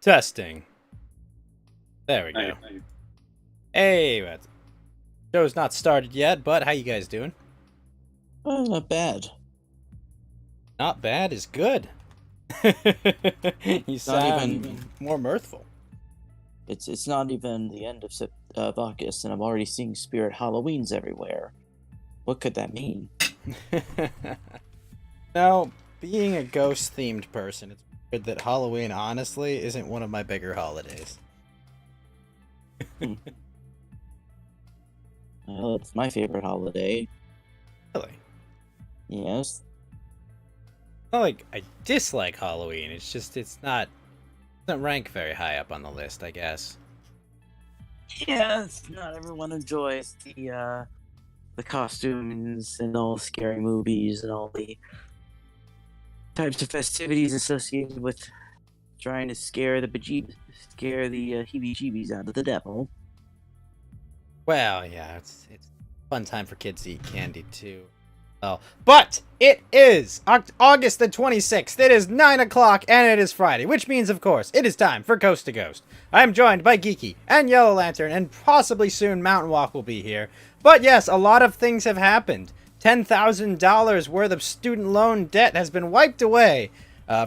Testing. There we go. Hey, show's not started yet, but how you guys doing? Not bad. Not bad is good. You sound more mirthful. It's not even the end of August, and I'm already seeing spirit Halloweens everywhere. What could that mean? Now, being a ghost-themed person, it's weird that Halloween, honestly, isn't one of my bigger holidays. Well, it's my favorite holiday. Really? Yes. Not like I dislike Halloween. It's just it doesn't rank very high up on the list, I guess. Yes. Not everyone enjoys the costumes and all the scary movies and all the types of festivities associated with trying to scare the heebie-jeebies out of the devil. Well, yeah, it's a fun time for kids to eat candy too. Oh, but it is August the 26th. It is 9 o'clock and it is Friday, which means, of course, it is time for Coast to Ghost. I am joined by Geeky and Yellow Lantern, and possibly soon Mountain Walk will be here. But yes, a lot of things have happened. $10,000 worth of student loan debt has been wiped away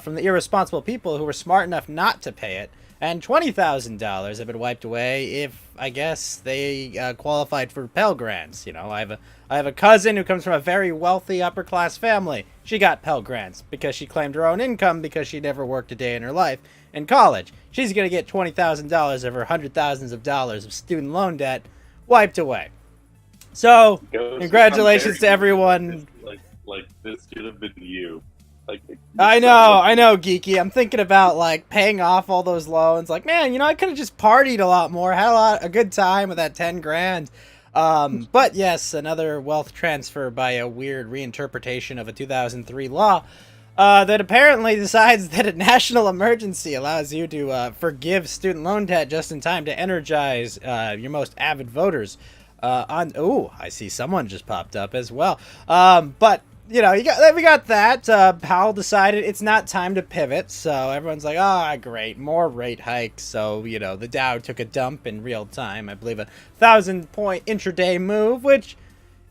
from the irresponsible people who were smart enough not to pay it. And $20,000 have been wiped away if, I guess, they qualified for Pell Grants. You know, I have a cousin who comes from a very wealthy upper-class family. She got Pell Grants because she claimed her own income because she never worked a day in her life in college. She's going to get $20,000 of her hundred thousands of dollars of student loan debt wiped away. So, congratulations to everyone. Like this should have been you. I know, Geeky. I'm thinking about, like, paying off all those loans. Like, man, you know, I could have just partied a lot more, had a good time with that 10 grand. But yes, another wealth transfer by a weird reinterpretation of a 2003 law that apparently decides that a national emergency allows you to forgive student loan debt just in time to energize your most avid voters. I see someone just popped up as well. But you know, we got that. Powell decided it's not time to pivot, so everyone's like, great, more rate hikes. So, you know, the Dow took a dump in real time. I believe 1,000-point intraday move, which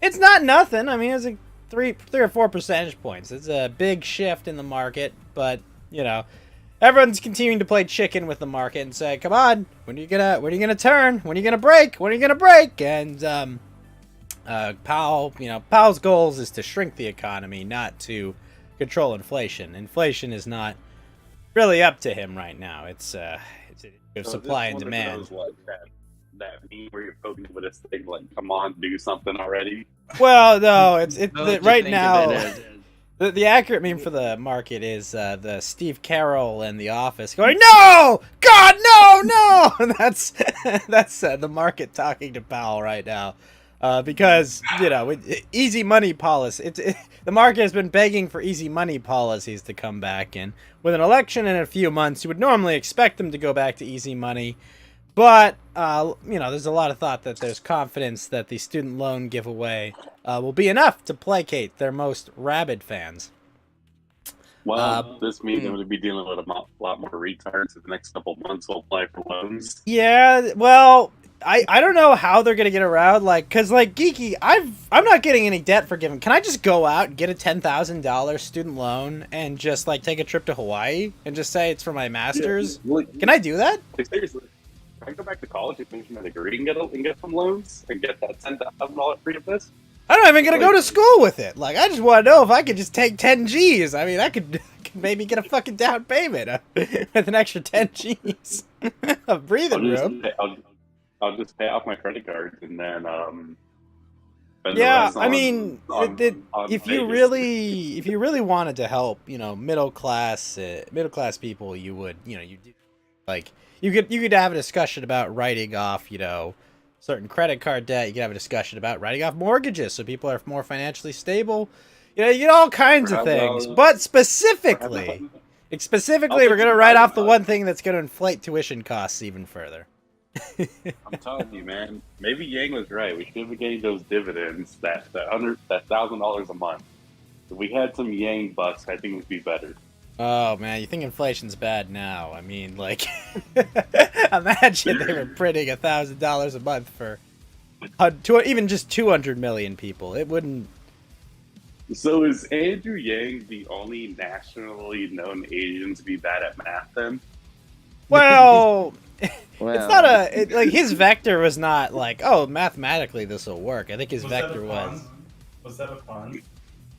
it's not nothing. I mean, it's like three or 4 percentage points. It's a big shift in the market, but you know, everyone's continuing to play chicken with the market and say, "Come on, when are you gonna turn? When are you gonna break? When are you gonna break?" And Powell's goals is to shrink the economy, not to control inflation. Inflation is not really up to him right now. It's supply and demand. That meme where you're poking with a stick, like, come on, do something already. Well, no, right now. The accurate meme for the market is the Steve Carroll in The Office going, "No, God, no, no!" And that's the market talking to Powell right now. Because, you know, easy money policy, the market has been begging for easy money policies to come back, and with an election in a few months, you would normally expect them to go back to easy money. But, you know, there's a lot of thought that there's confidence that the student loan giveaway will be enough to placate their most rabid fans. Well, this means I'm going to be dealing with a lot more retards in the next couple of months will apply for loans. Yeah, well, I don't know how they're gonna get around, like, cause like Geeky, I'm not getting any debt forgiven. Can I just go out and get a $10,000 student loan and just like take a trip to Hawaii and just say it's for my master's? Yeah, can I do that? Like, seriously, can I go back to college and finish my degree and get some loans and get that $10,000 free of this? I'm not even gonna go to school with it. Like, I just want to know if I could just take 10 G's. I mean, I could maybe get a fucking down payment with an extra 10 G's of breathing room. I'll just pay off my credit cards and then yeah, I mean, if you really wanted to help, you know, middle class people, you would, you know, you could have a discussion about writing off, you know, certain credit card debt. You could have a discussion about writing off mortgages so people are more financially stable. You know, you get all kinds of things. But specifically, we're gonna write off the one thing that's gonna inflate tuition costs even further. I'm telling you, man. Maybe Yang was right. We should be getting those dividends, that $1,000 a month. If we had some Yang bucks, I think it would be better. Oh man, you think inflation's bad now? I mean, like, imagine they were printing $1,000 a month for even just 200 million people. It wouldn't. So is Andrew Yang the only nationally known Asian to be bad at math then? Well, Well, it's not like his vector was not like, oh, mathematically this will work. I think his vector was. Was that a pun?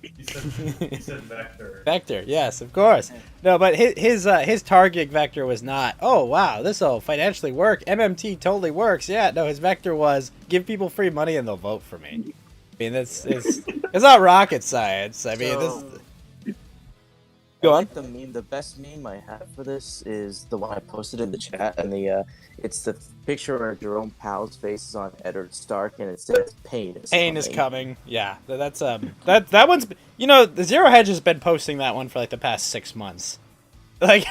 You said vector. Vector, yes, of course. No, but his target vector was not, oh wow, this will financially work. MMT totally works. Yeah, no, his vector was give people free money and they'll vote for me. I mean, it's not rocket science. I mean, this. Go on. The best meme I have for this is the one I posted in the chat, and it's the picture where Jerome Powell's face is on Eddard Stark, and it says "Pain is Pain coming." is coming. Yeah, that's that one's. You know, the Zero Hedge has been posting that one for like the past 6 months. Like,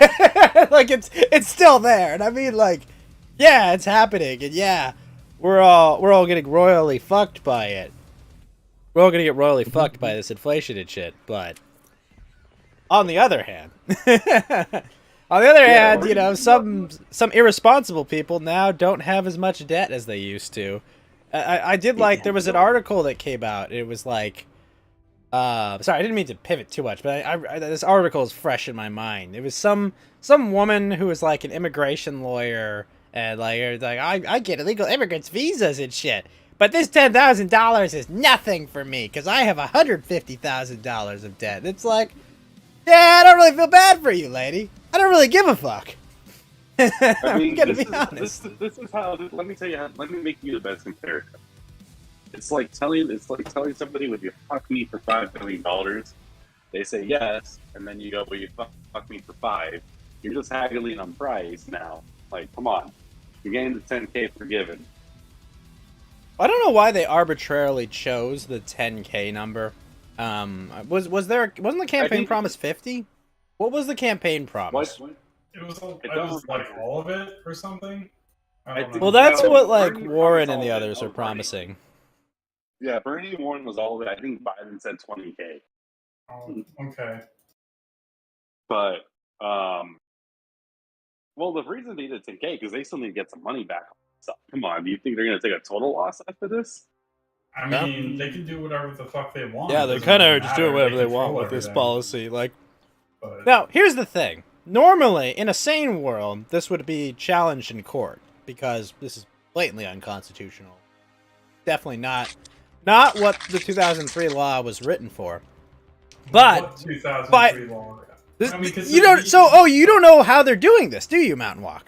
like it's still there, and I mean, like, yeah, it's happening, and yeah, we're all getting royally fucked by it. We're all gonna get royally fucked by this inflation and shit, but on the other hand, you know, some irresponsible people now don't have as much debt as they used to. I did like, there was an article that came out. It was like, sorry, I didn't mean to pivot too much, but this article is fresh in my mind. It was some woman who was like an immigration lawyer, and like I get illegal immigrants visas and shit. But this $10,000 is nothing for me because I have $150,000 of debt. It's like, yeah, I don't really feel bad for you, lady. I don't really give a fuck. I mean, I'm gonna be honest. This is how. Let me tell you. Let me make you the best comparison. It's like telling somebody, "Would you fuck me for $5 million?" They say yes, and then you go, "Will you fuck me for 5?" You're just haggling on price now. Like, come on, you're getting the 10K forgiven. I don't know why they arbitrarily chose the 10K number. Wasn't the campaign promise 50? What was the campaign promise? It was like all of it or something. I don't know. Well, that's No, what like Bernie Warren promised and the all of it. others are promising. Yeah, Bernie and Warren was all of it. I think Biden said 20K. Oh, okay. But well, the reason they did 10K because they still need to get some money back. So come on, do you think they're going to take a total loss after this? I mean, they can do whatever the fuck they want. Yeah, It they doesn't kind of really are just matter. doing whatever they control want with this everything. policy. Like, But now here's the thing. Normally, in a sane world, this would be challenged in court because this is blatantly unconstitutional. Definitely not what the 2003 law was written for. But what 2003 law? I mean, 'cause you don't. You don't know how they're doing this, do you, Mountain Walk?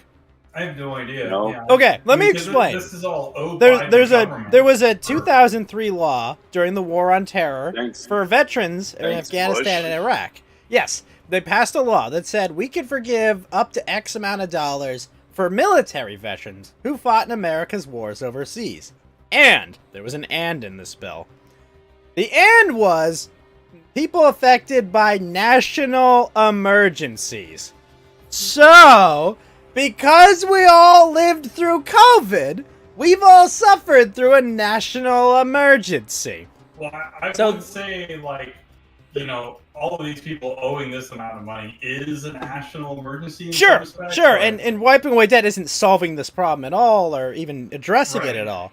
I have no idea. No. Yeah. Okay, let me Because explain. This is all owed by the government. There was a 2003 law during the War on Terror Thanks. for veterans in Thanks, Afghanistan Bush. and Iraq. Yes, they passed a law that said we could forgive up to X amount of dollars for military veterans who fought in America's wars overseas. And there was an and in this bill. The and was people affected by national emergencies. So, because we all lived through COVID, we've all suffered through a national emergency. Well, I So- would say, like, you know, all of these people owing this amount of money is a national emergency. In some Sure, respects, sure, but- and wiping away debt isn't solving this problem at all, or even addressing it Right. at all.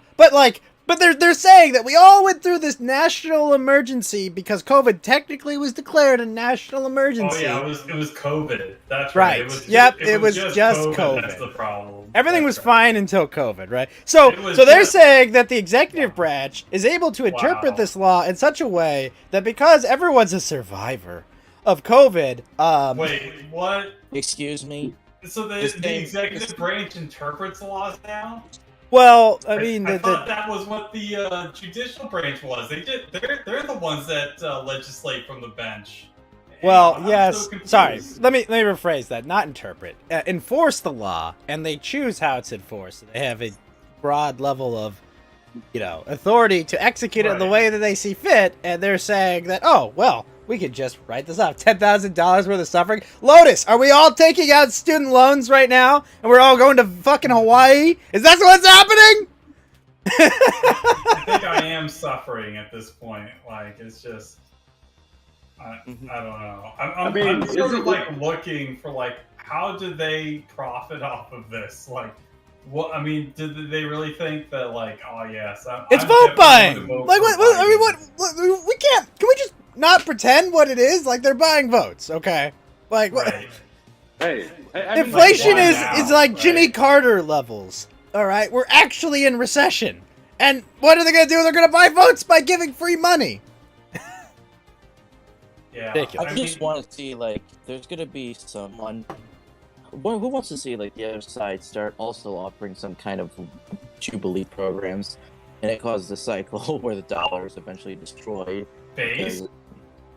But they're saying that we all went through this national emergency because COVID technically was declared a national emergency. Oh yeah, it was COVID. That's Right. right. It was Yep, just, it was just COVID. That's the problem. Everything was That's right. fine until COVID, right? So It was they're just- saying that the executive branch is able to interpret Wow. this law in such a way that because everyone's a survivor of COVID, Wait, what? Excuse me. So This the thing- executive branch interprets laws now? well, I mean, I thought that was what the judicial branch was. They're the ones that legislate from the bench. well, I'm yes. so confused. Sorry, let me rephrase that. Not interpret, enforce the law, and they choose how it's enforced. They have a broad level of, authority to execute it in the Right. way that they see fit, and they're saying that, oh, well, we could just write this off. $10,000 worth of suffering. Lotus, are we all taking out student loans right now, and we're all going to fucking Hawaii? Is that what's happening? I think I am suffering at this point. Like, it's just... I Mhm. don't know. I mean, I'm sort is of it- like looking for like how do they profit off of this? Like, what? I mean, did they really think that like, oh yes, It's I'm vote definitely going to buying. vote Like for what? I mean, Biden. what? We can't. Can we just not pretend what it is? Like they're buying votes. Okay. Like what? Right. Hey, I mean, Inflation why is now, like right? Jimmy Carter levels. All right, we're actually in recession, and what are they gonna do? They're gonna buy votes by giving free money. Yeah. Ridiculous. I just want to see like there's gonna be someone who wants to see like the other side start also offering some kind of jubilee programs, and it causes a cycle where the dollar is eventually destroyed. Base. Because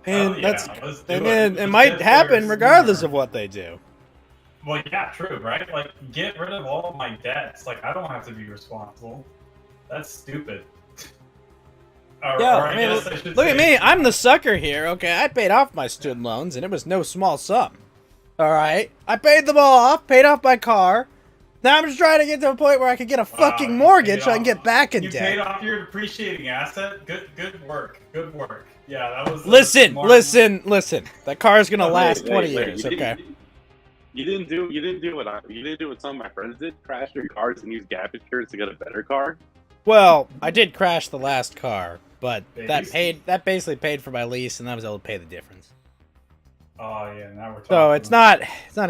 And Hell that's yeah, let's do and it. it Let's might get happen there regardless sooner. of what they do. Well, yeah, true, right? Like, get rid of all of my debts. Like, I don't have to be responsible. That's stupid. Yeah, or I mean, guess I should look at say- me. I'm the sucker here. Okay, I paid off my student loans, and it was no small sum. All right, I paid them all off. Paid off my car. Now I'm just trying to get to a point where I can get a fucking you mortgage paid so I can off- get back in You debt. paid off your depreciating asset. Good work. Good work. Yeah, that was. Listen, smart. listen. That car is gonna Hey, last Hey, 20 hey, years. Okay. You didn't do what some of my friends did. Crash their cars and use gap insurance to get a better car. Well, I did crash the last car, but Base? that basically paid for my lease, and I was able to pay the difference. Oh yeah, now we're talking. So it's not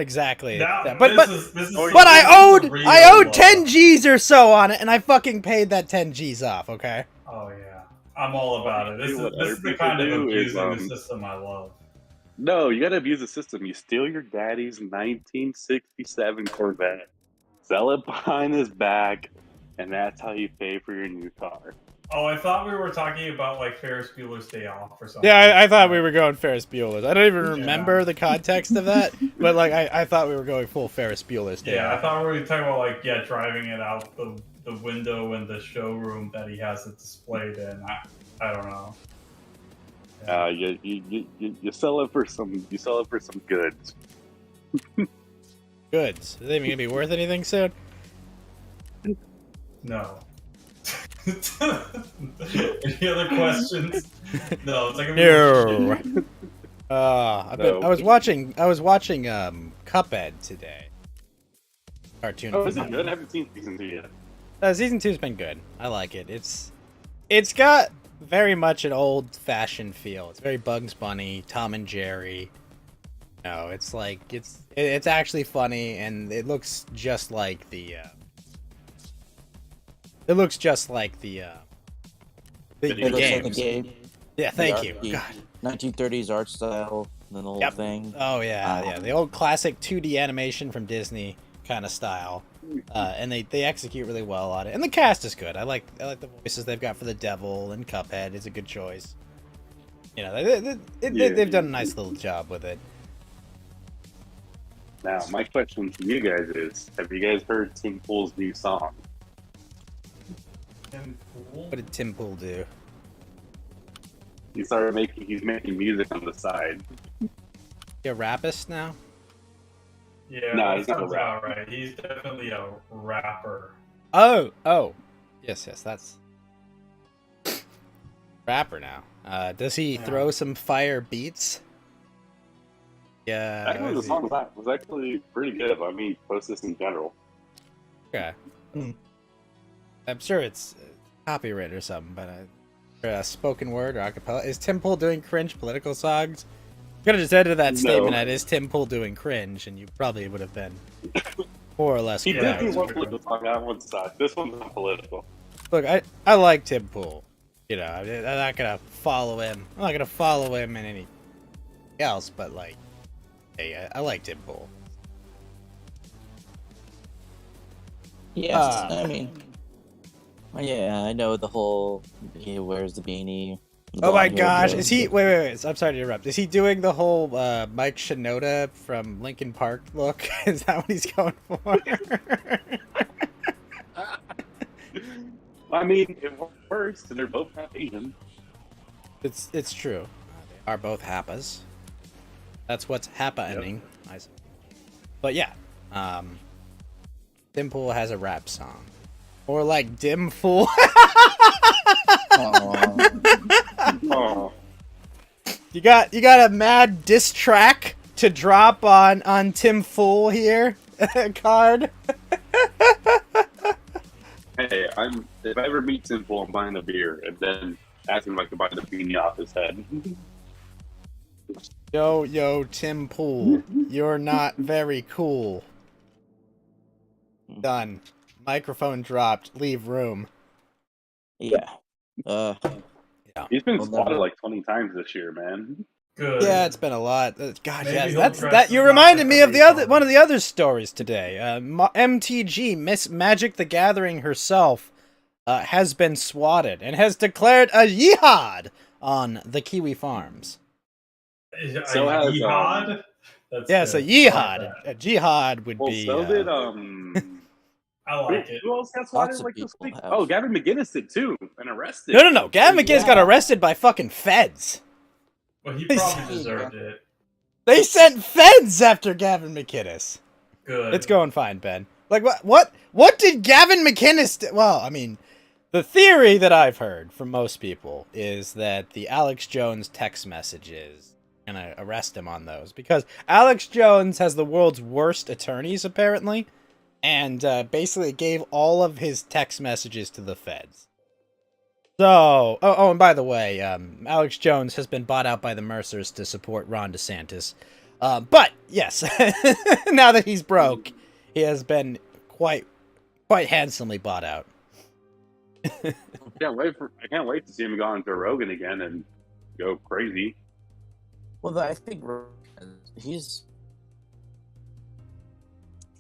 exactly Now, that. But this is But but this is I owed real I owed love. 10 G's or so on it, and I fucking paid that 10 G's off. Okay. Oh yeah, I'm all about it. This What is other the people kind of do is, abusing the system I love. No, you gotta abuse the system. You steal your daddy's 1967 Corvette, sell it behind his back, and that's how you pay for your new car. Oh, I thought we were talking about like Ferris Bueller's Day Off or something. Yeah, I thought we were going Ferris Bueller's. I don't even Yeah. remember the context of that, but like I thought we were going full Ferris Bueller's Day Yeah, I Off. thought we were talking about like driving it out the window in the showroom that he has it displayed in. I don't know. You sell it for some goods. Goods. Are they even gonna be worth anything soon? No. Any other questions? No, it's like No. No. I was watching Cuphead today. Cartoon. Oh, is it good? I haven't seen season 2 yet. Season 2's been good. I like it. It's got very much an old-fashioned feel. It's very Bugs Bunny, Tom and Jerry. No, it's like it's actually funny, and it looks just like the. It looks just like the it looks like the games. game. Yeah, thank the you. art- the God. 1930s art style, and the whole Yep. thing. Oh yeah, the old classic 2D animation from Disney kind of style, and they execute really well on it. And the cast is good. I like the voices they've got for the Devil and Cuphead. Is a good choice. You know, they've done a nice little job with it. Now, my question to you guys is: have you guys heard Tim Pool's new song? What did Tim Pool do? He's making music on the side. You a rapist now? Yeah, No, that he's not a sounds rapper. about right. He's definitely a rapper. Oh, yes, that's rapper now. Does he Yeah. throw some fire beats? Yeah. Actually, the song was actually pretty good. I mean, Post in general. Okay. I'm sure it's copyright or something, but spoken word or acapella. Is Tim Pool doing cringe political songs? You could have just edited that No. statement at "Is Tim Pool doing cringe?" and you probably would have been more or less He correct. did do one true. political song on one side. This one's not political. Look, I like Tim Pool. You know, I'm not gonna follow him. I'm not gonna follow him in anything else, but like, hey, I like Tim Pool. Yes, I mean, yeah, I know the whole. He wears the beanie. the Oh my blonde hair gosh, goes- is he? Wait. I'm sorry to interrupt. Is he doing the whole Mike Shinoda from Linkin Park look? Is that what he's going for? I mean, it works, and they're both half Asian. It's true. They are both Happas. That's what's happening. Yep. But yeah, Tim Pool has a rap song, or like Dim Fool. Aw. Oh, You got a mad diss track to drop on Tim Fool here, card. Hey, if I ever meet Simple, I'm buying a beer and then asking if I can buy the beanie off his head. Yo, Tim Pool, you're not very cool. Done. Microphone dropped. Leave room. Yeah. He's been Well, spotted never- like 20 times this year, man. Good. Yeah, it's been a lot. God, Maybe yes, he'll that's dress that. You as reminded Maka me of the other Rico. one of the other stories today. MTG, Miss Magic the Gathering herself, has been swatted and has declared a jihad on the Kiwi farms. So a has, jihad? That's Yes, good. a I jihad. like that. A jihad would Well, be. so did I like it. who else got Lots spotted of like this people week? have. Oh, Gavin McGinnis did too, and arrested. No. Gavin McInnes got Yeah. arrested by fucking feds. Well, he He's- probably deserved it. They sent feds after Gavin McInnes. Good. It's going fine, Ben. Like what did Gavin McInnes do? Well, I mean, the theory that I've heard from most people is that the Alex Jones text messages gonna arrest him on those because Alex Jones has the world's worst attorneys apparently, and basically gave all of his text messages to the feds. So, and by the way, Alex Jones has been bought out by the Mercers to support Ron DeSantis. But yes, now that he's broke, he has been quite handsomely bought out. I can't wait to see him go on Joe Rogan again and go crazy. Well, I think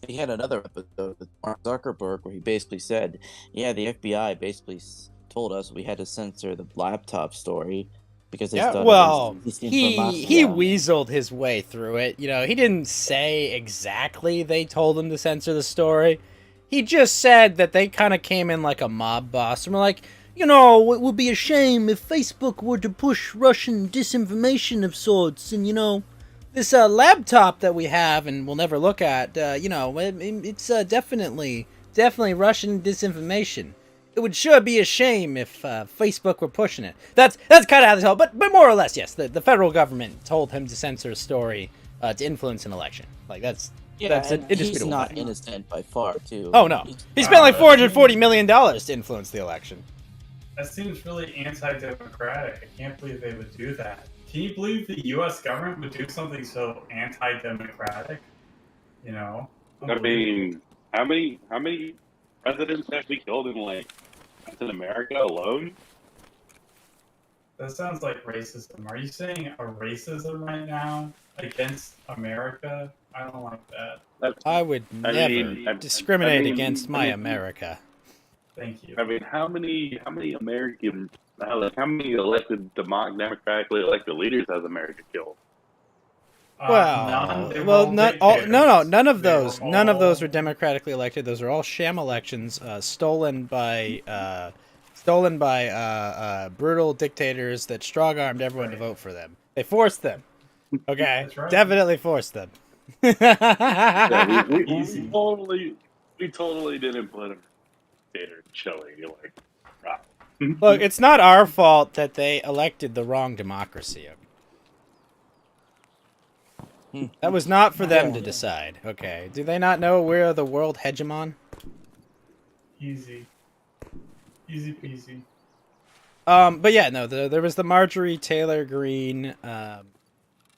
he had another episode with Mark Zuckerberg where he basically said, "Yeah, the FBI basically told us we had to censor the laptop story because they thought it was he weaseled his way through it. You know, he didn't say exactly they told him to censor the story. He just said that they kind of came in like a mob boss and were like, you know, it would be a shame if Facebook were to push Russian disinformation of sorts, and you know, this laptop that we have and we'll never look at, you know, it's definitely Russian disinformation. It would sure be a shame if Facebook were pushing it." That's kind of how they told, but more or less, yes. The federal government told him to censor a story to influence an election. Like that's and indisputable. he's not fact. innocent by far, too. Oh no, he spent like $440 million to influence the election. That seems really anti-democratic. I can't believe they would do that. Can you believe the U.S. government would do something so anti-democratic? You know? I mean, how many presidents have we killed in America alone? That sounds like racism. Are you saying a racism right now against America? I don't like that. I would never discriminate against my I mean, America. Thank you. I mean, how many American, how many democratically elected leaders has America killed? Well, They were well, all none of dictators. those were democratically elected. Those are all sham elections, stolen by brutal dictators that strong-armed everyone to vote for them. They forced them. Okay, That's right. definitely forced them. Yeah, Easy. we totally didn't put a dictator in Chile. You're like, right. Look, it's not our fault that they elected the wrong democracy. That was not for them to decide. Okay, do they not know we're the world hegemon? Easy. Easy peasy. But yeah, no, there was the Marjorie Taylor Greene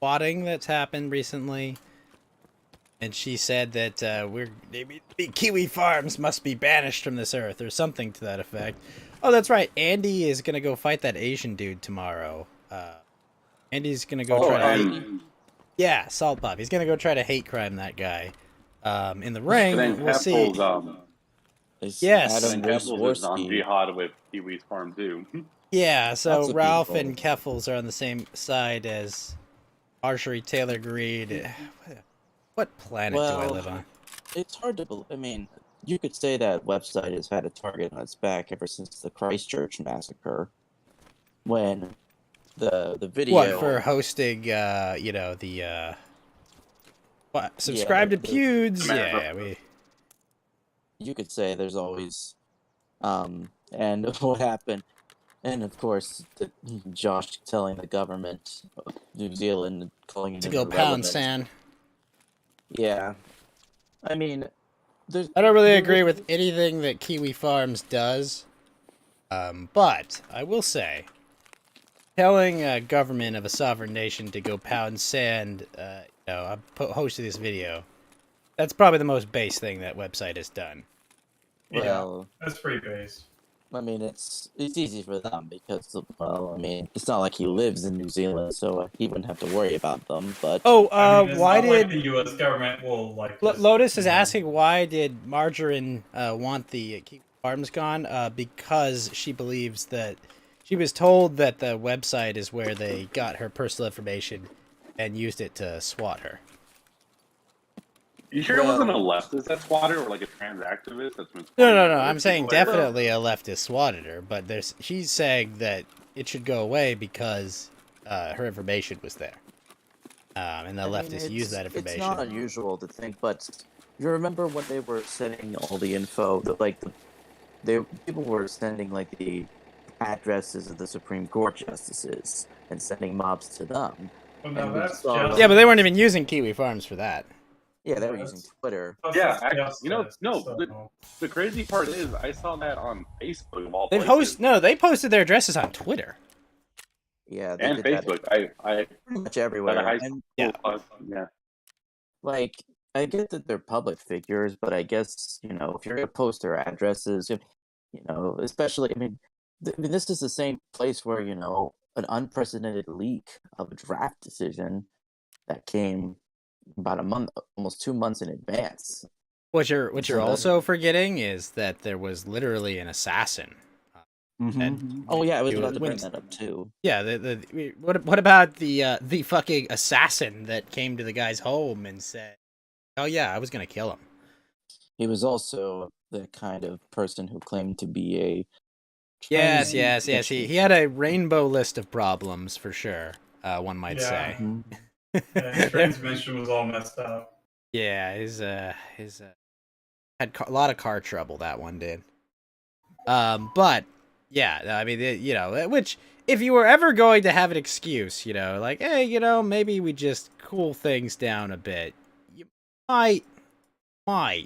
plotting that's happened recently, and she said that Kiwi farms must be banished from this earth or something to that effect. Oh, that's right. Andy is gonna go fight that Asian dude tomorrow. Andy's gonna go try to. Yeah, Salt Pop. He's gonna go try to hate crime that guy. In the ring, Then we'll see. Yes. Adam Keffels is on Wyszynski. jihad with Kiwi's farm too. Yeah, so Lots of Ralph people. and Keffels are on the same side as Marjorie Taylor Greene. What planet do I live on? It's hard to believe. I mean, you could say that website has had a target on its back ever since the Christchurch massacre, when the video. What, for hosting, what? Subscribe to Pewds? Yeah, You could say there's always, and what happened And of course, Josh telling the government of New Zealand, calling it To go pound irrelevant. sand. Yeah, I mean, I don't really there agree is- with anything that Kiwi Farms does, but I will say, telling a government of a sovereign nation to go pound sand, I hosted this video. That's probably the most base thing that website has done. Well, That's pretty base. I mean, it's easy for them because, well, I mean, it's not like he lives in New Zealand, so he wouldn't have to worry about them. But Oh, I mean, it's why not like did the U.S. government will like just, Lotus is you know, asking why did Margarine want the Kiwi Farms gone? Because she believes that she was told that the website is where they got her personal information and used it to swat her. You sure it wasn't a leftist that's swatted or like a trans activist that's been No, swatting I'm other saying people? Like, definitely a leftist swatted her, but she's saying that it should go away because her information was there. And the leftists used that information. It's not unusual to think, but you remember when they were sending all the info that people were sending like the addresses of the Supreme Court justices and sending mobs to them. well, no, and we that's saw- just, Yeah, but they weren't even using Kiwi Farms for that. Yeah, they were That's- using Twitter. that's Yeah, just actually, justice, no, so- the crazy part is I saw that on Facebook of all They places. they posted their addresses on Twitter. Yeah, they And did that Facebook. I pretty much at everywhere. a high And school. Yeah. like, I get that they're public figures, but I guess if you're gonna post their addresses, especially, I mean, this is the same place where an unprecedented leak of a draft decision that came about a month, almost 2 months in advance. What you're So that- also forgetting is that there was literally an assassin. Oh yeah, I was You- about to bring when- that up too. Yeah, what about the fucking assassin that came to the guy's home and said, "Oh yeah, I was gonna kill him." He was also the kind of person who claimed to be a Yes. trans- He had a rainbow list of problems for sure. One might Yeah. say. Mhm. Yeah, his transmission was all messed up. Yeah, his had a lot of car trouble, that one did. But yeah, I mean, which if you were ever going to have an excuse, like, hey, maybe we just cool things down a bit, you might,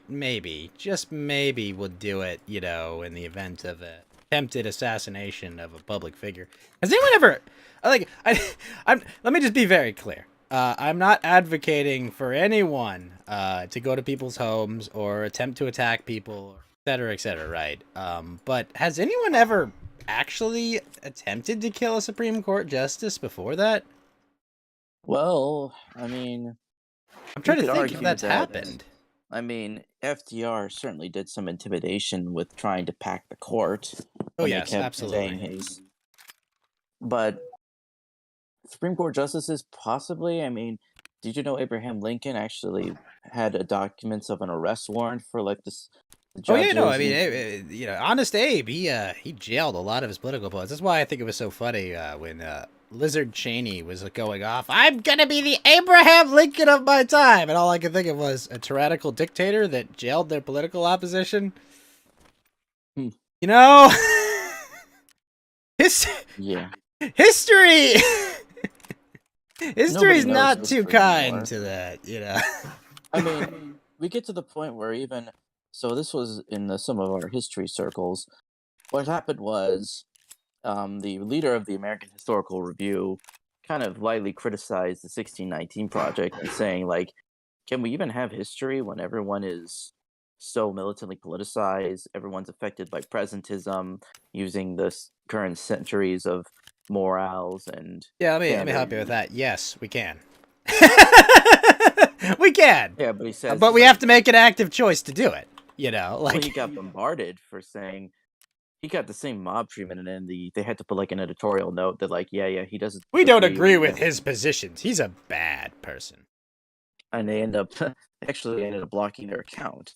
maybe, just maybe would do it, in the event of a attempted assassination of a public figure. Has anyone ever, let me just be very clear. I'm not advocating for anyone to go to people's homes or attempt to attack people, et cetera, right? But has anyone ever actually attempted to kill a Supreme Court justice before that? Well, I mean, I'm trying to could think argue if that's that- happened. FDR certainly did some intimidation with trying to pack the court. Oh, when they yes, kept absolutely. saying his- But Supreme Court justices, possibly. I mean, did you know Abraham Lincoln actually had documents of an arrest warrant for like this? Oh yeah, no, I judges mean, Honest Abe, he jailed a lot of his political opponents. That's why I think it was so funny when Lizard Cheney was going off. I'm gonna be the Abraham Lincoln of my time, and all I could think of was a tyrannical dictator that jailed their political opposition. Hmm. His Yeah. history. History's Nobody knows not too history kind anymore. to that, I mean, we get to the point where even so, this was in some of our history circles. What happened was, the leader of the American Historical Review kind of lightly criticized the 1619 project and saying, like, can we even have history when everyone is so militantly politicized? Everyone's affected by presentism, using the current centuries of morals and Yeah, let me help standard. you with that. Yes, we can. We can. Yeah, but he says, But we have to make an active choice to do it. Well, he got bombarded for saying he got the same mob treatment, and then they had to put like an editorial note that like, yeah, he doesn't. we don't agree with his positions. He's a bad person. And they ended up blocking their account.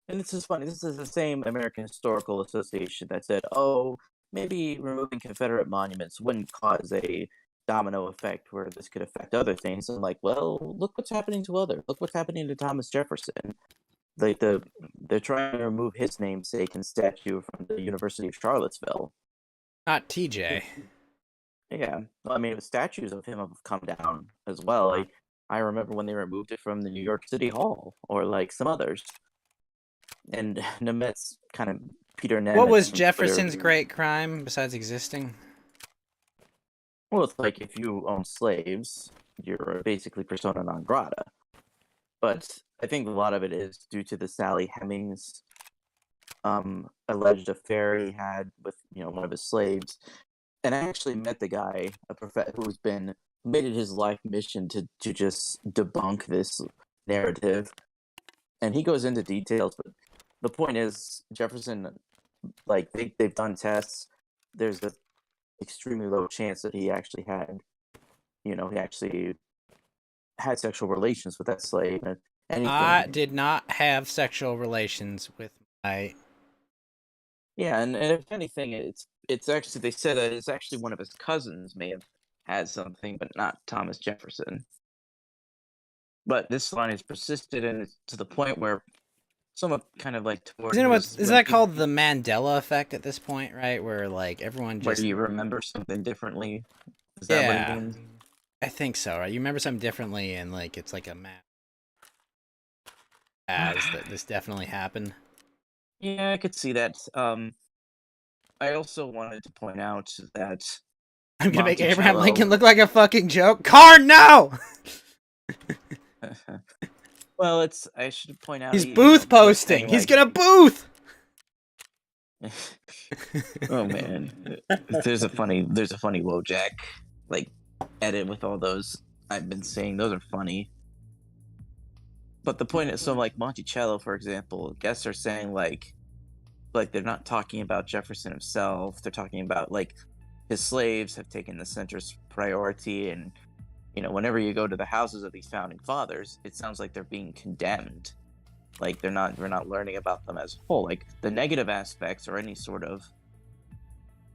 And this is funny. This is the same American Historical Association that said, "Oh, maybe removing Confederate monuments wouldn't cause a domino effect where this could affect other things." I'm like, well, look what's happening to Thomas Jefferson. Like they're trying to remove his namesake and statue from the University of Charlottesville. Not TJ. Yeah, well, I mean, statues of him have come down as well. Like, I remember when they removed it from the New York City Hall, or like some others. And Nemet's kind of Peter Nemet's What was from Twitter. Jefferson's great crime besides existing? Well, it's like if you own slaves, you're basically persona non grata. But I think a lot of it is due to the Sally Hemings alleged affair he had with one of his slaves. And I actually met the guy, who's made it his life mission to just debunk this narrative. And he goes into details, but the point is, Jefferson, like, they've done tests. There's an extremely low chance that he actually had sexual relations with that slave. And I did not have sexual relations with my... Yeah, and if anything, it's actually, they said that it's actually one of his cousins may have had something, but not Thomas Jefferson. But this line has persisted, and it's to the point where someone kind of like towards... Isn't that called the Mandela effect at this point, right? Where like everyone just... Where you remember something differently? Is that what it means? I think so, right? You remember something differently, and like it's like a map as that this definitely happened. Yeah, I could see that. I also wanted to point out that I'm gonna make Abraham Lincoln look like a fucking joke. Karn, no! Well, I should point out he's booth posting. He's gonna booth. Oh man, there's a funny Wojak like edit with all those I've been saying. Those are funny. But the point is, so like Monticello, for example, guests are saying like they're not talking about Jefferson himself. They're talking about like his slaves have taken the center's priority, and whenever you go to the houses of these founding fathers, it sounds like they're being condemned. Like we're not learning about them as a whole. Like the negative aspects or any sort of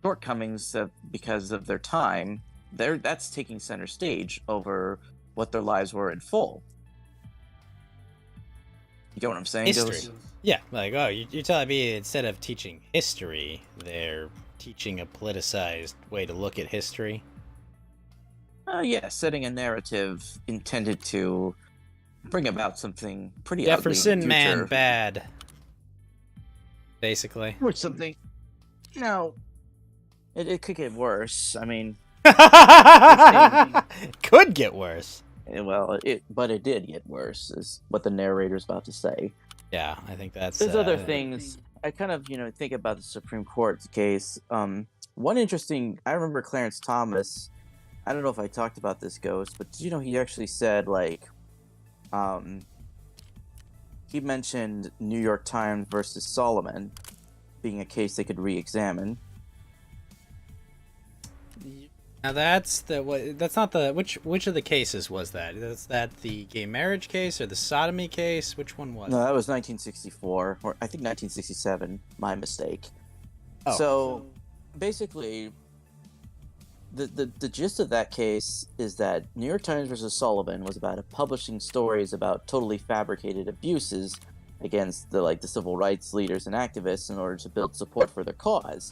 shortcomings because of their time, that's taking center stage over what their lives were in full. You get what I'm saying? History. Yeah, like, oh, you're telling me instead of teaching history, they're teaching a politicized way to look at history? Yeah, setting a narrative intended to bring about something pretty Jefferson ugly in the future. man bad. Basically. Or something. No. It could get worse. I mean... Could get worse. Well, but it did get worse, is what the narrator's about to say. Yeah, I think that's... There's other things. I kind of, think about the Supreme Court case. One interesting... I remember Clarence Thomas... I don't know if I talked about this, Ghost, but he actually said, like... he mentioned New York Times versus Solomon being a case they could re-examine. Now that's not the which of the cases was that? Is that the gay marriage case or the sodomy case? Which one was? No, that was 1964, or I think 1967. My mistake. Oh. So basically, the gist of that case is that New York Times versus Sullivan was about publishing stories about totally fabricated abuses against the civil rights leaders and activists in order to build support for their cause.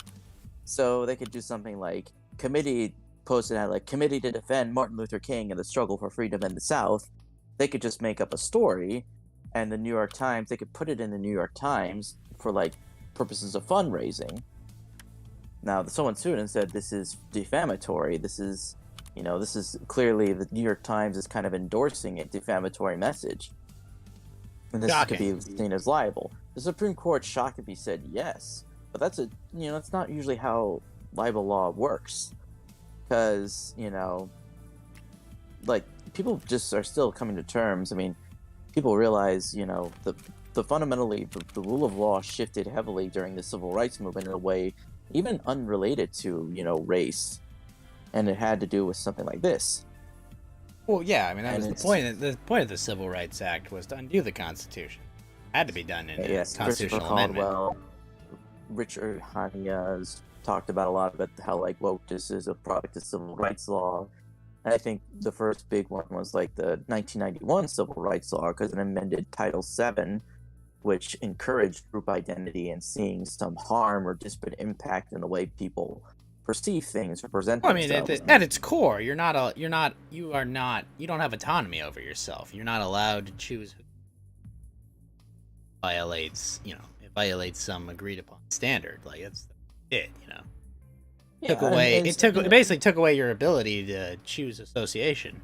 So they could do something like committee to defend Martin Luther King and the struggle for freedom in the South. They could just make up a story, and the New York Times, they could put it in the New York Times for purposes of fundraising. Now, someone sued and said this is defamatory. This is clearly the New York Times is kind of endorsing a defamatory message. And this could be seen as liable. The Supreme Court shockingly said yes, but that's not usually how libel law works. Because, people just are still coming to terms. I mean, people realize, the fundamentally, the rule of law shifted heavily during the civil rights movement in a way even unrelated to, race. And it had to do with something like this. Well, yeah, I mean, that was the point. The point of the Civil Rights Act was to undo the Constitution. It had to be done in a constitutional amendment. Caldwell, Richard Hania's talked about a lot about how wokeness is a product of civil rights law. And I think the first big one was the 1991 civil rights law, because it amended Title VII, which encouraged group identity and seeing some harm or disparate impact in the way people perceive things or present Well, I mean, themselves. at its core, you don't have autonomy over yourself. You're not allowed to choose who it violates some agreed upon standard. Like that's it, It basically took away your ability to choose association.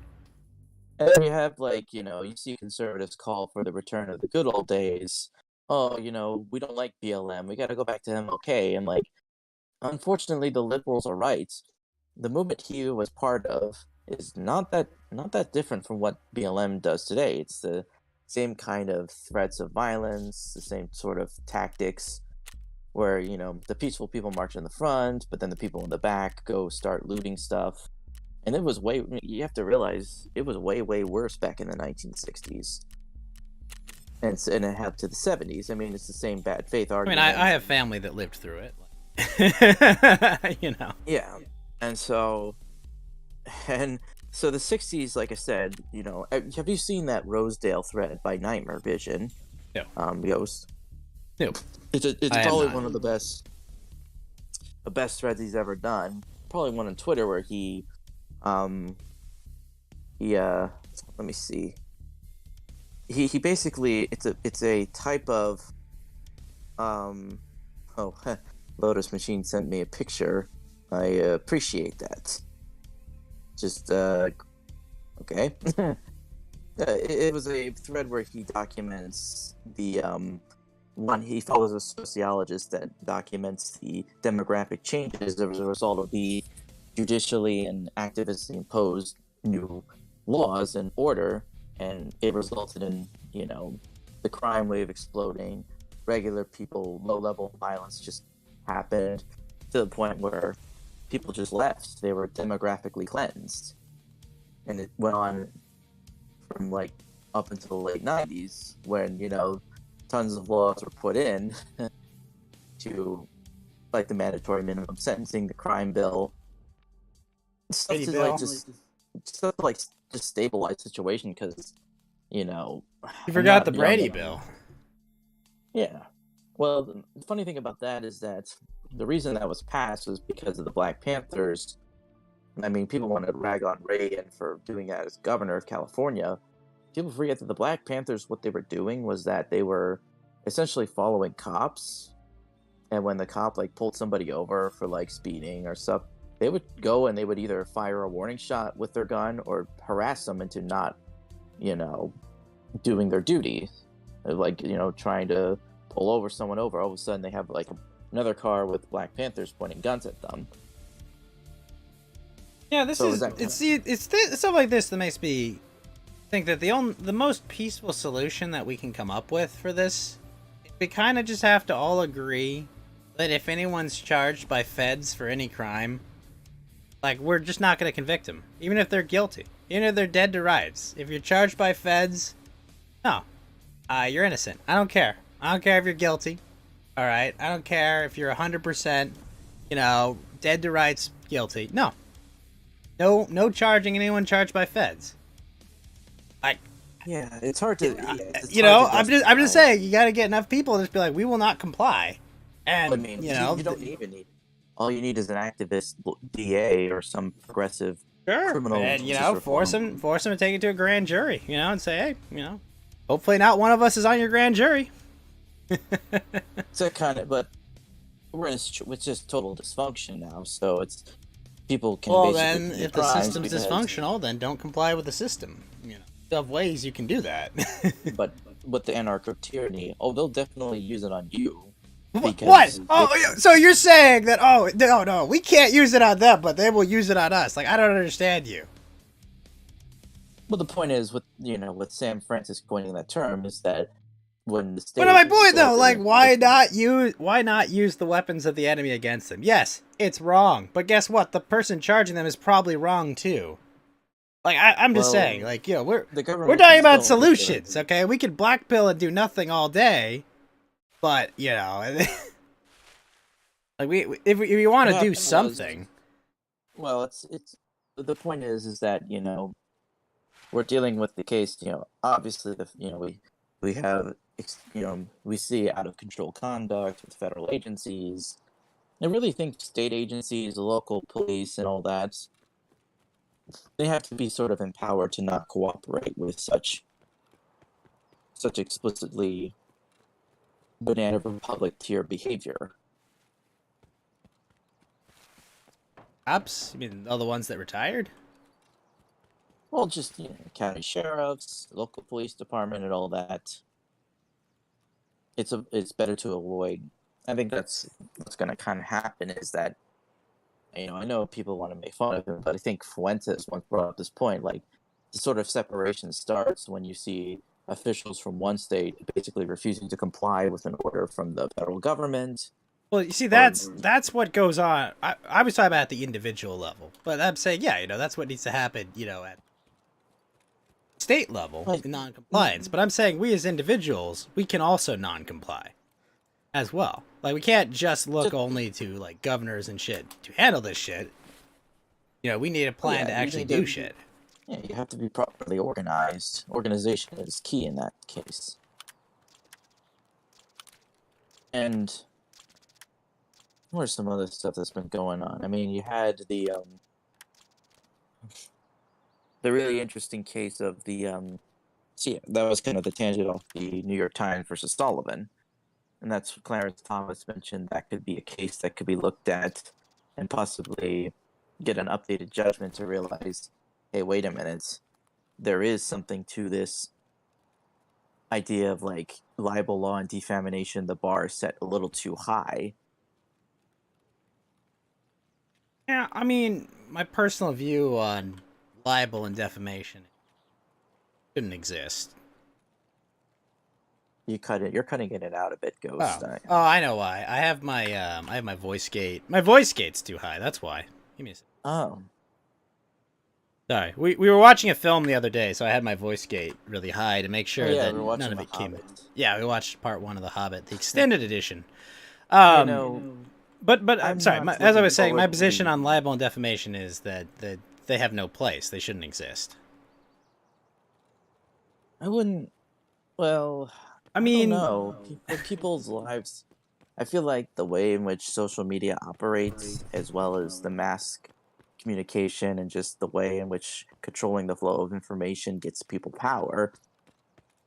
And then you have, like, you see conservatives call for the return of the good old days. Oh, we don't like BLM. We got to go back to MLK. And, like, unfortunately, the liberals are right. The movement he was part of is not that different from what BLM does today. It's the same kind of threats of violence, the same sort of tactics, where the peaceful people march in the front, but then the people in the back go start looting stuff. And it was you have to realize it was way, way worse back in the 1960s. And it had to the 70s. I mean, it's the same bad faith argument. I mean, I have family that lived through it. Yeah. And so the 60s, like I said, have you seen that Rosedale thread by Nightmare Vision? No. Ghost? Nope. It's probably one of the best threads he's ever done. Probably one on Twitter where let me see. He basically it's a type of Lotus Machine sent me a picture. I appreciate that. Just okay. It was a thread where he documents the he follows a sociologist that documents the demographic changes as a result of the judicially and activistly imposed new laws and order, and it resulted in the crime wave exploding. Regular people, low-level violence just happened to the point where people just left. They were demographically cleansed, and it went on from like up until the late 90s when tons of laws were put in to like the mandatory minimum sentencing, the crime bill, stuff to just stabilize the situation because you forgot the Brady bill. Yeah. Well, the funny thing about that is that the reason that was passed was because of the Black Panthers. I mean, people want to rag on Reagan for doing that as governor of California. People forget that the Black Panthers, what they were doing was that they were essentially following cops. And when the cop pulled somebody over for speeding or stuff, they would go and they would either fire a warning shot with their gun or harass them into not, doing their duty. Trying to pull someone over. All of a sudden they have another car with Black Panthers pointing guns at them. Yeah, it's stuff like this that makes me think that the most peaceful solution that we can come up with for this, we kind of just have to all agree that if anyone's charged by feds for any crime, we're just not going to convict them, even if they're guilty, even if they're dead to rights. If you're charged by feds, no, you're innocent. I don't care. I don't care if you're guilty. All right, I don't care if you're 100%, dead to rights guilty. No charging anyone charged by feds. Yeah, it's hard to. I'm just saying, you got to get enough people to just be like, we will not comply. And I mean, you don't even need. All you need is an activist DA or some progressive criminal. And force them to take it to a grand jury. And say, hey, hopefully not one of us is on your grand jury. It's that kind of, but we're in it's just total dysfunction now. So it's people can. Well, then if the system's dysfunctional, then don't comply with the system. Of ways you can do that. But with the anarcho-tyranny, they'll definitely use it on you. What? So you're saying that, no, we can't use it on them, but they will use it on us. I don't understand you. Well, the point is, with Sam Francis coining that term, is that when the state... But my point, though, why not use the weapons of the enemy against them? Yes, it's wrong, but guess what? The person charging them is probably wrong, too. I'm just saying, we're talking about solutions, okay? We could blackpill and do nothing all day, but if you want to do something. Well, it's the point is that we're dealing with the case. Obviously, we have we see out of control conduct with federal agencies. I really think state agencies, local police, and all that, they have to be sort of empowered to not cooperate with such explicitly banana republic tier behavior. Cops? You mean all the ones that retired? Well, just county sheriffs, local police department, and all that. It's better to avoid. I think that's what's going to kind of happen is that I know people want to make fun of him, but I think Fuentes once brought up this point, like the sort of separation starts when you see officials from one state basically refusing to comply with an order from the federal government. Well, you see, that's what goes on. I was talking about at the individual level, but I'm saying, yeah, that's what needs to happen, at state level, Right. in non-compliance. But I'm saying we as individuals, we can also non-comply as well. Like, we can't just look only to, like, governors and shit to handle this shit. We need a plan to you actually need do to- shit. Yeah, you have to be properly organized. Organization is key in that case. And where's some other stuff that's been going on? I mean, you had the really interesting case of the that was kind of the tangent off the New York Times versus Sullivan. And that's what Clarence Thomas mentioned. That could be a case that could be looked at and possibly get an updated judgment to realize, hey, wait a minute, there is something to this idea of like libel law and defamation. The bar is set a little too high. Yeah, I mean, my personal view on libel and defamation shouldn't exist. You're cutting it out a bit, Ghost. Oh, I know why. I have my voice gate. My voice gate's too high. That's why. Give me a second. Oh. Sorry, we were watching a film the other day, so I had my voice gate really high to make sure that we're watching none of The it came. Hobbit. Yeah, we watched part 1 of The Hobbit, the extended edition. You know, But I'm I'm sorry. not As I looking was saying, my forward position to- on libel and defamation is that they have no place. They shouldn't exist. I wouldn't. Well, I mean, don't know. For people's lives, I feel like the way in which social media operates, as well as the mass communication and just the way in which controlling the flow of information gets people power.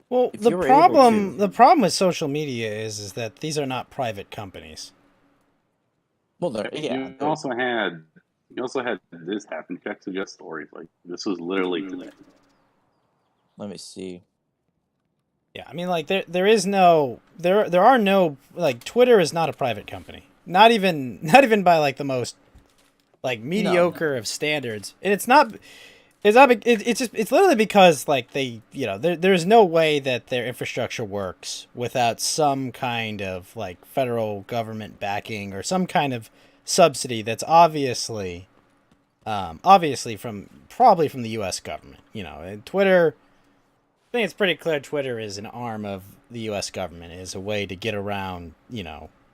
well, if the you were able problem to- the problem with social media is that these are not private companies. Well, You also had this happen. Check to just stories like this was literally today. let me see. Yeah, I mean, like there are no, like, Twitter is not a private company. Not even by like the most like mediocre of standards. And it's literally because like they, there's no way that their infrastructure works without some kind of like federal government backing or some kind of subsidy that's obviously probably from the US government, and Twitter, I think it's pretty clear Twitter is an arm of the U.S. government. It is a way to get around,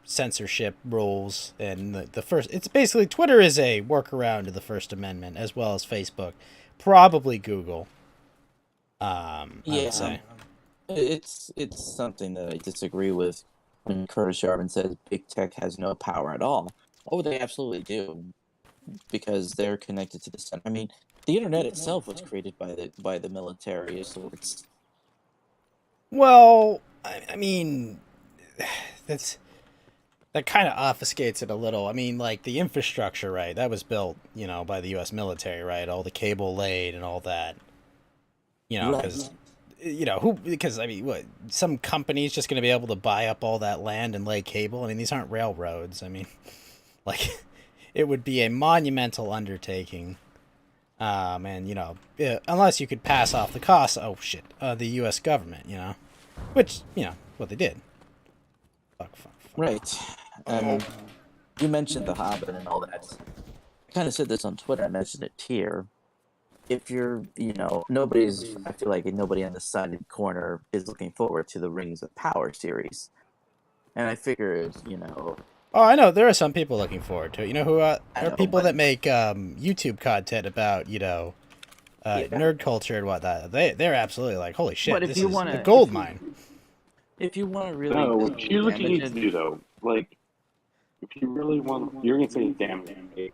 censorship rules. And it's basically, Twitter is a workaround to the First Amendment, as well as Facebook. Probably Google. I would say. It's something that I disagree with when Curtis Yarvin says big tech has no power at all. Oh, they absolutely do, because they're connected to the center. I mean, the internet itself was created by the military of sorts. Well, I mean, that kind of obfuscates it a little. I mean, like, the infrastructure, right? That was built, by the U.S. military, right? All the cable laid and all that. Because, because, I mean, what, some company's just going to be able to buy up all that land and lay cable? I mean, these aren't railroads. I mean, like, it would be a monumental undertaking. And, unless you could pass off the costs, the U.S. government, which, what they did. Fuck. Right. You mentioned The Hobbit and all that. I kind of said this on Twitter. I mentioned it here. If you're, I feel like nobody on the sided corner is looking forward to the Rings of Power series. And I figured, Oh, I know. There are some people looking forward to it. You know who? There I are know, people but- that make YouTube content about, nerd culture and whatnot. They're absolutely like, holy shit, But if this you is wanna- a gold mine. if you want to really... No, what you looking damage to it- do though, like If you really want, you're gonna say damn it.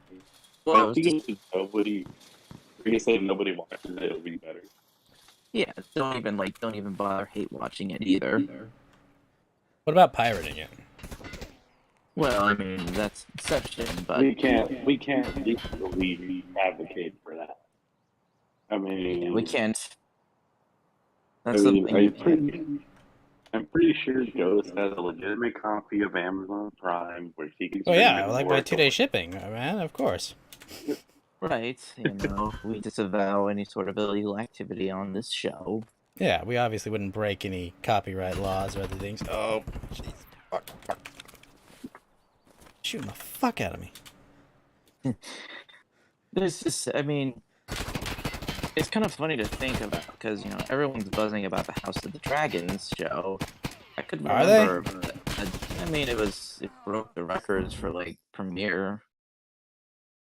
Well, I But was if you just, get to nobody, you're gonna say nobody watches it. It'll be better. yeah, don't even bother hate watching it either. What about pirating it? Well, I mean, that's an exception, but We can't legally advocate for that. I mean, yeah, we can't. That's the thing. You can't. I'm pretty sure Ghost has a legitimate copy of Amazon Prime where she can Oh stream yeah, it like by 2-day shipping, man. Of course. Right, we disavow any sort of illegal activity on this show. Yeah, we obviously wouldn't break any copyright laws or other things. Oh, jeez. Fuck. Shooting the fuck out of me. This is, I mean, it's kind of funny to think about because everyone's buzzing about the House of the Dragons show. I could Are they? remember. I mean, it broke the records for like premiere.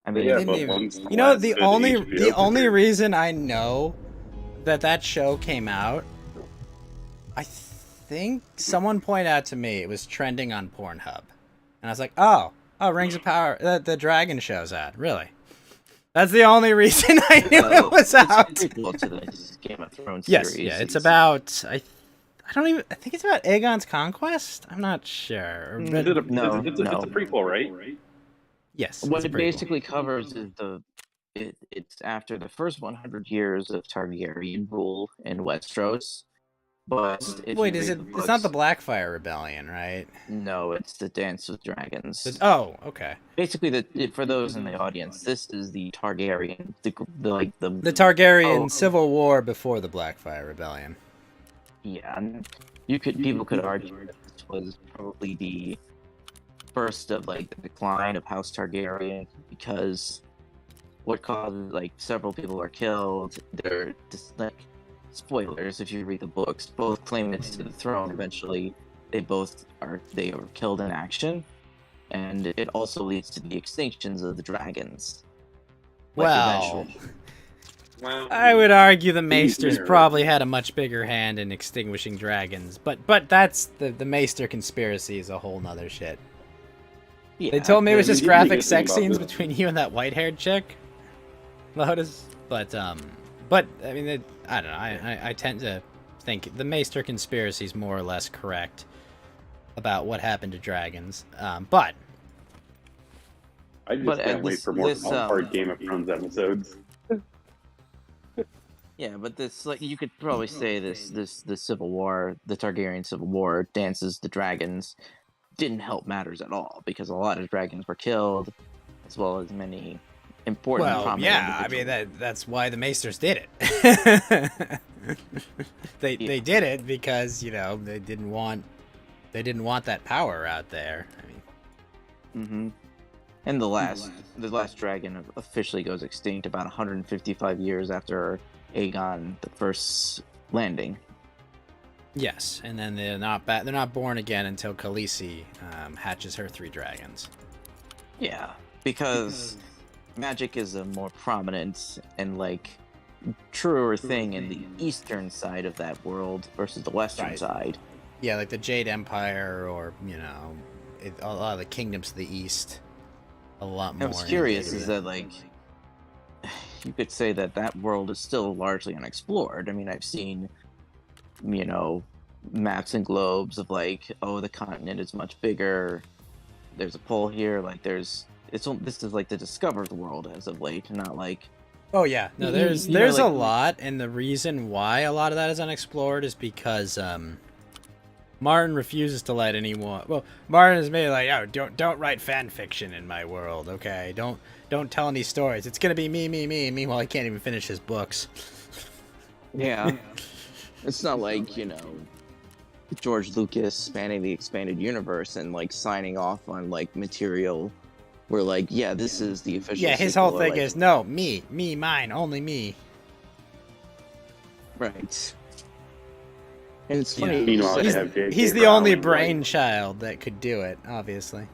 I mean, Yeah, Didn't but even- once You know, last the good only HBO reason I know that show came out, I think someone pointed out to me it was trending on Pornhub, and I was like, oh, Rings of Power, the Dragon show's at, really? That's the only reason I knew it was out. It's a prequel to the Game of Thrones Yes, series. yeah, it's about I think it's about Aegon's conquest. I'm not sure. Is But it a, No, it's no. a prequel, right? yes, What it's a it prequel. basically covers is it's after the first 100 years of Targaryen rule in Westeros. But if Wait, you is read it? the It's not the books- Blackfire Rebellion, right? No, it's the Dance with Dragons. Oh, okay. Basically, for those in the audience, this is the Targaryen, The the Targaryen Oh. civil war before the Blackfire Rebellion. yeah. And people could argue that this was probably the first of like the decline of House Targaryen because what caused like several people are killed. They're just like spoilers if you read the books. Both claimants to the throne eventually they were killed in action, and it also leads to the extinctions of the dragons. Like, Well, eventually. Well, I would argue the Maesters fair. probably had a much bigger hand in extinguishing dragons, but that's the Maester conspiracy is a whole nother shit. Yeah, They told me it was the just really graphic good thing sex about scenes this- between you and that white-haired chick, Lotus. But I mean, I don't know. I tend to think the Maester conspiracy is more or less correct about what happened to dragons. But I just But, can't wait this- for more this, hard Game of Thrones episodes. Yeah, but this like you could probably say the Civil War, the Targaryen Civil War, Dances the Dragons, didn't help matters at all because a lot of dragons were killed, as well as many important. well, prominent yeah, I mean individuals. that's why the Maesters did it. They did it because they didn't want that power out there. I mean, Mm-hmm. And the last dragon officially goes extinct about 155 years after Aegon the First's landing. yes, and then they're not born again until Khaleesi hatches her 3 dragons. Yeah, because magic is a more prominent and like truer thing in the eastern side of that world versus the western Right. side. Yeah, like the Jade Empire, or a lot of the kingdoms to the east. A lot more. What's curious into is it. that like you could say that world is still largely unexplored. I mean, I've seen maps and globes of like, oh, the continent is much bigger. There's a pole here. Like, this is like the discovered world as of late, not like. Oh yeah, no, You- there's you know, there's a like- lot, and the reason why a lot of that is unexplored is because Martin refuses to let anyone. Well, Martin has made like, oh, don't write fan fiction in my world, okay? Don't tell any stories. It's gonna be me. Meanwhile, he can't even finish his books. Yeah. It's not like, George Lucas spanning the expanded universe and like signing off on like material where like, yeah, this is the official. Yeah, his sequel, whole or, thing like- is no, me, mine, only me. right. And it's Yeah. funny. you Meanwhile, say- they have J.K. He's the only Rowling, like- brainchild that could do it, obviously.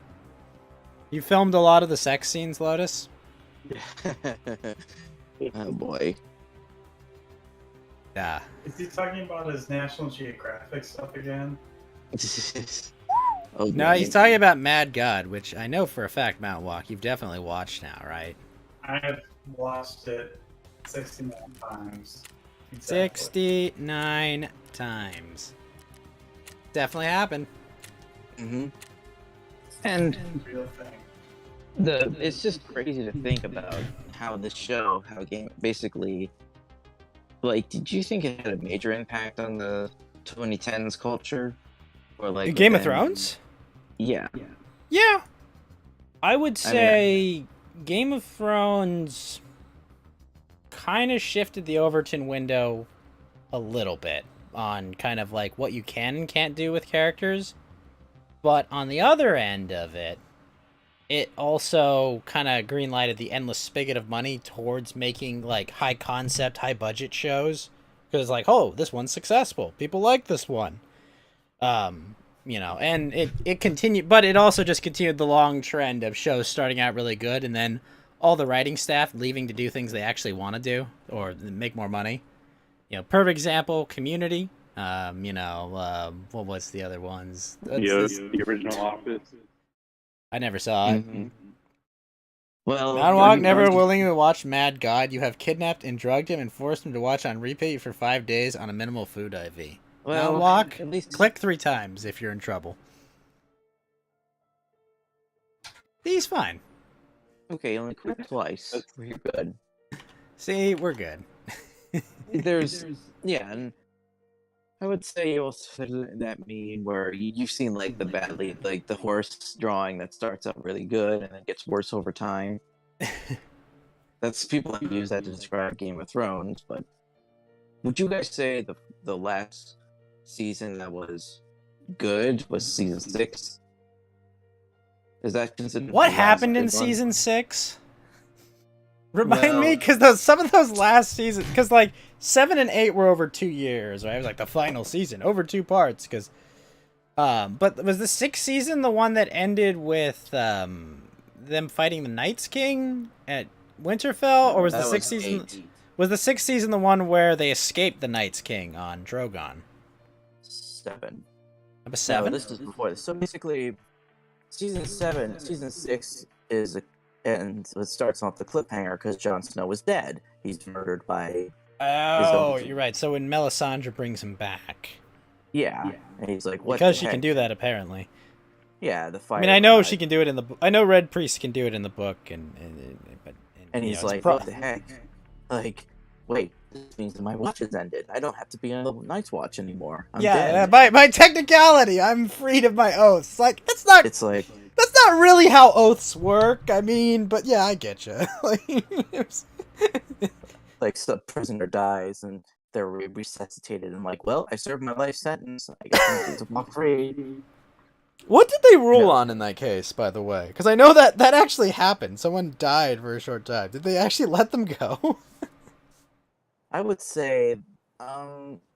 You filmed a lot of the sex scenes, Lotus? Oh boy. Yeah. Is he talking about his National Geographic stuff again? Oh, No, he's talking about Mad God, which I know for a fact, Mount Walk, you've definitely watched now, right? I have watched it 69 times. Exactly. 69 times. Definitely happened. Mm-hmm. And Real thing. it's just crazy to think about how this show, how game basically, like, did you think it had a major impact on the 2010s culture, or like Game of within? Thrones? Yeah, Yeah. I would I mean, say Game of Thrones kind of shifted the Overton window a little bit on kind of like what you can and can't do with characters. But on the other end of it, it also kind of greenlighted the endless spigot of money towards making like high concept, high budget shows. Because like, oh, this one's successful. People like this one. And it continued, but it also just continued the long trend of shows starting out really good and then all the writing staff leaving to do things they actually want to do or make more money. Perfect example, Community. What was the other ones? The original Office. I never saw it. mhm. Well, Mount are Walk you never going to- willing to watch Mad God. You have kidnapped and drugged him and forced him to watch on repeat for 5 days on a minimal food IV. Well, Mount Walk, at least click 3 times if you're in trouble. He's fine. Okay, only click twice. You're good. See, we're good. There's yeah, and I would say also that meme where you've seen like the badly like the horse drawing that starts out really good and then gets worse over time. That's people have used that to describe Game of Thrones, but would you guys say the last season that was good was season 6? Is that considered What the last happened in good one? season 6? Remind me, Well- because some of those last seasons, because like 7 and 8 were over 2 years, right? It was like the final season over 2 parts. But was the 6th season the one that ended with them fighting the Night's King at Winterfell, or was the That 6th season? 8. Was the 6th season the one where they escaped the Night's King on Drogon? 7. Number No, 7. this was before this. So basically, season 6 is and it starts off the cliffhanger because Jon Snow is dead. He's murdered by Oh, own- you're right. So when Melisandre brings him back, yeah, and he's like, "What?" because the she can heck? do that apparently. Yeah, the fire. I mean, I know god. she can do it in the. I know Red Priest can do it in the book, And he's like, "What the heck?" Like, wait, this means that my watch has ended. I don't have to be on the Night's Watch anymore. I'm dead. by technicality, I'm freed of my oaths. Like It's like, that's not really how oaths work. I mean, but yeah, I get you. like some prisoner dies and they're resuscitated and like, well, I served my life sentence. I guess I'm going to walk free. What did they rule No. on in that case, by the way? Because I know that actually happened. Someone died for a short time. Did they actually let them go? I would say,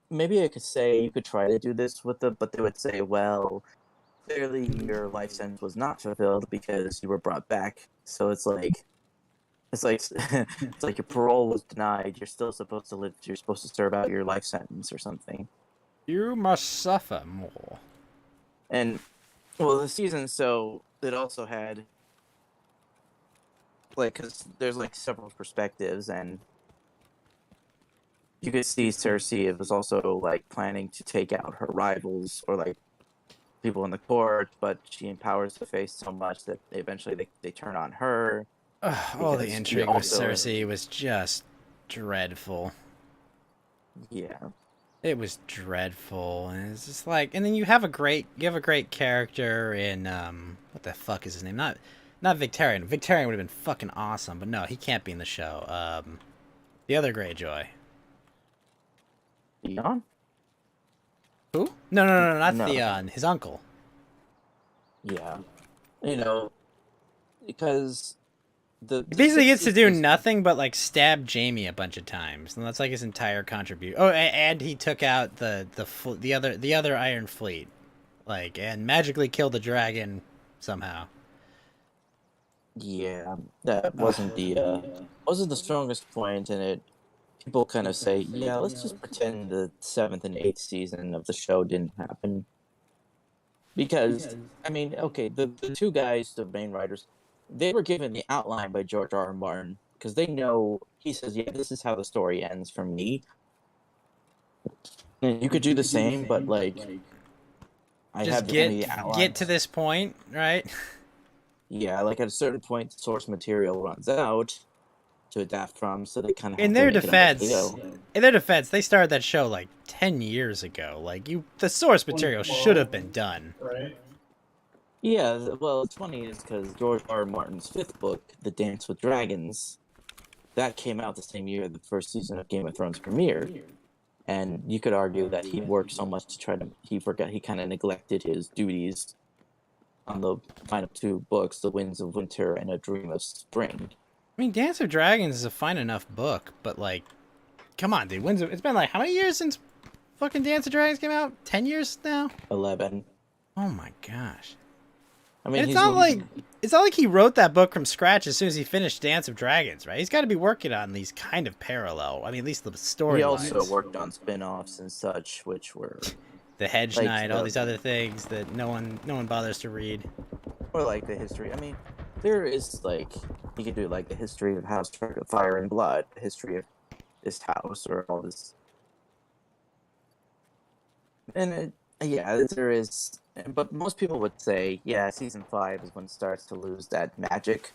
maybe I could say you could try to do this with them, but they would say, well, clearly your life sentence was not fulfilled because you were brought back. So it's like it's like your parole was denied. You're still supposed to live. You're supposed to serve out your life sentence or something. You must suffer more. And well, the season, so it also had like because there's like several perspectives and. You could see Cersei was also like planning to take out her rivals or like people in the court, but she empowers the face so much that eventually they turn on her. All the Because she intrigue with also- Cersei was just dreadful. Yeah, It was dreadful, and it's just like, and then you have a great character in what the fuck is his name? Not Victorian. Victorian would have been fucking awesome, but no, he can't be in the show. The other Greyjoy. Theon. Who? No, not No. Theon. His uncle. Yeah, because He basically gets to do nothing but like stab Jaime a bunch of times, and that's like his entire contribution. Oh, and he took out the other Iron Fleet, like, and magically killed the dragon somehow. Yeah, that wasn't the strongest point in it. People kind of say, yeah, let's just pretend the 7th and 8th season of the show didn't happen. Because I mean, okay, the two guys, the main writers, they were given the outline by George R. R. Martin because they know he says, yeah, this is how the story ends for me. And you could do the same, but like I Just have only the get to outlines. this point, right? Yeah, like at a certain point, the source material runs out to adapt from, so they kind of In have to their make it up as they defense, go. they started that show like 10 years ago. Like the source material should have been done. Right? Yeah, well, it's funny is because George R. R. Martin's fifth book, The Dance with Dragons, that came out the same year the first season of Game of Thrones premiered. And you could argue that he worked so much to try to, he kind of neglected his duties on the final two books, The Winds of Winter and A Dream of Spring. I mean, Dance of Dragons is a fine enough book, but like, come on, dude. It's been like how many years since fucking Dance of Dragons came out? 10 years now? 11. Oh my gosh. I mean, And it's not like he wrote that book from scratch as soon as he finished Dance of Dragons, right? He's got to be working on these kind of parallel. I mean, at least the story. He also worked on spin-offs and such, which were the Hedge like, Knight, all these other things that no one bothers to read. or like the history. I mean, there is like you could do like the history of House of Fire and Blood, the history of this house, or all this. And yeah, there is, but most people would say, yeah, season 5 is when it starts to lose that magic.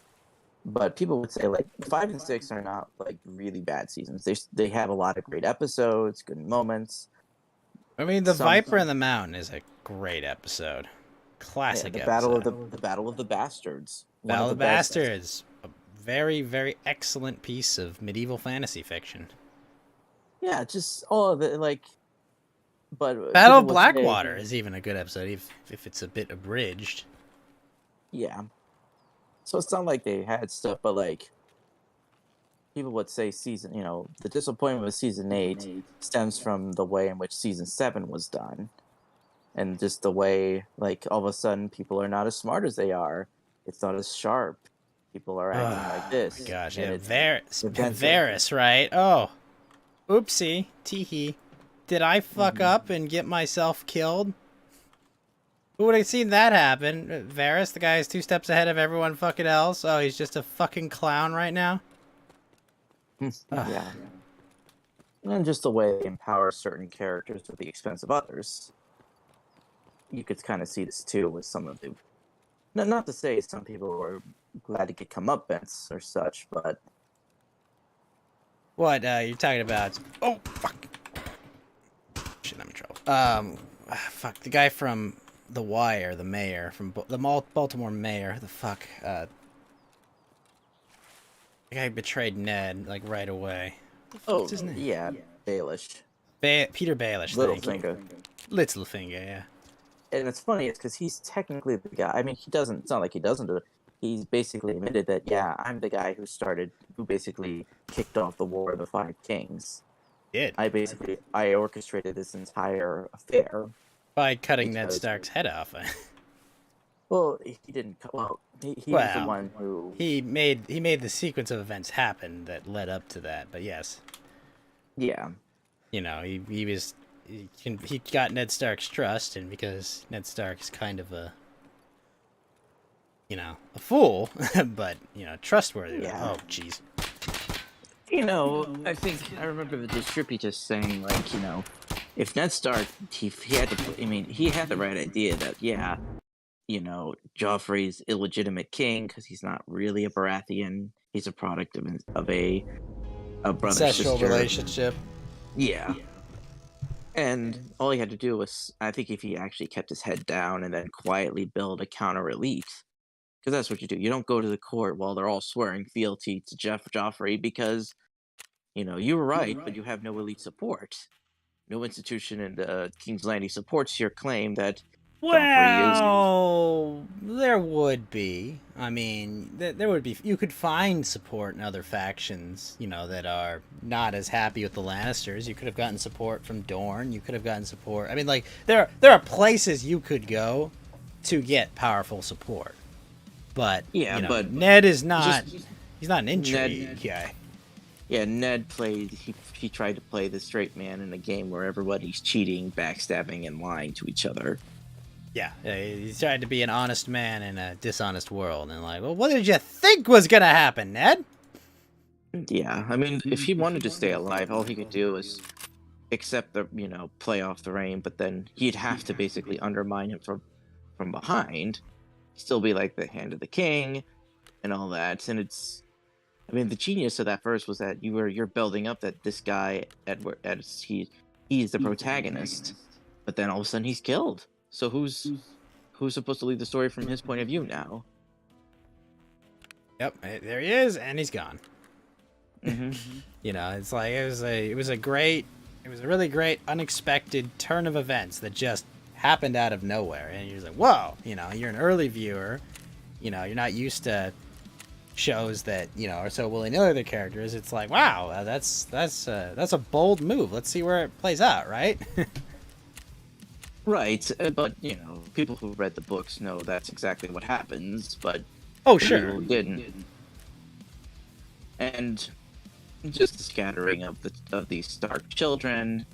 But people would say like 5 and 6 are not like really bad seasons. They have a lot of great episodes, good moments. I mean, the Viper and the Mountain is a great episode, classic. Yeah, episode. the Battle of the Bastards. Battle of the Bastards, a very very excellent piece of medieval fantasy fiction. Yeah, just all of it, like. But Battle of Blackwater is even a good episode, if it's a bit abridged. Yeah. So it's not like they had stuff, but like people would say the disappointment with season 8 stems from the way in which season 7 was done. And just the way, like, all of a sudden people are not as smart as they are. It's not as sharp. People are acting like this. Gosh, yeah, Varys, right? Oh, oopsie, teehee. Did I fuck up and get myself killed? Who would have seen that happen? Varys, the guy is 2 steps ahead of everyone fucking else. Oh, he's just a fucking clown right now? Yeah. And just the way they empower certain characters at the expense of others. You could kind of see this too with some of the... Not to say some people were glad to get comeuppance or such, but... What, you're talking about... Oh, fuck. Shit, I'm in trouble. Fuck, the guy from The Wire, the mayor, from the Baltimore mayor, the fuck, the guy who betrayed Ned, like, right away. What's his name? Yeah, Baelish. Peter Baelish, Littlefinger, yeah. And it's funny, it's because he's technically the guy. I mean, it's not like he doesn't do it. He's basically admitted that, yeah, I'm the guy who basically kicked off the War of the Five Kings. I orchestrated this entire affair. By cutting Ned Stark's head off. Well, he didn't. Well, he was the one who he made the sequence of events happen that led up to that. But yes. Yeah. You know, he got Ned Stark's trust, and because Ned Stark is kind of a fool, but trustworthy. Yeah. Oh, jeez. I think I remember the distributor saying, like, if Ned Stark, he had the right idea that, yeah, Joffrey's illegitimate king because he's not really a Baratheon. He's a product of a brother-sister relationship. Yeah. And all he had to do was, I think if he actually kept his head down and then quietly build a counter-elite, because that's what you do. You don't go to the court while they're all swearing fealty to Joffrey because, you were right, but you have no elite support. No institution in King's Landing supports your claim that Joffrey is... there would be. I mean, there would be. You could find support in other factions, that are not as happy with the Lannisters. You could have gotten support from Dorne. You could have gotten support. I mean, like, there are places you could go to get powerful support. But but Ned is not. He's not an intrigue guy. Yeah, Ned played. He tried to play the straight man in a game where everybody's cheating, backstabbing, and lying to each other. Yeah, he's trying to be an honest man in a dishonest world, and like, well, what did you think was gonna happen, Ned? Yeah, I mean, if he wanted to stay alive, all he could do is accept the, play off the rain, but then he'd have to basically undermine him from behind, still be like the hand of the king and all that. And I mean, the genius of that verse was that you're building up that this guy Edward, he's the protagonist, but then all of a sudden he's killed. So who's supposed to lead the story from his point of view now? Yep, there he is, and he's gone. Mm-hmm. It's like it was a really great unexpected turn of events that just happened out of nowhere, and you're like, whoa, you're an early viewer, you're not used to shows that are so willy-nilly the characters. It's like, wow, that's a bold move. Let's see where it plays out, right? Right, but people who read the books know that's exactly what happens, but Oh, sure. people didn't. And just the scattering of these Stark children,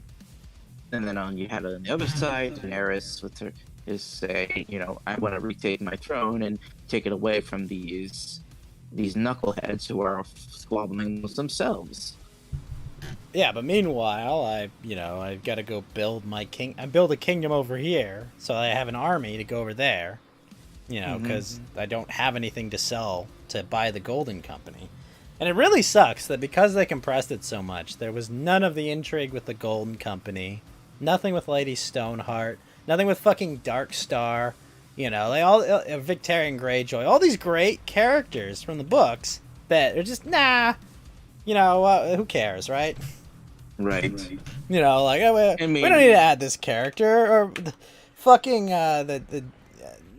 and then you had on the other side Daenerys with her say, I want to retake my throne and take it away from these knuckleheads who are squabbling with themselves. Yeah, but meanwhile, I've got to go build build a kingdom over here, so I have an army to go over there, because I don't have anything to sell to buy the Golden Company. And it really sucks that because they compressed it so much, there was none of the intrigue with the Golden Company, nothing with Lady Stoneheart, nothing with fucking Dark Star, they all, Victorian Greyjoy, all these great characters from the books that are just, who cares, right? Right. We don't need to add this character, or fucking, no,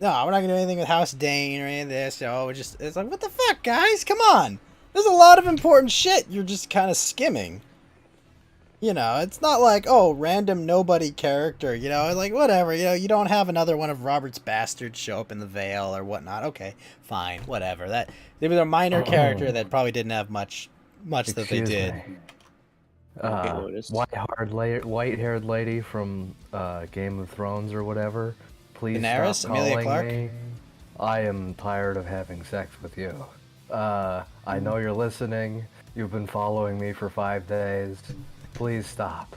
we're not gonna do anything with House Dane or any of this, it's like, what the fuck, guys, come on! There's a lot of important shit you're just kind of skimming. It's not like, oh, random nobody character, like, whatever, you don't have another one of Robert's bastards show up in the Vale or whatnot. Okay, fine, whatever. They were a minor character that probably didn't have much that they did. White-haired lady from Game of Thrones or whatever, please Daenerys? stop Emilia calling Clarke? me. I am tired of having sex with you. I know you're listening. You've been following me for 5 days. Please stop.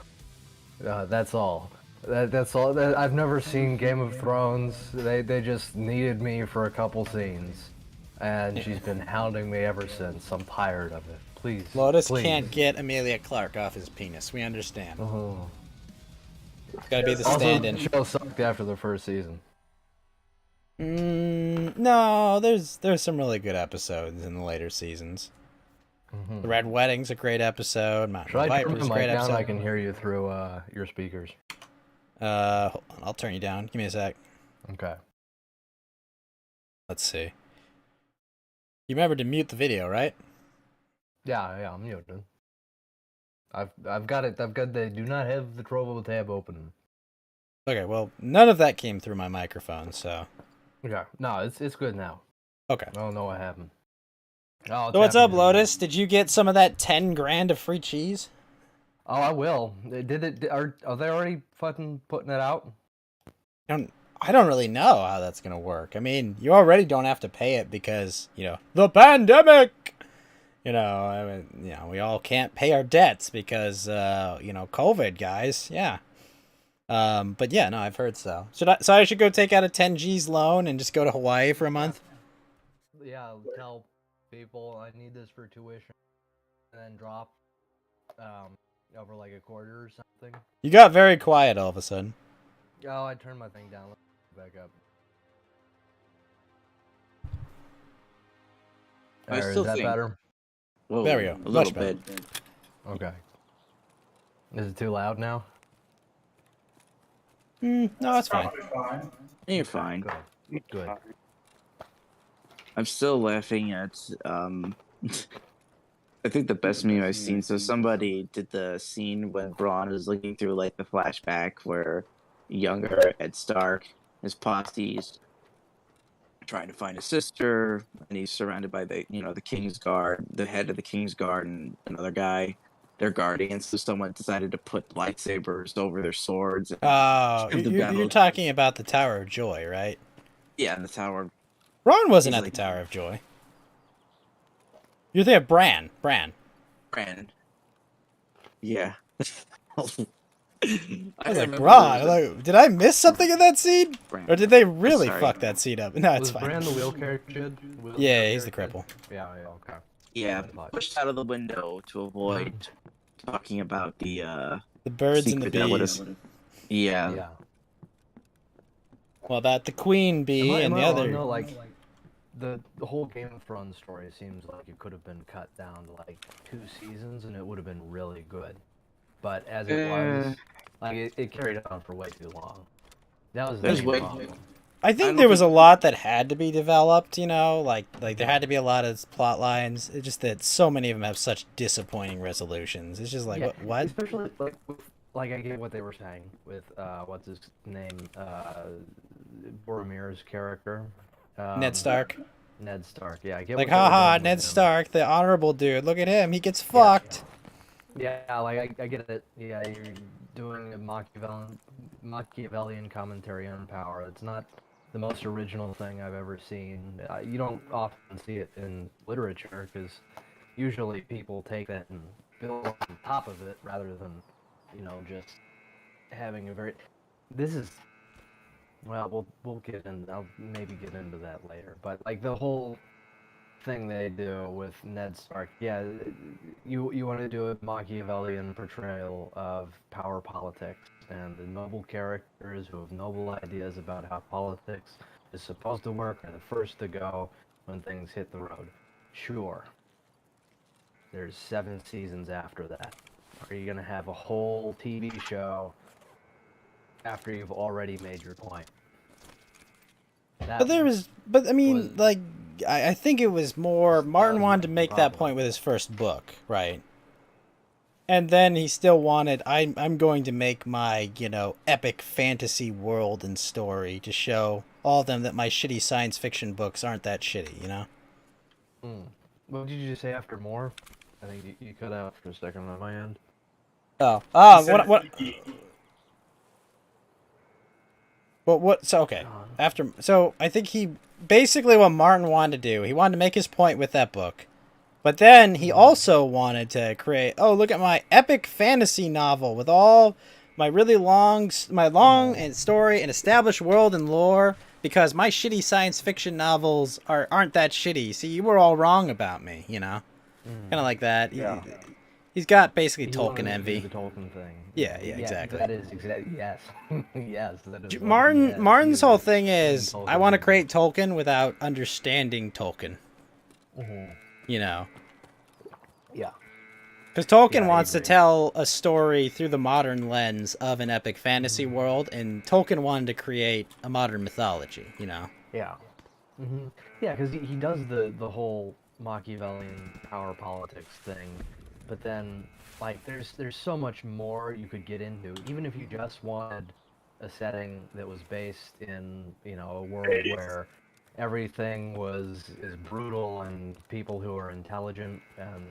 That's all. That's all. I've never seen Game of Thrones. They just needed me for a couple scenes, and she's been hounding me ever since. I'm tired of it. Please. Lotus please. can't get Emilia Clarke off his penis. We understand. Oh. It's gotta be the Also, stand-in. the show sucked after the first season. No, there's some really good episodes in the later seasons. The Red Wedding's a great episode. Mountain Should I turn Viper's a the great mic down? episode. I can hear you through your speakers. Hold on, I'll turn you down. Give me a sec. Okay. Let's see. You remember to mute the video, right? Yeah, I'm muted. I've got it. They do not have the Trovo tab open. Okay, well, none of that came through my microphone, so. Okay. No, it's good now. Okay. I don't know what happened. So what's up, Lotus? Did you get some of that 10 grand of free cheese? Oh, I will. Are they already fucking putting it out? I don't really know how that's gonna work. I mean, you already don't have to pay it because, the pandemic! We all can't pay our debts because, COVID, guys. Yeah. But yeah, no, I've heard so. So I should go take out a 10 G's loan and just go to Hawaii for a month? Yeah, tell people I need this for tuition, and then drop over like a quarter or something. You got very quiet all of a sudden. Oh, I turned my thing down. Let's back up. I Is that better? Whoa, There we go. A Much little better. bit. Okay. Is it too loud now? No, that's fine. Probably fine. You're fine. Good. I'm still laughing at I think the best meme I've seen. So somebody did the scene when Braun is looking through like the flashback where younger Ed Stark, his posse, is trying to find his sister, and he's surrounded by the King's Guard, the head of the King's Guard, and another guy. their guardians, so someone decided to put lightsabers over their swords. And Oh, have the you're battle. talking about the Tower of Joy, right? Yeah, in the tower. Ron wasn't He's at like- the Tower of Joy. You're there, Bran. Brandon. Yeah. I was like, Ron, like, did I miss something in that scene? Or did they really Sorry. fuck that scene up? No, it's Was fine. Bran the wheel character? Yeah, he's the cripple. Yeah, okay. Yeah, pushed out of the window to avoid talking about the The birds and the secret that bees. would've- Yeah. Yeah. Well, about the queen bee and the other. No, like the whole Game of Thrones story seems like it could have been cut down to like 2 seasons and it would have been really good. But as it was, like it carried on for way too long. That was the There's main way- problem. I think there was a lot that had to be developed, you know, like there had to be a lot of plot lines. It's just that so many of them have such disappointing resolutions. It's just like, Yeah, what? Especially like I get what they were saying with what's his name, Boromir's character, Ned Stark. Ned Stark. Yeah, I get Like, what they were haha, doing with Ned him. Stark, the honorable dude. Look at him. He gets fucked. Yeah, like I get it. Yeah, you're doing a Machiavellian commentary on power. It's not the most original thing I've ever seen. You don't often see it in literature because usually people take that and build on top of it rather than, just having a very. This is. Well, we'll get in. I'll maybe get into that later. But like the whole thing they do with Ned Stark, yeah, you want to do a Machiavellian portrayal of power politics and the noble characters who have noble ideas about how politics is supposed to work are the first to go when things hit the road. Sure. There's 7 seasons after that. Are you gonna have a whole TV show after you've already made your point? But I mean, like, I think it was more, Martin wanted to make that point with his first book, right? And then he still wanted, I'm going to make my, epic fantasy world and story to show all of them that my shitty science fiction books aren't that shitty, you know? What did you just say after more? I think you cut out for a second on my end. Oh, He said what? he- So okay. So I think he basically what Martin wanted to do. He wanted to make his point with that book, but then he also wanted to create. Oh, look at my epic fantasy novel with all my really long and story and established world and lore. Because my shitty science fiction novels aren't that shitty. See, you were all wrong about me. Kind of like that. Yeah. He's got basically He Tolkien wanted to do envy. The Tolkien thing. Yeah, exactly. That is exactly yes, yes. That is Martin's whole thing is, Tolkien I want to envy. create Tolkien without understanding Tolkien. You know, Yeah. because Tolkien Yeah, I wants to agree. tell a story through the modern lens of an epic fantasy world, and Tolkien wanted to create a modern mythology. Yeah. Yeah, because he does the whole Machiavellian power politics thing, but then like there's so much more you could get into, even if you just wanted a setting that was based in a world where everything is brutal and people who are intelligent and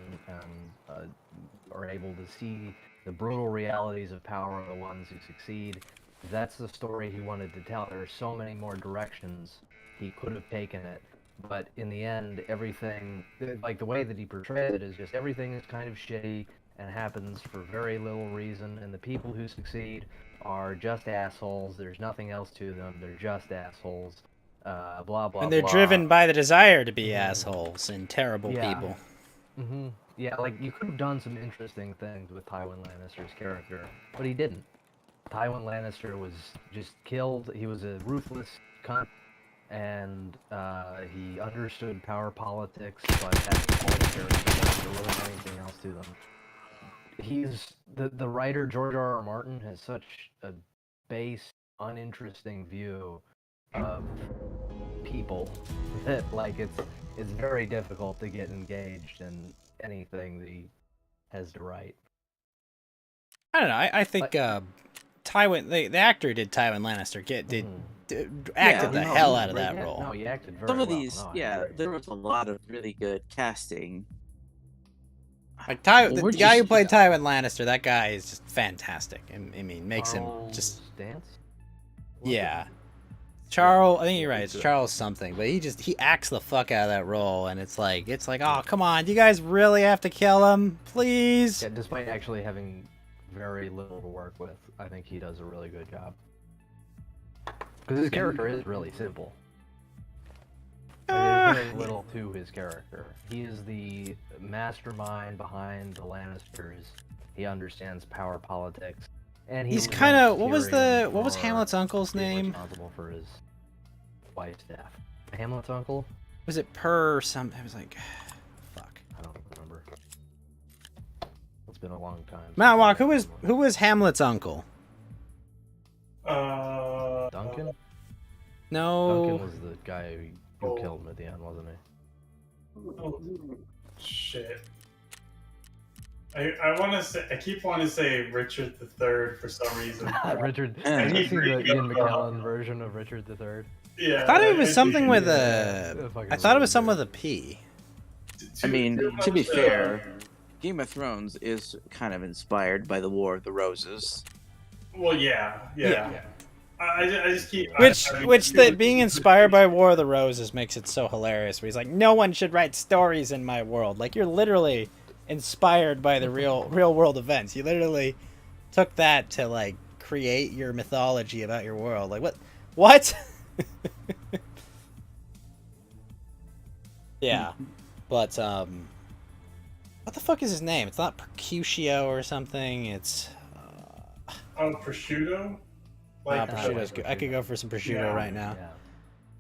are able to see the brutal realities of power are the ones who succeed. If that's the story he wanted to tell, there are so many more directions he could have taken it, but in the end, everything, like the way that he portrays it, is just everything is kind of shitty and happens for very little reason, and the people who succeed are just assholes. There's nothing else to them. They're just assholes. Blah blah. And they're blah. driven by the desire to be assholes and terrible Yeah. people. Yeah, like you could have done some interesting things with Tywin Lannister's character, but he didn't. Tywin Lannister was just killed. He was a ruthless cunt, and he understood power politics, but that's all the characters. There wasn't anything else to them. He's the writer George R.R. Martin has such a base, uninteresting view of people that like it's very difficult to get engaged in anything that he has to write. I don't know. I think Tywin, the actor did Tywin Lannister, acted the hell out of that role. No, he acted very Some of well. these, No, I yeah, agree. there was a lot of really good casting. Like Well, we're the guy who just- played Tywin Lannister, that guy is just fantastic. I mean, makes him Charles just Dance? Was yeah. it? Charles, I think you're right. It's Charles something, but he acts the fuck out of that role, and it's like, oh come on, do you guys really have to kill him, please? Yeah, despite actually having very little to work with, I think he does a really good job. Because his character is really simple. Like, there's very little to his character. He is the mastermind behind the Lannisters. He understands power politics, and He's laments kind of what was Tyrion for Hamlet's uncle's being name? responsible for his wife's death. Hamlet's uncle? Was it Per some? It was like, fuck. I don't remember. It's been a long time. Mount Walk. Who was Hamlet's uncle? Duncan? No. Duncan was the guy who killed him at the end, wasn't he? Oh, shit. I want to say, I keep wanting to say Richard III for some reason. Richard. And Have you he seen the freaked Ian me out. McKellen version of Richard III? Yeah. I thought it was I something think- with yeah. a. Fucking I thought it was weird. something with a P. I mean, to be much, fair, Game of Thrones is kind of inspired by the War of the Roses. Well, yeah. Yeah. I just keep. Being inspired by War of the Roses makes it so hilarious. Where he's like, no one should write stories in my world. Like you're literally inspired by the real world events. You literally took that to like create your mythology about your world. Like what? Yeah, but what the fuck is his name? It's not Percutio or something. It's Oh, prosciutto. Like prosciutto's good. I could go for some prosciutto Yeah. right now.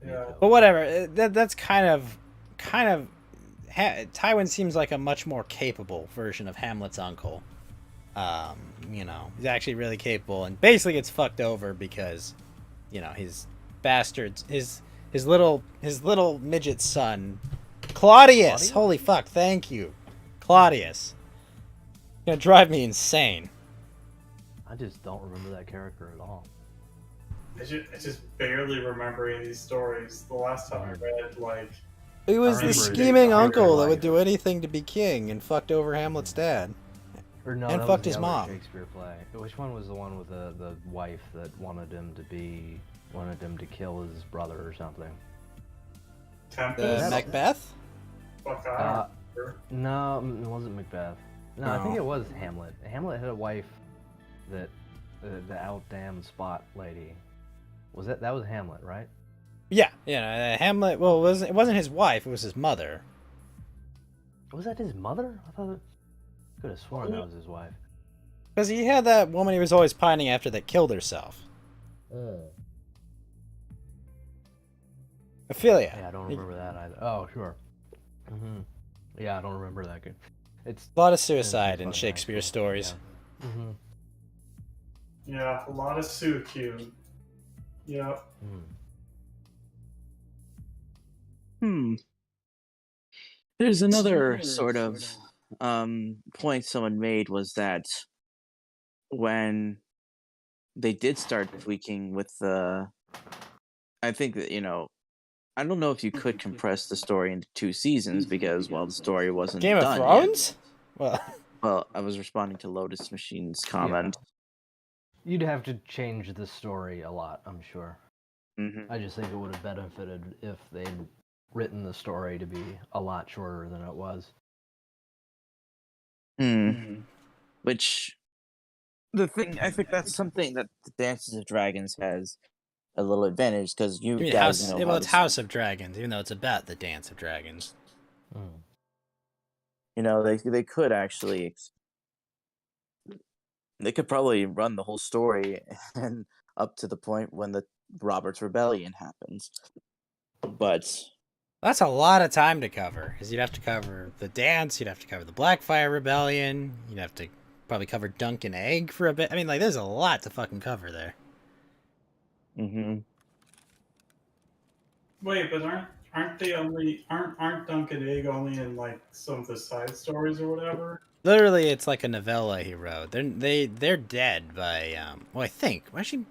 Yeah. But whatever. That's kind of. Tywin seems like a much more capable version of Hamlet's uncle. You know, he's actually really capable, and basically gets fucked over because, you know, his bastards, his little midget son, Claudius. Holy fuck! Thank you, Claudius. Gonna drive me insane. I just don't remember that character at all. I just barely remembering these stories. The last time I read, like, He was I the remember scheming his uncle that life. would do anything to be king and fucked over Hamlet's dad. Or no, And that fucked was his the other mom. Shakespeare play. Which one was the one with the wife that wanted him to kill his brother or something? Tempest. Macbeth? Fuck, I Uh, don't remember. No, it wasn't Macbeth. No, I think it was Hamlet. Hamlet had a wife that the outdamned spot lady. That was Hamlet, right? Yeah. Hamlet. Well, it wasn't his wife. It was his mother. Was that his mother? I could have sworn that was his wife. Because he had that woman he was always pining after that killed herself. Ophelia. Yeah, I don't remember that either. Oh, sure. Yeah, I don't remember that good. It's A lot of it's suicide in funny, Shakespeare actually. stories. Yeah. Yeah, a lot of Suicune. Yeah. There's another sort of point someone made was that when they did start tweaking with the, I think that, you know, I don't know if you could compress the story into 2 seasons because, well, the story wasn't Game of done Thrones? Well, Yet. Well, I was responding to Lotus Machine's comment. You'd have to change the story a lot, I'm sure. hmm I just think it would have benefited if they'd written the story to be a lot shorter than it was. Which, the thing, I think that's something that the Dances of Dragons has a little advantage because you I mean, guys House, know well, how it's to- House of Dragons, even though it's about the Dance of Dragons. You know, they could actually, they could probably run the whole story and up to the point when the Robert's Rebellion happens. But That's a lot of time to cover, because you'd have to cover the dance, you'd have to cover the Blackfire Rebellion, you'd have to probably cover Dunk and Egg for a bit. I mean, like, there's a lot to fucking cover there. Wait, but aren't they only aren't Dunk and Egg only in like some of the side stories or whatever? Literally, it's like a novella he wrote. They're dead by well, I think actually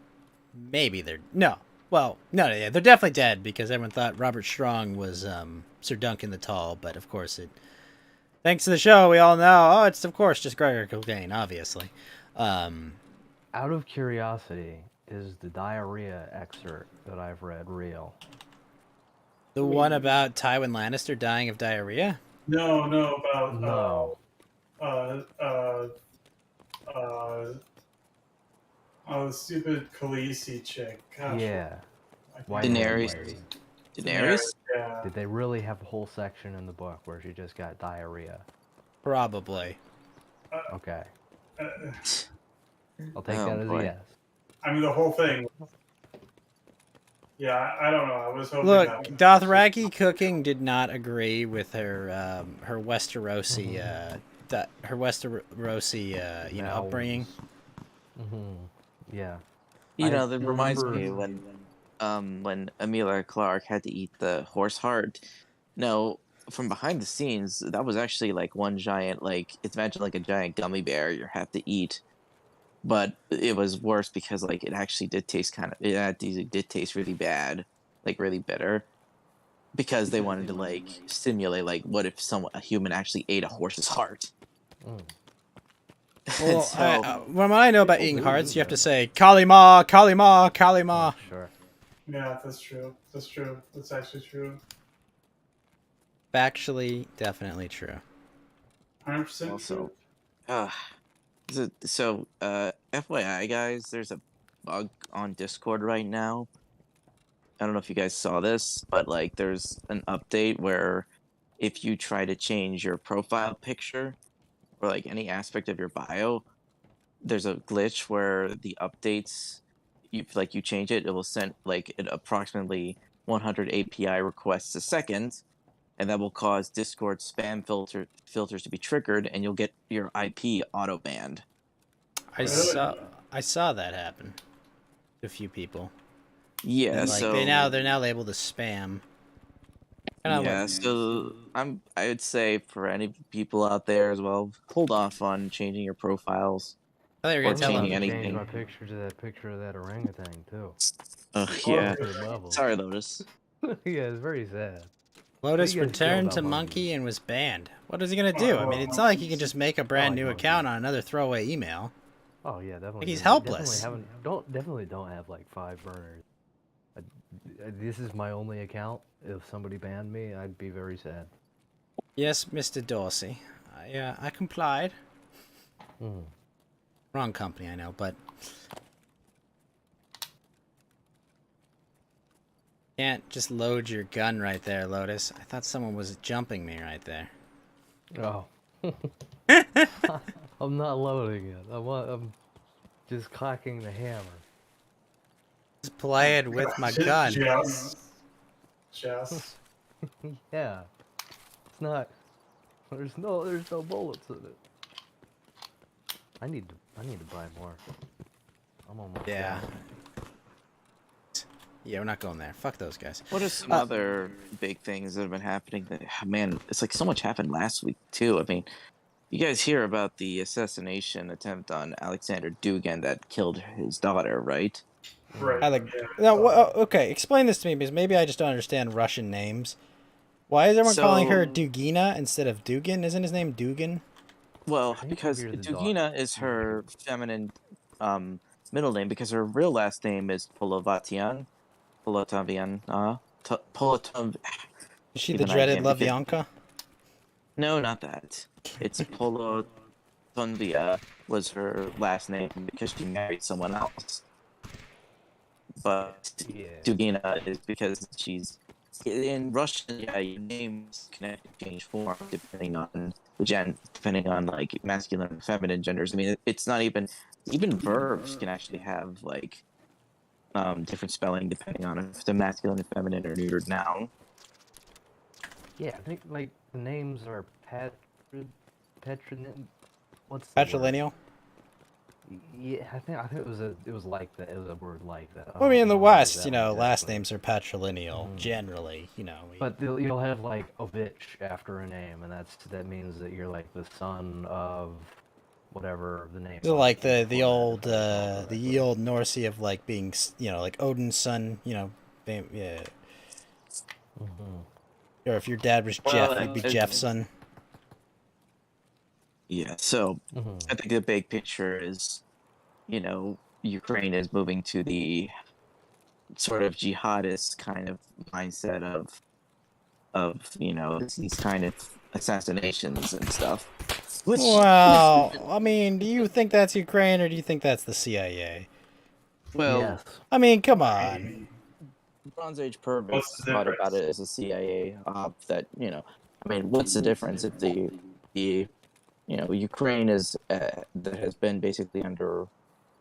maybe they're no. Well, no, yeah, they're definitely dead because everyone thought Robert Strong was Sir Duncan the Tall, but of course Thanks to the show, we all know. Oh, it's of course just Gregor cocaine, obviously. Out of curiosity, is the diarrhea excerpt that I've read real? The one about Tywin Lannister dying of diarrhea? No, about No. the stupid Khaleesi chick. Gosh, Yeah. I can't White-haired remember. Daenerys. lady. Daenerys? Yeah. Did they really have a whole section in the book where she just got diarrhea? Probably. Okay. Uh, I'll take Oh, that as boy. a yes. I mean, the whole thing. Yeah, I don't know. I was hoping Look, that. Dothraki cooking did not agree with her her Westerosi her Westerosi upbringing. Yeah. You I know, that reminds remember- me when Emilia Clarke had to eat the horse heart. No, from behind the scenes, that was actually like one giant, like, it's imagine like a giant gummy bear you have to eat. But it was worse because like it actually did taste it did taste really bad, like really bitter. Because they wanted to like simulate like what if a human actually ate a horse's heart. Mm. Well, So when I know about People eating do hearts, eat you have to them. say Kalima, Kalima, Kalima. Oh, sure. Yeah, that's true. That's true. That's actually true. Factually, definitely true. 100% also, true. FYI guys, there's a bug on Discord right now. I don't know if you guys saw this, but like there's an update where if you try to change your profile picture or like any aspect of your bio, there's a glitch where the updates you change it, it will send like it approximately 100 API requests a second, and that will cause Discord spam filters to be triggered, and you'll get your IP auto banned. I Really? saw that happen to a few people. Yeah, And, like so they're now labeled as spam. Kinda yeah, so I would say for any people out there as well, hold off on changing your profiles. I thought you were or gonna tell changing them. Change anything. my picture to that picture of that orangutan too. Yeah. Good level. Sorry, Lotus. Yeah, it's very sad. Lotus you guys feel returned about to monkeys? Monkey and was banned. What is he gonna do? I mean, it's not like he can just make a brand like new monkeys. account on another throwaway email. Oh yeah, definitely. he's Definitely helpless. definitely don't have like 5 burners. This is my only account. If somebody banned me, I'd be very sad. Yes, Mr. Dorsey. I complied. Mm. Wrong company, I know, but can't just load your gun right there, Lotus. I thought someone was jumping me right there. Oh. I'm not loading it. I'm just cocking the hammer. Just play it with my gun. Just. Yeah. It's not. There's no bullets in it. I need to buy more. I'm almost Yeah. done. Yeah, we're not going there. Fuck those guys. What are some other big things that have been happening? Man, it's like so much happened last week too. I mean, you guys hear about the assassination attempt on Alexander Dugin that killed his daughter, right? Right. Yeah. Now, okay, explain this to me because maybe I just don't understand Russian names. Why is everyone calling her Dugina instead of Dugin? Isn't his name Dugin? Well, think because you're the Dugina is her feminine middle name because her real last name is Polovatian. Polotavian. Is she the Even I dreaded can't because- Lavyanka? No, not that. It's Polotonvia was her last name because she married someone else. But Yeah. Dugina is because she's in Russian. Yeah, your names can actually change form depending on depending on like masculine and feminine genders. I mean, it's not even verbs can actually have like different spelling depending on if the masculine and feminine or neutered noun. Yeah, I think like the names are Patron. What's the word? Patrilineal? Yeah, I think it was like that. It was a word like that. Well, I mean, in the don't remember West, that you know, one last exactly. names are patrilineal, generally, you know. But you'll have like Ovich after a name, and that means that you're like the son of whatever the name. So, like the old the old Norse of like being, you know, like Odin's son, you know, yeah. Or if your dad was Well, Jeff, you'd be Jeff's son. Yeah, so Mhm. I think the big picture is, Ukraine is moving to the sort of jihadist kind of mindset of these kind of assassinations and stuff. Which Well, I mean, do you think that's Ukraine or do you think that's the CIA? well, Yes. I mean, come I on. mean, Bronze Age what's perverts the thought about difference? it as a CIA op that, I mean, what's the difference if the Ukraine is that has been basically under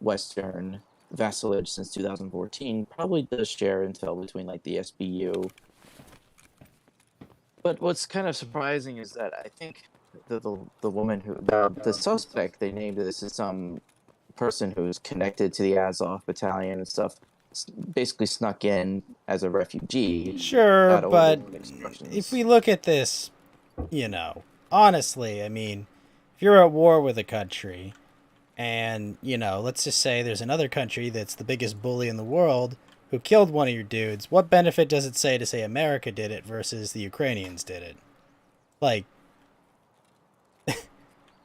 Western vassalage since 2014 probably does share intel between like the SBU. But what's kind of surprising is that I think the woman who the suspect they named this is some person who's connected to the Azov battalion and stuff, basically snuck in as a refugee Sure, out of order but of if instructions. we look at this, honestly, I mean, if you're at war with a country and, let's just say there's another country that's the biggest bully in the world who killed one of your dudes, what benefit does it say to say America did it versus the Ukrainians did it? Like,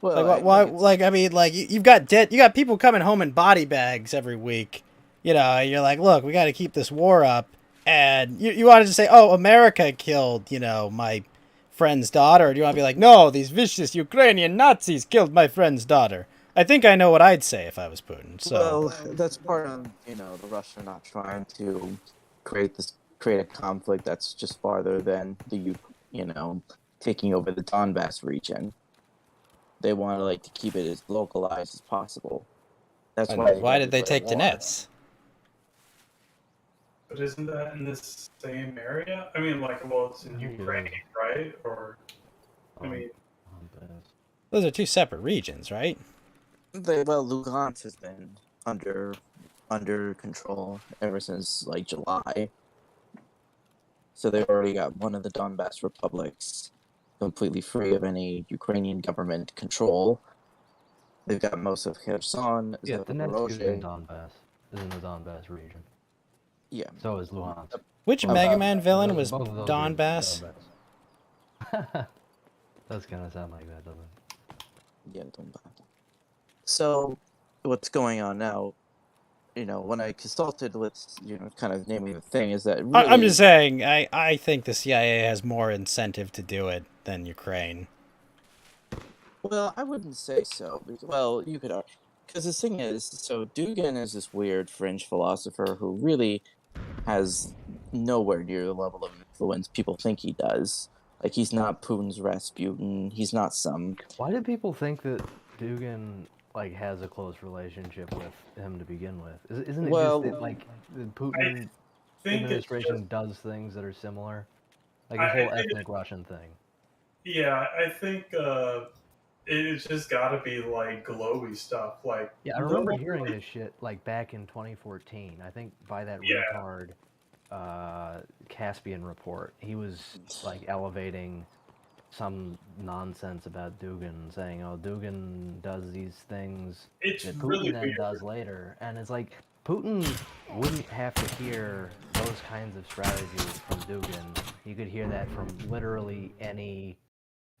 Well, like what? I Why? think it's Like, I mean, like you've got you got people coming home in body bags every week. You're like, look, we got to keep this war up, and you wanted to say, oh, America killed, my friend's daughter. Or do you want to be like, no, these vicious Ukrainian Nazis killed my friend's daughter? I think I know what I'd say if I was Putin. So, well, that's part of the Russia not trying to create a conflict that's just farther than you know taking over the Donbass region. They want to like to keep it as localized as possible. That's why and they why want to did they declare take war. Donetsk? But isn't that in the same area? I mean, like, well, it's in I think it Ukraine, is. right? Or, I Um, mean, Those are two separate regions, right? Well, Lugansk has been under control ever since like July. So they've already got one of the Donbass republics completely free of any Ukrainian government control. They've got most of Kherson, yeah, Donetsk is in Zaporozhye. Donbass. Is in the Donbass region. Yeah, So is Luhansk. Which Okay. Mega Man villain was Both of those are in Donbass? Donbass. Does kind of sound like that, doesn't it? yeah, Donbass. So what's going on now? When I consulted with kind of naming the thing is that I'm just really, saying, I think the CIA has more incentive to do it than Ukraine. well, I wouldn't say so. Well, you could argue. Because the thing is, so Dugan is this weird fringe philosopher who really has nowhere near the level of influence people think he does. Like, he's not Putin's Rasputin. He's not some. Why do people think that Dugan has a close relationship with him to begin with? Isn't it just that Well, the I Putin think it's just, administration does things that are similar, like I, the I whole think, ethnic Russian thing? yeah, I think it's just got to be like glowy stuff. Like, Yeah, I no remember one hearing really, this shit back in 2014. I think by that yeah, retard Caspian report, he was elevating some nonsense about Dugan, saying, "Oh, Dugan does these things it's that really Putin then weird. does later," and it's like Putin wouldn't have to hear those kinds of strategies from Dugan. He could hear that from literally any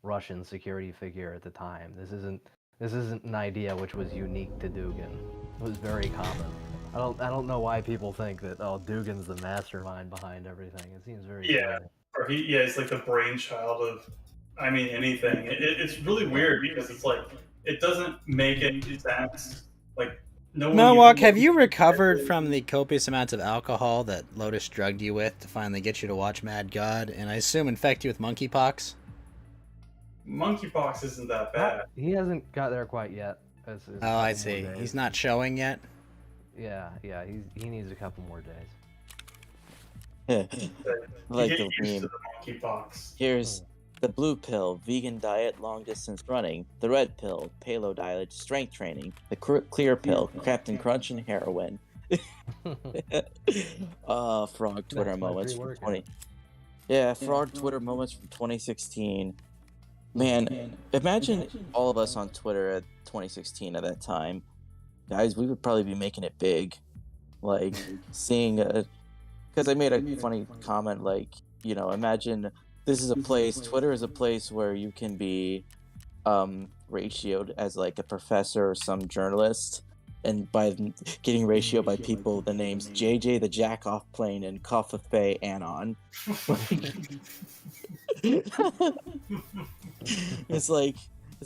Russian security figure at the time. This isn't an idea which was unique to Dugan. It was very common. I don't know why people think that Dugan's the mastermind behind everything. It seems very Yeah, silly. or yeah, it's like the brainchild of, I mean, anything. It's really Yeah. weird because it's like it doesn't make any sense. Like no one Melwalk, even. have you recovered from the copious amounts of alcohol that Lotus drugged you with to finally get you to watch Mad God, and I assume infect you with monkeypox? Monkeypox isn't that Well, bad. he hasn't got there quite yet. It's a Oh, couple I more see. days. He's not showing yet. Yeah, he needs a couple more days. You like get the used to meme. the monkeypox. Here's the blue pill, vegan diet, long distance running. The red pill, paleo diet, strength training. The clear pill, Captain Crunch and heroin. Frog Twitter That's my moments from pre-workout. 20. Yeah, frog Twitter moments from 2016. Man, imagine all of us on Twitter at 2016 at that time. Guys, we would probably be making it big. Like, seeing because I made a funny comment, like, imagine this is a place, Twitter is a place where you can be ratioed as like a professor or some journalist, and by getting ratioed by people the names JJ the Jackoff Plane and Kofafe Anon. It's like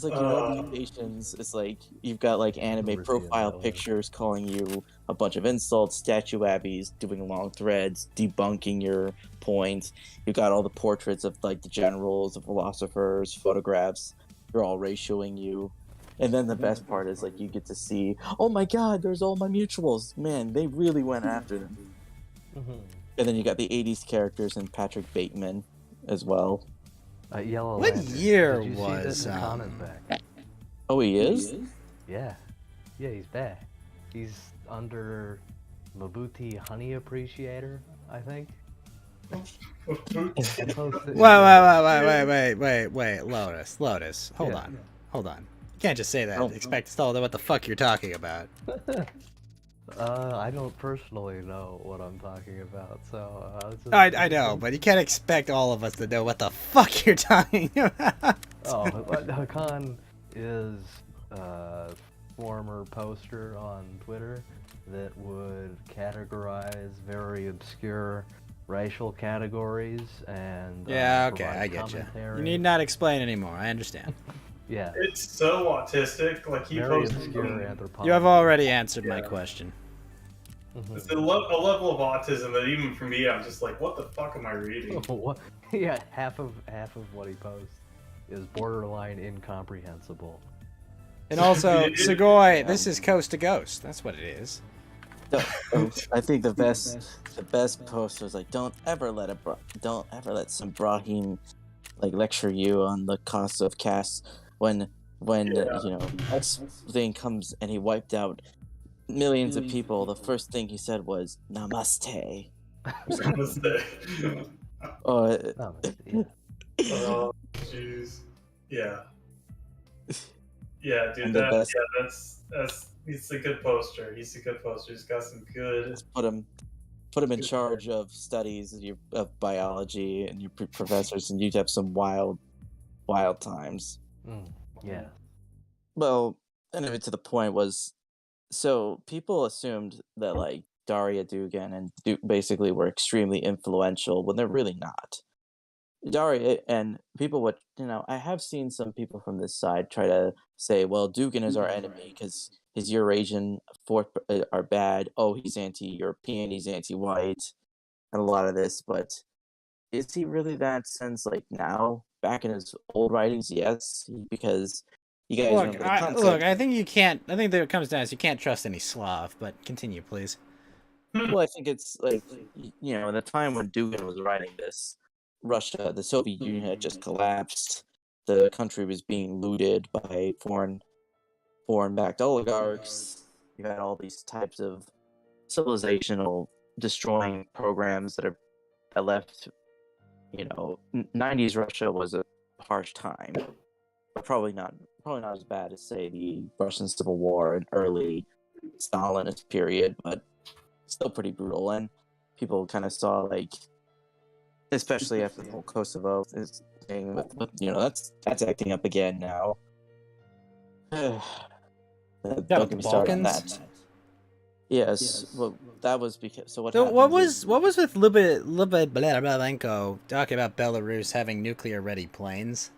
your reputations. It's like you've got like anime Never seen profile that one. pictures calling you a bunch of insults, statue abbeys, doing long threads, debunking your point. You've got all the portraits of like the generals, the philosophers, photographs. They're all ratioing you. And then the best part is like you get to see, oh my god, there's all my mutuals. Man, they really went after them. And then you got the 80s characters and Patrick Bateman as well. Yellow What Lantern. year Did you was, see that Khan is back? Oh, he is? Yeah. Yeah, he's back. He's under Mabuti Honey Appreciator, I think. Wait, Lotus. Hold Yeah. on. You can't just say that. Oh. Expect us to know what the fuck you're talking about. I don't personally know what I'm talking about, so just... I know, but you can't expect all of us to know what the fuck you're talking about. Khan is a former poster on Twitter that would categorize very obscure racial categories and Yeah, okay, provide I get you. commentary. You need not explain anymore. I understand. Yeah, It's so autistic. Like he very posted obscure anthropology. You have already answered my Yeah. question. It's a level of autism that even for me, I'm just like, what the fuck am I reading? What? Yeah, half of what he posts is borderline incomprehensible. And also, Segoy, this is Coast to Ghost. That's what it is. I think the best post was like, don't ever let some Brahim like lecture you on the cost of caste when X thing comes and he wiped out millions of people. The first thing he said was namaste. Oh, yeah. Oh, jeez. Yeah. Yeah, dude. And the best- That's he's a good poster. He's He's got some good. Put him in charge of studies of biology and your professors, and you'd have some wild times. Yeah. Well, anyway, to the point was, so people assumed that like Daria Dugan and Duke basically were extremely influential when they're really not. Daria and people would, I have seen some people from this side try to say, well, Dugan is our enemy because his Eurasian are bad. Oh, he's anti-European, he's anti-white, and a lot of this. But is he really that sense? Like now, back in his old writings, yes, because you guys remember the concept. I think you can't. I think that it comes down to you can't trust any Slav. But continue, please. Well, I think it's like at the time when Dugan was writing this, Russia, the Soviet Union had just collapsed. The country was being looted by foreign-backed oligarchs. You had all these types of civilizational destroying programs that left. 90s Russia was a harsh time, but probably not as bad as say the Russian Civil War and early Stalinist period, but still pretty brutal. And people kind of saw like, especially after the whole Kosovo thing, that's acting up again now. Don't get me started on that. Yes, well, that was because. So what was with Lubitschenko talking about Belarus having nuclear-ready planes?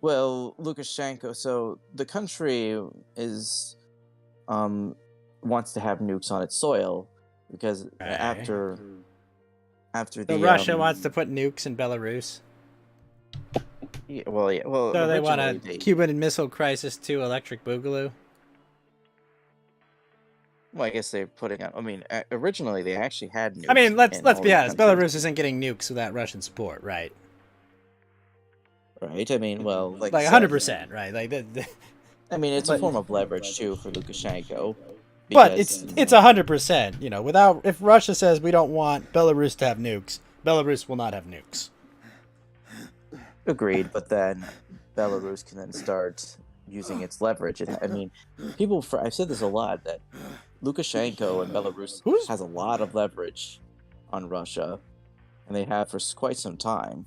Well, Lukashenko. So the country is wants to have nukes on its soil because after Russia wants to put nukes in Belarus. Well, so they want a Cuban Missile Crisis 2 electric boogaloo. Well, I guess they're putting out. I mean, originally they actually had nukes. I mean, let's be honest. Belarus isn't getting nukes without Russian support, right? Right. I mean, well, like 100%, right? Like, I mean, it's a form of leverage too for Lukashenko. But it's 100%. Without, if Russia says we don't want Belarus to have nukes, Belarus will not have nukes. Agreed, but then Belarus can then start using its leverage. I mean, I've said this a lot, that Lukashenko and Belarus has a lot of leverage on Russia, and they have for quite some time.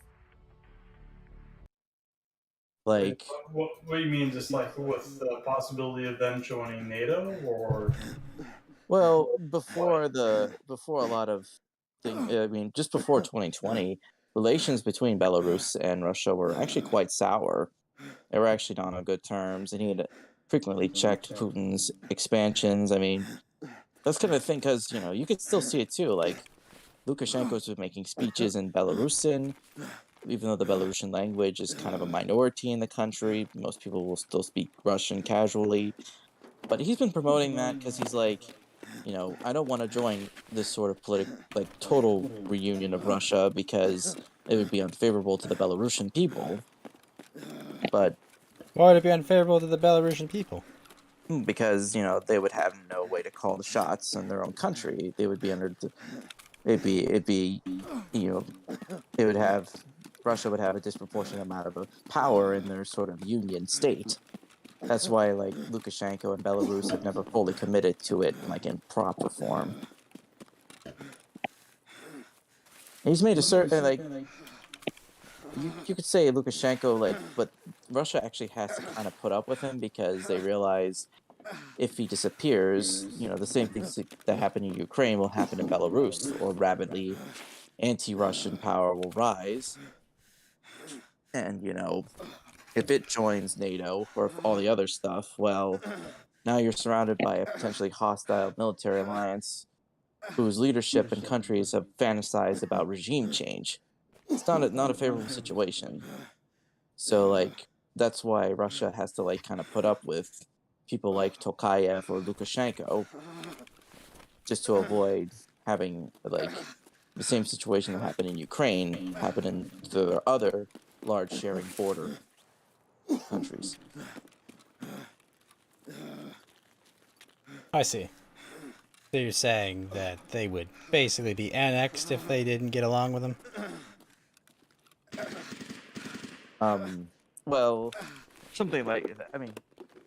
Like, What do you mean? Just like with the possibility of them joining NATO, or well, before a lot of I mean, just before 2020, relations between Belarus and Russia were actually quite sour. They were actually not on good terms, and he had frequently checked Putin's expansions. I mean, that's kind of thing because you could still see it too. Like Lukashenko's been making speeches in Belarusian, even though the Belarusian language is kind of a minority in the country. Most people will still speak Russian casually, but he's been promoting that because he's like, I don't want to join this sort of like total reunion of Russia because it would be unfavorable to the Belarusian people. But Why would it be unfavorable to the Belarusian people? because they would have no way to call the shots in their own country. They would be under it'd be you know they would have Russia would have a disproportionate amount of power in their sort of union state. That's why like Lukashenko and Belarus have never fully committed to it like in proper form. He's made a certain like you could say Lukashenko like, but Russia actually has to kind of put up with him because they realize if he disappears, the same things that happen in Ukraine will happen in Belarus, or rapidly anti-Russian power will rise. And if it joins NATO or all the other stuff, well, now you're surrounded by a potentially hostile military alliance whose leadership and countries have fantasized about regime change. It's not a favorable situation. So like that's why Russia has to like kind of put up with people like Tokayev or Lukashenko just to avoid having like the same situation that happened in Ukraine happen in the other large sharing border countries. I see. So you're saying that they would basically be annexed if they didn't get along with them? Well, something like that. I mean,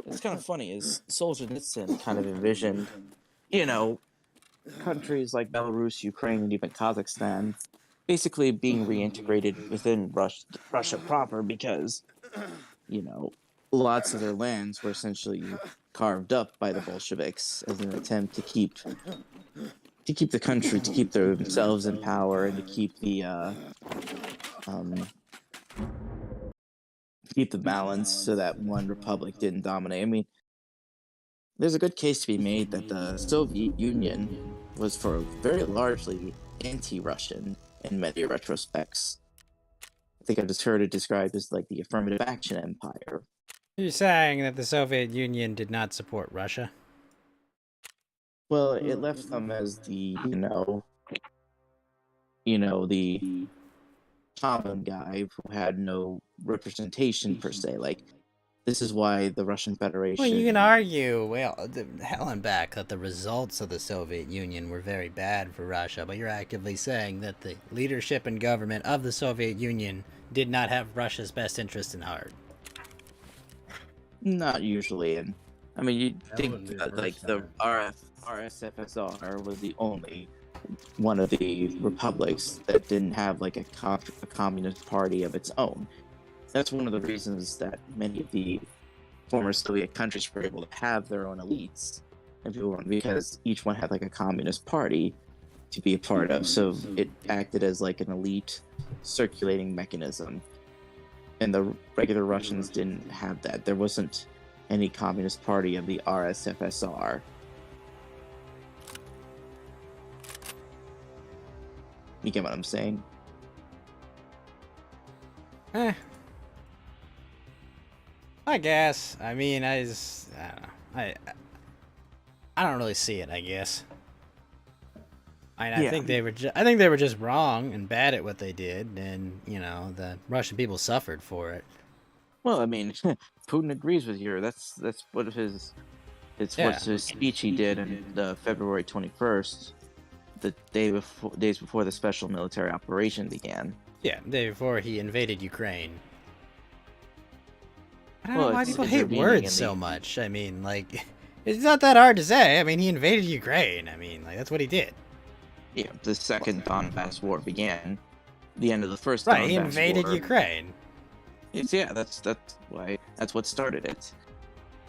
it's kind of funny is Solzhenitsyn kind of envisioned, countries like Belarus, Ukraine, and even Kazakhstan basically being reintegrated within Russia proper because, lots of their lands were essentially carved up by the Bolsheviks as an attempt to keep the country, to keep themselves in power, and to keep the balance so that one republic didn't dominate. I mean, there's a good case to be made that the Soviet Union was for very largely anti-Russian in many retrospects. I think I just heard it described as like the affirmative action empire. You're saying that the Soviet Union did not support Russia? Well, it left them as the the common guy who had no representation per se. Like this is why the Russian Federation. Well, you can argue, hell and back, that the results of the Soviet Union were very bad for Russia, but you're actively saying that the leadership and government of the Soviet Union did not have Russia's best interest in heart. Not usually, and I mean, you'd think that like the RSFSR was the only one of the republics that didn't have like a communist party of its own. That's one of the reasons that many of the former Soviet countries were able to have their own elites, because each one had like a communist party to be a part of. So it acted as like an elite circulating mechanism. And the regular Russians didn't have that. There wasn't any communist party of the RSFSR. You get what I'm saying? I guess. I mean, I don't know. I don't really see it, I guess. I think they were just wrong and bad at what they did, and the Russian people suffered for it. Well, I mean, Putin agrees with you. That's what his speech he did on February 21st, the days before the special military operation began. Yeah, the day before he invaded Ukraine. I don't know why people hate words so much. I mean, like, it's not that hard to say. I mean, he invaded Ukraine. I mean, like, that's what he did. Yeah, the second Donbass war began. The end of the first Right, Donbass he invaded war. Ukraine. Yeah, that's what started it.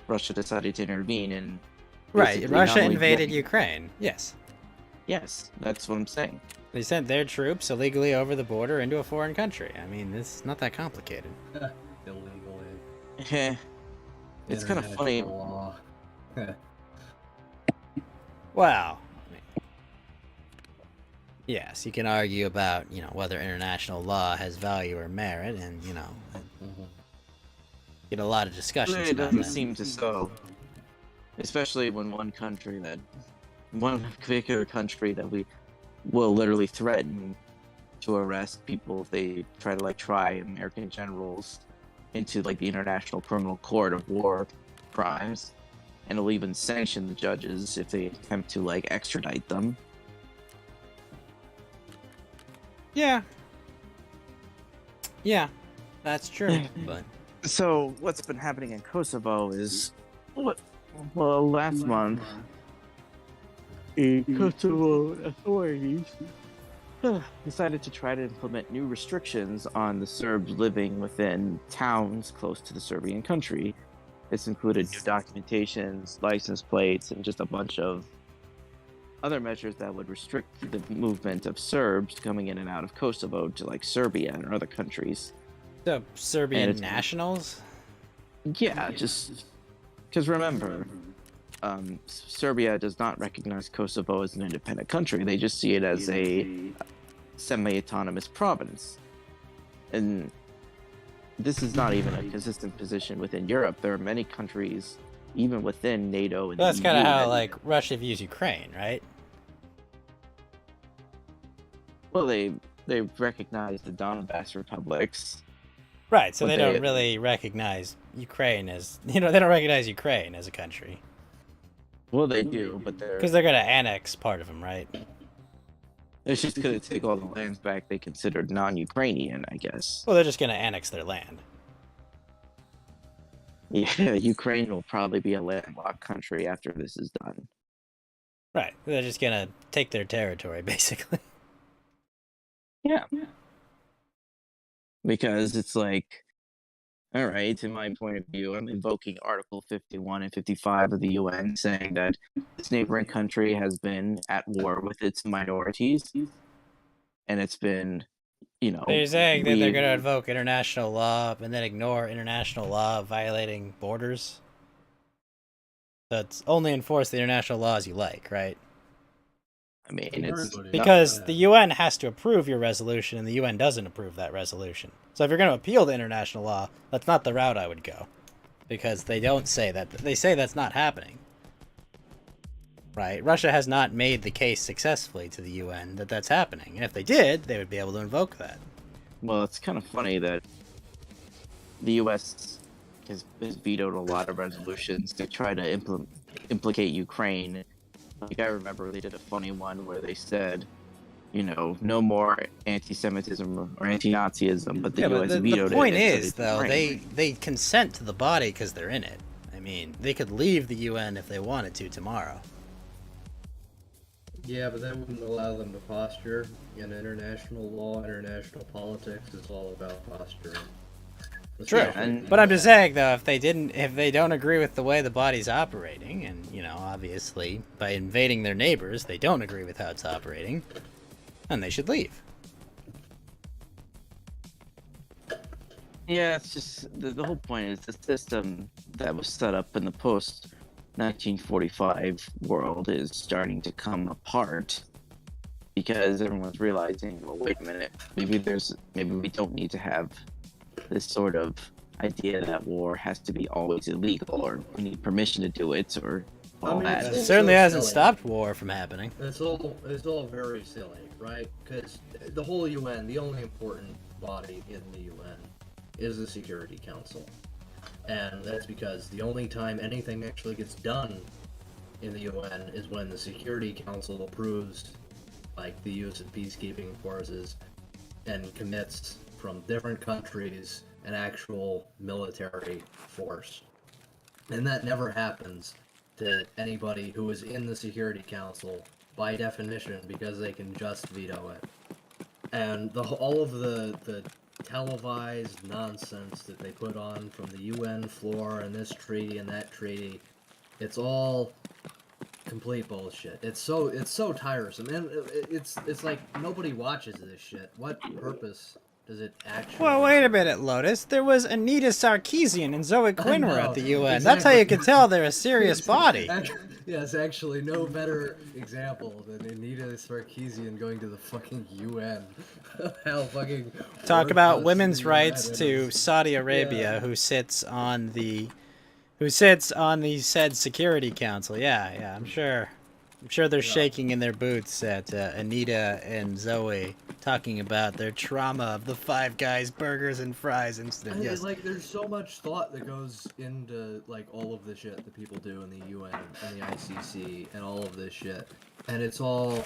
Russia decided to intervene and Right, basically Russia not only invaded block- Ukraine. Yes. Yes, that's what I'm saying. They sent their troops illegally over the border into a foreign country. I mean, it's not that complicated. Illegally. It's kind of funny. Law. Wow. Yes, you can argue about, whether international law has value or merit, and, get a lot of discussions It about doesn't that. seem to so. Especially when one particular country that we will literally threaten to arrest people if they try to try American generals into the International Criminal Court of War crimes, and it'll even sanction the judges if they attempt to extradite them. Yeah. Yeah, that's true, but... So what's been happening in Kosovo is, last month, the Kosovo authorities decided to try to implement new restrictions on the Serbs living within towns close to the Serbian country. This included new documentations, license plates, and just a bunch of other measures that would restrict the movement of Serbs coming in and out of Kosovo to Serbia and other countries. The Serbian nationals? Yeah, just because remember, Serbia does not recognize Kosovo as an independent country. They just see it as a semi-autonomous province. And this is not even a consistent position within Europe. There are many countries, even within NATO and That's the kind of EU, how, Russia views Ukraine, right? Well, they recognize the Donbass republics. Right, so But they don't really recognize Ukraine as, they don't recognize Ukraine as a country. Well, they do, but Because they're going to annex part of them, right? it's just going to take all the lands back they considered non-Ukrainian, I guess. Well, they're just going to annex their land. Yeah, Ukraine will probably be a landlocked country after this is done. Right, they're just going to take their territory, basically. Yeah. Because it's all right, in my point of view, I'm invoking Article 51 and 55 of the UN, saying that this neighboring country has been at war with its minorities, and it's been, So you're saying that they're going to invoke international law and then ignore international law violating borders? So it's only enforce the international laws you like, right? I mean, it's Because the UN has to approve your resolution, and the UN doesn't approve that resolution. So if you're going to appeal to international law, that's not the route I would go. Because they don't say that. They say that's not happening. Right? Russia has not made the case successfully to the UN that that's happening. And if they did, they would be able to invoke that. Well, it's kind of funny that the U.S. has vetoed a lot of resolutions to try to implicate Ukraine. I remember they did a funny one where they said, no more anti-Semitism or anti-Nazism, but the U.S. vetoed it. The point is, though, they consent to the body because they're in it. I mean, they could leave the UN if they wanted to tomorrow. Yeah, but that wouldn't allow them to posture. In international law, international politics, it's all about posturing. True, but I'm just saying though, if they don't agree with the way the body's operating, and obviously by invading their neighbors, they don't agree with how it's operating, then they should leave. Yeah, it's just the whole point is the system that was set up in the post 1945 world is starting to come apart because everyone's realizing, well, wait a minute, maybe we don't need to have this sort of idea that war has to be always illegal, or we need permission to do it, or all that. It certainly hasn't stopped war from happening. It's all very silly, right? Because the whole UN, the only important body in the UN, is the Security Council, and that's because the only time anything actually gets done in the UN is when the Security Council approves, the use of peacekeeping forces, and commits from different countries an actual military force. And that never happens to anybody who is in the Security Council by definition, because they can just veto it. And all of the televised nonsense that they put on from the UN floor and this treaty and that treaty. It's all complete bullshit. It's so tiresome, and it's like nobody watches this shit. What purpose does it actually? Well, wait a minute, Lotus. There was Anita Sarkeesian and Zoe Quinn were at the UN. Exactly. That's how you can tell they're a serious body. Yes, actually, no better example than Anita Sarkeesian going to the fucking UN. How fucking Talk about worthless women's the rights UN to is. Saudi Arabia, Yeah. who sits on the said Security Council. Yeah, I'm sure they're shaking in their boots at Anita and Zoe talking about their trauma of the Five Guys burgers and fries incident. Yes. Like, there's so much thought that goes into like all of the shit that people do in the UN and the ICC and all of this shit, and it's all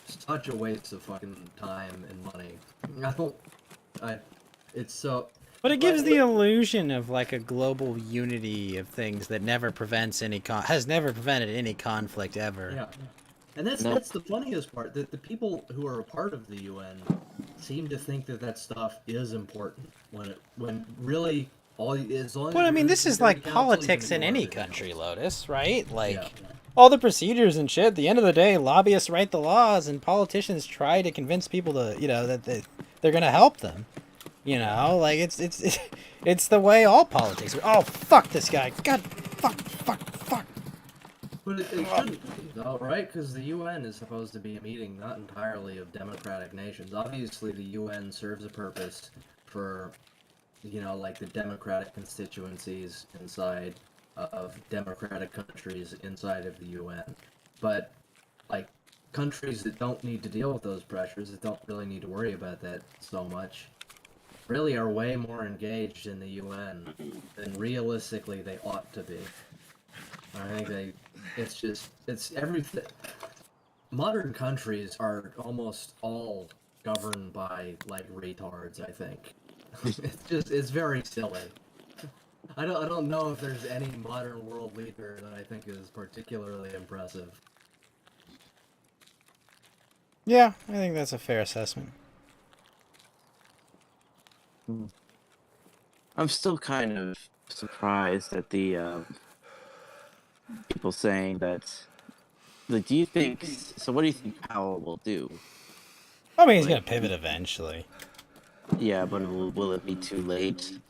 such a waste of fucking time and money. It's so. But it gives the illusion of like a global unity of things that never prevents has never prevented any conflict ever. Yeah, and that's the funniest part. That the people who are a part of the UN seem to think that stuff is important when really as long. Well, I mean, this is like politics in any country, Lotus, right? Like all the procedures and shit. At the end of the day, lobbyists write the laws, and politicians try to convince people to, that they're gonna help them. Like it's the way all politics are. Oh, fuck this guy. God, fuck. But it shouldn't be, though, right? Because the UN is supposed to be a meeting not entirely of democratic nations. Obviously, the UN serves a purpose for, like the democratic constituencies inside of democratic countries inside of the UN. But, like, countries that don't need to deal with those pressures, that don't really need to worry about that so much, really are way more engaged in the UN than realistically they ought to be. I think it's everything. Modern countries are almost all governed by, like, retards, I think. It's very silly. I don't know if there's any modern world leader that I think is particularly impressive. Yeah, I think that's a fair assessment. I'm still kind of surprised at the people saying that. Like, do you think? So, what do you think Powell will do? I mean, he's gonna pivot eventually. Yeah, but will it be too late?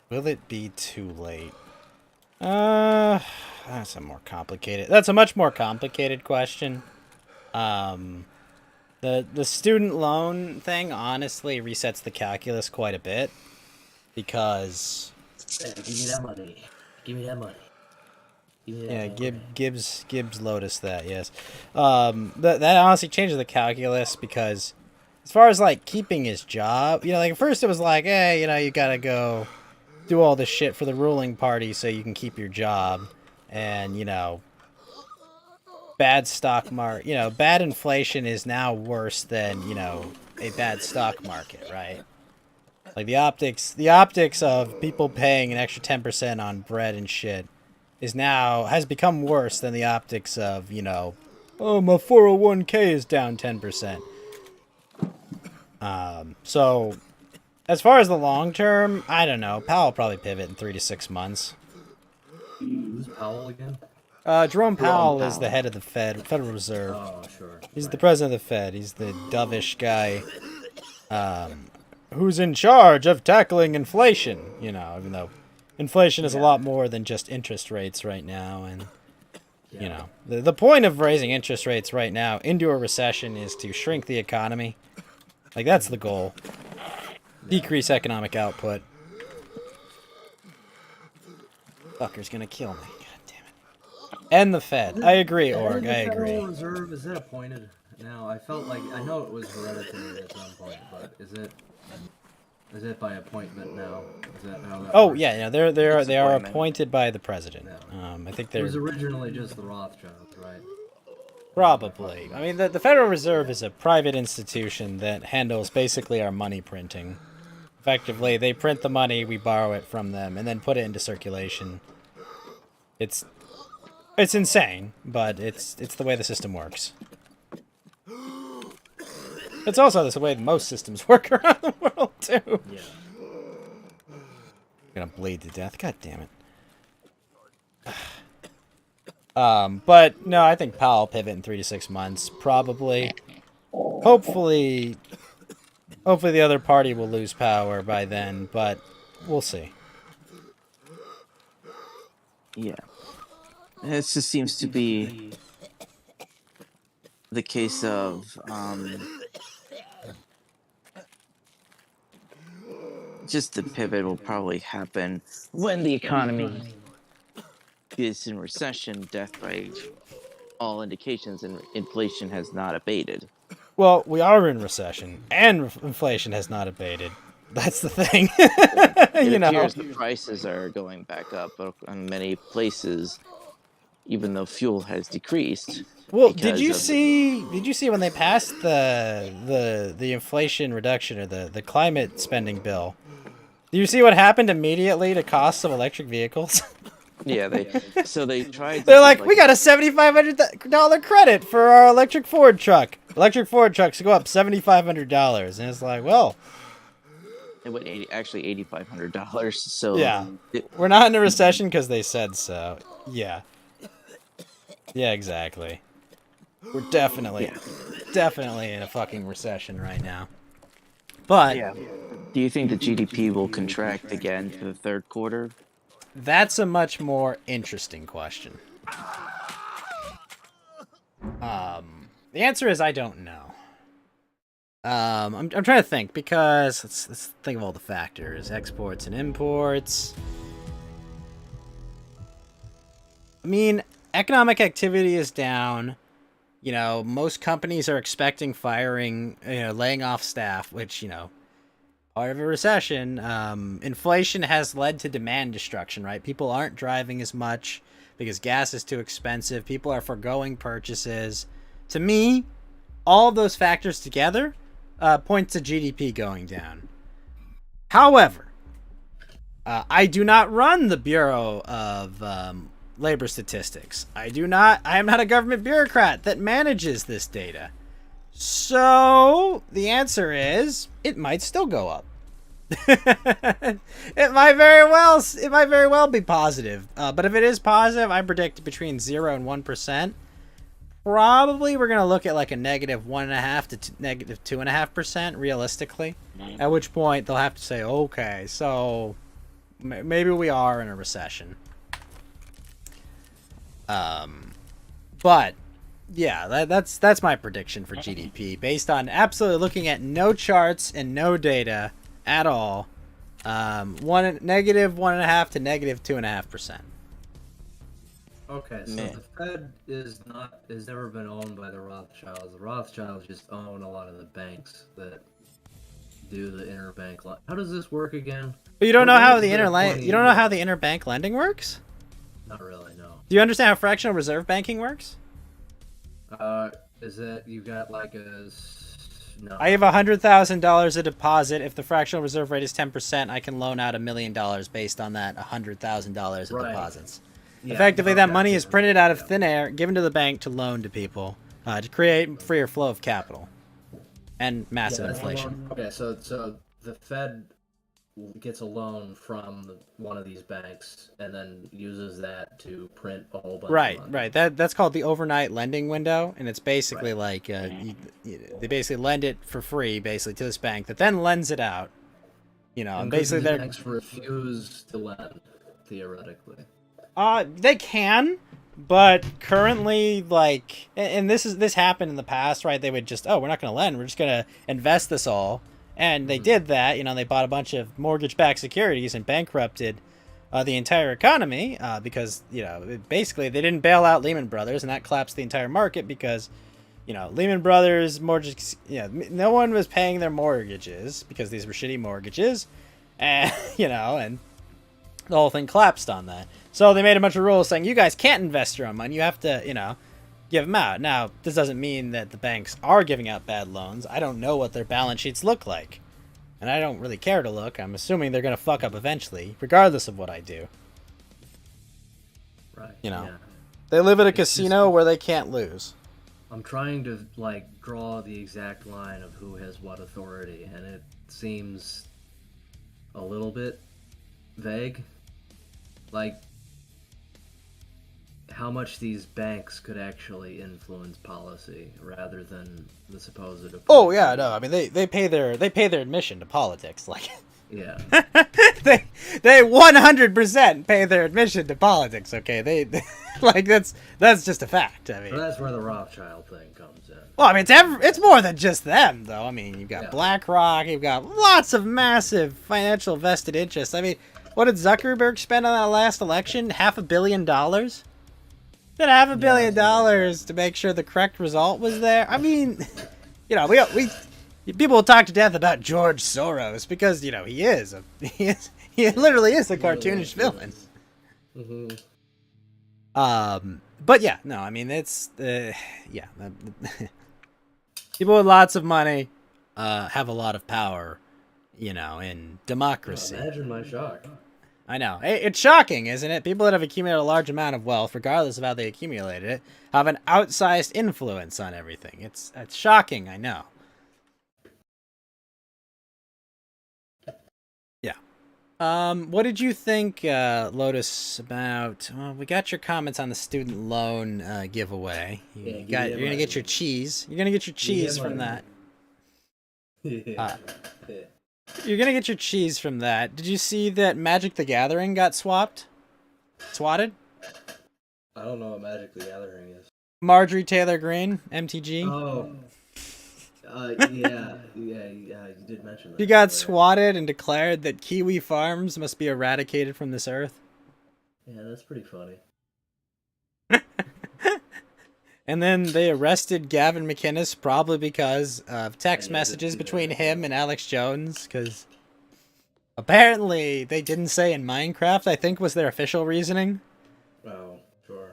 Will it be too late? That's a much more complicated question. The student loan thing honestly resets the calculus quite a bit because Hey, give me that money. Give me that money. yeah, Gibbs Lotus that, yes. That honestly changes the calculus because as far as like keeping his job, like at first it was like, hey, you gotta go do all this shit for the ruling party so you can keep your job, and bad stock market, bad inflation is now worse than, a bad stock market, right? Like the optics of people paying an extra 10% on bread and shit has become worse than the optics of, oh, my 401k is down 10%. So as far as the long term, I don't know. Powell will probably pivot in 3 to 6 months. Who's Powell again? Jerome Powell is the head of the Federal Reserve. Oh, sure. He's the president of the Fed. He's the dovish guy who's in charge of tackling inflation, even though inflation is a lot more than just interest rates right now. And, the point of raising interest rates right now into a recession is to shrink the economy. Like, that's the goal. Decrease economic output. Fucker's gonna kill me. And the Fed. I agree, Org. I agree. The Federal Reserve, is it appointed now? I felt like, I know it was hereditary at some point, but is it by appointment now? Is that how that works? Yeah, they are appointed by the president. Yeah. I think It they're was originally just the Rothschilds, right? probably. I mean, the Federal Reserve is a private institution that handles basically our money printing. Effectively, they print the money, we borrow it from them, and then put it into circulation. It's insane, but it's the way the system works. It's also the way most systems work around the world too. Yeah. Gonna bleed to death. God damn it. But no, I think PAL will pivot in 3 to 6 months, probably. Hopefully the other party will lose power by then, but we'll see. Yeah. It just seems to be the case of just the pivot will probably happen when the economy is in recession, death by all indications, and inflation has not abated. Well, we are in recession, and inflation has not abated. That's the thing. It you appears know. the prices are going back up, but in many places, even though fuel has decreased. Well, did because you of see when they passed the inflation reduction or the climate spending bill? Do you see what happened immediately to costs of electric vehicles? Yeah, they tried. To They're do, like, we got a $7,500 credit for our electric Ford truck. Electric Ford trucks go up $7,500, and it's like, well, It went actually $8,500. So yeah, we're not in a recession because they said so. Yeah, yeah, exactly. We're definitely in a fucking recession right now. But yeah. Do you think the GDP will contract again for the third quarter? that's a much more interesting question. The answer is I don't know. I'm trying to think because let's think of all the factors: exports and imports. I mean, economic activity is down. You know, most companies are expecting firing, laying off staff, which, part of a recession. Inflation has led to demand destruction, right? People aren't driving as much because gas is too expensive. People are foregoing purchases. To me, all of those factors together point to GDP going down. However, I do not run the Bureau of Labor Statistics. I am not a government bureaucrat that manages this data. So the answer is it might still go up. It might very well be positive. But if it is positive, I predict between 0 and 1%. Probably we're gonna look at like a negative 1.5 to negative 2.5% realistically. At which point they'll have to say, okay, so maybe we are in a recession. But yeah, that's my prediction for GDP based on absolutely looking at no charts and no data at all. Negative 1.5 to negative 2.5%. Okay, so Man. the Fed has never been owned by the Rothschilds. The Rothschilds just own a lot of the banks that do the interbank. How does this work again? But you don't know What how is the the you don't know how the interbank lending works? Not really, no. Do you understand how fractional reserve banking works? Is that you got like no? I have $100,000 a deposit. If the fractional reserve rate is 10%, I can loan out $1 million based on that $100,000 of Right. deposits. Yeah, Effectively, that okay. money is printed out of thin air, given to the bank to loan to people, to create freer flow of capital and massive that's inflation. Okay, so the Fed gets a loan from one of these banks and then uses that to print a whole bunch Right, of money. right. That's called the overnight lending window, and it's basically like they basically lend it for free, basically to this bank that then lends it out. And basically the they're banks refuse to lend, theoretically. They can, but currently, like, and this happened in the past, right? They would just, we're not going to lend, we're just going to invest this all, and they did that. They bought a bunch of mortgage-backed securities and bankrupted the entire economy because basically they didn't bail out Lehman Brothers, and that collapsed the entire market because Lehman Brothers mortgage, no one was paying their mortgages because these were shitty mortgages, and and the whole thing collapsed on that. So they made a bunch of rules saying you guys can't invest your own money. You have to, give them out. Now, this doesn't mean that the banks are giving out bad loans. I don't know what their balance sheets look like. And I don't really care to look. I'm assuming they're going to fuck up eventually, regardless of what I do. Right. You know. Yeah. They live at a It's just- casino where they can't lose. I'm trying to like draw the exact line of who has what authority, and it seems a little bit vague. Like how much these banks could actually influence policy rather than the supposed. Oh yeah, no. I mean, they pay their admission to politics. Like, Yeah. they 100% pay their admission to politics. Okay, they like that's just a fact. I mean, So that's where the Rothschild thing comes in. well, I mean, it's more than just them, though. I mean, you've got Yeah. BlackRock, you've got lots of massive financial vested interests. I mean, what did Zuckerberg spend on that last election? $500 million. Did $500 million to make sure the correct result was there? I mean, you know, we people will talk to death about George Soros because you know he literally is a cartoonish villain. Mm-hmm. But yeah, no, I mean it's yeah. People with lots of money have a lot of power, you know, in democracy. Imagine my shock. I know. It's shocking, isn't it? People that have accumulated a large amount of wealth, regardless of how they accumulated it, have an outsized influence on everything. It's shocking, I know. Yeah. What did you think, Lotus, about... Well, we got your comments on the student loan giveaway. You're gonna get your cheese. You're gonna get your cheese from that. Yeah. You're gonna get your cheese from that. Did you see that Magic the Gathering got swatted? I don't know what Magic the Gathering is. Marjorie Taylor Greene, MTG. Oh. Yeah, you did mention that. She got earlier. swatted and declared that kiwi farms must be eradicated from this earth. Yeah, that's pretty funny. And then they arrested Gavin McInnes probably because of text Yeah, messages yeah. between him and Alex Jones, because apparently they didn't say in Minecraft, I think was their official reasoning. Oh, sure.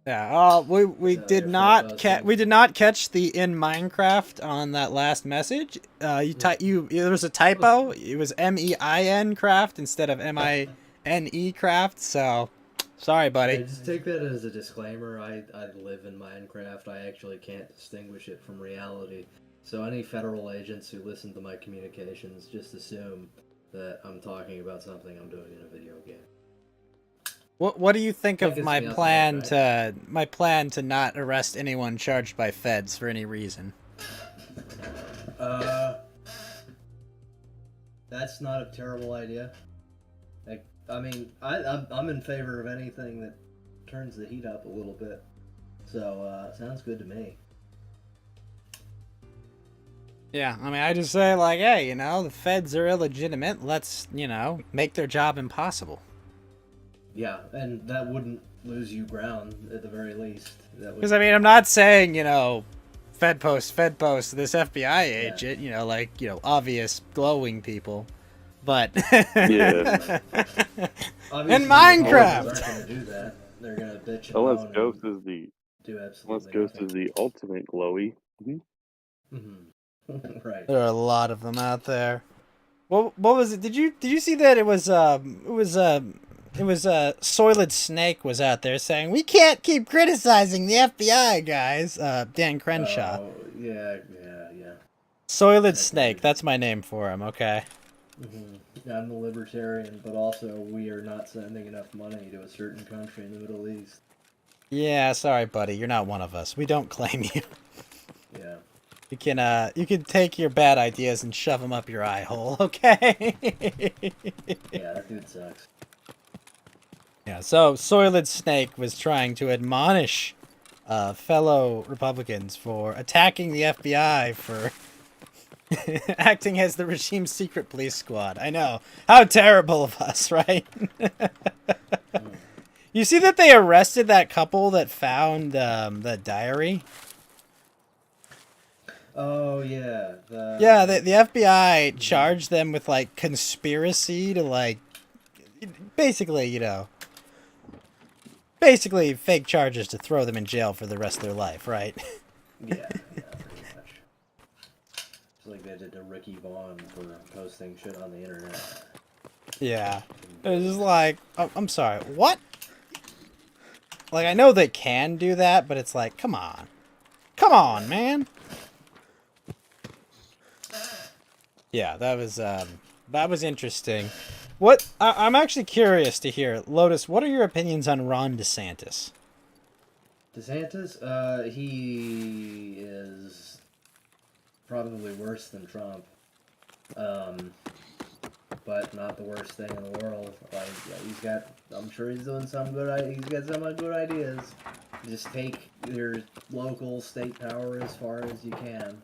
Yeah, we So did your not first we did not catch the in Minecraft on that last message. There was a typo. It was MEIN craft instead of MINE craft. So sorry, buddy. Yeah, just take that as a disclaimer. I live in Minecraft. I actually can't distinguish it from reality. So any federal agents who listen to my communications just assume that I'm talking about something I'm doing in a video game. What do you think of That gets my me out plan to not arrest anyone charged by feds for any reason? That's not a terrible idea. Like, I mean, I'm in favor of anything that turns the heat up a little bit. So, sounds good to me. Yeah, I mean, I just say like, hey, you know, the feds are illegitimate. Let's, you know, make their job impossible. Yeah, and that wouldn't lose you ground at the very least. Because I mean, I'm not saying, you know, Fed post this FBI agent, you know, like, you know, obvious glowing people, but Yeah. in Minecraft. They're gonna do that. They're gonna bitch and Unless moan and Ghost is the do absolutely Ghost nothing. is the ultimate glowy. Right. There are a lot of them out there. What was it? Did you see that it was Soiled Snake was out there saying we can't keep criticizing the FBI guys. Dan Crenshaw. Oh, yeah. Soiled Snake. That's my name for him. Okay. I'm a libertarian, but also we are not sending enough money to a certain country in the Middle East. Yeah, sorry, buddy. You're not one of us. We don't claim you. Yeah. You can take your bad ideas and shove them up your eye hole, okay? Yeah, that dude sucks. Yeah, so Soiled Snake was trying to admonish fellow Republicans for attacking the FBI for acting as the regime's secret police squad. I know. How terrible of us, right? You see that they arrested that couple that found the diary? Oh, yeah. Yeah, the FBI charged them with, like, conspiracy to, like, basically, you know, fake charges to throw them in jail for the rest of their life, right? Yeah, pretty much. It's like they did to Ricky Vaughn for posting shit on the internet. Yeah. It was just like, I'm sorry, what? like I know they can do that, but it's like, come on, man. Yeah, that was interesting. I'm actually curious to hear, Lotus. What are your opinions on Ron DeSantis? DeSantis, he is probably worse than Trump, but not the worst thing in the world. Like, I'm sure he's doing he's got some good ideas. Just take your local state power as far as you can.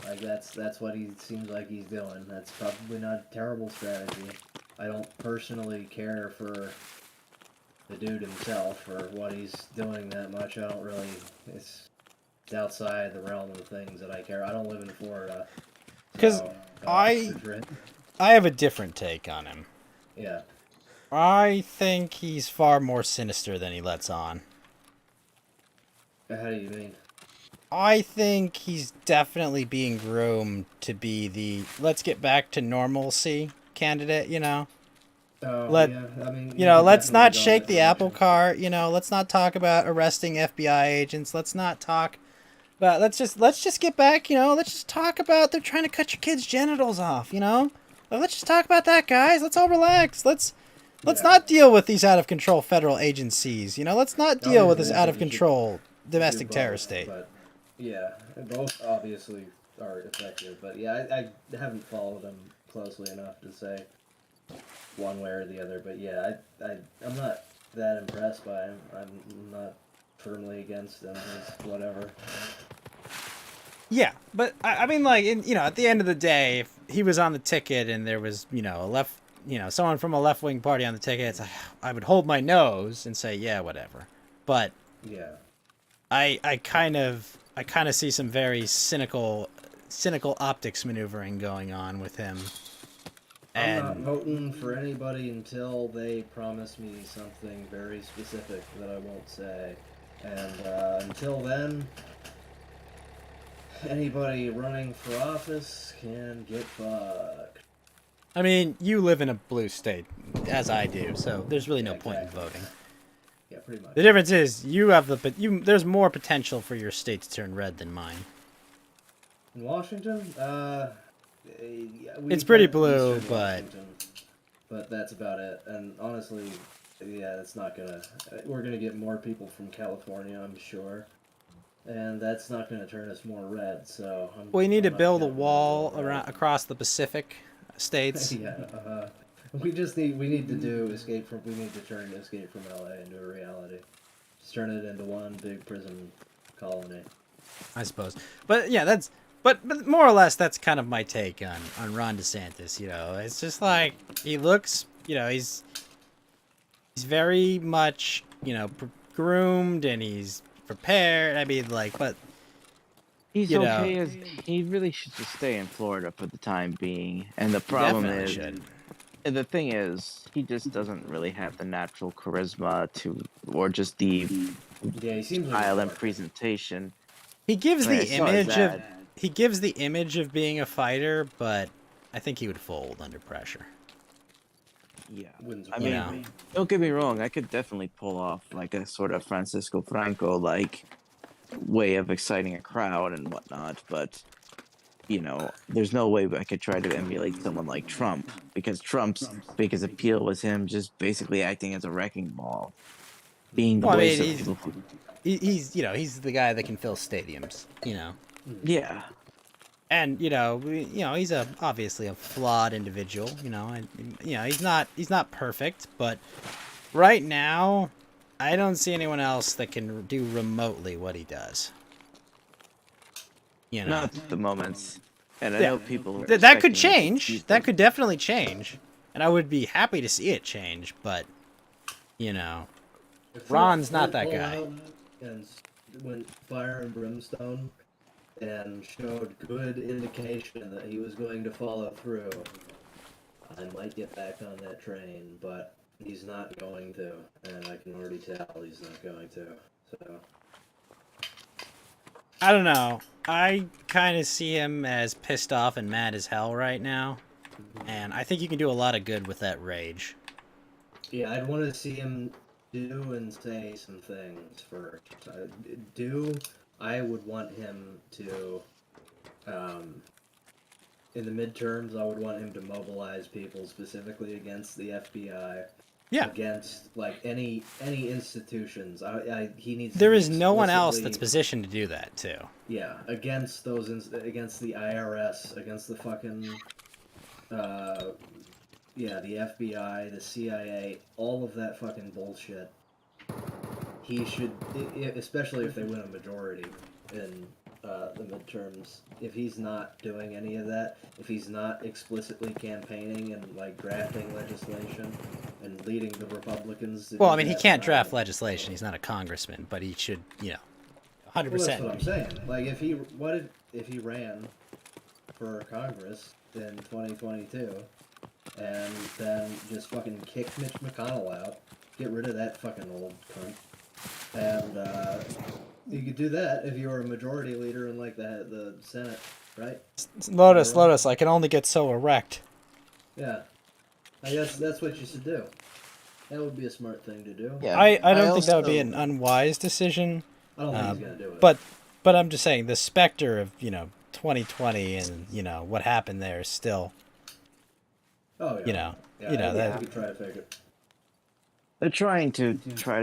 Like, that's what he seems like he's doing. That's probably not a terrible strategy. I don't personally care for the dude himself or what he's doing that much. I don't really. It's outside the realm of the things that I care. I don't live in Florida. Because So, I have a different take on him. yeah. I think he's far more sinister than he lets on. How do you mean? I think he's definitely being groomed to be the let's get back to normalcy candidate, you know? Oh, Let- yeah. I mean, You know, let's not definitely go shake that the apple direction. cart, you know, let's not talk about arresting FBI agents, let's not talk about let's just get back, you know, let's just talk about they're trying to cut your kids' genitals off, you know? Let's just talk about that, guys. Let's all relax. Let's Yeah. not deal with these out of control federal agencies, you know? Let's not deal with this Obviously, I out think of you should control do domestic terror both, state. But yeah, both obviously are effective. But yeah, I haven't followed him closely enough to say one way or the other. But yeah, I'm not that impressed by him. I'm not firmly against him. It's whatever. Yeah, but I mean, like, you know, at the end of the day, if he was on the ticket and there was, you know, someone from a left wing party on the ticket, it's like, I would hold my nose and say, yeah, whatever. But Yeah. I kind of see some very cynical optics maneuvering going on with him. I'm not And voting for anybody until they promise me something very specific that I won't say. And until then, anybody running for office can get fucked. I mean, you live in a blue state, as I do, so there's really no Yeah, point in exactly. voting. Yeah, pretty much. The difference is you have there's more potential for your state to turn red than mine. In Washington, It's pretty got blue, Eastern but- Washington, but that's about it. And honestly, yeah, it's not gonna. We're gonna get more people from California, I'm sure, and that's not gonna turn us more red. So We need to I'm not build a counting on wall more red. around across the Pacific states. Yeah, we need to turn Escape from LA into a reality. Just turn it into one big prison colony. I suppose. But yeah, but more or less that's kind of my take on Ron DeSantis, you know. It's just like he looks, you know, he's very much, you know, groomed and he's prepared. I mean, like, but He's You know. okay as he really should just stay in Florida for the time being. And the problem definitely is, should. and the thing is, he just doesn't really have the natural charisma or just the Yeah, he seems like a style and dork. presentation. He gives When I the saw his image of ad- he gives the image of being a fighter, but I think he would fold under pressure. Yeah. Wouldn't I You mean, know. don't get me wrong. I could definitely pull off like a sort of Francisco Franco like way of exciting a crowd and whatnot, but you know, there's no way I could try to emulate someone like Trump because Trump's biggest appeal was him just basically acting as a wrecking ball, being the Well, I voice mean, of people. He's you know, he's the guy that can fill stadiums, you know. Yeah, And you know, he's obviously a flawed individual, you know, and you know, he's not perfect, but right now I don't see anyone else that can do remotely what he does. You know. not at the moment. And I Yeah. know people. are That could expecting change. it to That could definitely change. And I would be happy to see it change, but you know, If Ron's Trump not that pulled guy. out And went fire and brimstone and showed good indication that he was going to follow through, I might get back on that train, but he's not going to, and I can already tell he's not going to. So I don't know. I kind of see him as pissed off and mad as hell right now. And I think you can do a lot of good with that rage. yeah, I'd want to see him do and say some things first. I would want him to, in the midterms, I would want him to mobilize people specifically against the FBI. Yeah. Against like any institutions. He needs. There to is no one else that's explicitly- positioned to do that too. Yeah, against those, against the IRS, against the fucking, yeah, the FBI, the CIA, all of that fucking bullshit. He should, especially if they win a majority in the midterms, if he's not doing any of that, if he's not explicitly campaigning and like drafting legislation and leading the Republicans. Well, I mean, he can't draft legislation. He's not a congressman, but he should, 100%. Well, that's what I'm saying. Like, if he ran for Congress in 2022, and then just fucking kick Mitch McConnell out, get rid of that fucking old cunt, and you could do that if you were a majority leader in like the Senate, right? Lotus, I can only get so erect. Yeah, I guess that's what you should do. That would be a smart thing to do. Yeah. I don't think that would also- be an unwise decision. I don't think he's gonna do it. But I'm just saying the specter of 2020 and what happened there is still oh yeah, yeah, I think that- we could try to fake it. They're trying to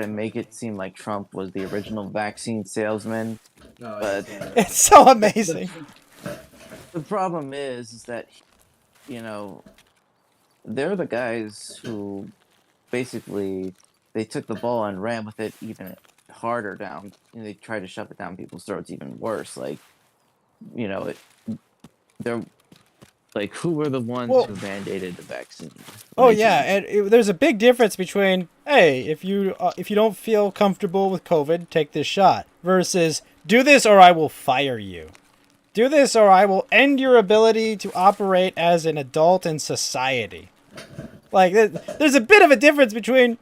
make it seem like Trump was the original vaccine salesman. No, But- it's so amazing. The problem is that, they're the guys who basically they took the ball and ran with it even harder down. They tried to shove it down people's throats even worse. Like, they're like, who were the ones Well- who mandated the vaccine? Oh Like, yeah, and there's a big difference between if you don't feel comfortable with COVID, take this shot versus do this or I will fire you. Do this or I will end your ability to operate as an adult in society. Like there's a bit of a difference between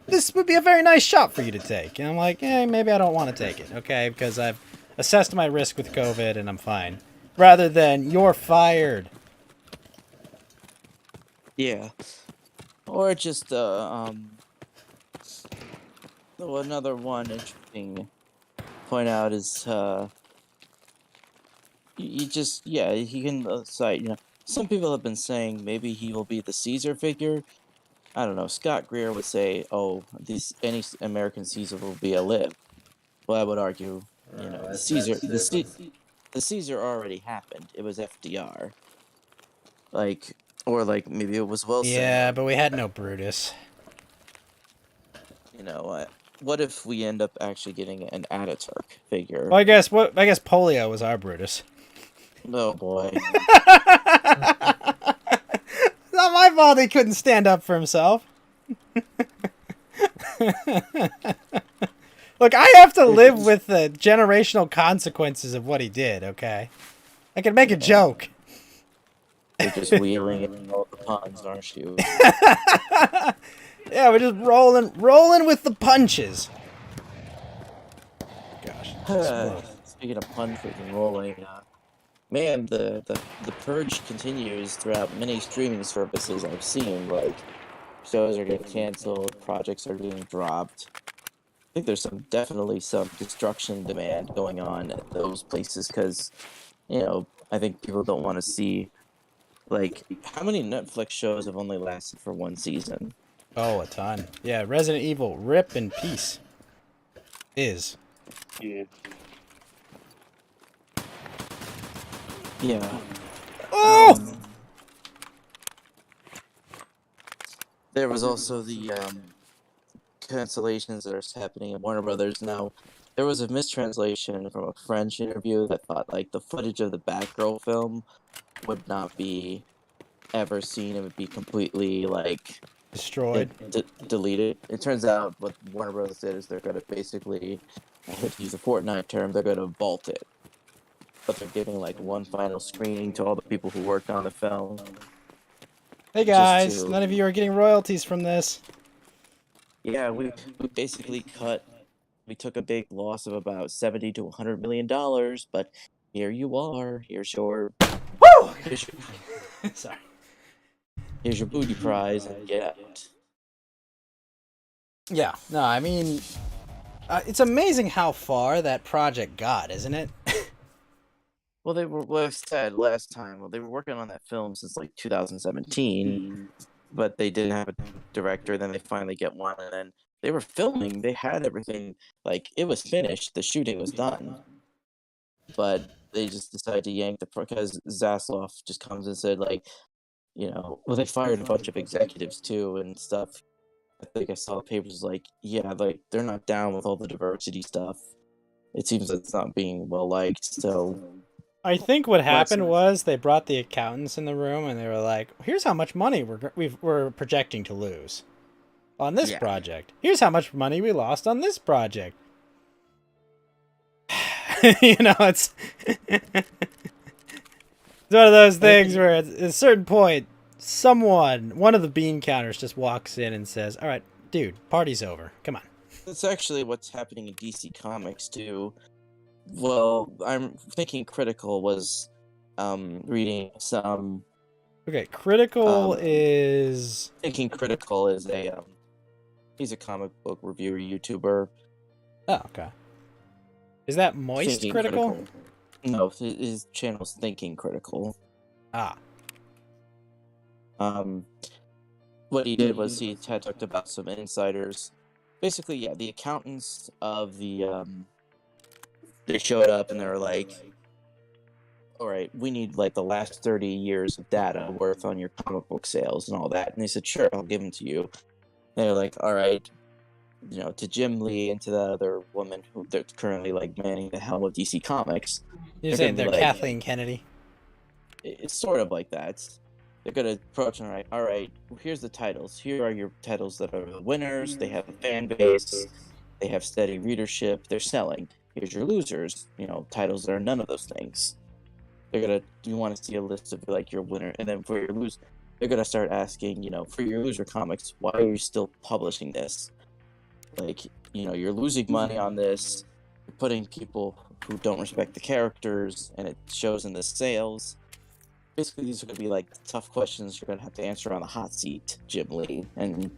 this would be a very nice shot for you to take, and I'm like, maybe I don't want to take it, okay, because I've assessed my risk with COVID and I'm fine. Rather than you're fired. Yeah. Or just another one interesting point out is you just he can cite some people have been saying maybe he will be the Caesar figure. I don't know. Scott Greer would say, any American Caesar will be a lib. Well, I would argue, the Caesar already happened. It was FDR. Or maybe it was Wilson. Yeah, but we had no Brutus. What if we end up actually getting an Ataturk figure? Well, I guess polio was our Brutus. Oh boy. It's not my fault he couldn't stand up for himself. Look, I have to live with the generational consequences of what he did, okay? I can make a joke. You're just wheeling in all the puns, aren't you? Yeah, we're just rolling with the punches. Gosh. Speaking of punches and rolling, man, the purge continues throughout many streaming services I've seen. Like, shows are getting canceled, projects are getting dropped. I think there's definitely some destruction demand going on at those places because, I think people don't want to see, how many Netflix shows have only lasted for one season? Oh, a ton. Yeah, Resident Evil, rip in peace. Is. Yeah. Yeah. Oh! There was also the cancellations that are happening at Warner Brothers now. There was a mistranslation from a French interview that thought the footage of the Batgirl film would not be ever seen. It would be completely Destroyed. deleted. It turns out what Warner Brothers did is they're going to basically, I hate to use a Fortnite term, they're going to vault it. But they're giving one final screening to all the people who worked on the film. Hey guys, to- none of you are getting royalties from this. Yeah, we basically we took a big loss of about $70 to $100 million, but here you are. Here's your Woo! Sorry. here's your booty prize, and get out. Yeah, no, I mean, it's amazing how far that project got, isn't it? Well, they were, like I said last time, well, they were working on that film since like 2017, but they didn't have a director. Then they finally get one, and then they were filming. They had everything, like, it was finished. The shooting was done, but they just decided to yank because Zaslav just comes and said, like, well, they fired a bunch of executives too and stuff. I think I saw the papers like, yeah, like they're not down with all the diversity stuff. It seems like it's not being well liked. So I think what Well, it's happened nice. was they brought the accountants in the room and they were like, "Here's how much money we're projecting to lose on this Yeah. project. Here's how much money we lost on this project." It's it's one of those things where at a certain point, one of the bean counters just walks in and says, "All right, dude, party's over. Come on." That's actually what's happening in DC Comics too. Well, I'm thinking Critical was reading some. Okay, Critical Um, is Thinking Critical is he's a comic book reviewer YouTuber. oh okay. Is that Moist Thinking Critical? No, his channel's Thinking Critical. Ah, What he did was he had talked about some insiders. Basically, yeah, the accountants of the they showed up and they were like, all right, we need like the last 30 years of data worth on your comic book sales and all that. And they said, sure, I'll give them to you. And they're like, all right, to Jim Lee and to that other woman who they're currently like manning the helm of DC Comics. you're They're saying gonna they're be like- Kathleen Kennedy? It's sort of like that. They're gonna approach and all right, here's the titles. Here are your titles that are the winners. They have a fan base. They have steady readership. They're selling. Here's your losers. Titles that are none of those things. You want to see a list of like your winner, and then for your loser, they're gonna start asking, for your loser comics, why are you still publishing this? Like, you're losing money on this. You're putting people who don't respect the characters, and it shows in the sales. Basically, these are going to be like tough questions you're going to have to answer on the hot seat, Jim Lee, and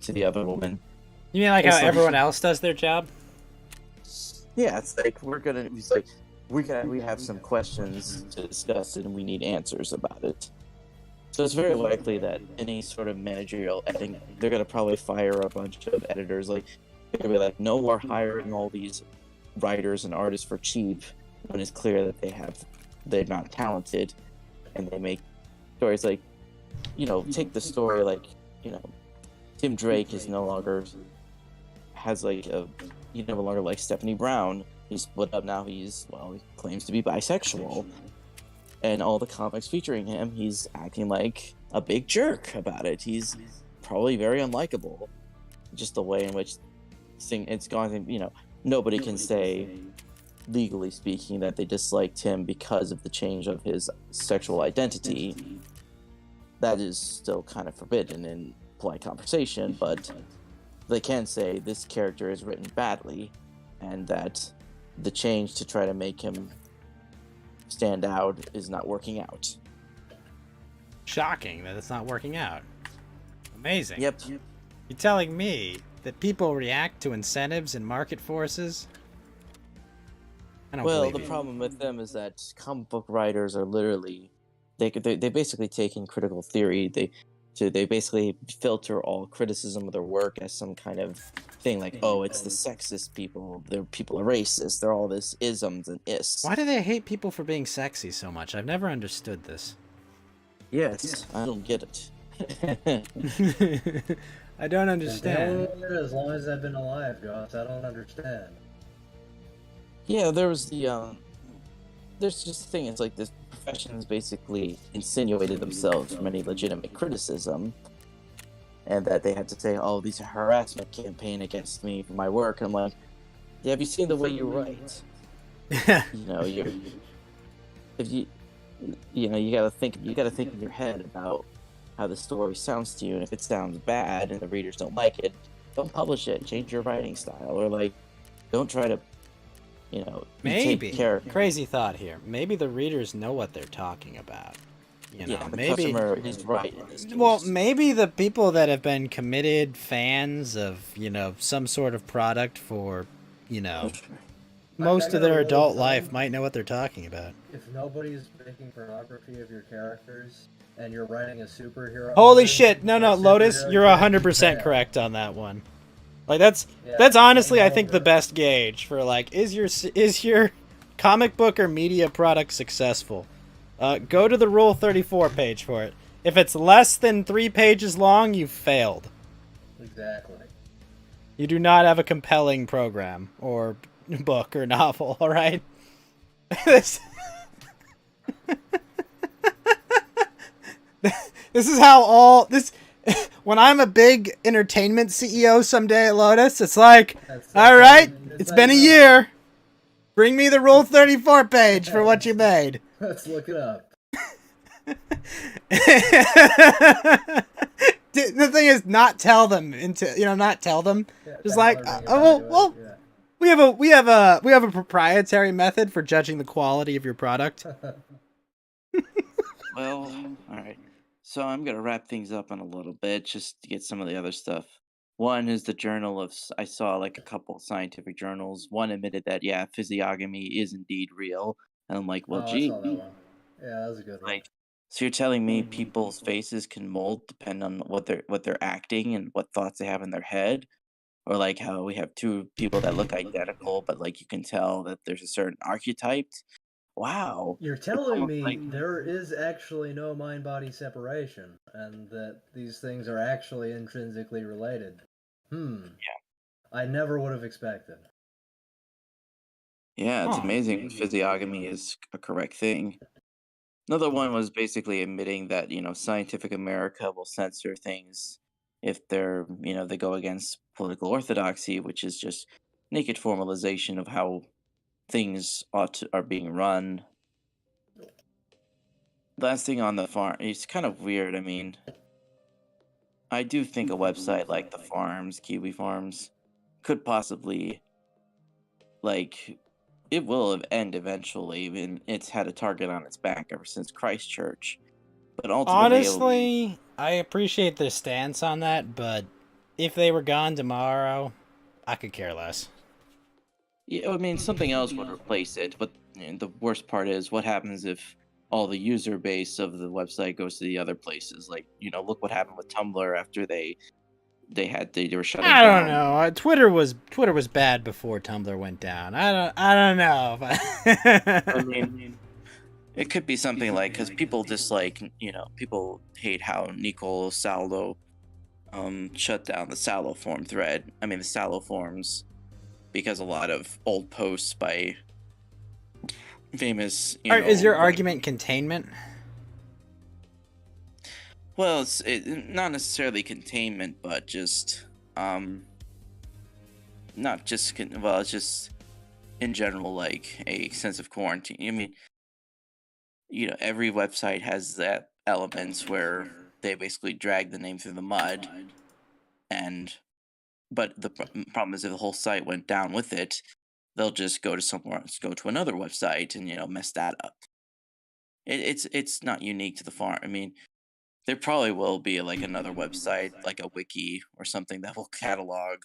to the other woman. You mean like It's how like- everyone else does their job? Yeah, it's like we have some questions to discuss and we need answers about it. So it's very likely that any sort of managerial editing, they're going to probably fire a bunch of editors. Like, they're going to be like, no more hiring all these writers and artists for cheap when it's clear that they're not talented. And they make stories like, take the story like, Tim Drake is no longer like Stephanie Brown. He's split up now. He claims to be bisexual. And all the comics featuring him, he's acting like a big jerk about it. He's probably very unlikable. Just the way in which it's gone, nobody can say, legally speaking, that they disliked him because of the change of his sexual identity. That is still kind of forbidden in polite conversation, but they can say this character is written badly and that the change to try to make him stand out is not working out. Shocking that it's not working out. Amazing. Yep. You're telling me that people react to incentives and market forces? I don't Well, believe the you. problem with them is that comic book writers are literally they basically take in critical theory. They basically filter all criticism of their work as some kind of thing like, oh, it's the sexist people. People are racist. They're all this isms and ists. Why do they hate people for being sexy so much? I've never understood this. Yes, I don't get it. I don't understand. As long as I've been alive, Goss, I don't understand. Yeah, there was there's just the thing. It's like this profession's basically insinuated themselves from any legitimate criticism, and that they had to say, "Oh, these are harassment campaign against me for my work." And I'm like, "Yeah, have you seen the way you write? You gotta think in your head about how the story sounds to you, and if it sounds bad and the readers don't like it, don't publish it. Change your writing style, or like, don't try to." Maybe. Take care. Crazy thought here. Maybe the readers know what they're talking about. You Yeah, know, the maybe. customer is right in this case. Well, maybe the people that have been committed fans of, some sort of product for, most I of got a their rule of adult thumb. life might know what they're talking about. If nobody's making pornography of your characters and you're writing a superhero, Holy movie, shit! No, that Lotus, superhero you're gets 100% banned. correct on that one. Like that's Yeah, honestly, game I think, the over. best gauge for like is your comic book or media product successful? Go to the Rule 34 page for it. If it's less than 3 pages long, you've failed. Exactly. You do not have a compelling program or book or novel. All right. This this is how all this. When I'm a big entertainment CEO someday at Lotus, it's like, all right, it's been a year. Bring me the Rule 34 page for what you made. Let's look it up. The thing is, not tell them not tell them. Yeah, Just to like, how they're well, gonna do it, yeah. we have a proprietary method for judging the quality of your product. Well, all right. So I'm gonna wrap things up in a little bit just to get some of the other stuff. One is the journal of. I saw like a couple scientific journals. One admitted that yeah, physiognomy is indeed real, and I'm like, well, Oh, I gee, saw that one. Yeah, that was a good one. like, so you're telling me people's faces can mold depend on what they're acting and what thoughts they have in their head, or like how we have two people that look identical, but like you can tell that there's a certain archetype. Wow, You're it's telling almost me like there is actually no mind-body separation, and that these things are actually intrinsically related. I never would have expected. yeah, it's Huh. amazing when physiognomy is a correct thing. Another one was basically admitting that, Scientific America will censor things if they go against political orthodoxy, which is just naked formalization of how things are being run. Last thing on the farm, it's kind of weird. I mean, I do think a website like the Farms, Kiwi Farms, could possibly, like, it will end eventually. I mean, it's had a target on its back ever since Christchurch. But ultimately, it'll be. Honestly, I appreciate their stance on that, but if they were gone tomorrow, I could care less. Yeah, I mean, something else would replace it. But the worst part is, what happens if all the user base of the website goes to the other places? Like, look what happened with Tumblr after they were shutting I don't down. know. Twitter was bad before Tumblr went down. I don't know. I mean, it could be something like because people dislike, people hate how Nicole Saldo shut down the Sallow form thread. I mean, the Sallow forms, because a lot of old posts by famous. Is your argument containment? Well, it's not necessarily containment, but just not just it's just in general like a sense of quarantine. I mean, every website has that elements where they basically drag the name through the mud, but the problem is if the whole site went down with it, they'll just go to somewhere else, go to another website, and mess that up. It's not unique to the farm. I mean, there probably will be like another website, like a wiki or something that will catalog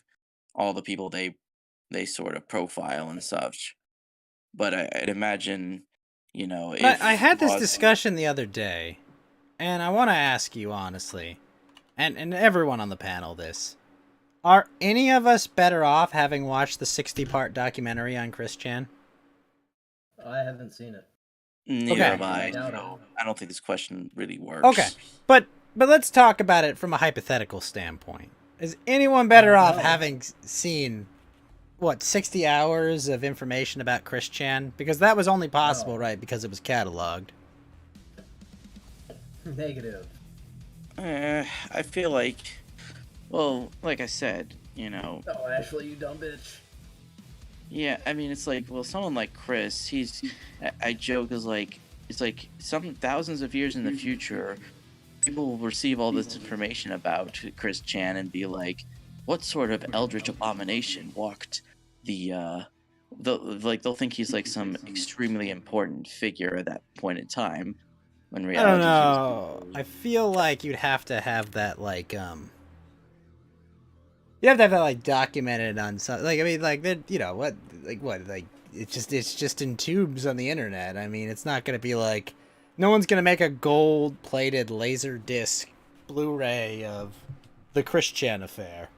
all the people they sort of profile and such. But I'd imagine, if I had this laws- discussion the other day, and I want to ask you honestly, and everyone on the panel this. Are any of us better off having watched the 60-part documentary on Chris Chan? I haven't seen it. Neither Okay. have I. I doubt So I don't think this question really works. Okay, but let's talk about it from a hypothetical standpoint. Is anyone better off No. having seen 60 hours of information about Chris Chan? Because that was only possible, No. right? Because it was cataloged. Negative. I feel like, well, like I said, Oh, Ashley, you dumb bitch. yeah, I mean, it's like, well, someone like Chris, I joke is like, it's like some thousands of years in the future, people will receive all this information about Chris Chan and be like, what sort of eldritch abomination walked they'll think he's like some extremely important figure at that point in time. when I don't reality know. I feel like you'd have to have that like you have to have that like documented on some like I mean like you know what like it's just in tubes on the internet. I mean it's not gonna be like no one's gonna make a gold plated laser disc Blu-ray of the Christian affair.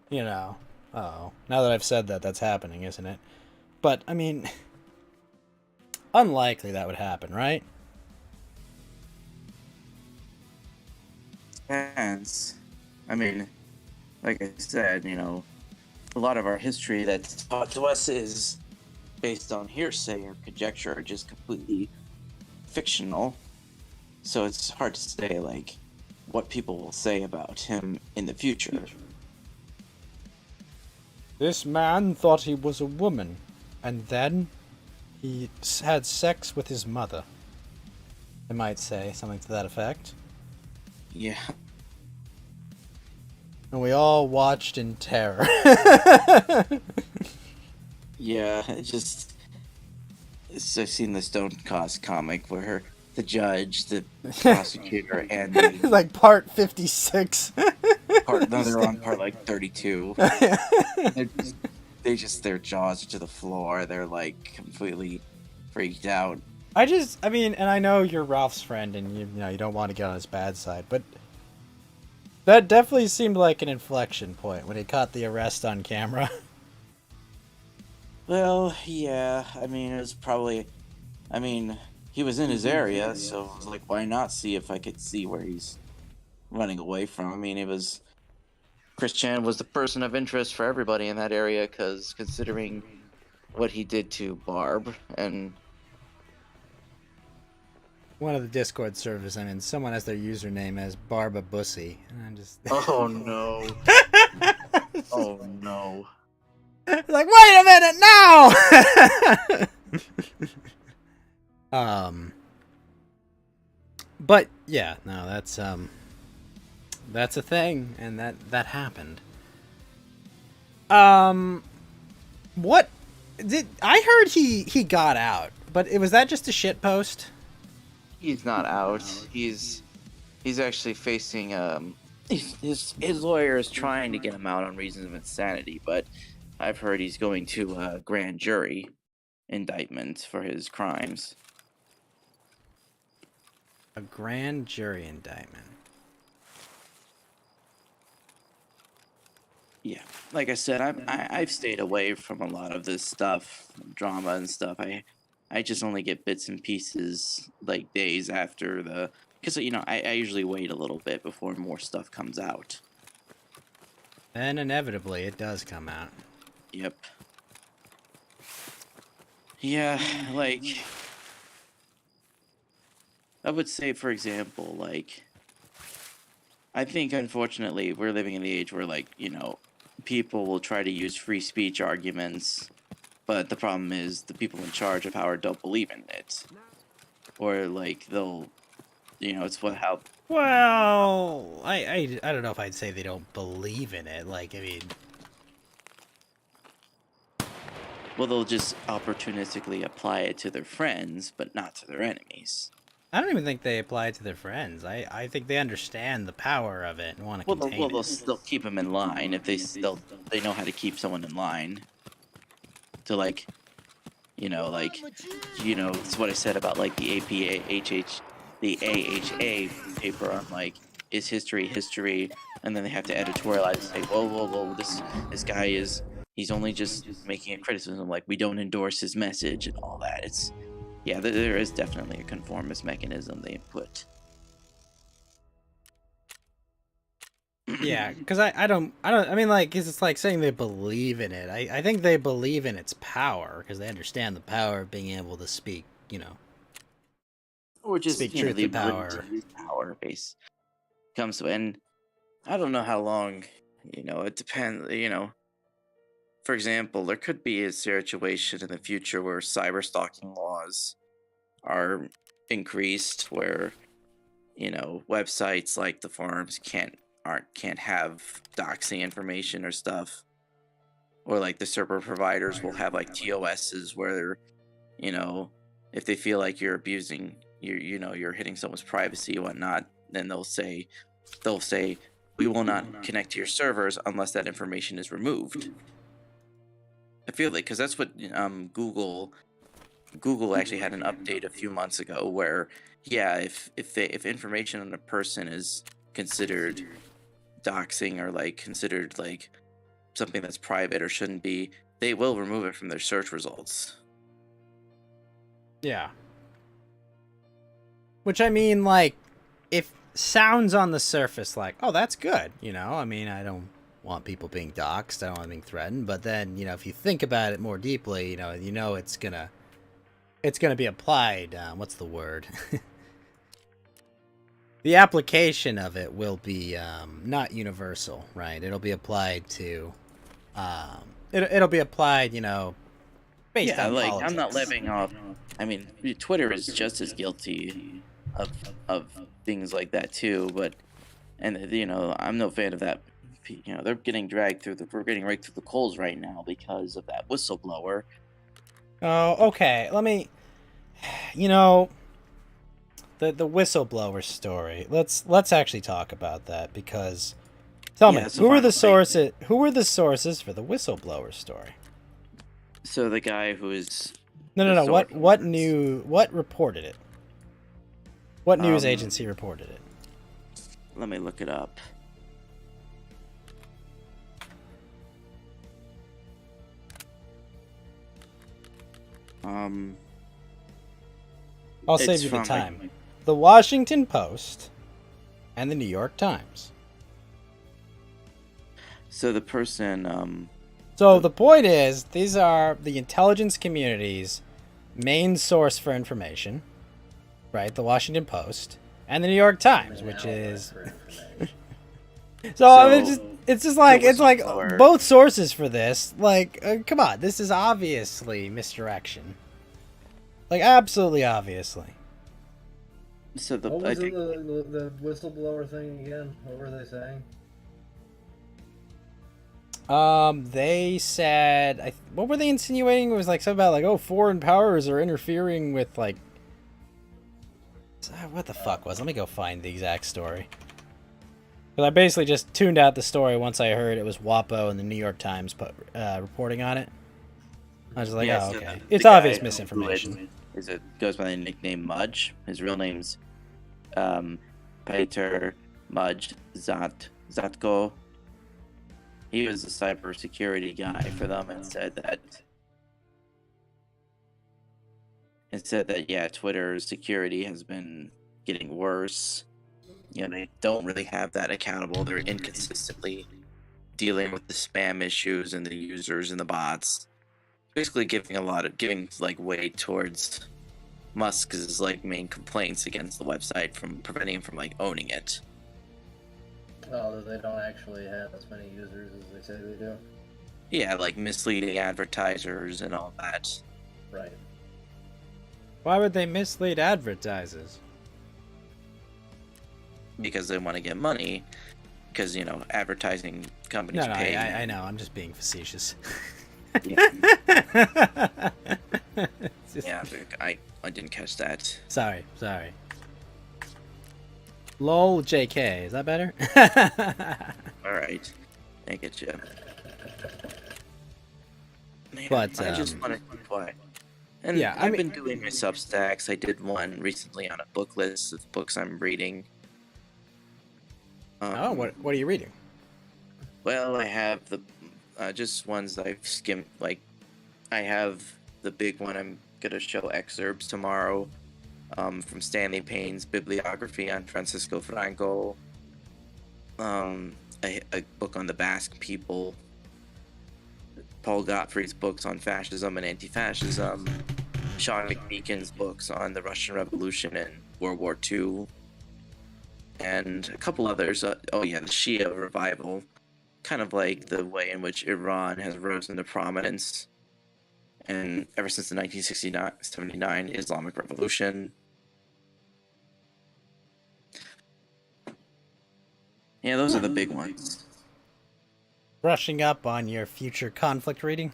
You know. Oh, now that I've said that, that's happening, isn't it? But I mean, unlikely that would happen, right? depends. I mean, like I said, a lot of our history that's taught to us is based on hearsay or conjecture, or just completely fictional. So it's hard to say, like, what people will say about him in the future. This man thought he was a woman, and then he had sex with his mother. They might say something to that effect. Yeah. And we all watched in terror. Yeah, I've seen the Stone Cost comic where the judge, the prosecutor, and the like part 56. they're on part like 32. Their jaws are to the floor. They're like completely freaked out. I mean, and I know you're Ralph's friend and you know, you don't want to get on his bad side, but that definitely seemed like an inflection point when he caught the arrest on camera. Well, yeah, I mean, it was probably, he was in his area, so I was like, why not see if I could see where he's running away from? I mean, Chris Chan was the person of interest for everybody in that area, because considering what he did to Barb, and One of the Discord servers I'm in, someone has their username as Barba Bussy, and I'm just oh no, oh no. like, wait a minute, no! But yeah, no, that's a thing, and that happened. What did I heard he got out, but was that just a shit post? He's not out. He's actually facing his lawyer is trying to get him out on reasons of insanity, but I've heard he's going to a grand jury indictment for his crimes. A grand jury indictment. Yeah, like I said, I've stayed away from a lot of this stuff, drama and stuff. I just only get bits and pieces like days after because I usually wait a little bit before more stuff comes out. And inevitably, it does come out. Yep. Yeah, like I would say, for example, like I think unfortunately we're living in the age where people will try to use free speech arguments, but the problem is the people in charge of power don't believe in it, or like they'll, it's how. Well, I don't know if I'd say they don't believe in it. Like, I mean, Well, they'll just opportunistically apply it to their friends, but not to their enemies. I don't even think they apply it to their friends. I think they understand the power of it and want to contain it. They'll still keep them in line if they know how to keep someone in line. To it's what I said about like the the AHA paper on like is history, and then they have to editorialize and say, whoa, this guy he's only just making a criticism, like we don't endorse his message and all that. There is definitely a conformist mechanism they put. Yeah, because I mean, like, it's like saying they believe in it. I think they believe in its power because they understand the power of being able to speak, Or just speak truth the to power. Power base comes to, and I don't know how long. It depends. For example, there could be a situation in the future where cyber stalking laws are increased, where websites like the forums can't have doxing information or stuff, or like the server providers will have like TOSs where if they feel like you're abusing you're hitting someone's privacy and whatnot, then they'll say we will not connect to your servers unless that information is removed. I feel like because that's what Google actually had an update a few months ago where if information on a person is considered doxing or like considered like something that's private or shouldn't be, they will remove it from their search results. Yeah. Which, I mean, like, if sounds on the surface like, oh, that's good, you know? I mean, I don't want people being doxxed, I don't want them being threatened, but then, you know, if you think about it more deeply, you know it's gonna be applied, what's the word? The application of it will be not universal, right? It'll be applied to, it'll be applied, you know, based on like politics. I'm not living off. I mean, Twitter is just as guilty of things like that too. But you know, I'm no fan of that. You know, they're getting dragged through we're getting right through the coals right now because of that whistleblower. Oh, okay. Let me, you know, the whistleblower story. Let's actually talk about that because tell me, so who are the finally- sources? Who are the sources for the whistleblower story? So the guy who is No. source What reported it? What news agency reported it? let me look it up. I'll save It's you the from, time. The Washington Post and the New York Times. So the person So the point is, these are the intelligence community's main source for information, right? The Washington Post and the New York Times, which is so I mean, it's just like it's like whistleblower- both sources for this. Like, come on, this is obviously misdirection. Like, absolutely obviously. so the What I was think the whistleblower thing again? What were they saying? They said, what were they insinuating? It was like something about like, oh, foreign powers are interfering with like, what the fuck was? Let me go find the exact story. Because I basically just tuned out the story once I heard it was WAPO and the New York Times reporting on it. I was just like, Yeah, oh, so okay. the It's guy obvious who misinformation. goes by the nickname Mudge. His real name's Peter Mudge Zatko. He was a cybersecurity guy for them and said that yeah, Twitter's security has been getting worse. You know, they don't really have that accountable. They're inconsistently dealing with the spam issues and the users and the bots. Basically giving like weight towards Musk's like main complaints against the website from preventing him from like owning it. Oh, that they don't actually have as many users as they say they do. Yeah, like misleading advertisers and all that. Right. Why would they mislead advertisers? Because they want to get money. Because, you know, advertising companies No, pay. I know. I'm just being facetious. Yeah, It's just- yeah, I didn't catch that. Sorry. Lol, JK. Is that better? Alright. I get you. Man, But, I just want to be quiet. And yeah, I I've mean- been doing my Substacks. I did one recently on a book list of books I'm reading. Oh, what are you reading? Well, I have the just ones I've skimmed. Like, I have the big one. I'm gonna show excerpts tomorrow from Stanley Payne's bibliography on Francisco Franco. A book on the Basque people. Paul Gottfried's books on fascism and anti-fascism. Sean McMeekin's books on the Russian Revolution and World War II. And a couple others. The Shia revival. Kind of like the way in which Iran has risen to prominence. And ever since the 1979 Islamic Revolution. Yeah, those are the big ones. Brushing up on your future conflict reading?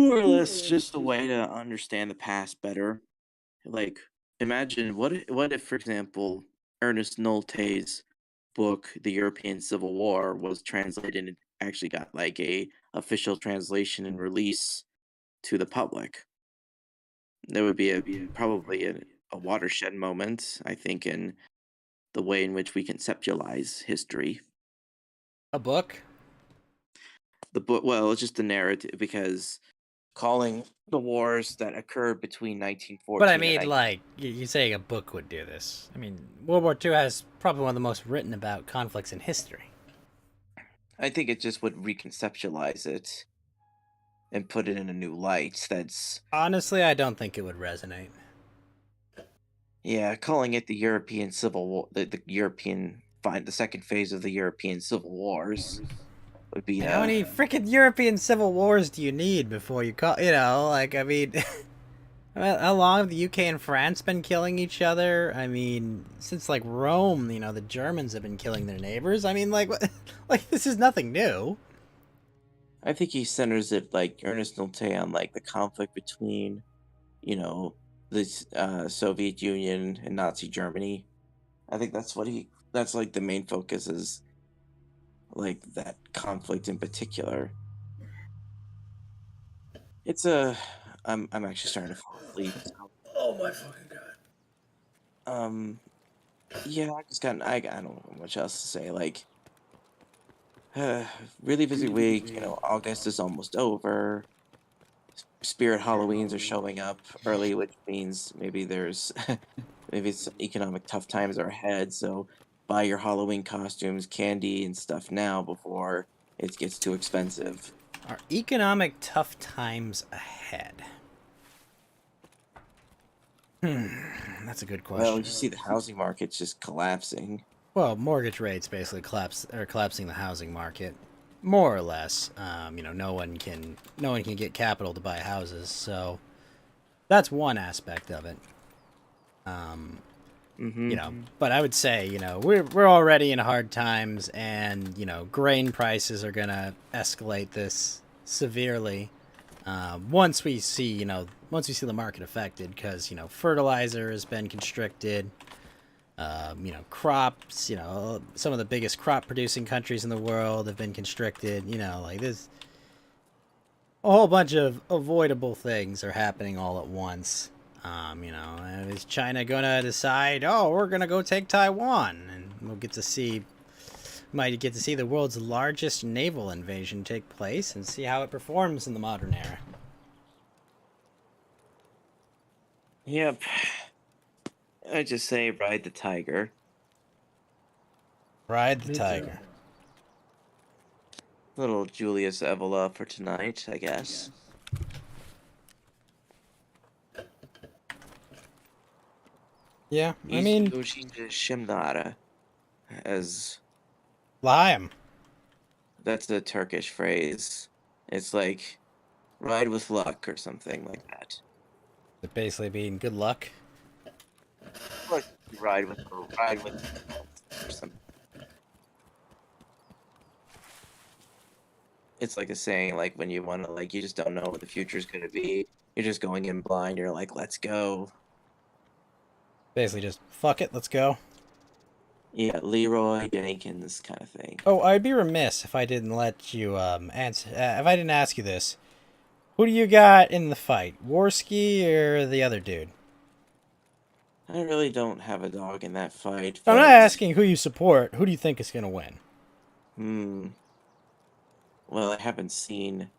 more or less just a way to understand the past better. Like, imagine what if, for example, Ernest Nolte's book, The European Civil War, was translated and actually got like a official translation and release to the public. There would be probably a watershed moment, I think, in the way in which we conceptualize history. A book? The book, well, it's just the narrative because calling the wars that occurred between But I 1914 mean, and like, you're saying a book would do this. I mean, World War II has probably one of the most written about conflicts in history. I think it just would reconceptualize it and put it in a new light. That's Honestly, I don't think it would resonate. yeah, calling it the European Civil War, the second phase of the European Civil Wars would be How many freaking European civil wars do you need before you call? You know, like, I mean, how long have the UK and France been killing each other? I mean, since like Rome, you know, the Germans have been killing their neighbors. I mean, like, what? Like, this is nothing new. I think he centers it like Ernest Nolte on like the conflict between, the Soviet Union and Nazi Germany. I think that's like the main focus is like that conflict in particular. It's a I'm actually starting to fall asleep. So, Oh my fucking god. yeah, I don't know much else to say. Like, really busy week. August is almost over. Spirit Halloweens are showing up early, which means maybe there's maybe it's economic tough times are ahead. So buy your Halloween costumes, candy, and stuff now before it gets too expensive. Are economic tough times ahead? That's a good Well, you question. see the housing market's just collapsing. Well, mortgage rates basically collapsing the housing market, more or less. No one can get capital to buy houses, so that's one aspect of it. But I would say, we're already in hard times, and grain prices are gonna escalate this severely. Once we see the market affected, because fertilizer has been constricted. Crops, some of the biggest crop producing countries in the world have been constricted. Like this, a whole bunch of avoidable things are happening all at once. Is China gonna decide, oh, we're gonna go take Taiwan, and might get to see the world's largest naval invasion take place and see how it performs in the modern era. Yep. I just say ride the tiger. Ride the Me too. tiger. Little Julius Evola for tonight, I guess. Yeah, I mean, Yoshida Shimnara, as Lime. that's the Turkish phrase. It's like ride with luck or something like that. It basically being good luck. Or ride with or something. It's like a saying, like when you want to, like you just don't know what the future's gonna be. You're just going in blind. You're like, let's go. Basically just, fuck it, let's go. Yeah, Leroy Jenkins kind of thing. Oh, I'd be remiss if I didn't let you answer. If I didn't ask you this, who do you got in the fight, Worski or the other dude? I really don't have a dog in that fight. I'm not but- asking who you support. Who do you think is gonna win? Well, I haven't seen.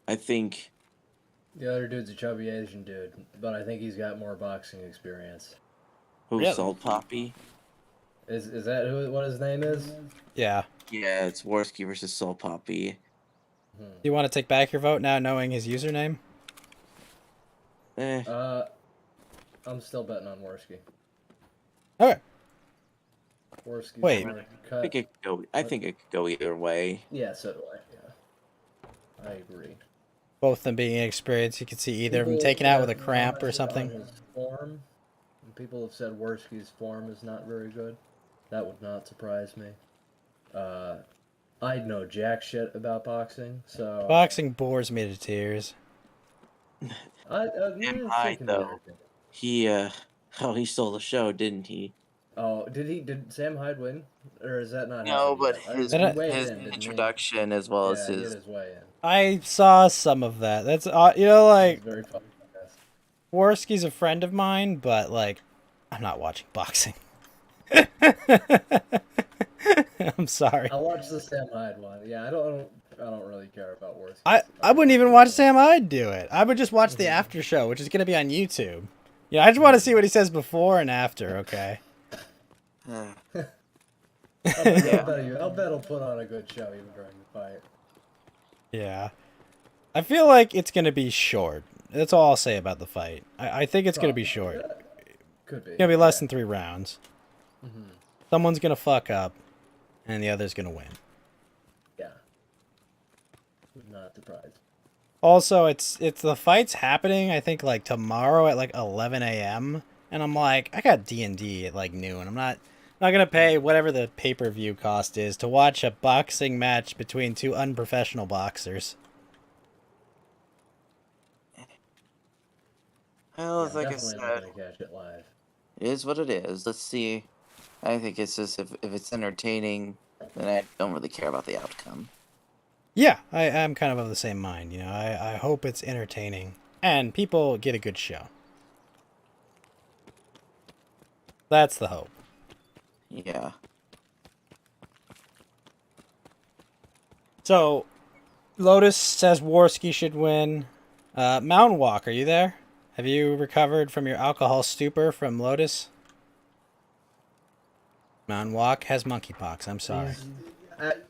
I think. The other dude's a chubby Asian dude, but I think he's got more boxing experience. Who's Really? Salt Poppy? Is that what his name is? Yeah. Yeah, it's Worski versus Soul Poppy. Do you want to take back your vote now, knowing his username? I'm still betting on Worski. Okay. Worski's Wait. more I cut. think it could go. I think it could go either way. Yeah, so do I. Yeah, I agree. Both of them being inexperienced, you could see either of them taken out with a cramp or something. On his form, and people have said Worski's form is not very good. That would not surprise me. I know jack shit about boxing, so Boxing bores me to tears. Damn It high, can be though. entertaining. He stole the show, didn't he? Oh, did Sam Hyde win, or is that not No, happened but yet? his He weighed his in, didn't he? introduction as well as Yeah, he did his. his way in. I saw some of that. That's you know, It like was very fucking fast. Worski's a friend of mine, but like I'm not watching boxing. I'm sorry. I'll watch the Sam Hyde one. Yeah, I don't really care about Worski. I wouldn't even watch Sam Hyde do it. I would just watch the after show, which is gonna be on YouTube. Yeah, I just want to see what he says before and after. Okay. Uh, I'll bet he'll put on a good show even during the fight. Yeah. I feel like it's gonna be short. That's all I'll say about the fight. I think it's gonna be short. Could be. It's gonna be less than 3 rounds. Mm-hmm. Someone's gonna fuck up, and the other's gonna win. Yeah. Not surprised. Also, it's the fight's happening. I think like tomorrow at like 11 a.m. And I'm like, I got D&D at like noon. I'm not gonna pay whatever the pay-per-view cost is to watch a boxing match between 2 unprofessional boxers. well, Yeah, like I definitely said, not gonna catch it live. it is what it is. Let's see. I think it's just if it's entertaining, then I don't really care about the outcome. Yeah, I'm kind of the same mind. You know, I hope it's entertaining and people get a good show. That's the hope. Yeah. So, Lotus says Worski should win. Mountain Walk, are you there? Have you recovered from your alcohol stupor from Lotus? Mountain Walk has monkeypox. I'm sorry.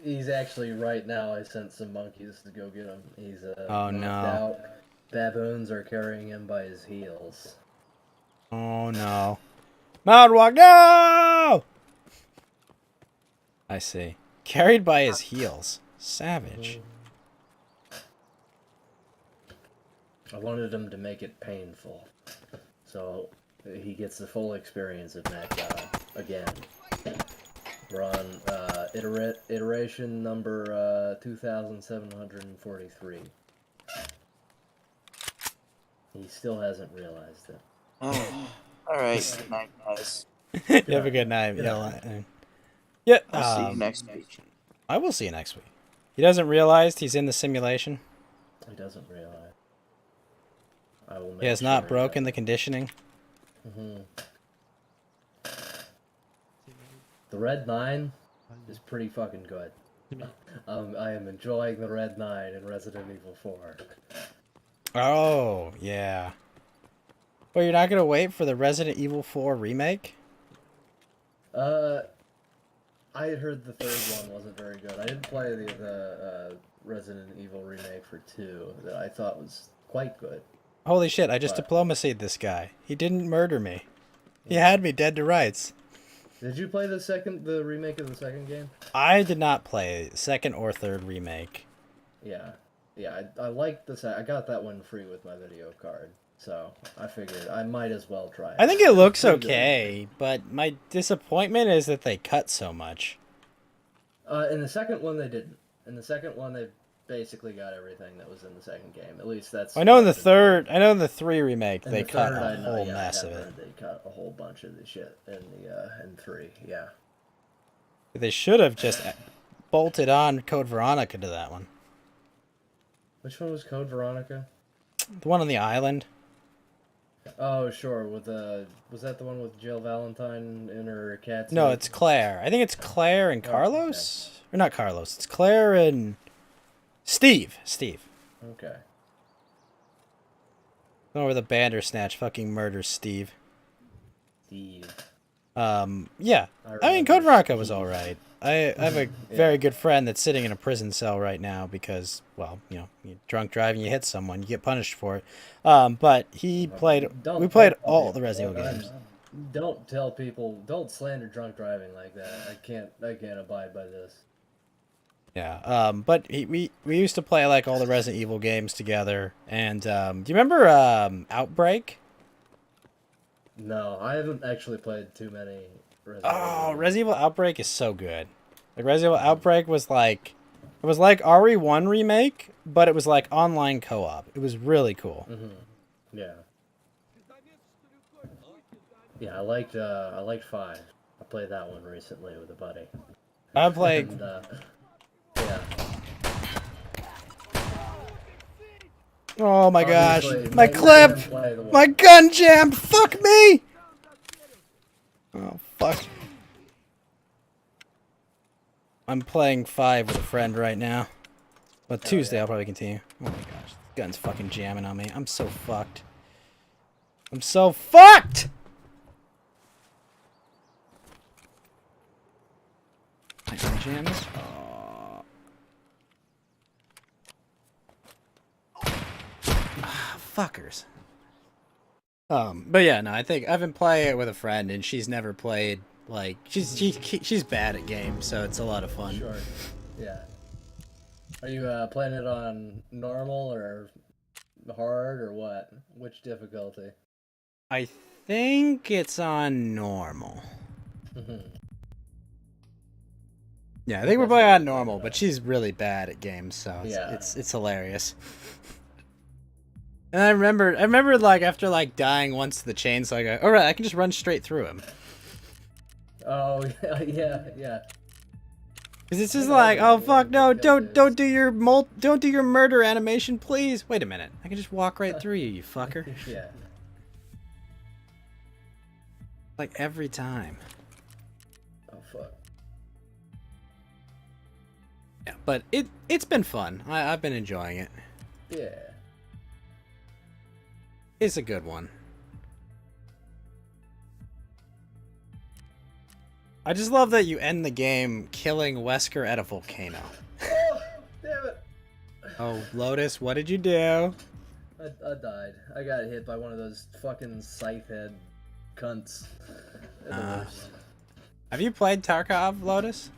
He's actually right now. I sent some monkeys to go get him. He's Oh, knocked no. out. Baboons are carrying him by his heels. Oh no. Mountain Walk, no! I see. Carried by his heels. Savage. I wanted him to make it painful, so he gets the full experience of Mac again. We're on iteration number 2743. He still hasn't realized it. Oh, all right. Good night, guys. You have a good night. Yeah. I'll see you next week. I will see you next week. He doesn't realize he's in the simulation. He doesn't realize. I will. He has not broken the conditioning. Mm-hmm. The Red 9 is pretty fucking good. I am enjoying the Red 9 in Resident Evil 4. Oh, yeah. Well, you're not going to wait for the Resident Evil 4 remake? I had heard the third one wasn't very good. I didn't play the Resident Evil remake for 2 that I thought was quite good. Holy shit, I just diplomacied this guy. He didn't murder me. He had me dead to rights. Did you play the remake of the second game? I did not play second or third remake. Yeah. Yeah, I liked this. I got that one free with my video card. So I figured I might as well try it. I think it looks Pretty good. okay, but my disappointment is that they cut so much. In the second one, they didn't. In the second one, they basically got everything that was in the second game. At least that's. I know in the what's third, I know in the 3 remake, in they the cut third, I a know, whole yeah, mess I of have it. heard they cut a whole bunch of the shit in 3. Yeah. They should have just bolted on Code Veronica to that one. Which one was Code Veronica? The one on the island. Oh, sure. Was that the one with Jill Valentine in her cat's No, head? it's Claire. I think it's Claire and Oh, Carlos? Or not Carlos. It's Claire and Steve. Steve. Okay. The one where the Bandersnatch fucking murders Steve. Steve. Yeah. I mean, remember Code Veronica was Steve. alright. I have a very good friend that's sitting in a prison cell right now because, well, you know, you drunk driving, you hit someone, you get punished for it. But he played. Don't We played tell all the people. Resident Evil games. Don't tell people. Don't slander drunk driving like that. I can't abide by this. Yeah. But we used to play like all the Resident Evil games together. And do you remember Outbreak? No, I haven't actually played too many Resident Oh, Evil. Resident Evil Outbreak is so good. Like Resident Evil Outbreak was like, it was like RE1 remake, but it was like online co-op. It was really cool. Yeah. Yeah, I liked 5. I played that one recently with a buddy. I played. And, yeah. Oh my gosh! Obviously, My clip! play the one. My gun jammed! Fuck me! Oh fuck! I'm playing 5 with a friend right now. But Tuesday I'll probably continue. Oh my gosh, this gun's fucking jamming on me. I'm so fucked. I'm so fucked! I unjam this? Oh. Ah, fuckers. But yeah, no, I think I've been playing it with a friend, and she's never played. Like, she's bad at games, so it's a lot of fun. Sure. Yeah. Are you playing it on normal or hard or what? Which difficulty? I think it's on normal. Yeah, I think we're playing on normal, but she's really bad at games, so it's hilarious. And I remember like after like dying once to the chainsaw, I go, all right, I can just run straight through him. Oh yeah. Cause it's just like, oh fuck no, don't do your murder animation, please. Wait a minute, I can just walk right through you, you fucker. Yeah. Like every time. Oh fuck. Yeah, but it's been fun. I've been enjoying it. Yeah. It's a good one. I just love that you end the game killing Wesker at a volcano. Oh, damn it. Oh, Lotus, what did you do? I died. I got hit by one of those fucking scythe head cunts. They're the worst. Have you played Tarkov, Lotus?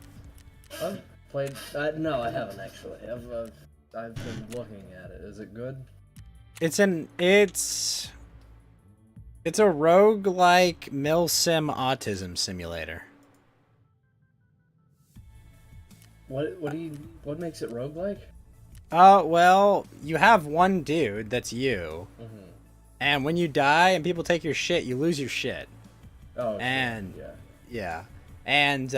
I've played. No, I haven't actually. I've been looking at it. Is it good? It's a roguelike milsim autism simulator. What makes it roguelike? Well, you have one dude that's you, Mm-hmm. and when you die and people take your shit, you lose your shit. Oh, And sure. yeah, and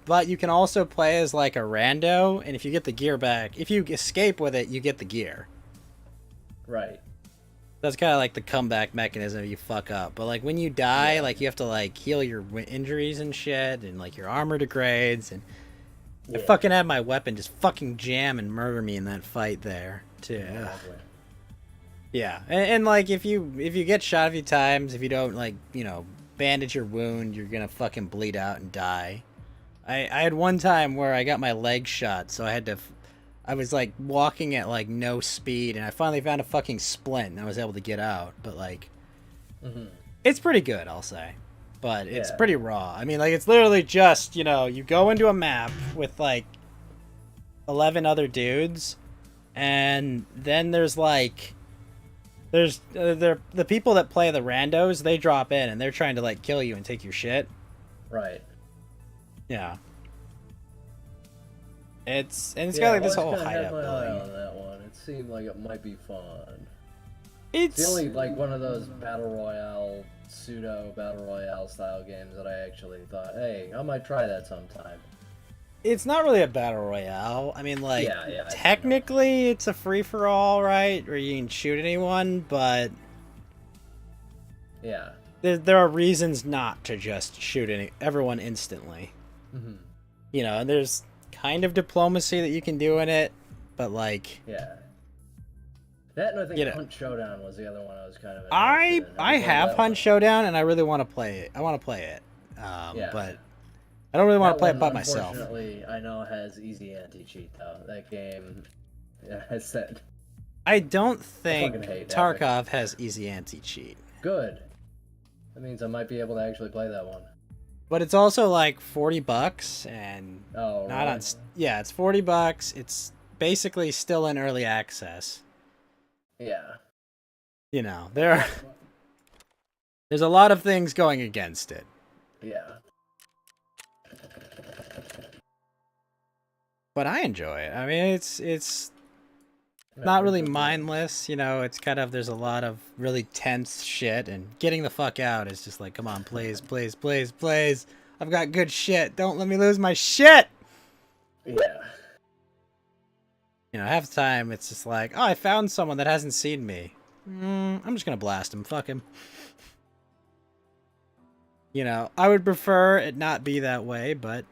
but you can also play as like a rando, and if you get the gear back, if you escape with it, you get the gear. Right. That's kind of like the comeback mechanism if you fuck up. But like when you die, like you have to like heal your injuries and shit, and like your armor degrades. And I fucking had my weapon just fucking jam and murder me in that fight there too. Exactly. Yeah, and like if you get shot a few times, if you don't like bandage your wound, you're gonna fucking bleed out and die. I had one time where I got my leg shot, so I was like walking at like no speed, and I finally found a fucking splint, and I was able to get out. But like, it's pretty good, I'll say. But it's pretty raw. I mean, like it's literally just you go into a map with like 11 other dudes, and then there's like the people that play the randos. They drop in, and they're trying to like kill you and take your shit. Right. Yeah. It's got like this whole hideout my eye building. on that one. It seemed like it might be fun. It's the only like one of those pseudo battle royale style games that I actually thought, hey, I might try that sometime. It's not really a battle royale. I mean, like technically it's a free for all, right? Where you can shoot anyone, but yeah, there are reasons not to just shoot everyone instantly. Mm-hmm. And there's kind of diplomacy that you can do in it, but like that, and I think Hunt Showdown was the other one I was kind of. I have Hunt Showdown, and I really want to play it. I want to play it, but I don't really want to play it by myself. Unfortunately, I know has easy anti-cheat though. That game, has said. I don't think hate Tarkov has easy anti-cheat. Good. That means I might be able to actually play that one. But it's also like $40, and not on. Yeah, it's $40. It's basically still in early access. Yeah. There's a lot of things going against it. Yeah. but I enjoy it. I mean, it's Yeah, not really it's okay. mindless, you know. It's kind of there's a lot of really tense shit, and getting the fuck out is just like, come on, please, please, please, please. I've got good shit. Don't let me lose my shit. Yeah. You know, half the time it's just like, oh, I found someone that hasn't seen me. I'm just gonna blast him. Fuck him. You know, I would prefer it not be that way, but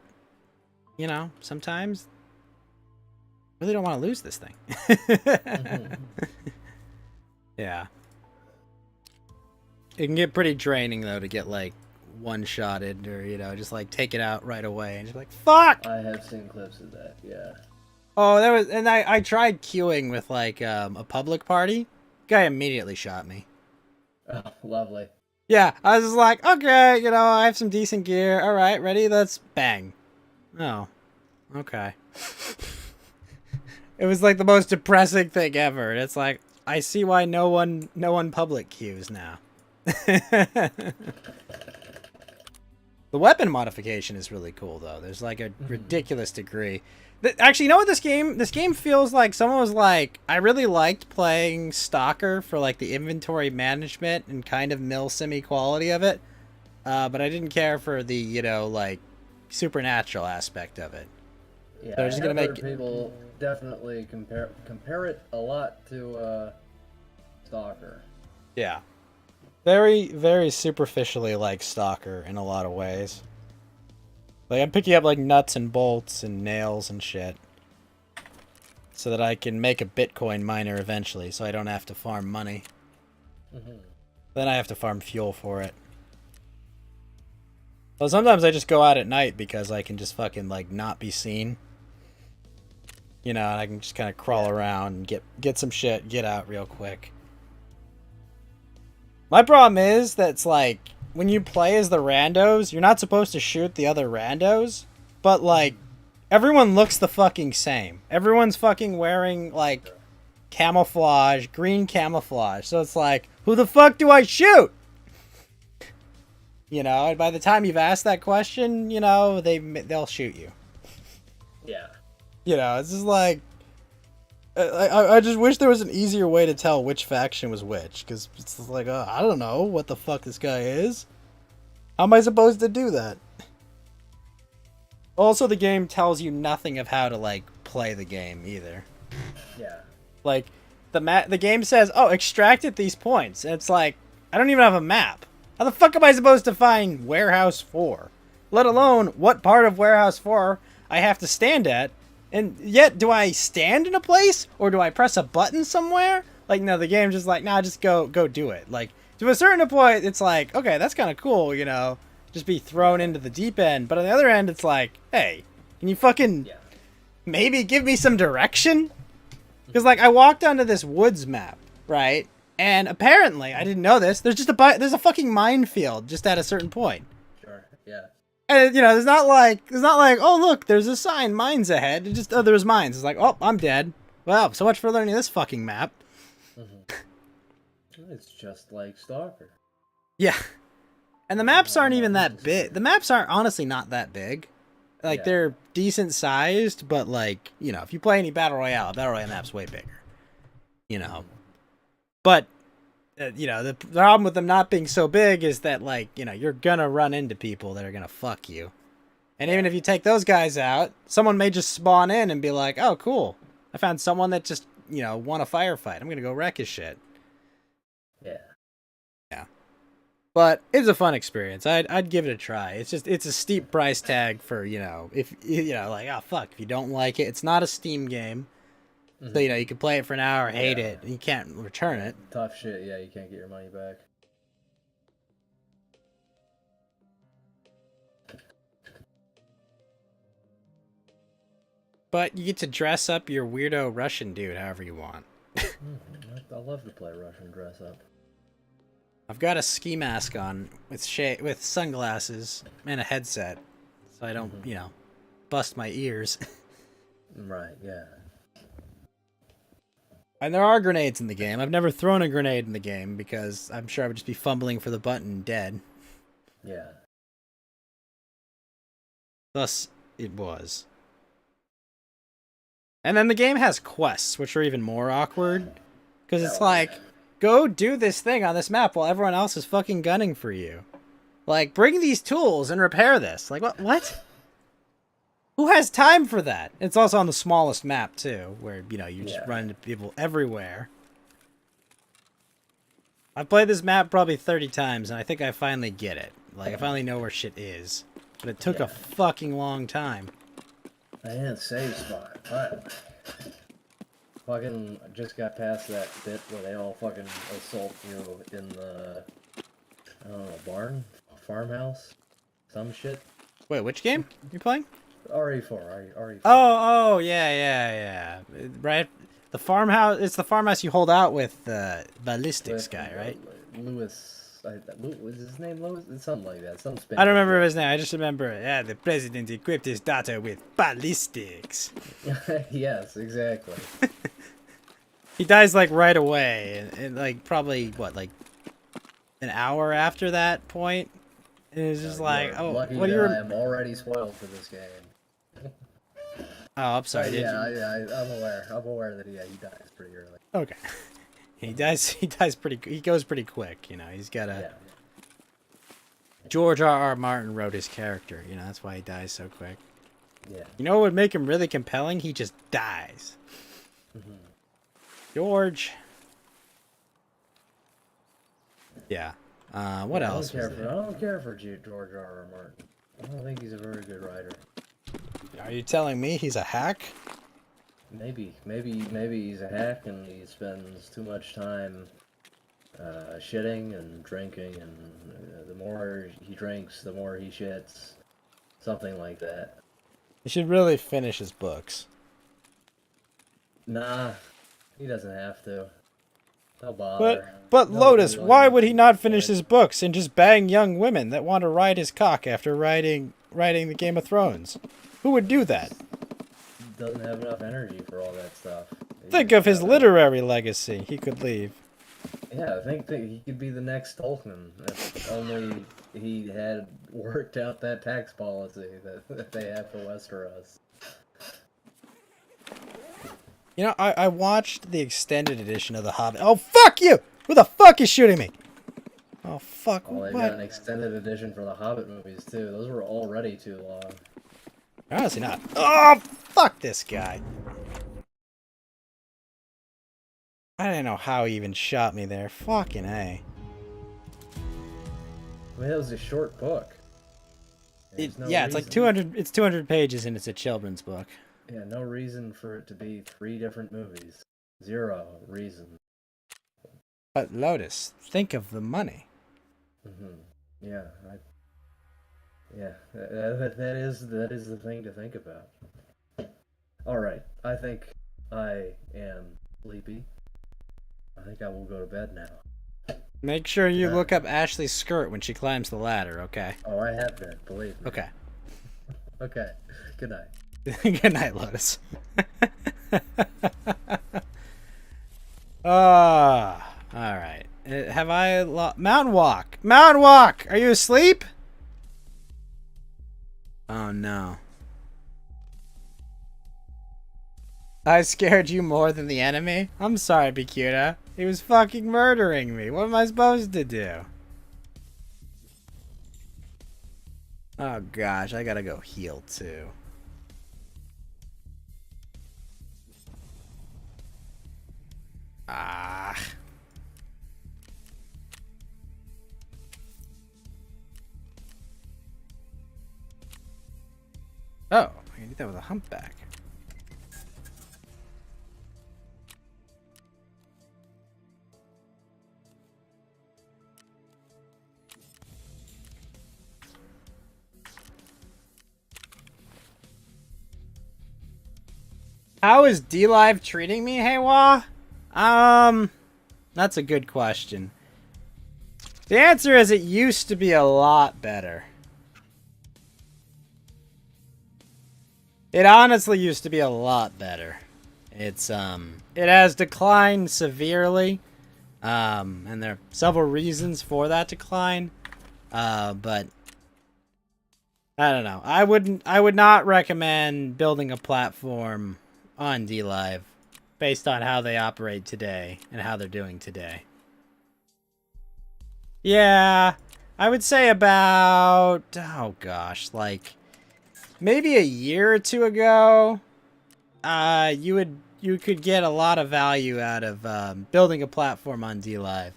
you know, sometimes I really don't want to lose this thing. Yeah. It can get pretty draining though to get like one-shotted or, you know, just like take it out right away and just be like, fuck! I have seen clips of that, yeah. Oh, there was, and I tried queuing with like a public party. Guy immediately shot me. Oh, lovely. Yeah, I was just like, okay, you know, I have some decent gear. All right, ready? Let's bang. Oh, okay. It was like the most depressing thing ever. And it's like, I see why no one public queues now. The weapon modification is really cool though. There's like a ridiculous degree. Actually, you know what this game feels like? Someone was like, I really liked playing Stalker for like the inventory management and kind of milsim quality of it. But I didn't care for the, you know, like supernatural aspect of it. Yeah, They're just gonna make people definitely compare it a lot to Stalker. Yeah. Very, very superficially like Stalker in a lot of ways. Like, I'm picking up, like, nuts and bolts and nails and shit. So that I can make a Bitcoin miner eventually, so I don't have to farm money. Then I have to farm fuel for it. Well, sometimes I just go out at night because I can just fucking, like, not be seen. You know, and I can just kind of crawl around and get some shit, get out real quick. My problem is that it's like, when you play as the randos, you're not supposed to shoot the other randos, but like, everyone looks the fucking same. Everyone's fucking wearing like camouflage, green camouflage. So it's like, who the fuck do I shoot? You know, and by the time you've asked that question, you know, they'll shoot you. Yeah. You know, it's just like, I just wish there was an easier way to tell which faction was which, because it's like, I don't know what the fuck this guy is. How am I supposed to do that? Also, the game tells you nothing of how to, like, play the game, either. Yeah. Like, the game says, oh, extract at these points, and it's like, I don't even have a map. How the fuck am I supposed to find Warehouse 4? Let alone, what part of Warehouse 4 I have to stand at. And yet, do I stand in a place, or do I press a button somewhere? Like, no, the game's just like, nah, just go do it. Like, to a certain point, it's like, okay, that's kind of cool, you know, just be thrown into the deep end. But on the other end, it's like, hey, can you fucking maybe give me some direction? Because, like, I walked onto this woods map, right? And apparently, I didn't know this, there's a fucking minefield just at a certain point. Sure, yeah. And, you know, there's not like, oh, look, there's a sign, mines ahead. It just, oh, there's mines. It's like, oh, I'm dead. Well, so much for learning this fucking map. It's just like Stalker. Yeah. And the maps aren't even that big. The maps aren't honestly not that big. Like, they're decent sized, but, like, you know, if you play any Battle Royale map's way bigger. You know. But, you know, the problem with them not being so big is that, like, you know, you're gonna run into people that are gonna fuck you. And even if you take those guys out, someone may just spawn in and be like, oh, cool. I found someone that just, you know, won a firefight. I'm gonna go wreck his shit. Yeah. Yeah. But it's a fun experience. I'd give it a try. It's a steep price tag for, you know, if, you know, like, oh, fuck, if you don't like it. It's not a Steam game. So, you know, you can play it for an hour, hate it, and you can't return it. Tough shit, yeah, you can't get your money back. But you get to dress up your weirdo Russian dude however you want. I love to play Russian dress up. I've got a ski mask on with sunglasses and a headset, so I don't, you know, bust my ears. Right, yeah. And there are grenades in the game. I've never thrown a grenade in the game because I'm sure I would just be fumbling for the button dead. Yeah. Thus, it was. And then the game has quests, which are even more awkward. Because it's Oh, like, yeah. go do this thing on this map while everyone else is fucking gunning for you. Like, bring these tools and repair this. Like, what? Who has time for that? It's also on the smallest map, too, where, you know, you just run into people everywhere. I've played this map probably 30 times, and I think I finally get it. Like, I finally know where shit is. But it took a fucking long time. I didn't save spot. What? Fucking just got past that bit where they all fucking assault you in the, I don't know, barn? Farmhouse? Some shit? Wait, which game you playing? RE4, RE4. Oh, yeah. Right? The farmhouse, it's the farmhouse you hold out with the ballistics guy, right? Lewis, was his name Lewis? It's something like that. Some Spanish I don't remember guy. his name. I just remember, the president equipped his daughter with ballistics. Yes, exactly. He dies, like, right away. And like, probably, what, like, an hour after that point? And it's just like, You're oh, lucky what do that you... I am already spoiled for this game. Oh, I'm sorry. Did you... I'm aware. I'm aware that he dies pretty early. Okay. He dies pretty... He goes pretty quick, you know. He's got a... Yeah. George R.R. Martin wrote his character, you know. That's why he dies so quick. Yeah. You know what would make him really compelling? He just dies. George. Yeah. What else was there? I don't care for George R.R. Martin. I don't think he's a very good writer. Are you telling me he's a hack? Maybe he's a hack and he spends too much time shitting and drinking, and the more he drinks, the more he shits. Something like that. He should really finish his books. Nah, he doesn't have to. Don't bother. But No, Lotus, really, why would he not but- finish his books and just bang young women that want to ride his cock after writing the Game of Thrones? Who would do that? Doesn't have enough energy for all that stuff. Think of his literary legacy. He could leave. Yeah, I think that he could be the next Tolkien if only he had worked out that tax policy that they have for Westeros. You know, I watched the extended edition of The Hobbit. Oh, fuck you! Who the fuck is shooting me? Oh, fuck. Well, they've What? got an extended edition for the Hobbit movies too. Those were already too long. Honestly not. Oh, fuck this guy. I didn't know how he even shot me there. Fucking A. I mean, that was a short book. There's no Yeah, it's like reason- 200. It's 200 pages and it's a children's book. Yeah, no reason for it to be 3 different movies. 0 reason. But Lotus, think of the money. Yeah, that is the thing to think about. All right, I think I am sleepy. I think I will go to bed now. Make sure you look up Ashley's skirt when she climbs the ladder, okay? Oh, I have been, believe me. Okay. Okay. Good night. Good night, Lotus. Alright. Have I Mountain Walk! Mountain Walk! Are you asleep? Oh no. I scared you more than the enemy? I'm sorry, Bikuda. He was fucking murdering me. What am I supposed to do? Oh gosh, I gotta go heal too. Ah. Oh, I can do that with a humpback. How is D-Live treating me, Haywa? That's a good question. The answer is it used to be a lot better. It honestly used to be a lot better. It's, it has declined severely. And there are several reasons for that decline. But I don't know. I would not recommend building a platform on D Live based on how they operate today and how they're doing today. Yeah, I would say about, oh gosh, like maybe a year or two ago, you could get a lot of value out of building a platform on D Live.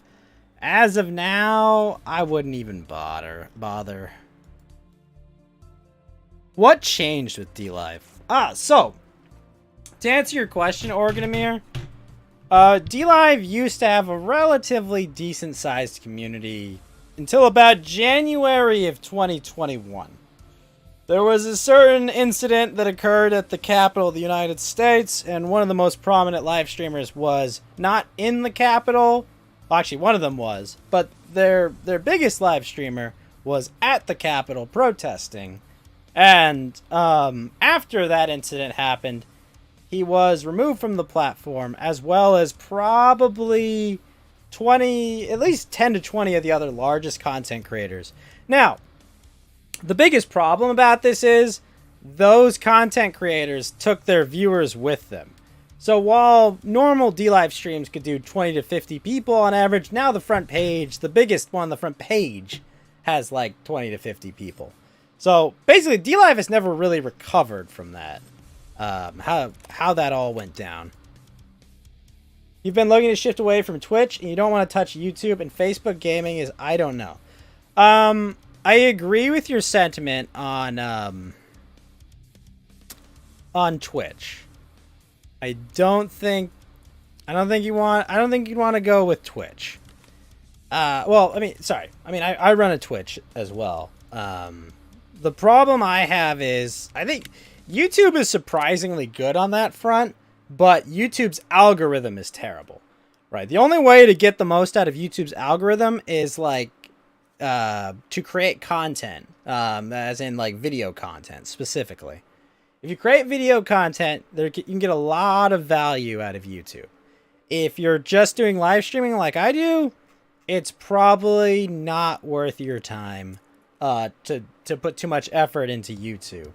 As of now, I wouldn't even bother. What changed with D Live? So to answer your question, Organamir, D Live used to have a relatively decent sized community until about January of 2021. There was a certain incident that occurred at the Capitol of the United States, and one of the most prominent live streamers was not in the Capitol. Well, actually, one of them was, but their biggest live streamer was at the Capitol protesting. And after that incident happened, he was removed from the platform, as well as probably at least 10 to 20 of the other largest content creators. Now, the biggest problem about this is those content creators took their viewers with them. So while normal D-Live streams could do 20 to 50 people on average, now the front page, the biggest one on the front page, has like 20 to 50 people. So basically, D-Live has never really recovered from that. How that all went down. You've been looking to shift away from Twitch, and you don't want to touch YouTube, and Facebook gaming is, I don't know. I agree with your sentiment on Twitch. I don't think you'd want to go with Twitch. Well, I mean, sorry. I mean, I run a Twitch as well. The problem I have is I think YouTube is surprisingly good on that front, but YouTube's algorithm is terrible, right? The only way to get the most out of YouTube's algorithm is like to create content, as in like video content specifically. If you create video content, you can get a lot of value out of YouTube. If you're just doing live streaming like I do, it's probably not worth your time to put too much effort into YouTube.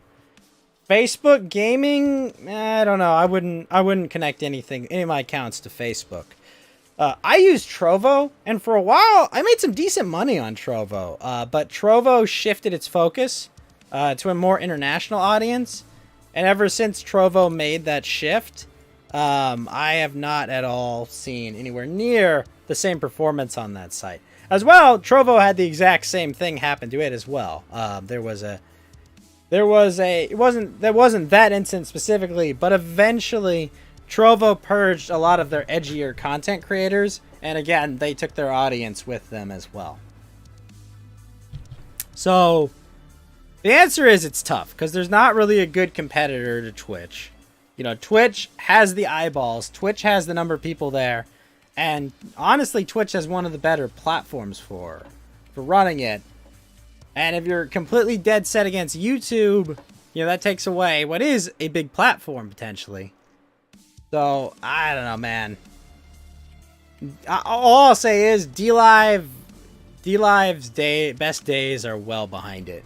Facebook gaming, I don't know. I wouldn't connect any of my accounts to Facebook. I use Trovo, and for a while I made some decent money on Trovo. But Trovo shifted its focus to a more international audience, and ever since Trovo made that shift, I have not at all seen anywhere near the same performance on that site. As well, Trovo had the exact same thing happen to it as well. There wasn't that incident specifically, but eventually Trovo purged a lot of their edgier content creators, and again, they took their audience with them as well. So the answer is it's tough because there's not really a good competitor to Twitch. You know, Twitch has the eyeballs, Twitch has the number of people there, and honestly, Twitch has one of the better platforms for running it. And if you're completely dead set against YouTube, you know, that takes away what is a big platform potentially. So, I don't know, man. All I'll say is D-Live's best days are well behind it.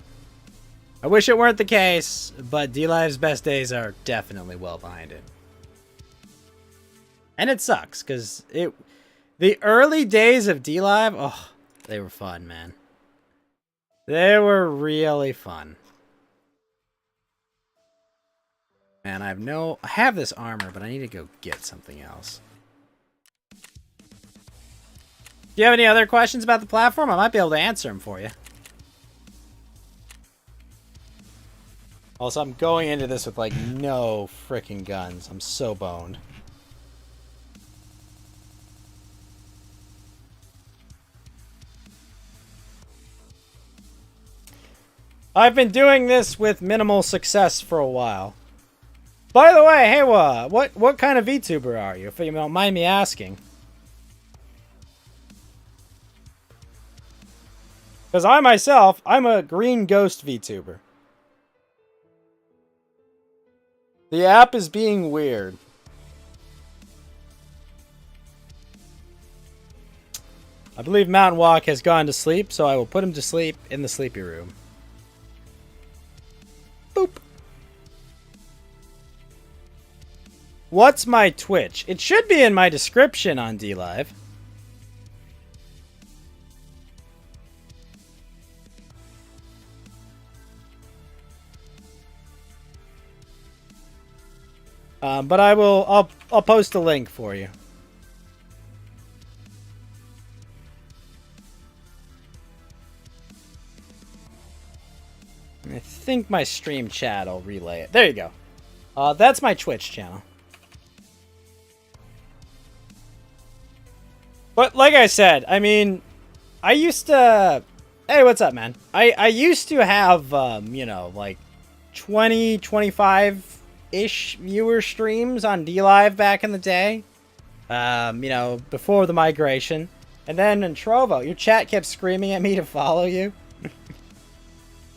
I wish it weren't the case, but D-Live's best days are definitely well behind it. And it sucks, because the early days of D-Live, oh, they were fun, man. They were really fun. Man, I have this armor, but I need to go get something else. Do you have any other questions about the platform? I might be able to answer them for you. Also, I'm going into this with, like, no freaking guns. I'm so boned. I've been doing this with minimal success for a while. By the way, hey, what kind of VTuber are you, if you don't mind me asking? Because I myself, I'm a green ghost VTuber. The app is being weird. I believe Mountain Walk has gone to sleep, so I will put him to sleep in the sleepy room. Boop. What's my Twitch? It should be in my description on DLive. But I'll post a link for you. I think my stream chat will relay it. There you go. That's my Twitch channel. But like I said, I mean, I used to... Hey, what's up, man? I used to have, you know, like 20, 25-ish viewer streams on DLive back in the day. You know, before the migration. And then in Trovo, your chat kept screaming at me to follow you.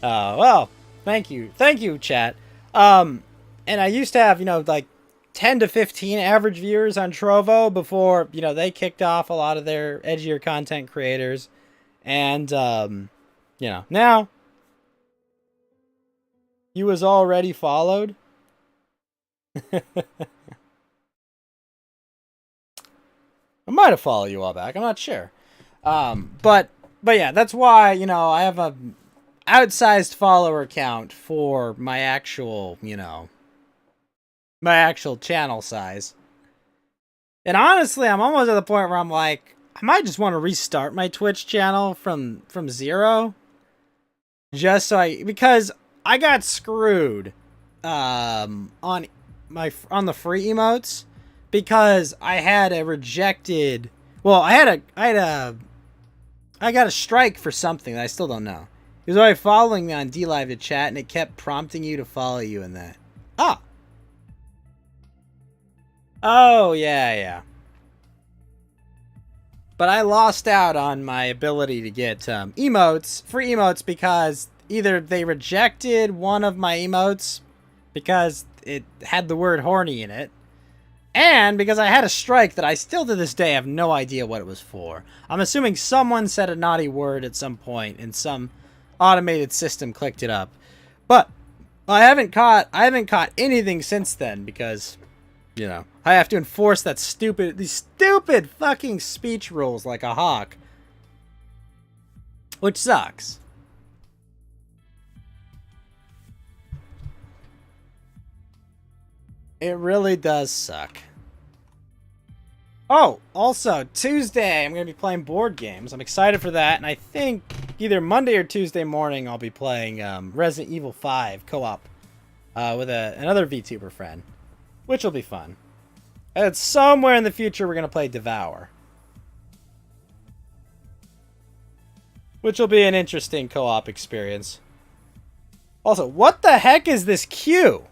Well, thank you. Thank you, chat. And I used to have, you know, like 10 to 15 average viewers on Trovo before, you know, they kicked off a lot of their edgier content creators. And, you know, now you was already followed. I might have followed you all back. I'm not sure. But yeah, that's why, you know, I have a outsized follower count for my actual, you know, my actual channel size. And honestly, I'm almost at the point where I'm like, I might just want to restart my Twitch channel from zero. Just so because I got screwed on the free emotes because I had a rejected, well, I got a strike for something that I still don't know. He was already following me on DLive to chat, and it kept prompting you to follow you in that. Ah. Oh, yeah. But I lost out on my ability to get emotes, free emotes, because either they rejected one of my emotes because it had the word horny in it, and because I had a strike that I still to this day have no idea what it was for. I'm assuming someone said a naughty word at some point and some automated system clicked it up. But I haven't caught anything since then because, you know, I have to enforce these stupid fucking speech rules like a hawk. Which sucks. It really does suck. Oh, also, Tuesday, I'm going to be playing board games. I'm excited for that, and I think either Monday or Tuesday morning I'll be playing Resident Evil 5 co-op with another VTuber friend, which will be fun. And somewhere in the future we're going to play Devour, which will be an interesting co-op experience. Also, what the heck is this queue?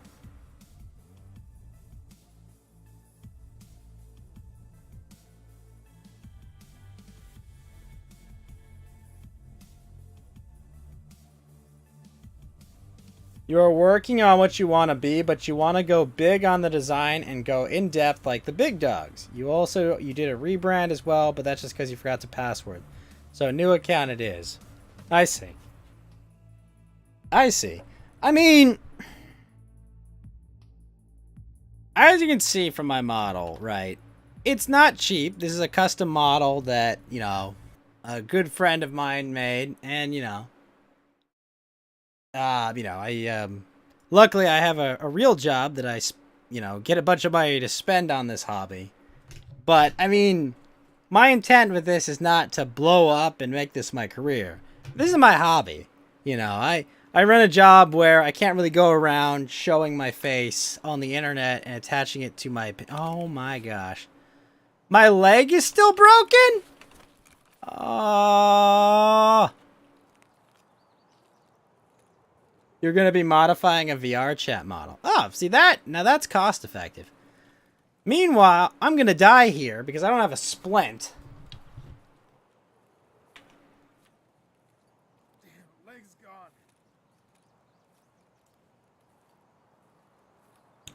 You're working on what you want to be, but you want to go big on the design and go in depth like the big dogs. You did a rebrand as well, but that's just because you forgot to password. So new account it is. I see. I mean, as you can see from my model, right? It's not cheap. This is a custom model that, you know, a good friend of mine made, and you know, luckily I have a real job that I, you know, get a bunch of money to spend on this hobby. But, I mean, my intent with this is not to blow up and make this my career. This is my hobby. You know, I run a job where I can't really go around showing my face on the internet and attaching it to my... Oh my gosh. My leg is still broken? Oh... You're going to be modifying a VR chat model. Oh, see that? Now that's cost effective. Meanwhile, I'm going to die here because I don't have a splint. Damn, leg's gone.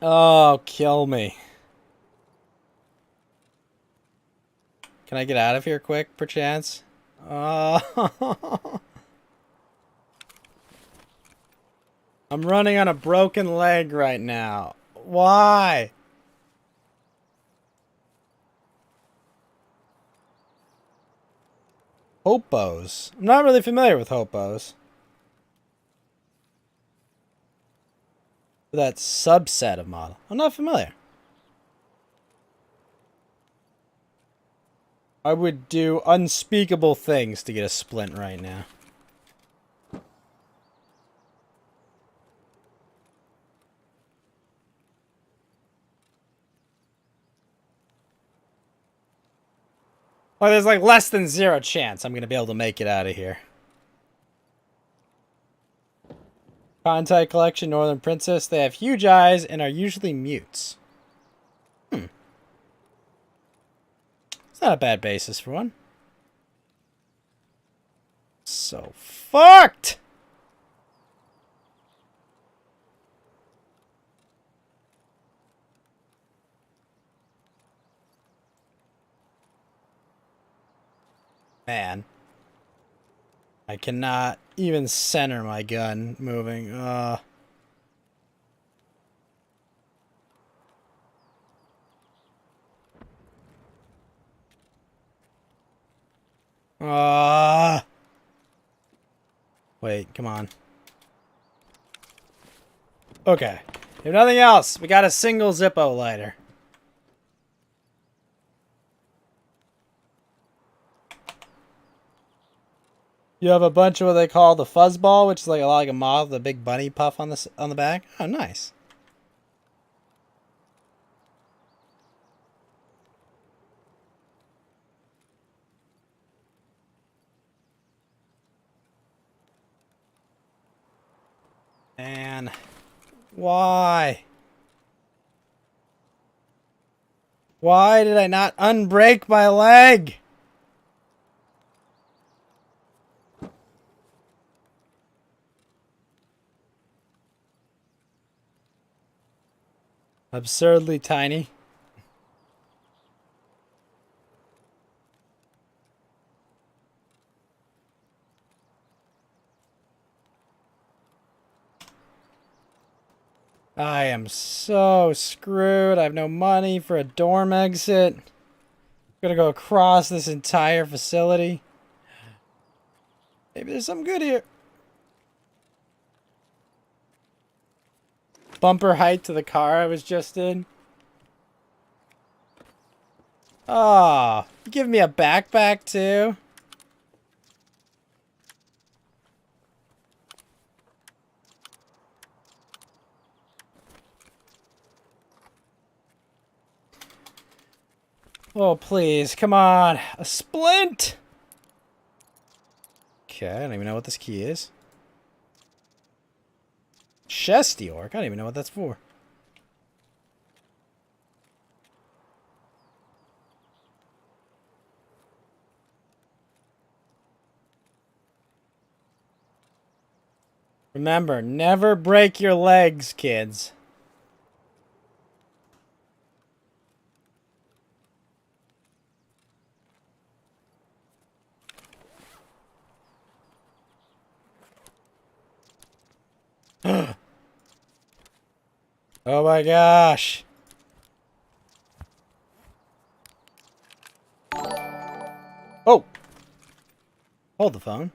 Oh, kill me. Can I get out of here quick, perchance? Oh... I'm running on a broken leg right now. Why? Hopos. I'm not really familiar with hopos. That subset of model. I'm not familiar. I would do unspeakable things to get a splint right now. Well, there's like less than 0 chance I'm going to be able to make it out of here. Contact Collection, Northern Princess. They have huge eyes and are usually mutes. It's not a bad basis for one. So fucked! Man. I cannot even center my gun moving. Wait, come on. Okay. If nothing else, we got a single Zippo lighter. You have a bunch of what they call the fuzzball, which is like a lot like a moth with a big bunny puff on the back. Oh, nice. And why? Why did I not unbreak my leg? Absurdly tiny. I am so screwed. I have no money for a dorm exit. I'm gonna go across this entire facility. Maybe there's something good here. Bumper height to the car I was just in. Oh, you giving me a backpack too? Oh, please, come on. A splint! Okay, I don't even know what this key is. Chesty orc? I don't even know what that's for. Remember, never break your legs, kids. Oh my gosh. Oh. Hold the phone.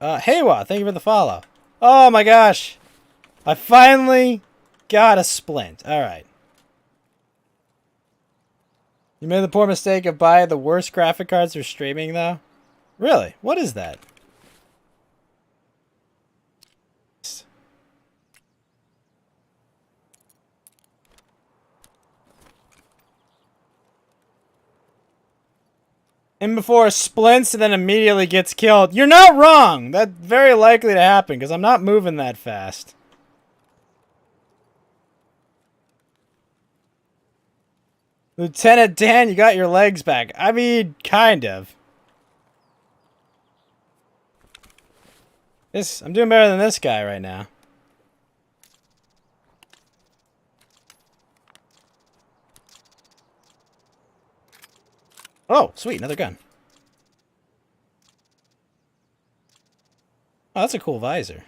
Haywa, thank you for the follow. Oh my gosh. I finally got a splint. Alright. You made the poor mistake of buying the worst graphic cards for streaming, though? Really? What is that? And before splints and then immediately gets killed. You're not wrong! That's very likely to happen, because I'm not moving that fast. Lieutenant Dan, you got your legs back. I mean, kind of. I'm doing better than this guy right now. Oh, sweet, another gun. Oh, that's a cool visor.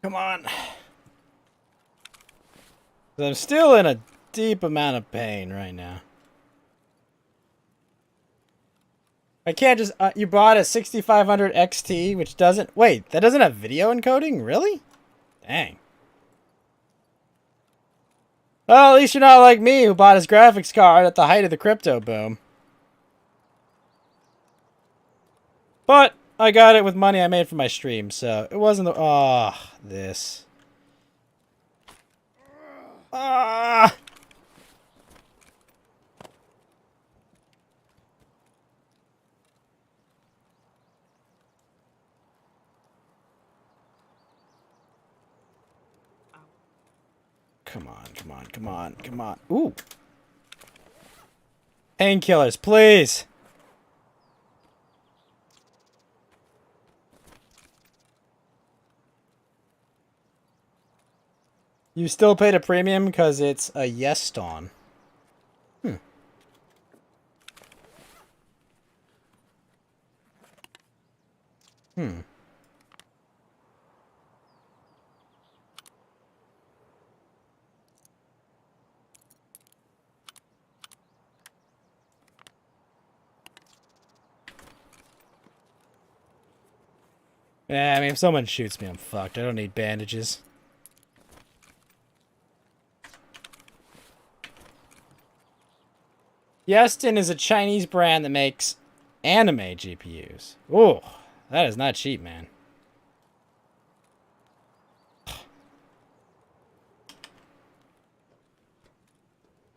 Come on. I'm still in a deep amount of pain right now. I can't just... you bought a 6500 XT, which doesn't... Wait, that doesn't have video encoding? Really? Dang. Well, at least you're not like me, who bought his graphics card at the height of the crypto boom. But I got it with money I made from my stream, so it wasn't the... Oh, this. Ah! Come on, come on, come on, come on. Ooh. Painkillers, please. You still paid a premium because it's a yes-don. Hmm. Hmm. Yeah, I mean, if someone shoots me, I'm fucked. I don't need bandages. Yeston is a Chinese brand that makes anime GPUs. Ooh, that is not cheap, man.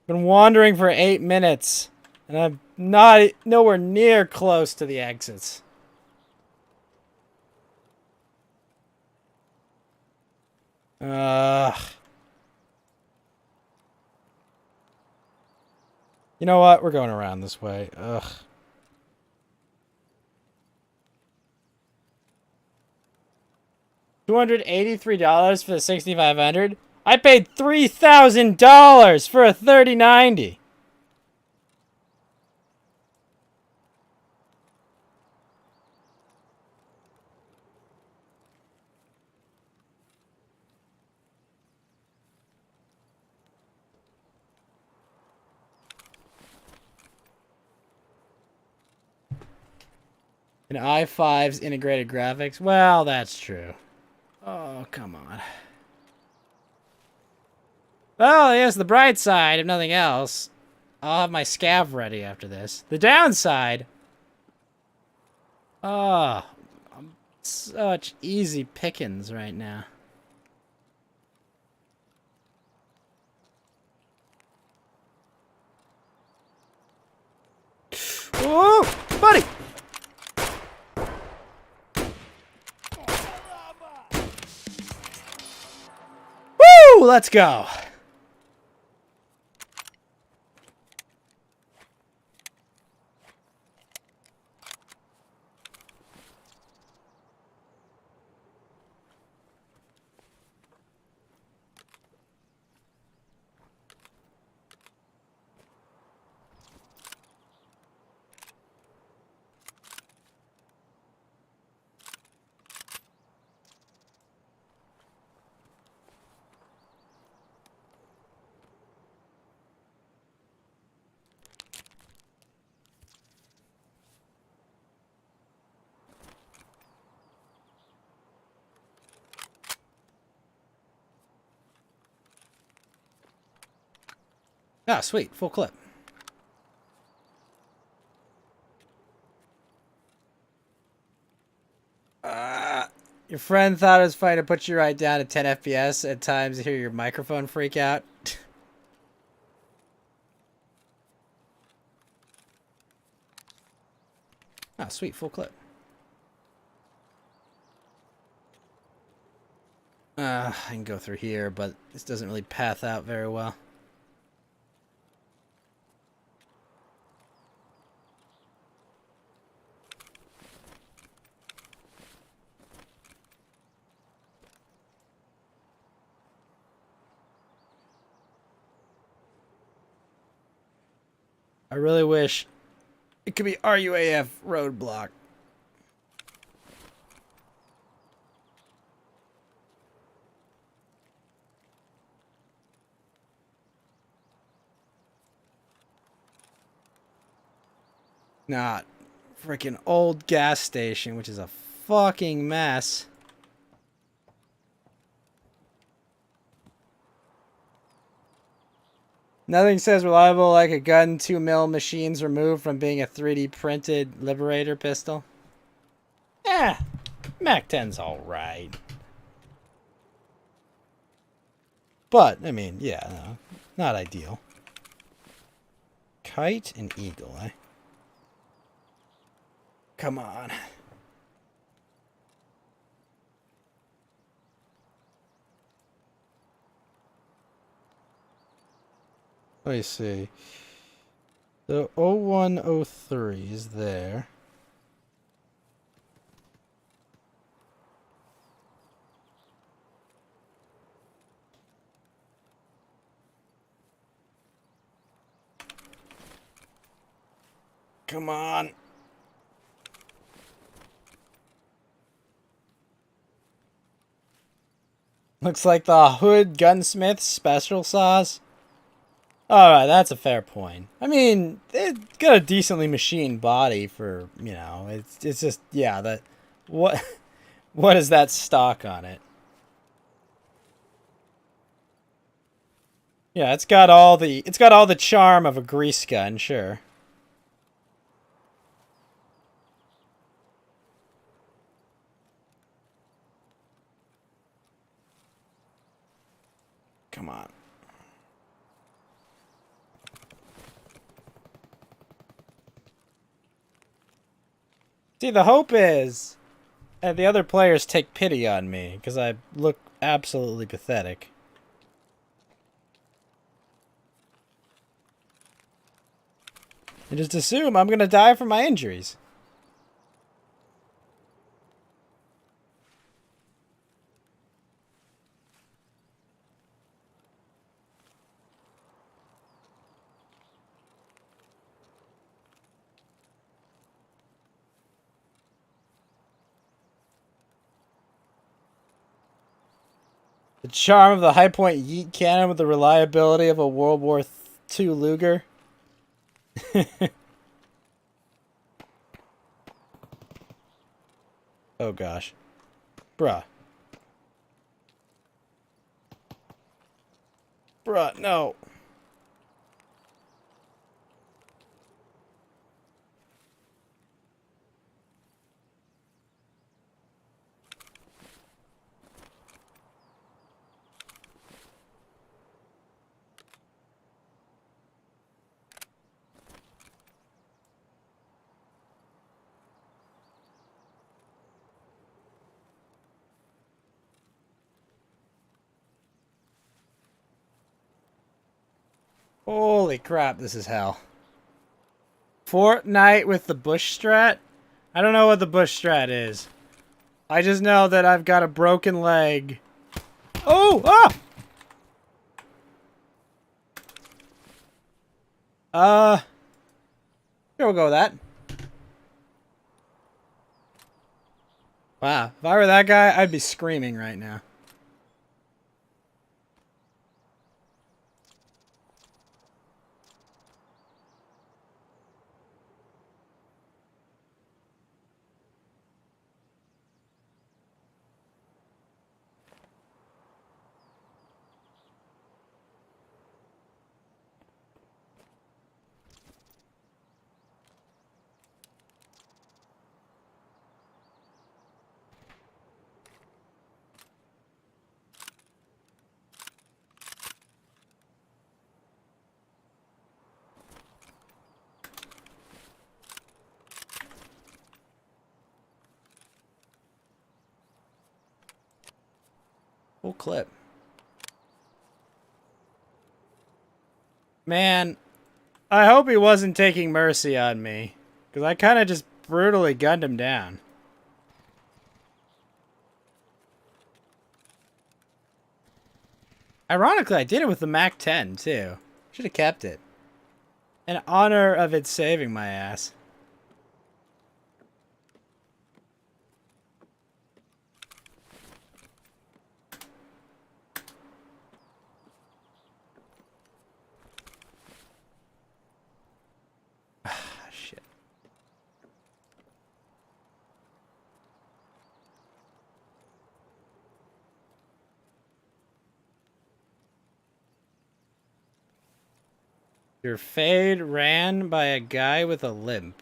Been wandering for 8 minutes, and I'm not nowhere near close to the exits. You know what? We're going around this way. Ugh. $283 for the 6500. I paid $3,000 for a 3090. An i5's integrated graphics? Well, that's true. Oh, come on. Well, yes, the bright side, if nothing else, I'll have my scav ready after this. The downside... Oh, I'm such easy pickings right now. Whoa, buddy! Woo! Let's go. Ah, sweet. Full clip. Your friend thought it was funny to put you right down to 10 FPS at times to hear your microphone freak out. Ah, sweet. Full clip. I can go through here, but this doesn't really path out very well. I really wish it could be RUAF roadblock. Not freaking old gas station, which is a fucking mess. Nothing says reliable like a gun 2mm machines removed from being a 3D printed Liberator pistol. Mac 10's alright. But, I mean, yeah, no, not ideal. Kite and eagle, eh? Come on. Let me see. The 0103 is there. Come on. Looks like the Hood Gunsmith special sauce. Alright, that's a fair point. I mean, it's got a decently machined body for, you know, it's just, yeah, that, what, what is that stock on it? Yeah, it's got all the charm of a grease gun, sure. Come on. See, the hope is that the other players take pity on me, because I look absolutely pathetic. And just assume I'm gonna die from my injuries. The charm of the high point yeet cannon with the reliability of a World War II Luger. Oh gosh. Bruh. Bruh, no. Holy crap, this is hell. Fortnite with the bush strat? I don't know what the bush strat is. I just know that I've got a broken leg. Oh! Ah! Here we'll go with that. Wow, if I were that guy, I'd be screaming right now. Full clip. Man, I hope he wasn't taking mercy on me, because I kind of just brutally gunned him down. Ironically, I did it with the Mac 10, too. Should have kept it. In honor of it saving my ass. Shit. Your fade ran by a guy with a limp.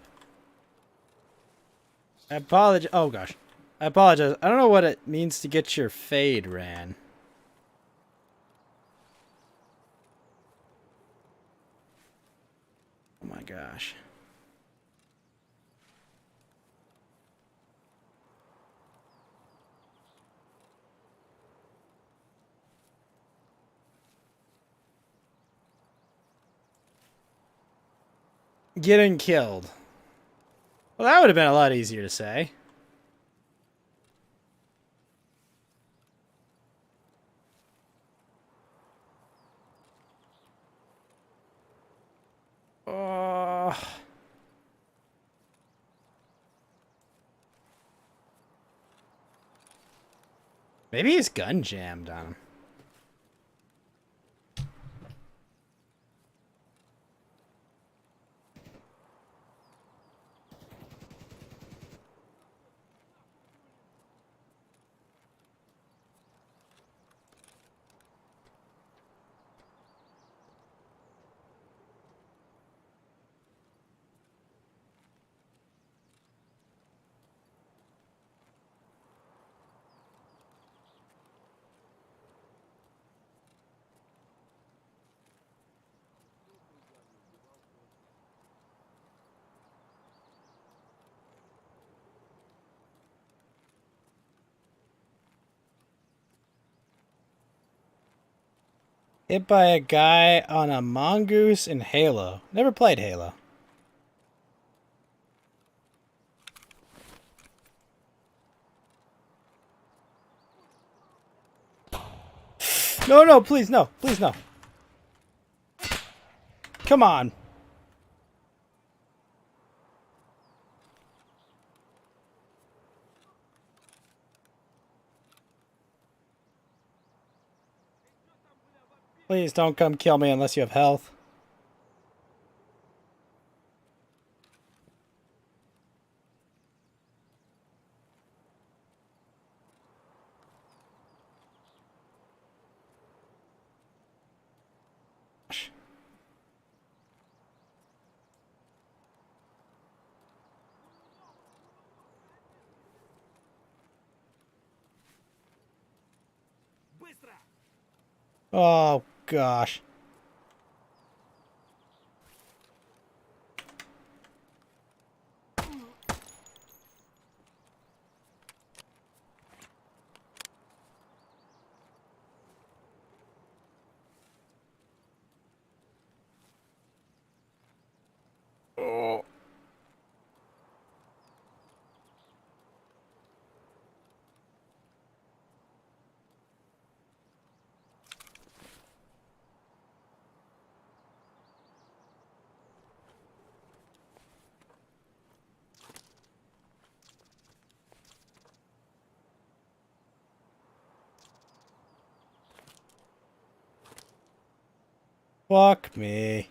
I apologize. Oh gosh. I apologize. I don't know what it means to get your fade ran. Oh my gosh. Getting killed. Well, that would have been a lot easier to say. Oh. Maybe he's gun jammed on him. Hit by a guy on a mongoose in Halo. Never played Halo. No, no, please, no. Please, no. Come on. Please don't come kill me unless you have health. Oh, gosh. Oh. Fuck me.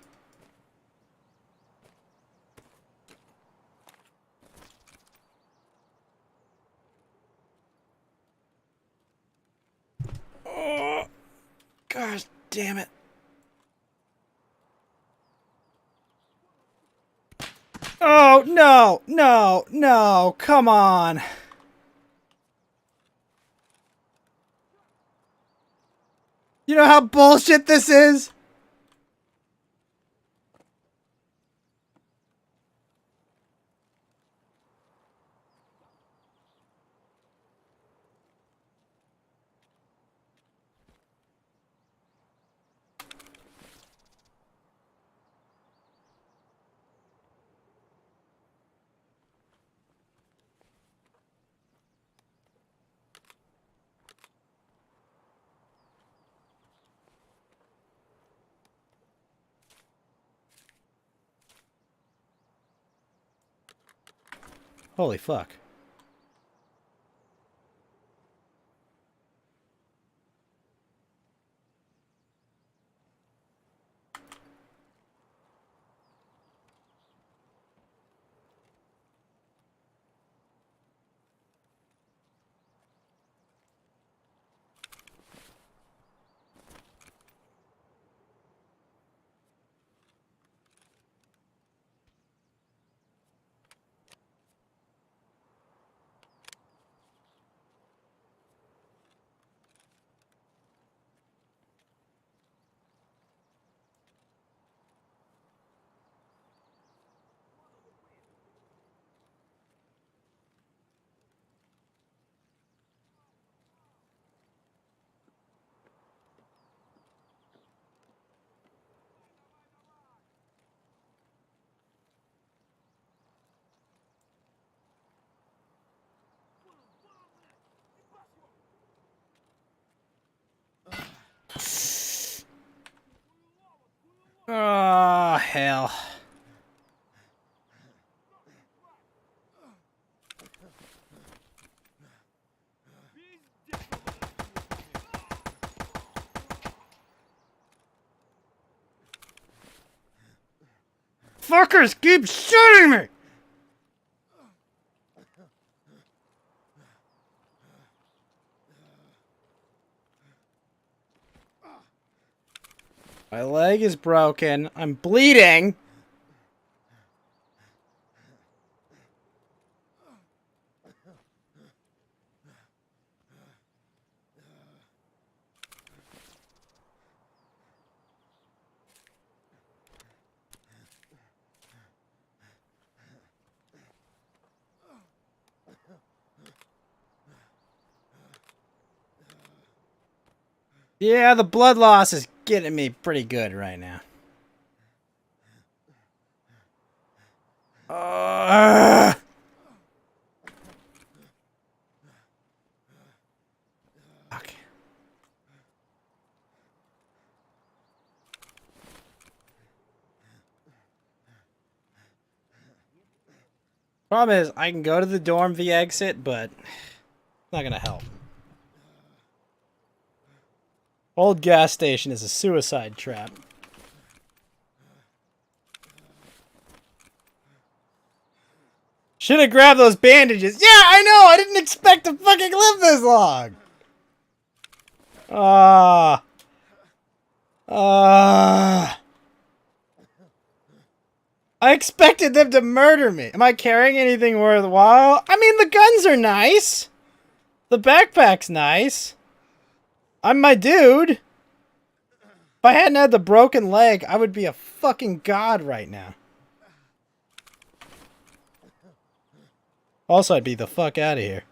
Oh, gosh damn it. Oh, no, no, no, come on. You know how bullshit this is? Holy fuck. Oh, hell. Fuckers keep shooting me! My leg is broken. I'm bleeding. Yeah, the blood loss is getting me pretty good right now. Fuck. Problem is, I can go to the dorm via exit, but it's not gonna help. Old gas station is a suicide trap. Should have grabbed those bandages. Yeah, I know! I didn't expect to fucking live this long! Ah. I expected them to murder me. Am I carrying anything worthwhile? I mean, the guns are nice. The backpack's nice. I'm my dude. If I hadn't had the broken leg, I would be a fucking god right now. Also, I'd be the fuck out of here.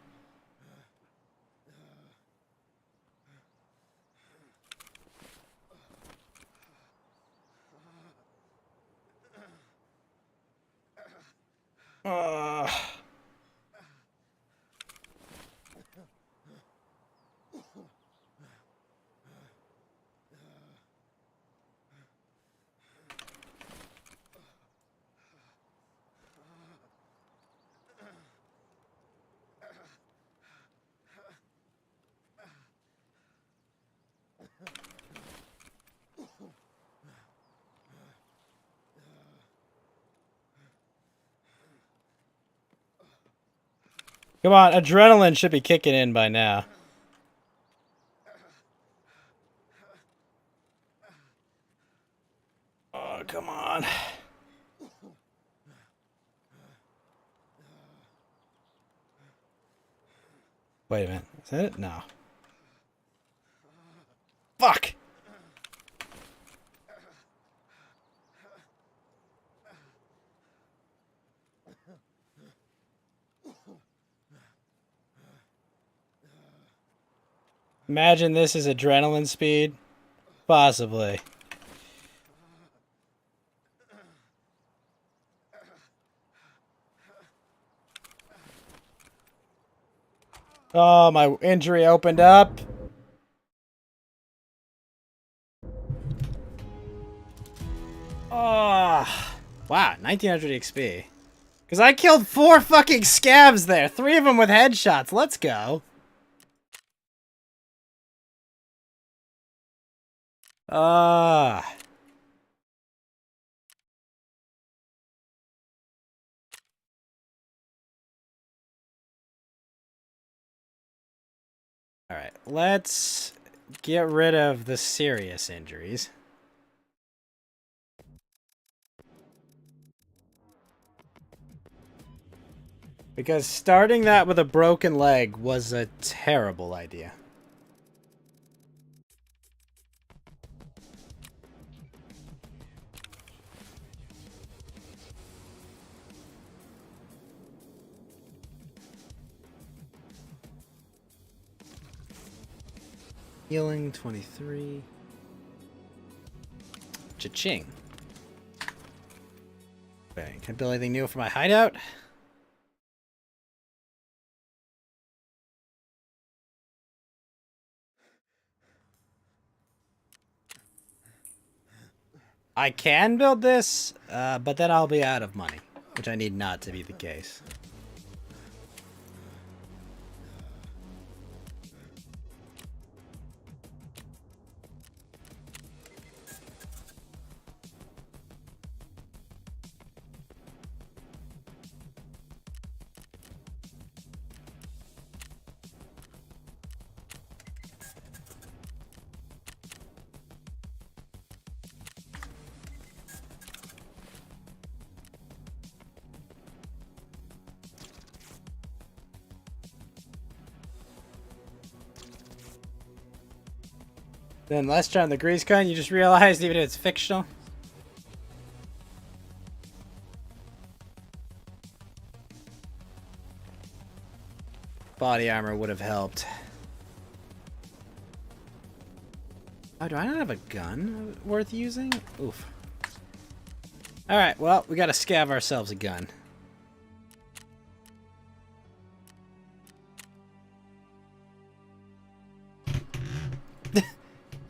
Come on, adrenaline should be kicking in by now. Oh, come on. Wait a minute. Is that it? No. Fuck! Imagine this is adrenaline speed. Possibly. Oh, my injury opened up. Oh, wow, 1900 XP. Because I killed 4 fucking scabs there. 3 of them with headshots. Let's go. Ah. Alright, let's get rid of the serious injuries. Because starting that with a broken leg was a terrible idea. Healing 23. Cha-ching. Okay, can I build anything new for my hideout? I can build this, but then I'll be out of money, which I need not to be the case. Then last time the grease gun, you just realized even if it's fictional. Body armor would have helped. Oh, do I not have a gun worth using? Oof. Alright, well, we gotta scav ourselves a gun.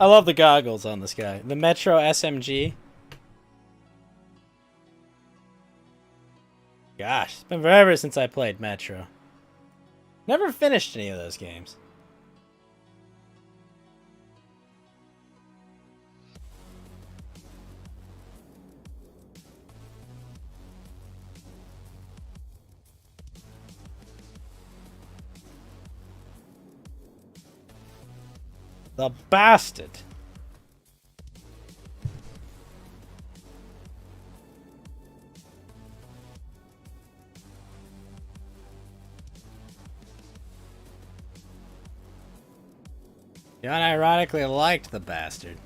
I love the goggles on this guy. The Metro SMG. Gosh, it's been forever since I played Metro. Never finished any of those games. The bastard. You unironically liked the bastard.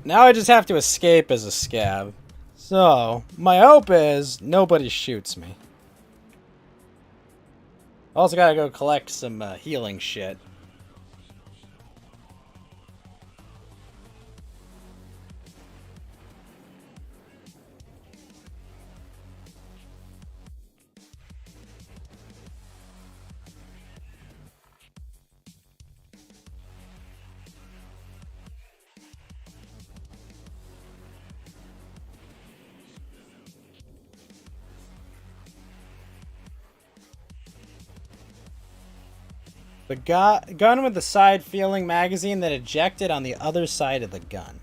Now I just have to escape as a scav. So, my hope is nobody shoots me. Also gotta go collect some healing shit. The gun with the side feeling magazine that ejected on the other side of the gun.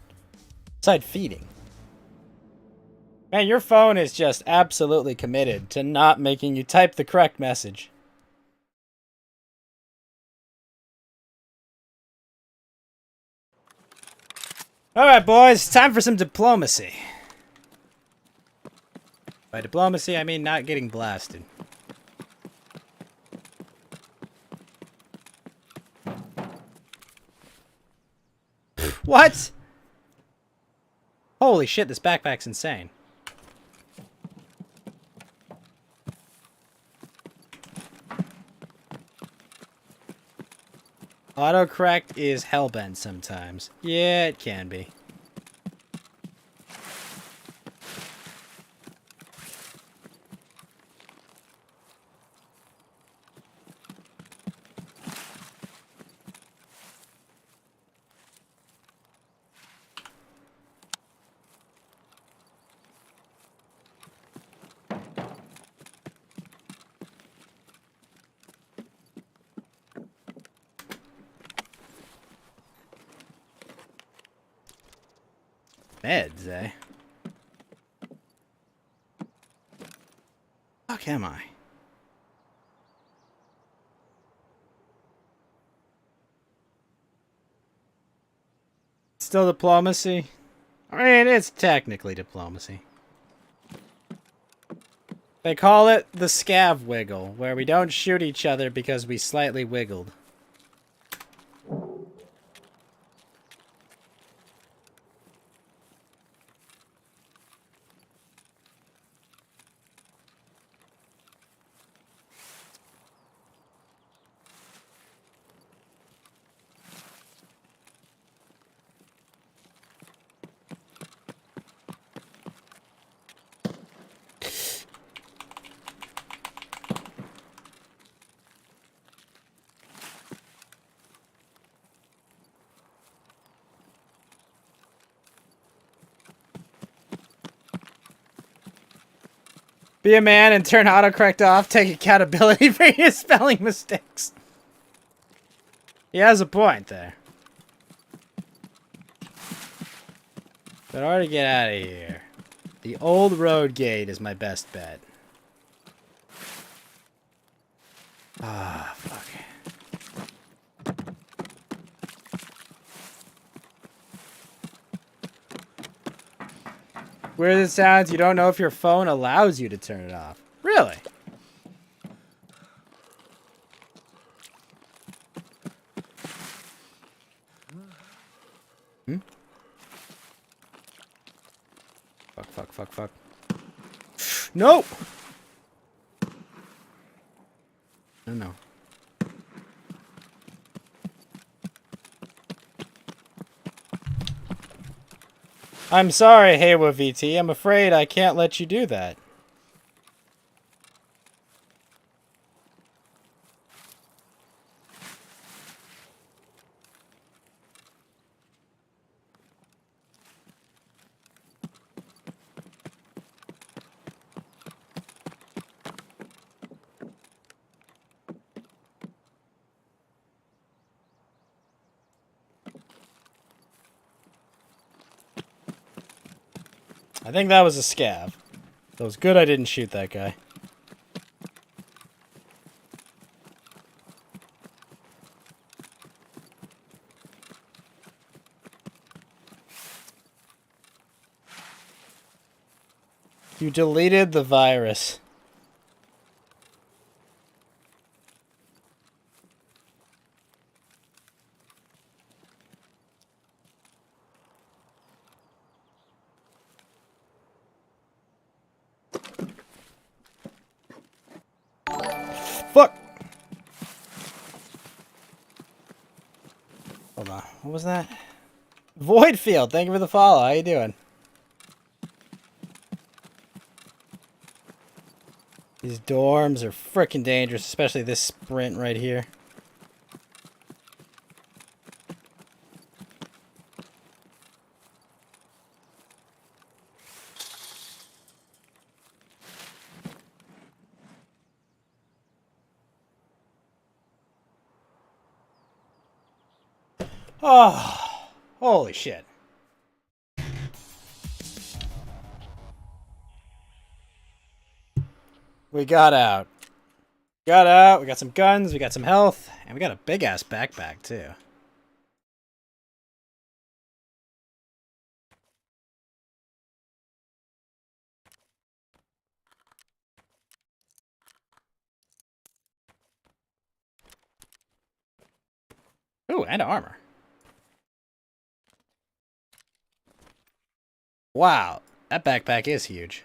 Side feeding. Man, your phone is just absolutely committed to not making you type the correct message. Alright, boys, time for some diplomacy. By diplomacy, I mean not getting blasted. What? Holy shit, this backpack's insane. Autocorrect is hellbent sometimes. Yeah, it can be. Meds, eh? Fuck am I? Still diplomacy? I mean, it's technically diplomacy. They call it the scav wiggle, where we don't shoot each other because we slightly wiggled. Be a man and turn autocorrect off. Take accountability for your spelling mistakes. He has a point there. But in order to get out of here, the old road gate is my best bet. Ah, fuck. Weird as it sounds, you don't know if your phone allows you to turn it off. Really? Hmm? Fuck. No! No. I'm sorry, Heiwa VT. I'm afraid I can't let you do that. I think that was a scav. So it was good I didn't shoot that guy. You deleted the virus. Fuck! Hold on. What was that? Voidfield, thank you for the follow. How you doing? These dorms are freaking dangerous, especially this sprint right here. Oh, holy shit. We got out. We got some guns, we got some health, and we got a big-ass backpack, too. Ooh, and armor. Wow, that backpack is huge.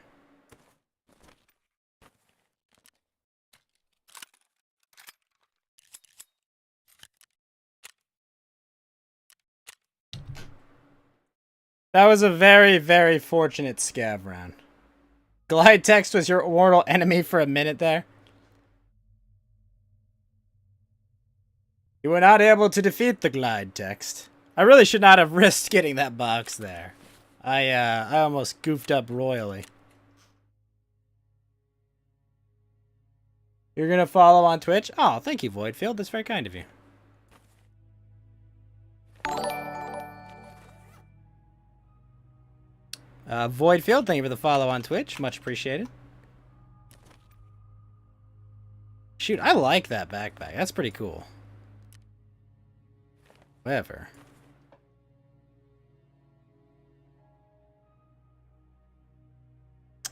That was a very, very fortunate scav round. Glide text was your mortal enemy for a minute there. You were not able to defeat the glide text. I really should not have risked getting that box there. I almost goofed up royally. You're gonna follow on Twitch? Oh, thank you, Voidfield. That's very kind of you. Voidfield, thank you for the follow on Twitch. Much appreciated. Shoot, I like that backpack. That's pretty cool. However.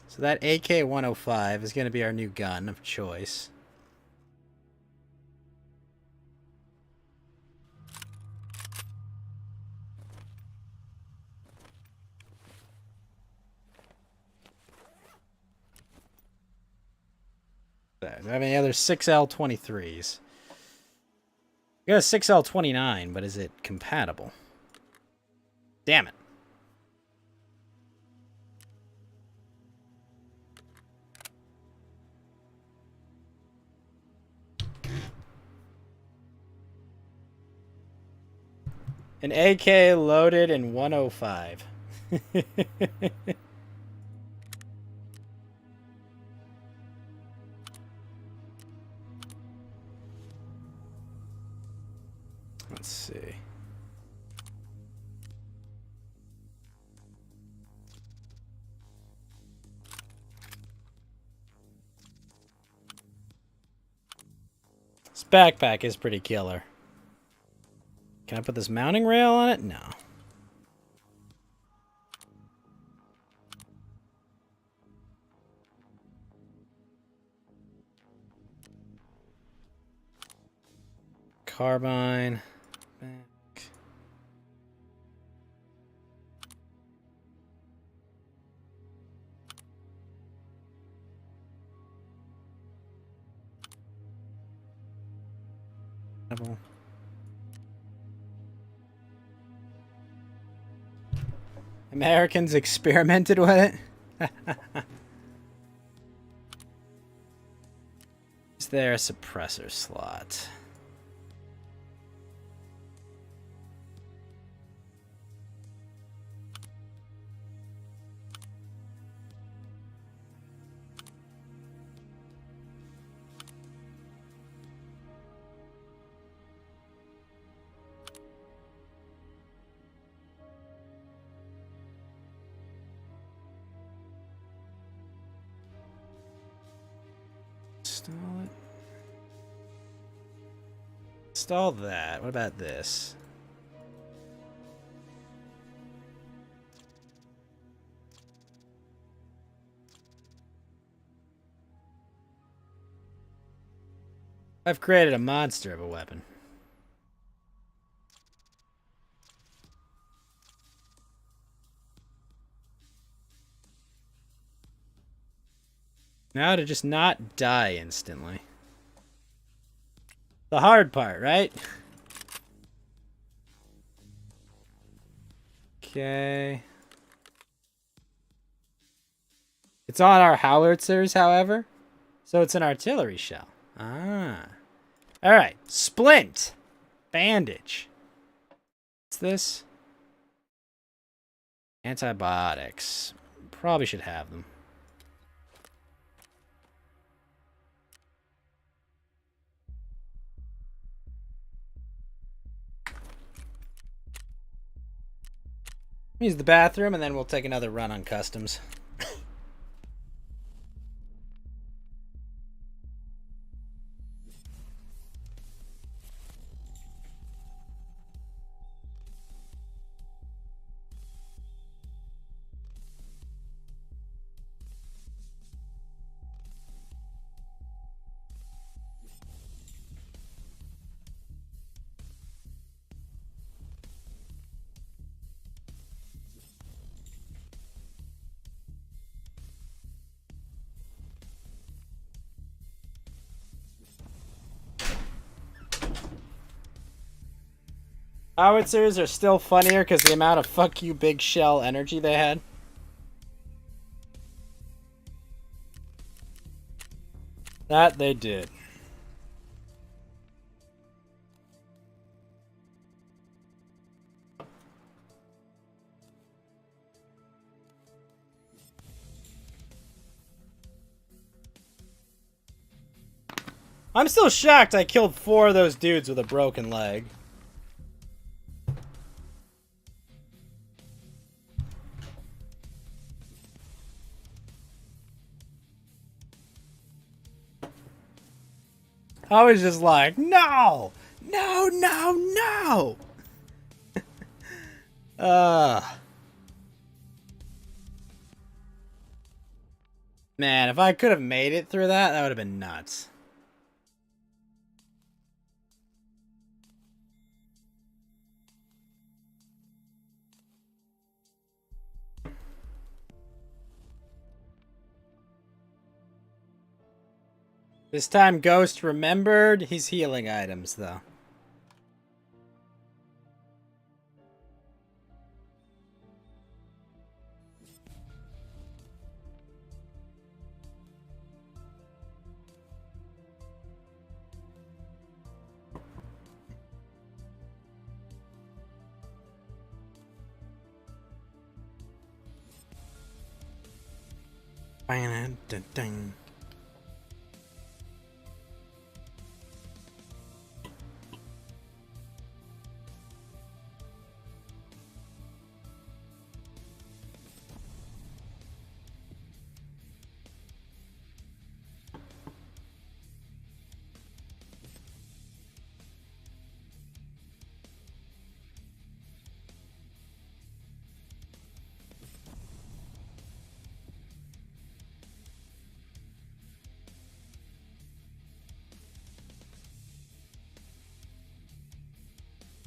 So that AK-105 is going to be our new gun of choice. Do I have any other 6L23s? We got a 6L29, but is it compatible? Damn it. An AK loaded in 105. Let's see. This backpack is pretty killer. Can I put this mounting rail on it? No. Carbine. Back. Double. Americans experimented with it. Is there a suppressor slot? Install it. Install that. What about this? I've created a monster of a weapon. Now to just not die instantly. The hard part, right? Okay. It's on our howitzers, however. So it's an artillery shell. Ah. Alright. Splint. Bandage. What's this? Antibiotics. Probably should have them. Use the bathroom and then we'll take another run on customs. Howitzers are still funnier because the amount of fuck you big shell energy they had. That they did. I'm still shocked I killed 4 of those dudes with a broken leg. I was just like, no! No, no, no! Man, if I could have made it through that, that would have been nuts. This time Ghost remembered his healing items, though. Dun-dun.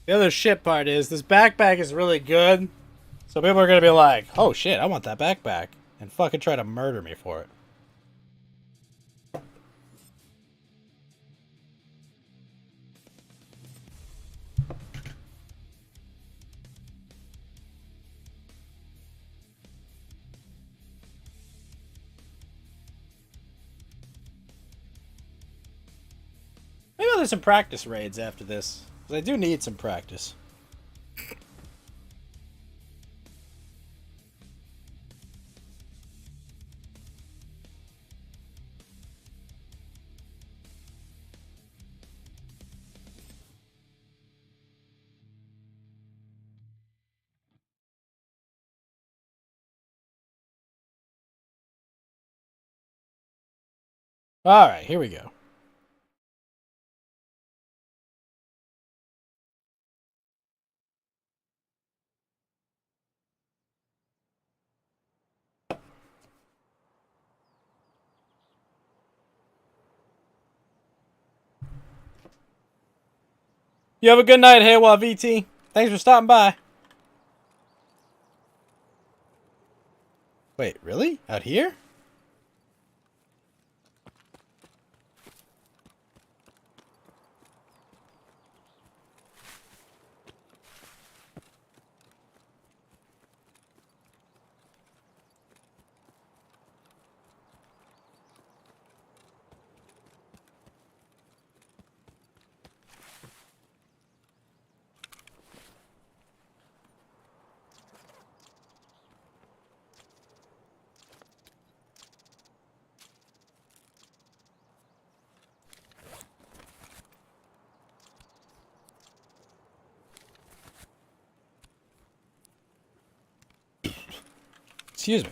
The other shit part is this backpack is really good, so people are gonna be like, "Oh shit, I want that backpack," and fucking try to murder me for it. Maybe I'll do some practice raids after this, because I do need some practice. Alright, here we go. You have a good night, Haywa VT. Thanks for stopping by. Wait, really? Out here? Excuse me.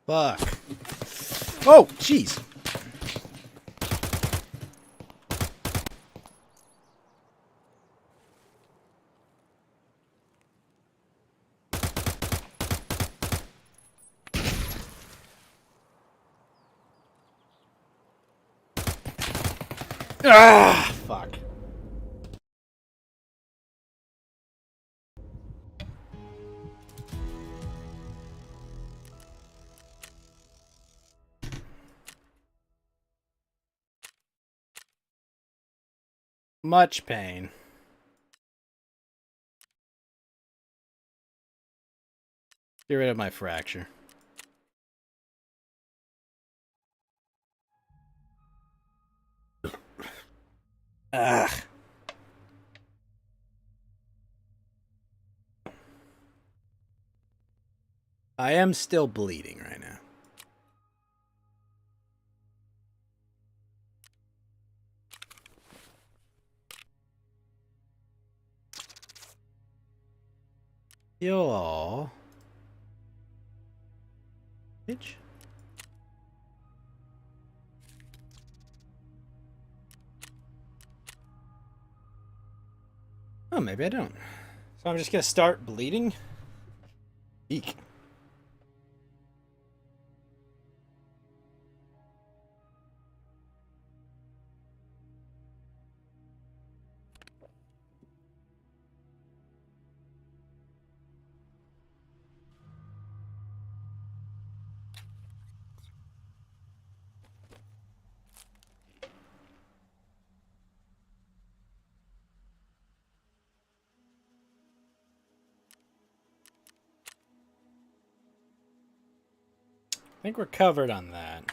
Fuck. Oh, jeez. Ah, fuck. Much pain. Get rid of my fracture. Ugh. I am still bleeding right now. Heal all. Bitch. Oh, maybe I don't. So I'm just gonna start bleeding? Eek. I think we're covered on that.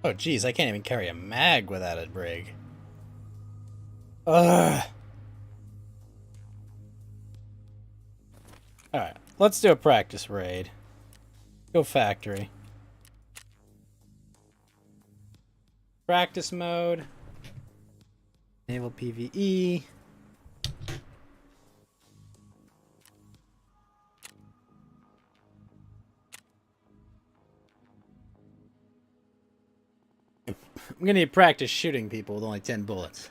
Oh, geez, I can't even carry a mag without a brig. Ugh. Alright, let's do a practice raid. Go factory. Practice mode. Naval PvE. I'm gonna need practice shooting people with only 10 bullets.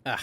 Ugh.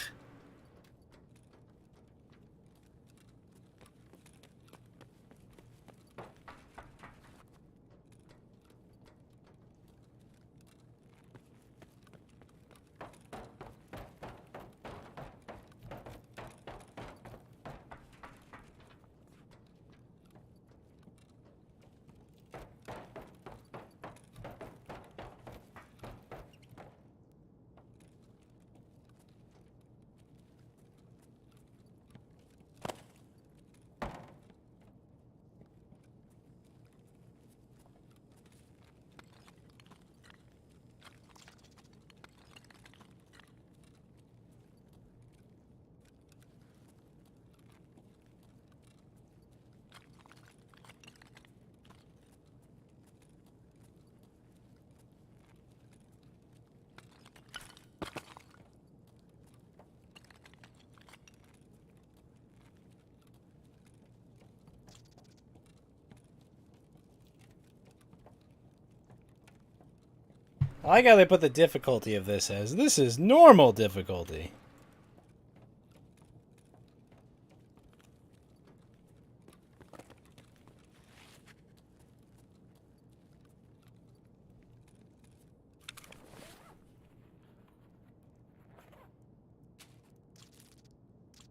I like how they put the difficulty of this as this is normal difficulty.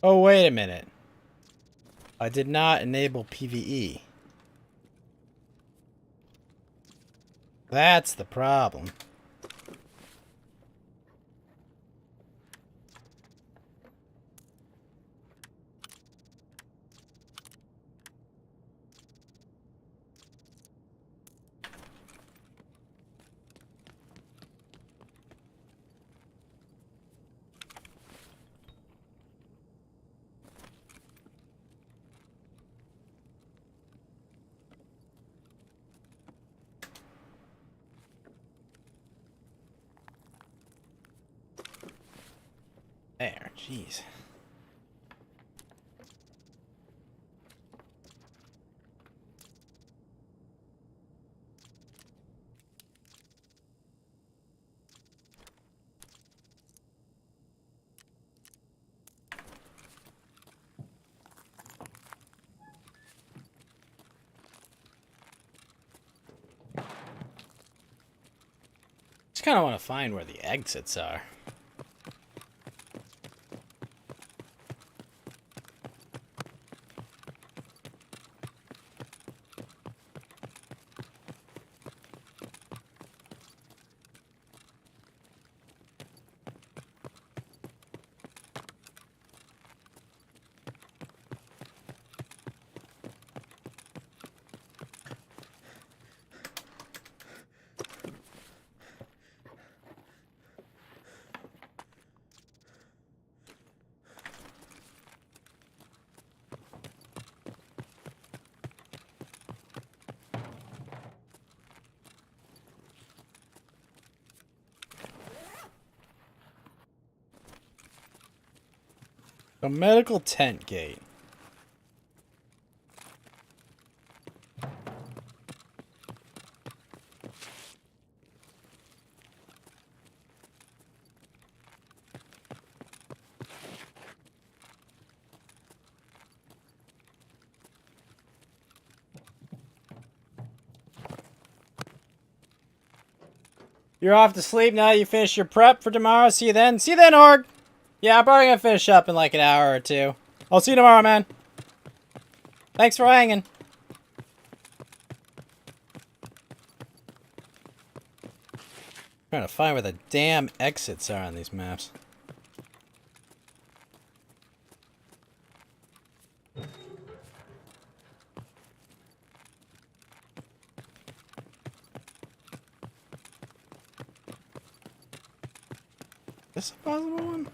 Oh, wait a minute. I did not enable PvE. That's the problem. There, jeez. Just kind of want to find where the exits are. A medical tent gate. You're off to sleep now that you finish your prep for tomorrow. See you then. See you then, Org. Yeah, I'm probably gonna finish up in like an hour or two. I'll see you tomorrow, man. Thanks for hanging. Trying to find where the damn exits are on these maps. Is this a possible one?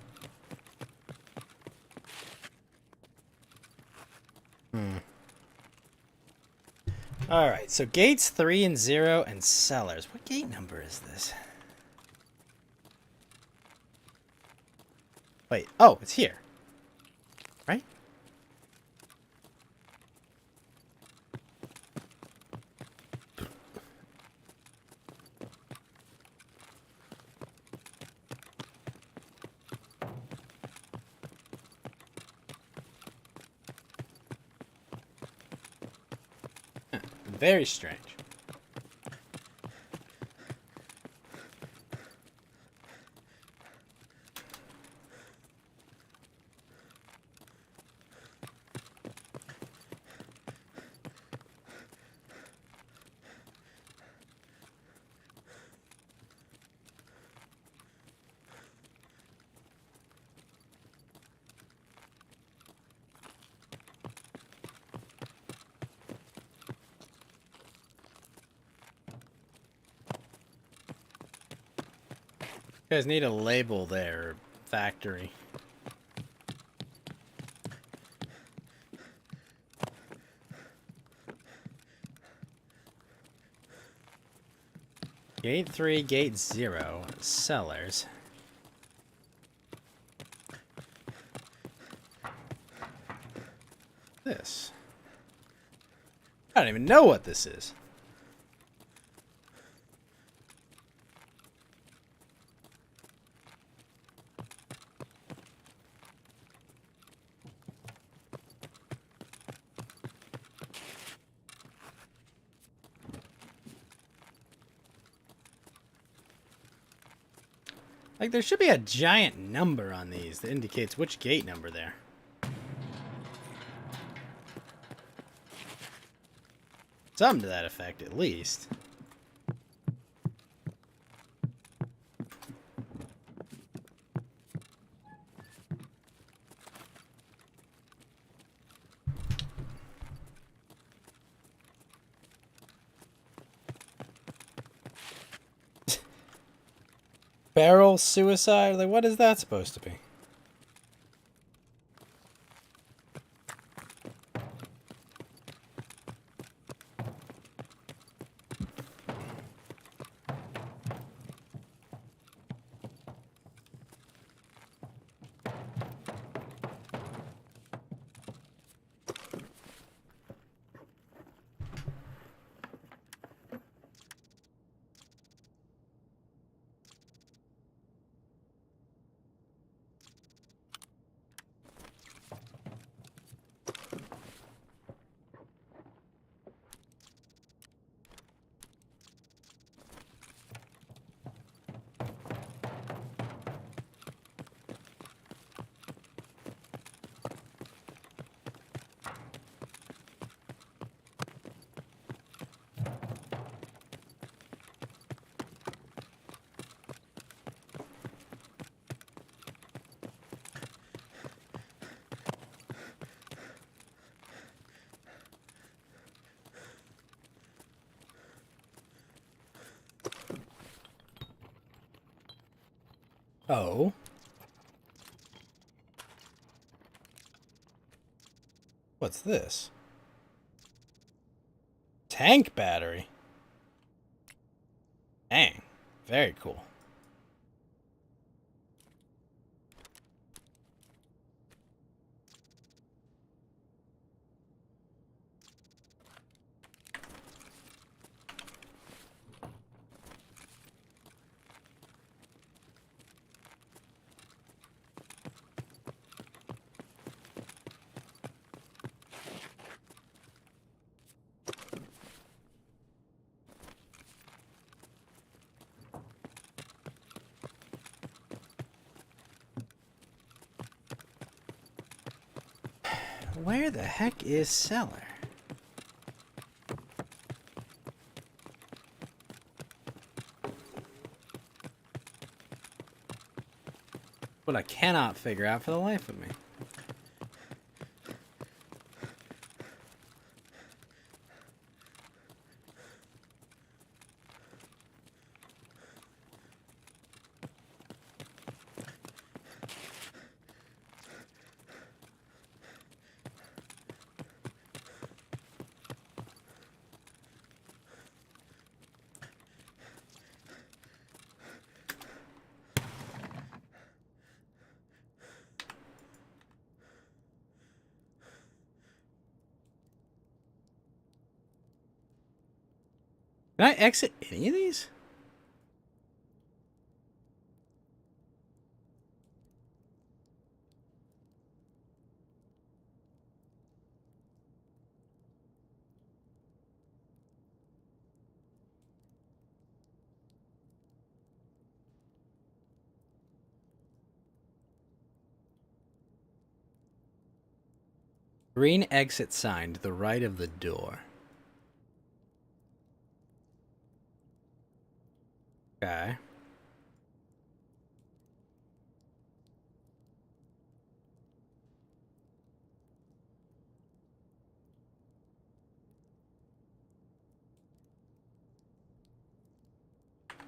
Alright, so gates 3 and 0 and cellars. What gate number is this? Wait, oh, it's here. Right? Very strange. You guys need a label there, factory. Gate 3, gate 0, cellars. This. I don't even know what this is. Like, there should be a giant number on these that indicates which gate number there. Something to that effect, at least. Barrel suicide? Like, what is that supposed to be? Oh. What's this? Tank battery. Dang. Very cool. Where the heck is cellar? What I cannot figure out for the life of me. Can I exit any of these? Green exit sign to the right of the door. Okay.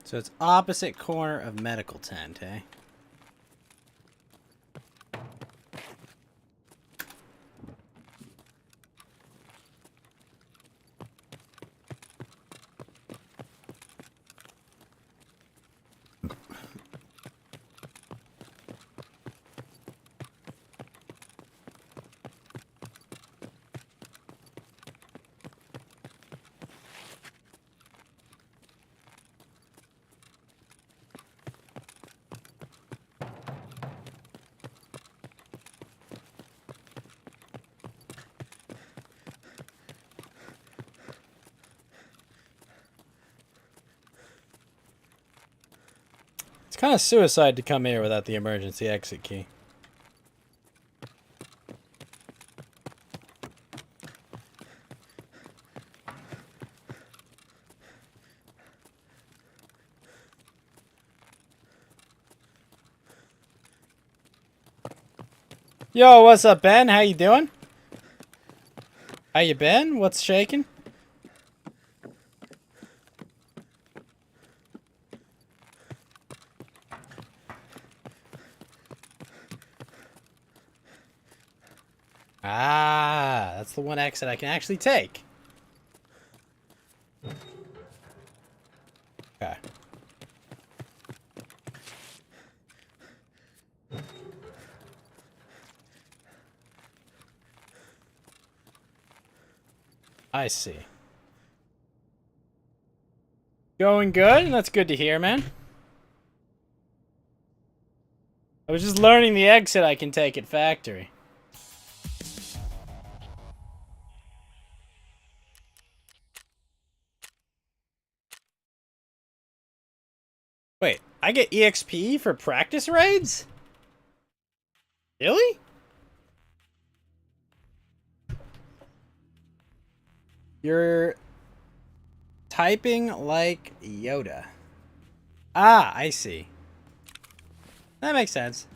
So it's opposite corner of medical tent, eh? Kind of suicide to come here without the emergency exit key. Yo, what's up, Ben? How you doing? How you been? What's shaking? Ah, that's the one exit I can actually take. Okay. I see. Going good? That's good to hear, man. I was just learning the exit I can take at factory. Wait, I get EXP for practice raids? Really? You're typing like Yoda. Ah, I see. That makes sense.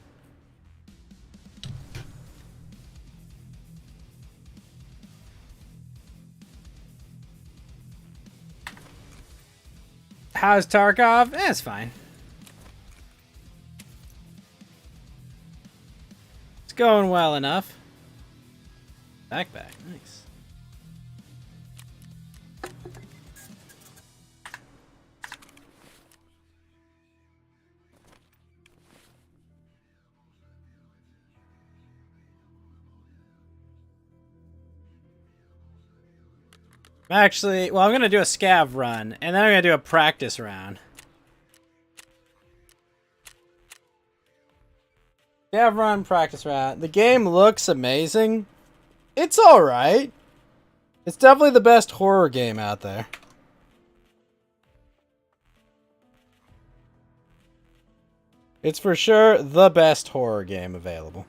How's Tarkov? It's fine. It's going well enough. Backpack, nice. Actually, well, I'm going to do a scav run, and then I'm going to do a practice round. Scav run, practice round. The game looks amazing. It's alright. It's definitely the best horror game out there. It's for sure the best horror game available.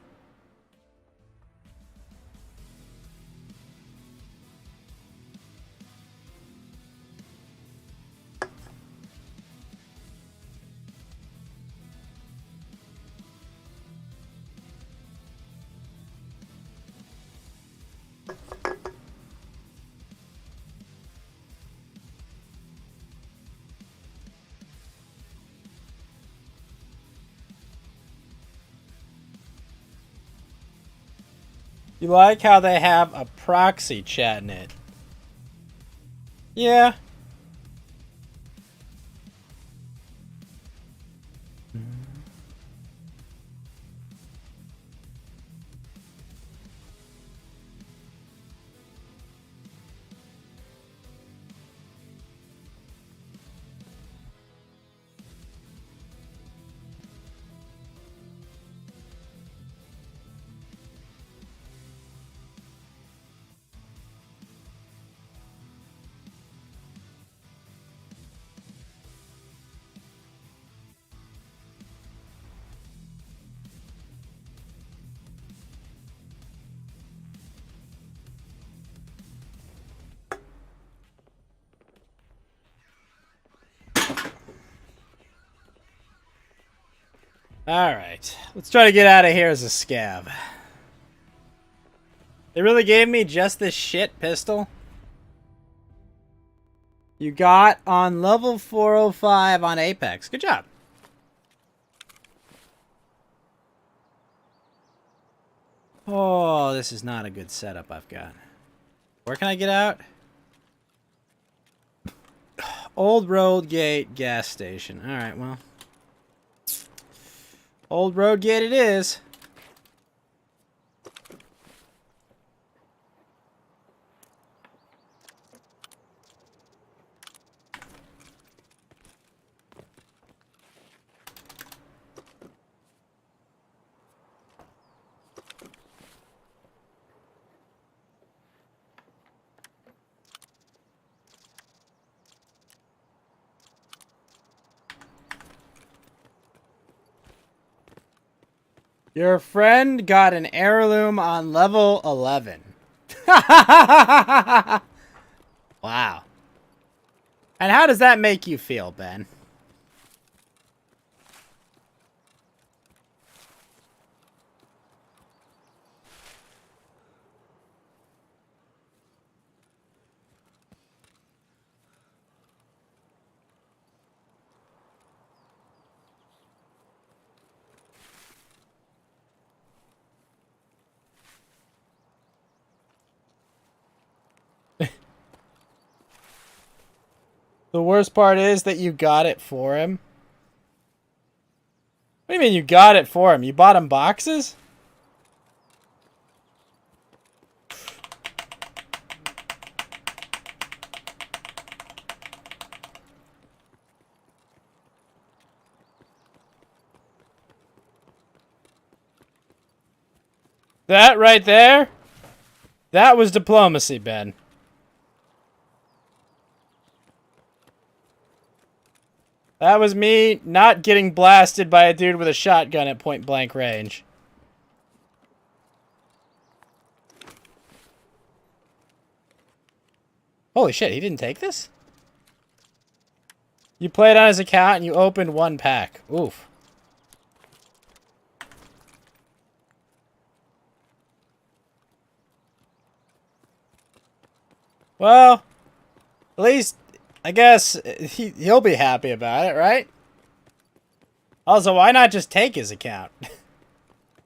You like how they have a proxy chat in it? Yeah. Alright, let's try to get out of here as a scav. They really gave me just this shit pistol? You got on level 405 on Apex. Good job. Oh, this is not a good setup I've got. Where can I get out? Old Road Gate gas station. Alright, well. Old Road Gate it is. Your friend got an heirloom on level 11. Wow. And how does that make you feel, Ben? The worst part is that you got it for him. What do you mean you got it for him? You bought him boxes? That right there? That was diplomacy, Ben. That was me not getting blasted by a dude with a shotgun at point blank range. Holy shit, he didn't take this? You played on his account and you opened one pack. Oof. Well, at least, I guess, he'll be happy about it, right? Also, why not just take his account?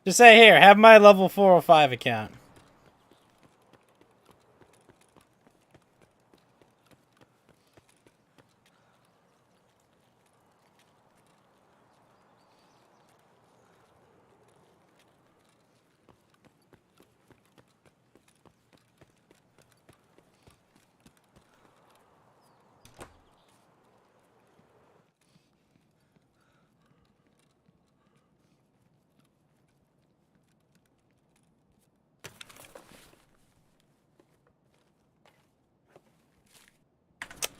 Just say, here, have my level 405 account.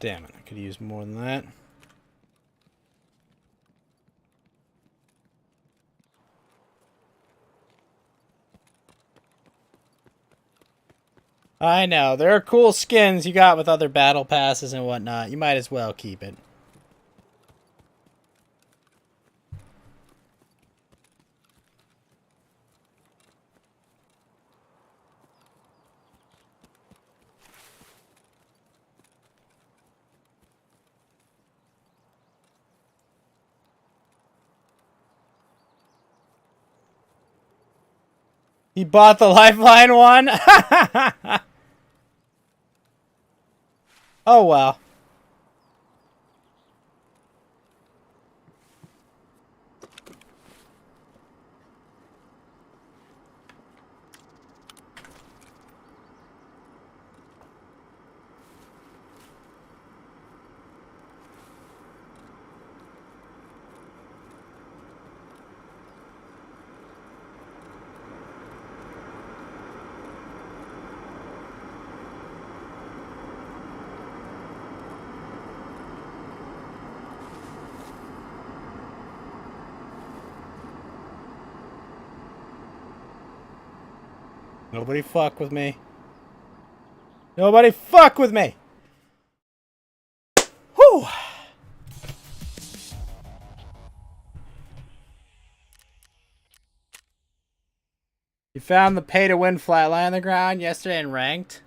Damn it, I could use more than that. I know, there are cool skins you got with other battle passes and whatnot. You might as well keep it. He bought the Lifeline one? Oh well. Nobody fuck with me. Nobody fuck with me! Whew! You found the pay-to-win flatline on the ground yesterday and ranked?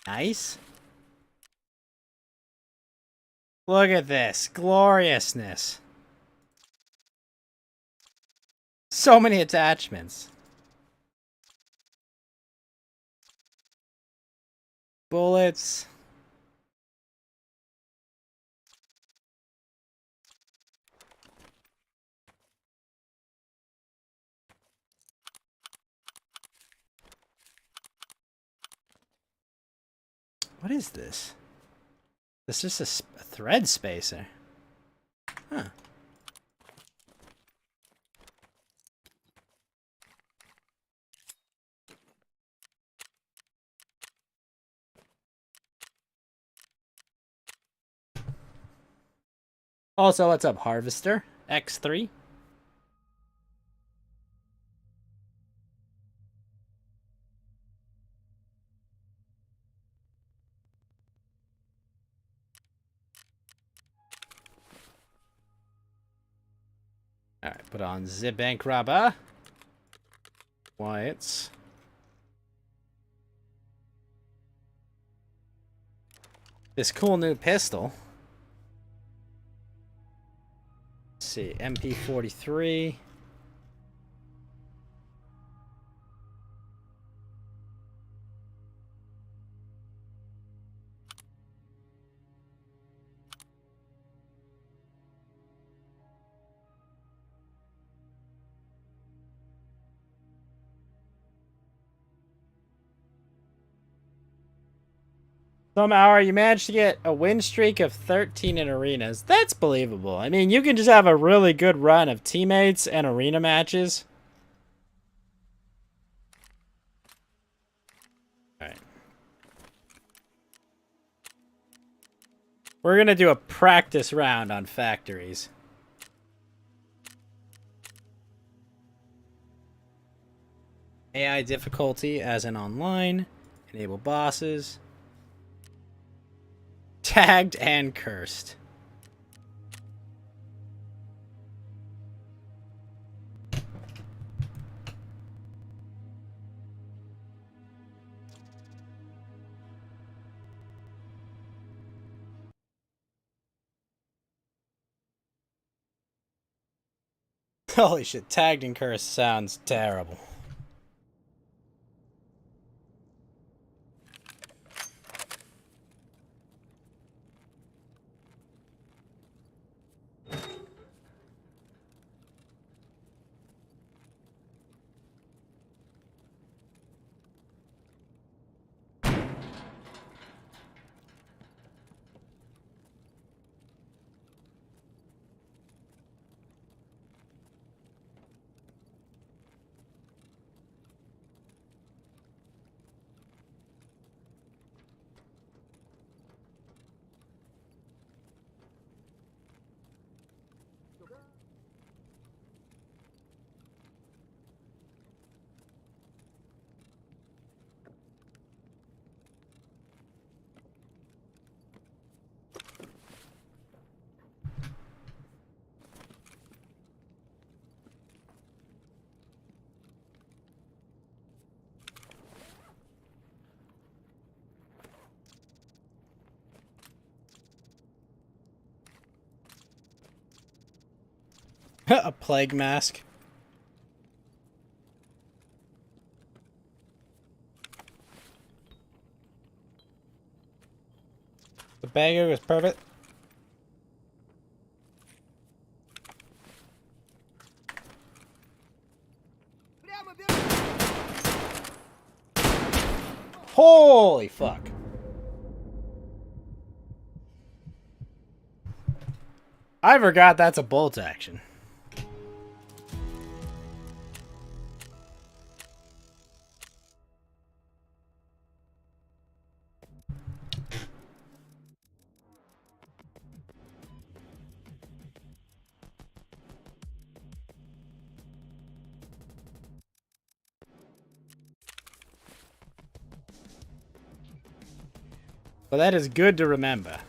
Nice. Look at this. Gloriousness. So many attachments. Bullets. What is this? This is a thread spacer. Huh. Also, what's up, Harvester? X3? Alright, put on the bank robber. Quiet. This cool new pistol. Let's see, MP43. Somehow you managed to get a win streak of 13 in arenas. That's believable. I mean, you can just have a really good run of teammates and arena matches. Alright. We're going to do a practice round on factories. AI difficulty as in online. Enable bosses. Tagged and cursed. Holy shit, tagged and cursed sounds terrible. A plague mask. The bagger was perfect. Holy fuck. I forgot that's a bolt action. But that is good to remember.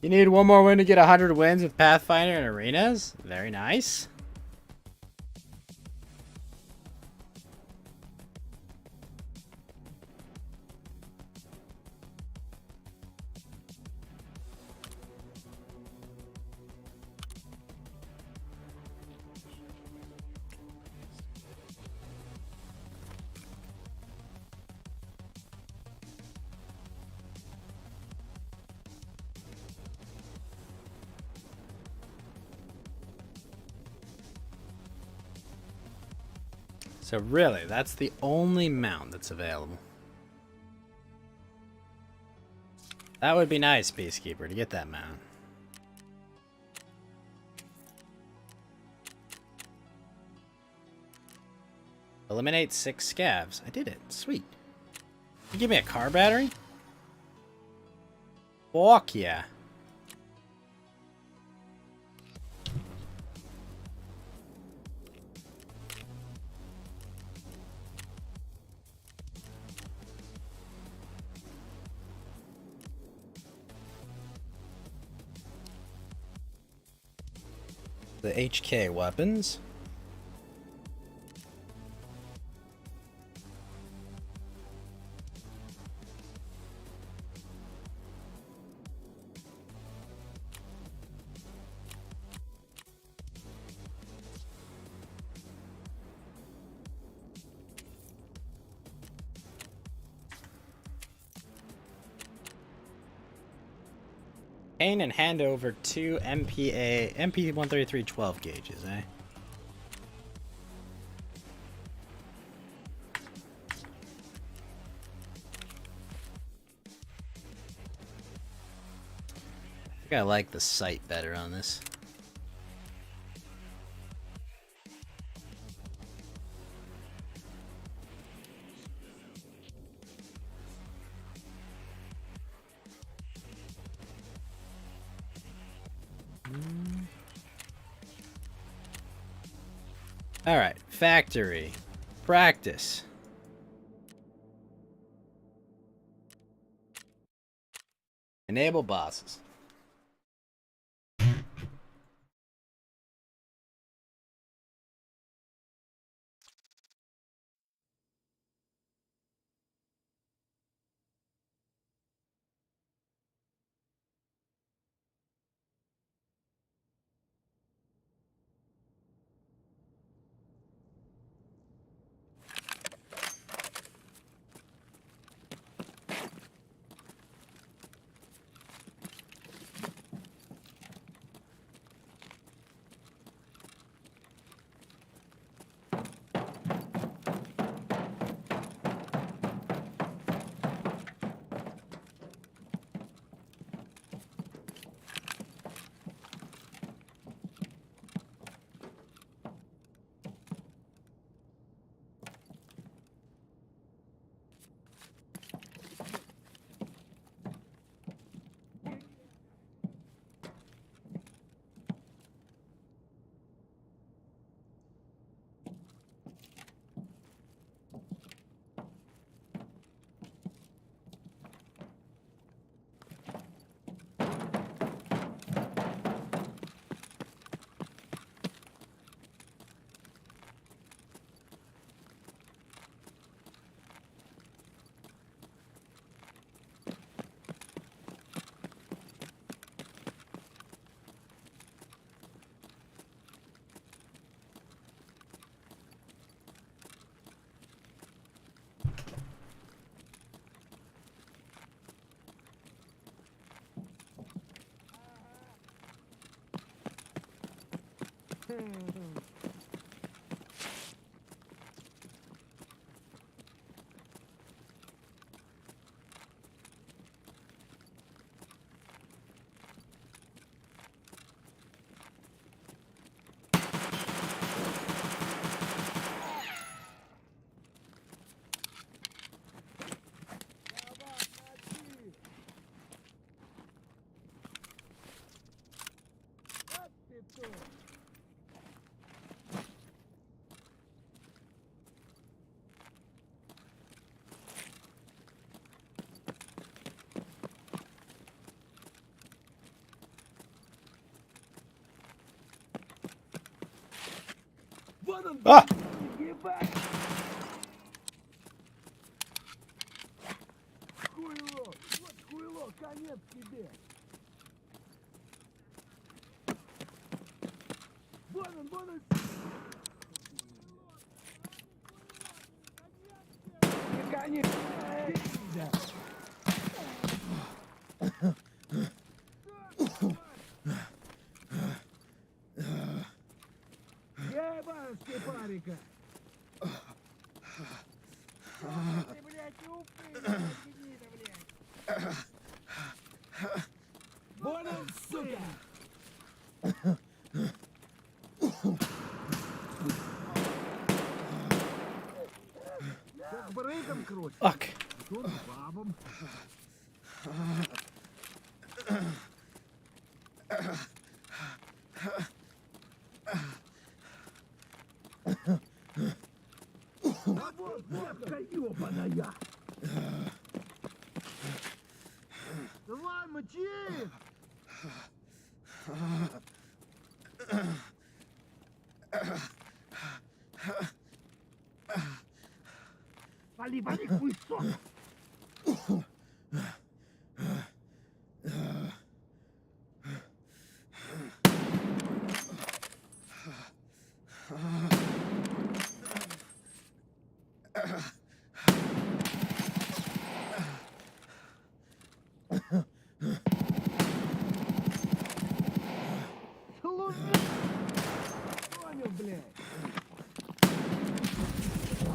You need one more win to get 100 wins with Pathfinder and arenas? Very nice. So really, that's the only mount that's available. That would be nice, Peacekeeper, to get that mount. Eliminate 6 scavs. I did it. Sweet. You give me a car battery? Fuck yeah. The HK weapons. Pain and hand over 2 MP133 12 gauges, eh? I think I like the sight better on this. Alright, factory. Practice. Enable bosses. Ah! Fuck.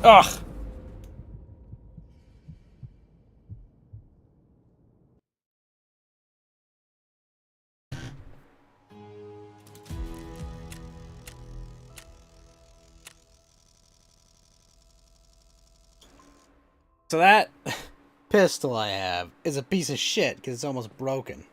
Ugh. So that pistol I have is a piece of shit because it's almost broken.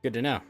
Good to know.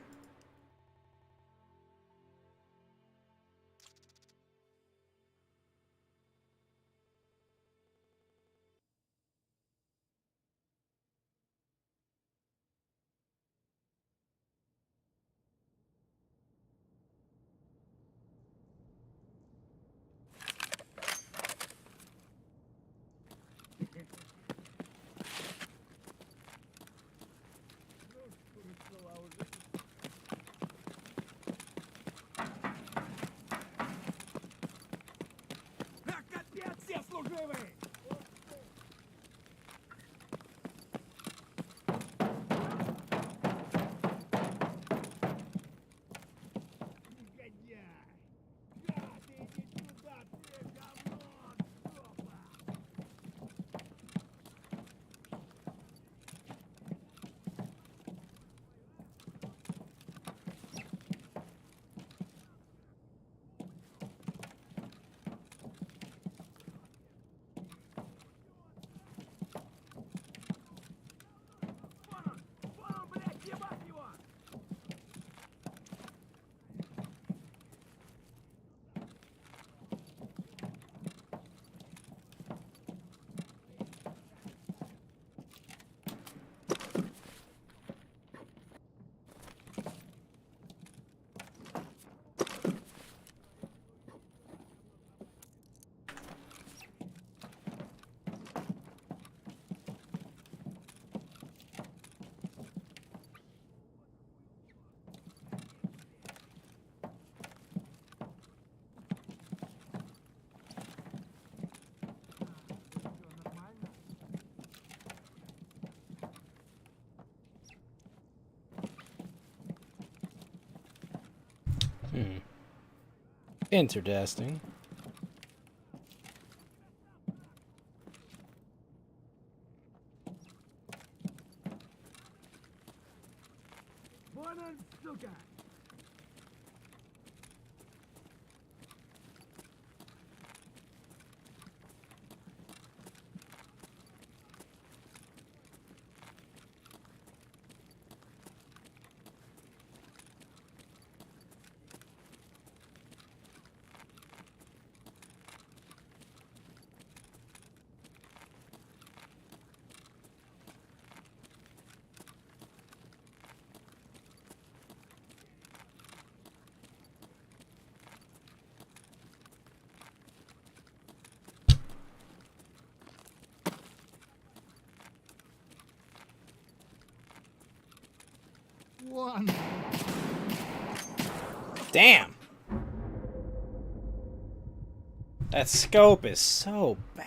Interesting. Damn. That scope is so bad.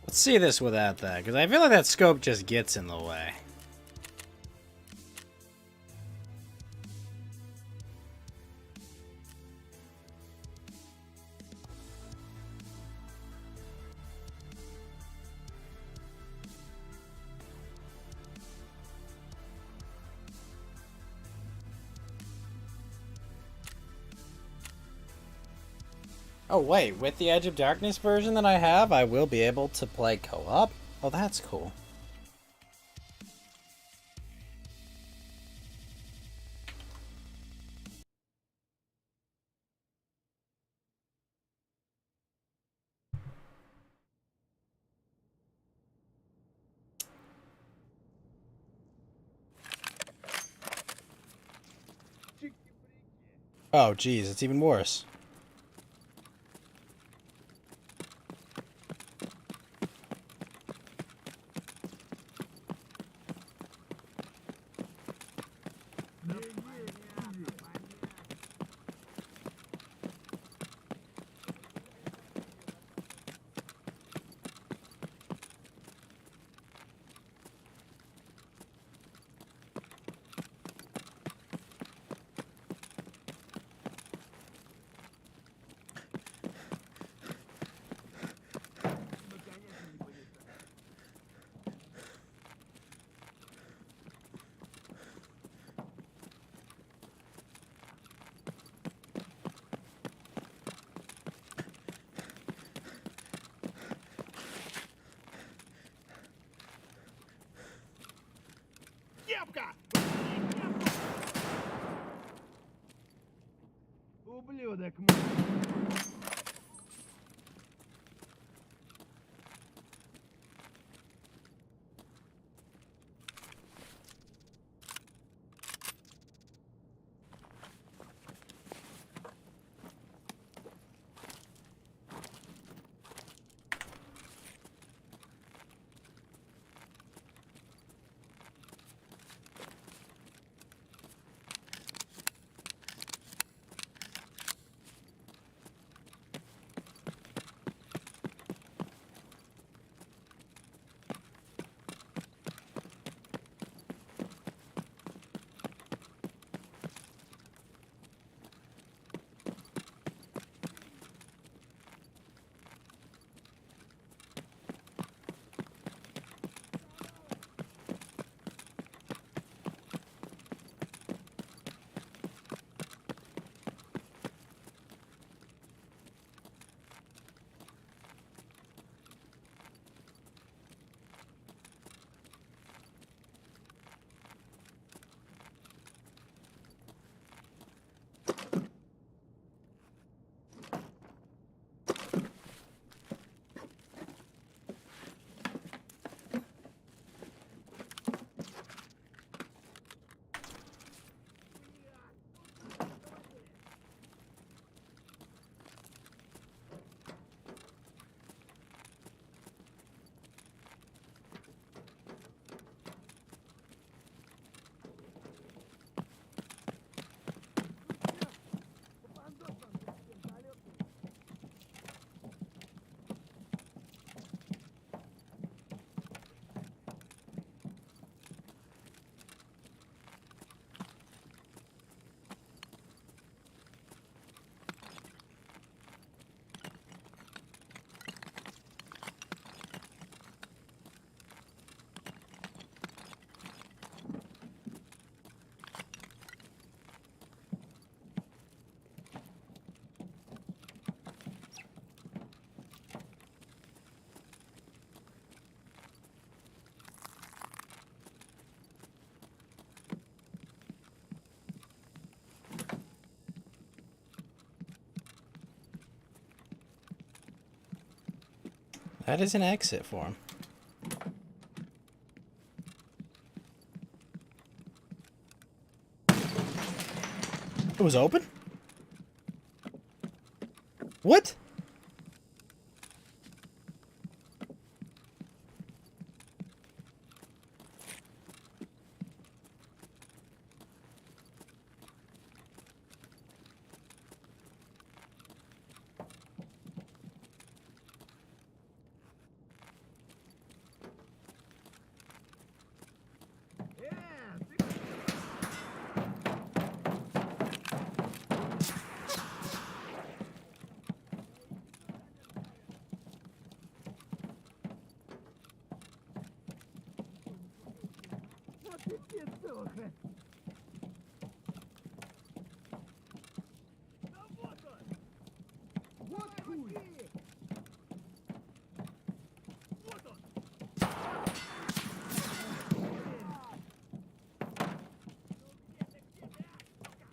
Let's see this without that, because I feel like that scope just gets in the way. Oh wait, with the Edge of Darkness version that I have, I will be able to play co-op? Oh, that's cool. Oh geez, it's even worse. That is an exit for him. It was open? What?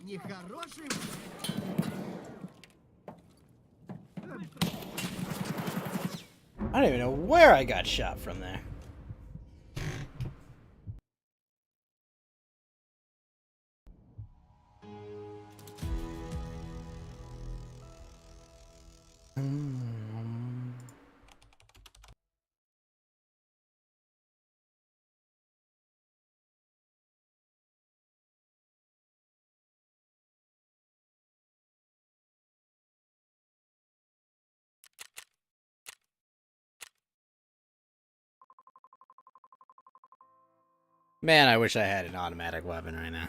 Нехороший. I don't even know where I got shot from there. Man, I wish I had an automatic weapon right now.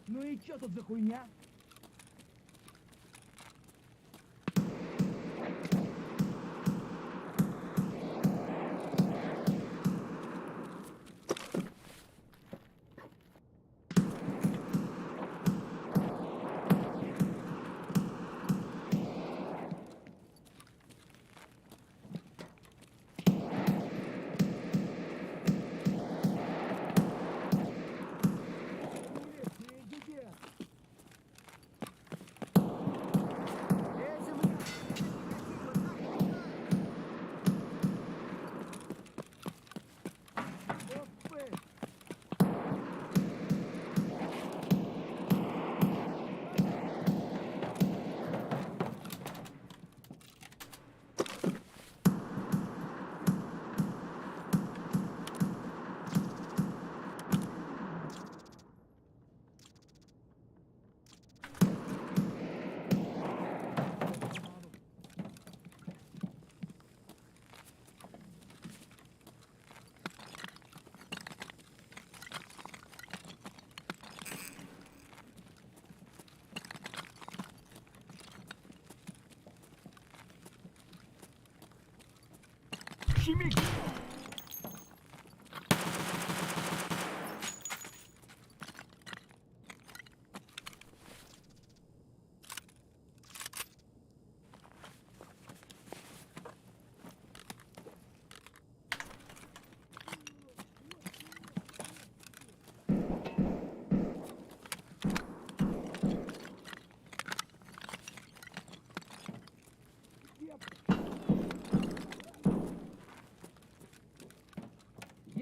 Ну и чё тут за хуйня?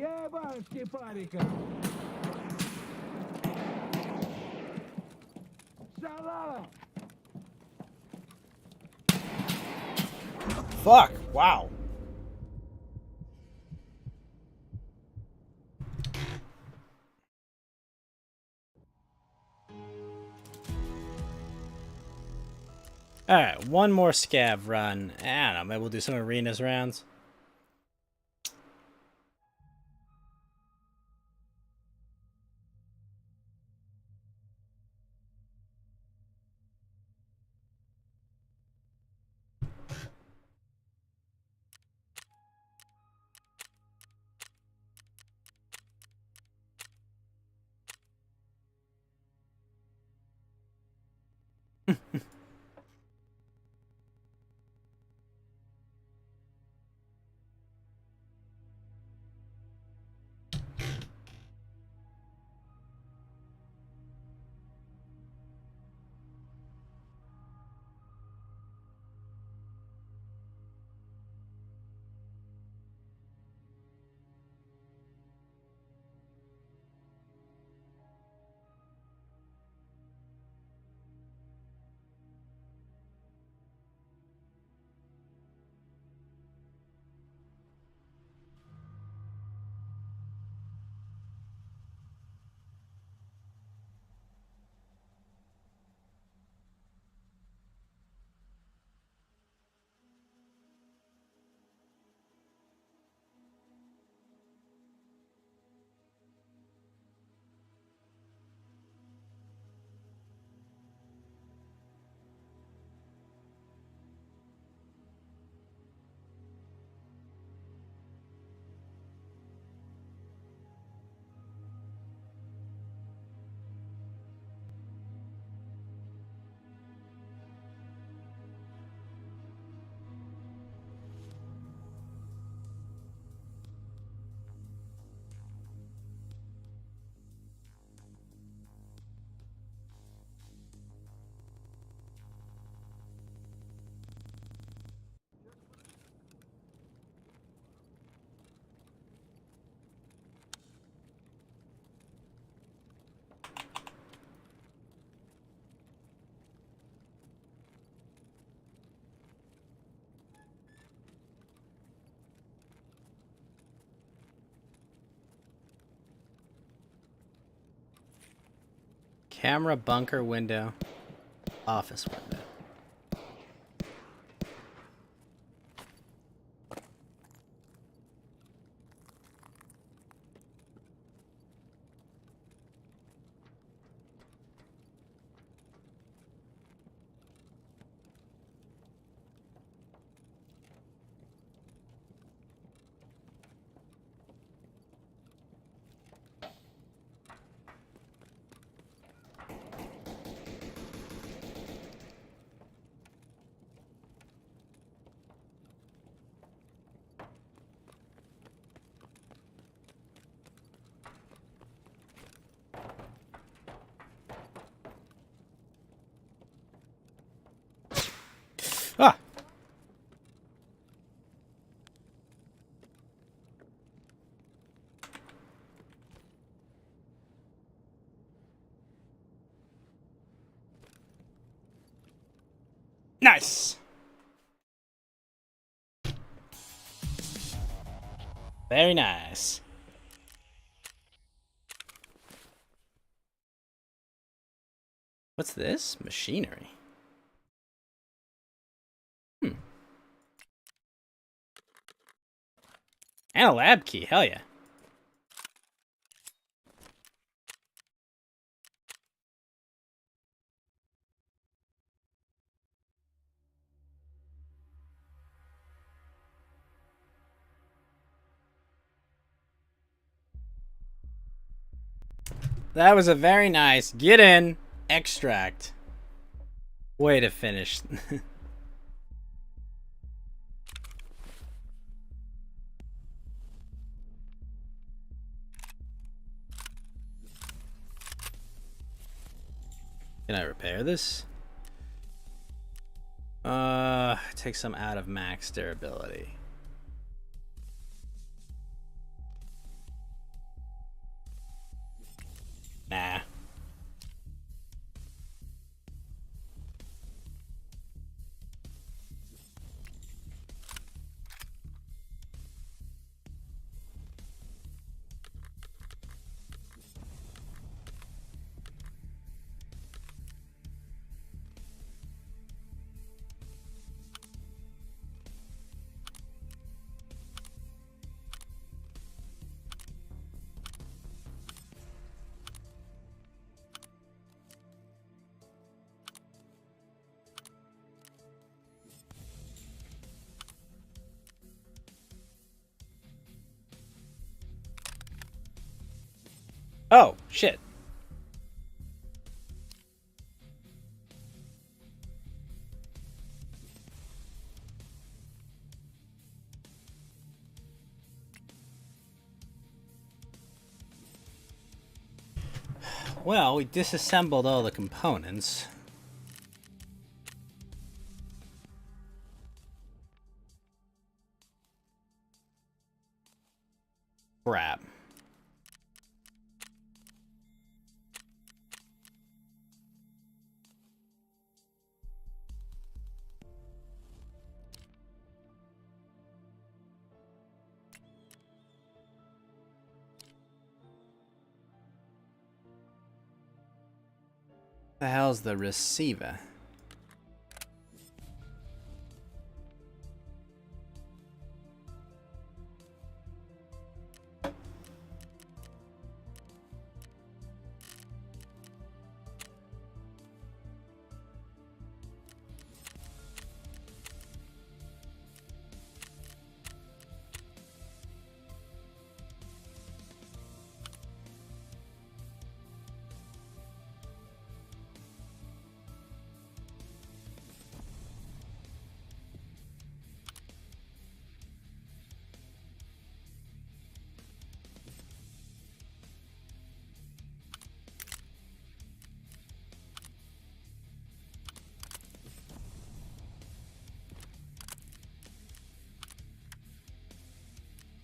Ебашки парика! Шалава! Fuck! Wow. Alright, one more scav run. I don't know, maybe we'll do some arenas rounds. Camera, bunker, window, office window. Ah! Nice! Very nice. What's this? Machinery. And a lab key, hell yeah. That was a very nice get in extract. Way to finish. Can I repair this? Take some out of max durability. Oh, shit. Well, we disassembled all the components. Crap. The hell's the receiver?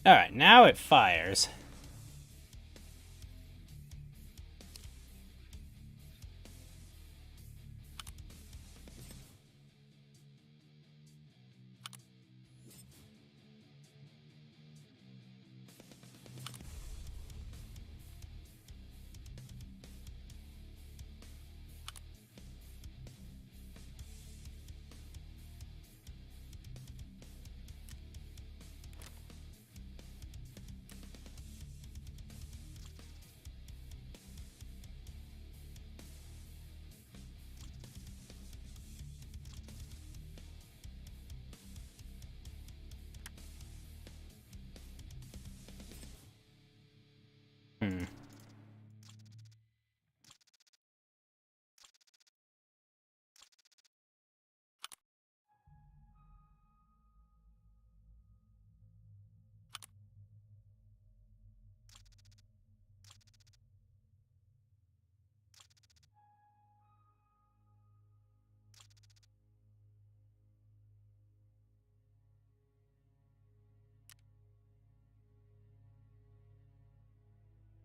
Alright, now it fires. Hmm.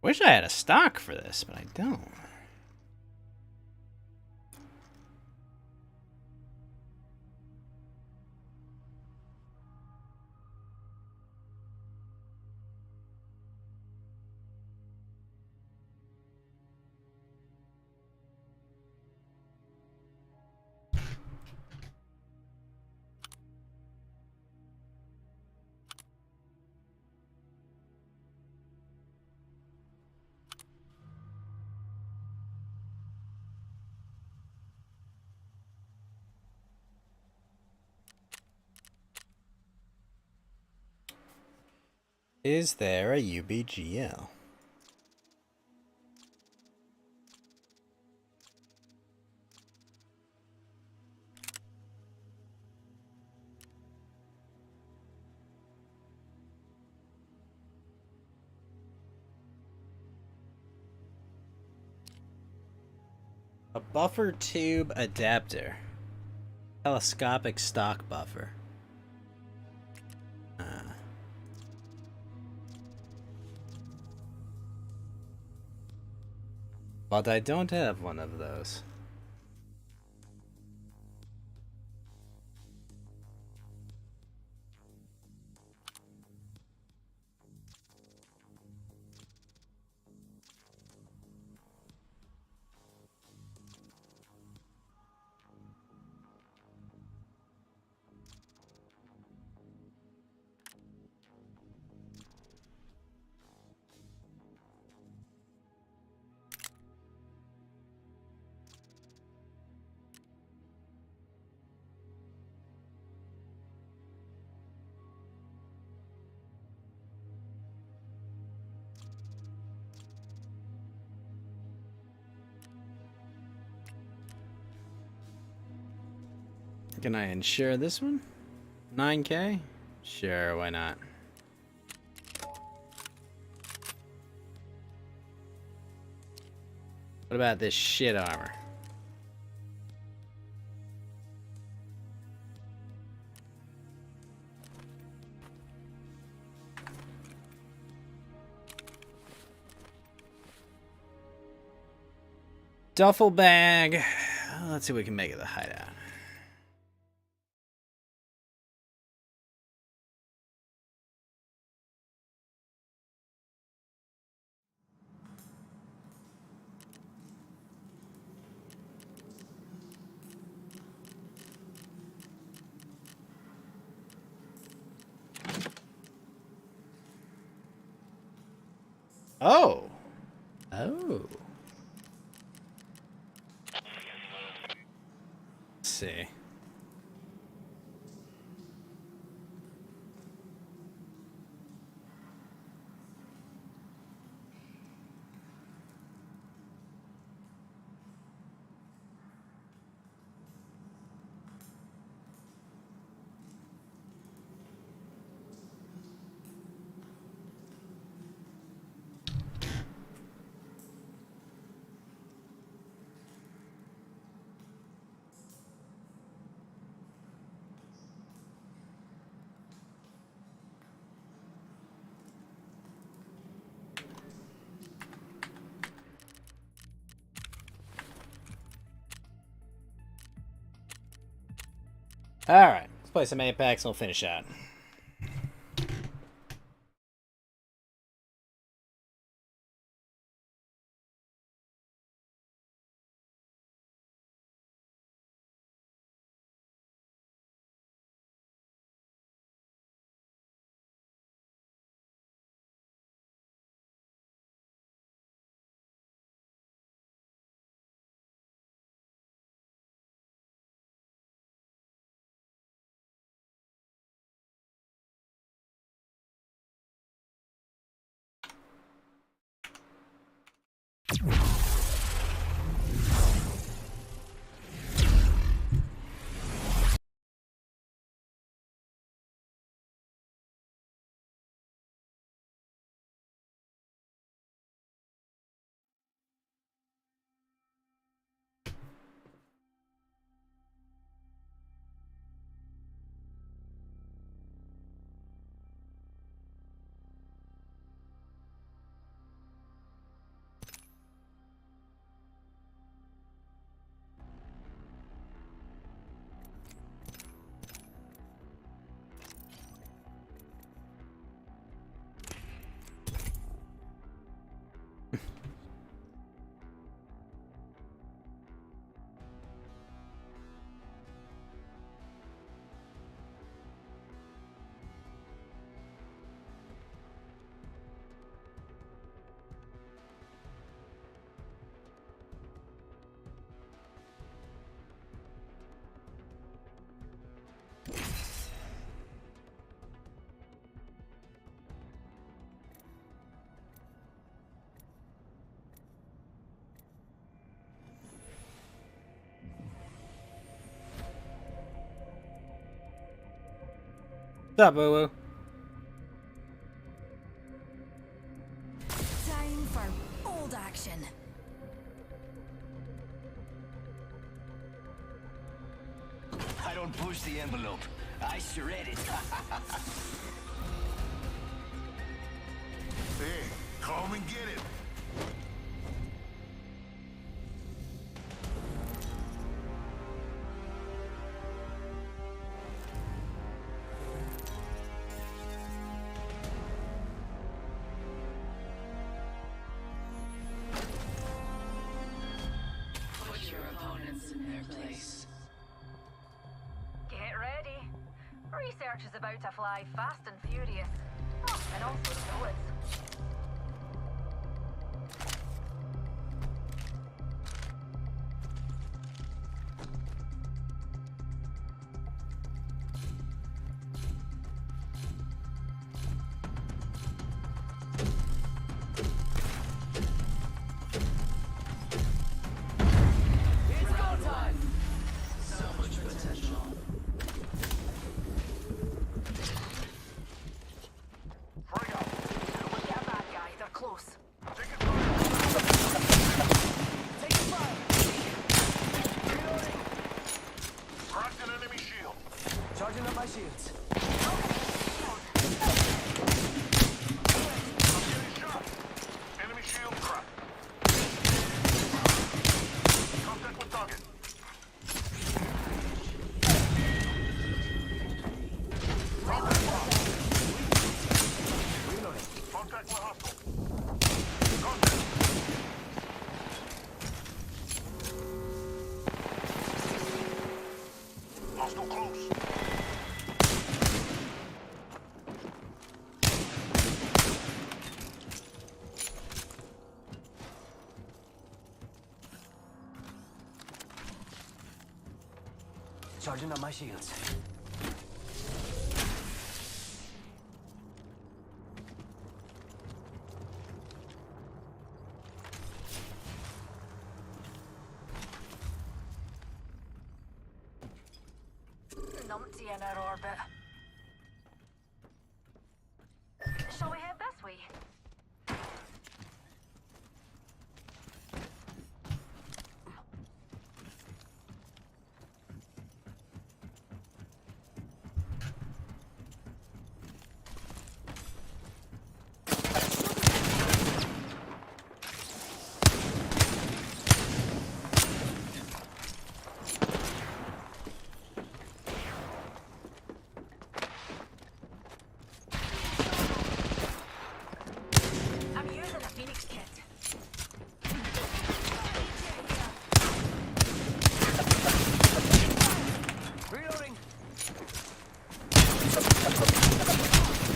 Wish I had a stock for this, but I don't. Is there a UBGL? A buffer tube adapter. Telescopic stock buffer. But I don't have one of those. Can I insure this one? 9K? Sure, why not? What about this shit armor? Duffel bag. Let's see what we can make of the hideout. Oh. Oh. Let's see. Alright, let's play some Apex and we'll finish out. What's up, Woo Woo? Time for bold action. I don't push the envelope. I shred it. Hey, come and get it. Put your opponents in their place. Get ready. Research is about to fly fast and furious. Oh, and also bullets. It's go time! So much potential. Hostile close. Charging up my shields. Numpty in our orbit. Shall we head this way? I'm using a Phoenix kit. Reloading.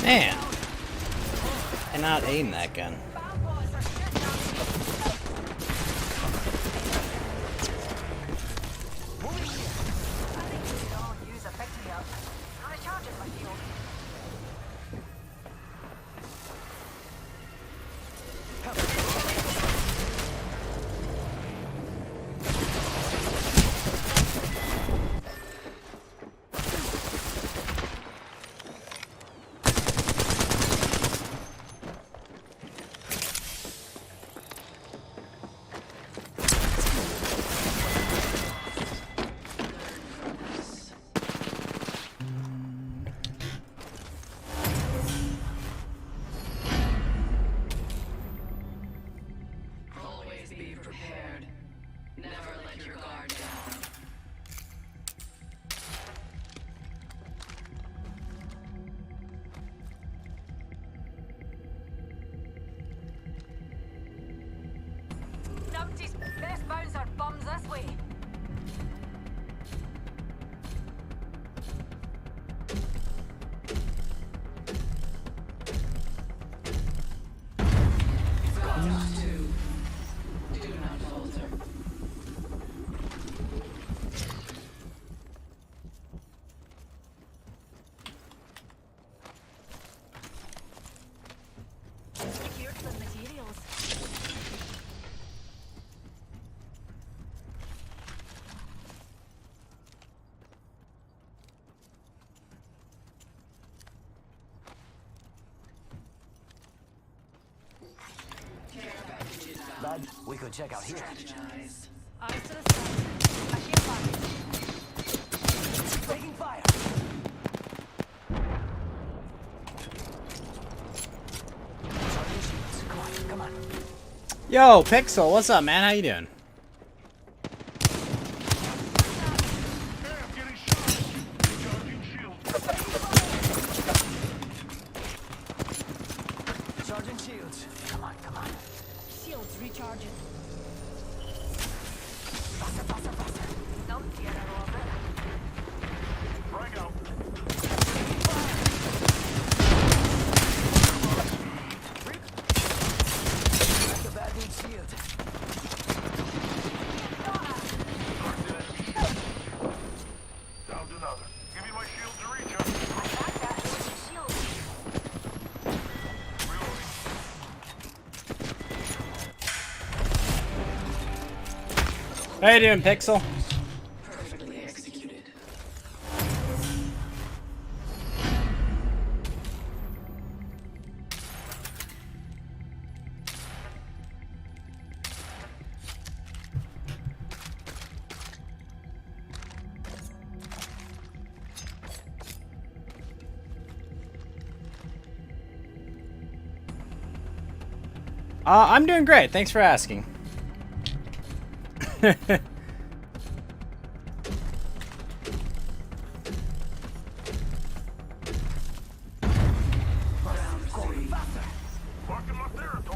Man, cannot aim that gun. Bad boys are shooting at me. I think we could all use a pick-me-up. I'm recharging my shield. Always be prepared. Never let your guard down. Numpty's best bouncer bums this way. Round 2. Do not falter. Secured some materials. Care packages out. Bud, we could check out here. Strategize. Eyes to the side. A shield package. Taking fire. Charging shields. Come on, come on. Yo, Pixel, what's up, man? How you doing? Hey, I'm getting shot. Recharging shield. Charging shields. Come on, come on. Shields recharging. Faster, faster, faster. Numpty in our orbit. Frag out. That's a bad dude's shield. Downed another. Give me my shield to recharge. Like that, shield. Reloading. How you doing, Pixel? Perfectly executed. I'm doing great. Thanks for asking. Round 3. Marking my therapy.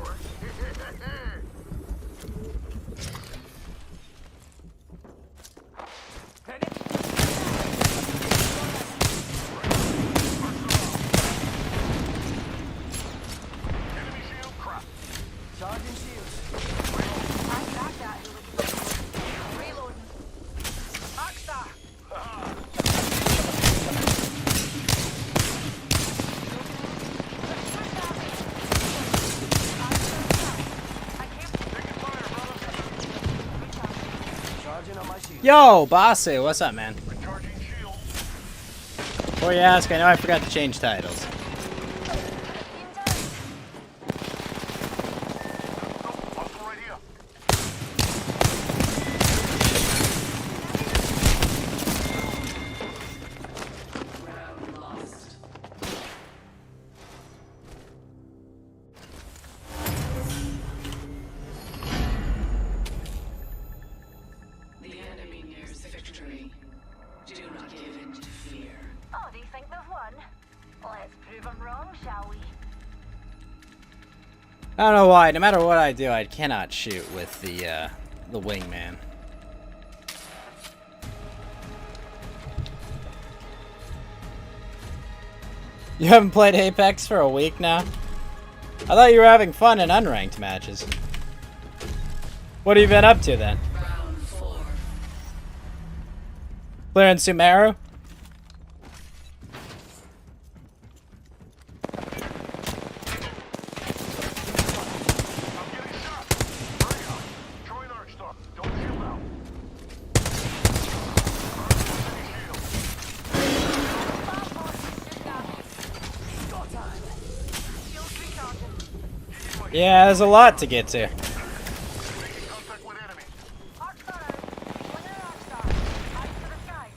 Yo, Basu, what's up, man? Recharging shield. Before you ask, I know I forgot to change titles. Hostile right here. Round lost. The enemy nears victory. Do not give in to fear. Oh, they think they've won? Let's prove them wrong, shall we? I don't know why. No matter what I do, I cannot shoot with the wingman. You haven't played Apex for a week now? I thought you were having fun in unranked matches. What have you been up to then? Round 4. Clearing Sumeru? I'm getting shot. Hurry up. Join Archstar. Don't shield out. Yeah, there's a lot to get to. Making contact with enemy. Archstar out. Slinger Archstar. Eyes to the skies.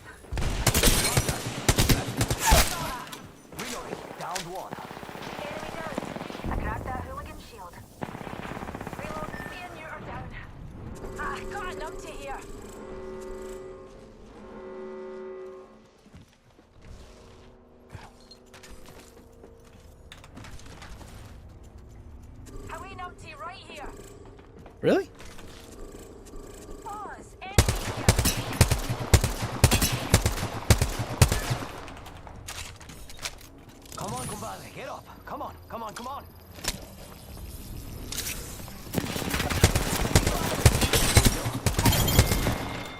Reloading. Downed one. Enemy down. I cracked that hooligan shield. Reload. Me and you are down. Ah, got a numpty here. Howie numpty right here. Really? Pause. Enemy here. Come on, compadre. Get up. Come on. Come on. Come on.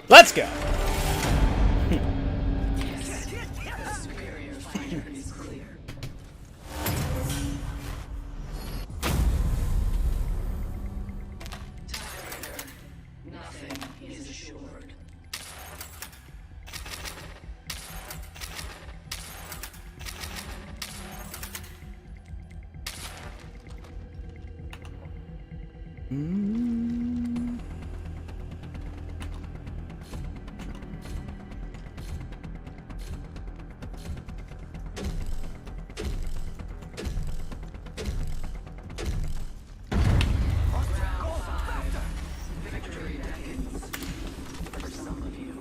Let's go! The superior fighter is clear. Tiebreaker. Nothing is assured. Round 5. Victory beckons. For some of you.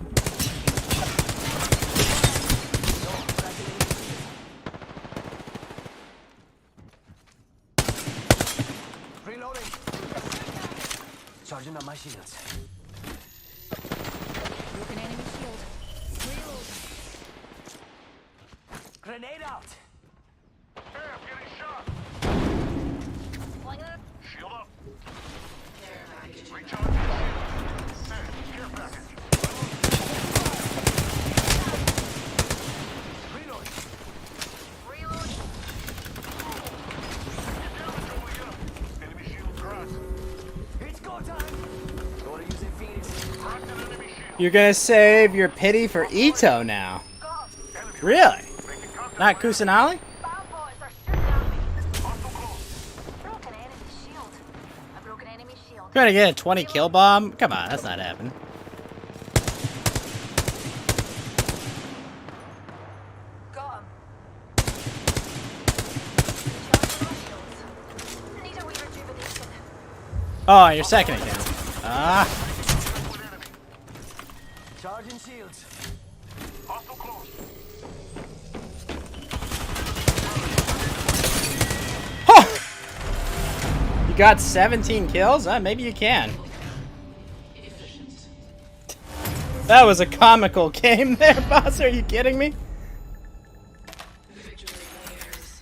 Reloading. Charging on my shields. Broken enemy shield. Reload. Grenade out. Hey, I'm getting shot. Slinger. Shield up. Care package. Recharging shield. Hey, care package. Reloading. Reload. Get damage over here. Enemy shield cracked. It's go time. Go to using Phoenix. Cracked an enemy shield. You're gonna save your pity for Ito now. Got him. Enemy Really? making contact Not with Kusanali? Bomb bots are shooting at me. hostile close. Broken enemy shield. A broken enemy shield. Trying to get a 20 kill bomb? Come on, that's not happening. Got him. Recharging my shields. Need a wee rejuvenation. Oh, your second again. Ah. With enemy. Charging shields. Hostile close. You got 17 kills? Maybe you can. Efficient. That was a comical game there, boss. Are you kidding me? Victory layers.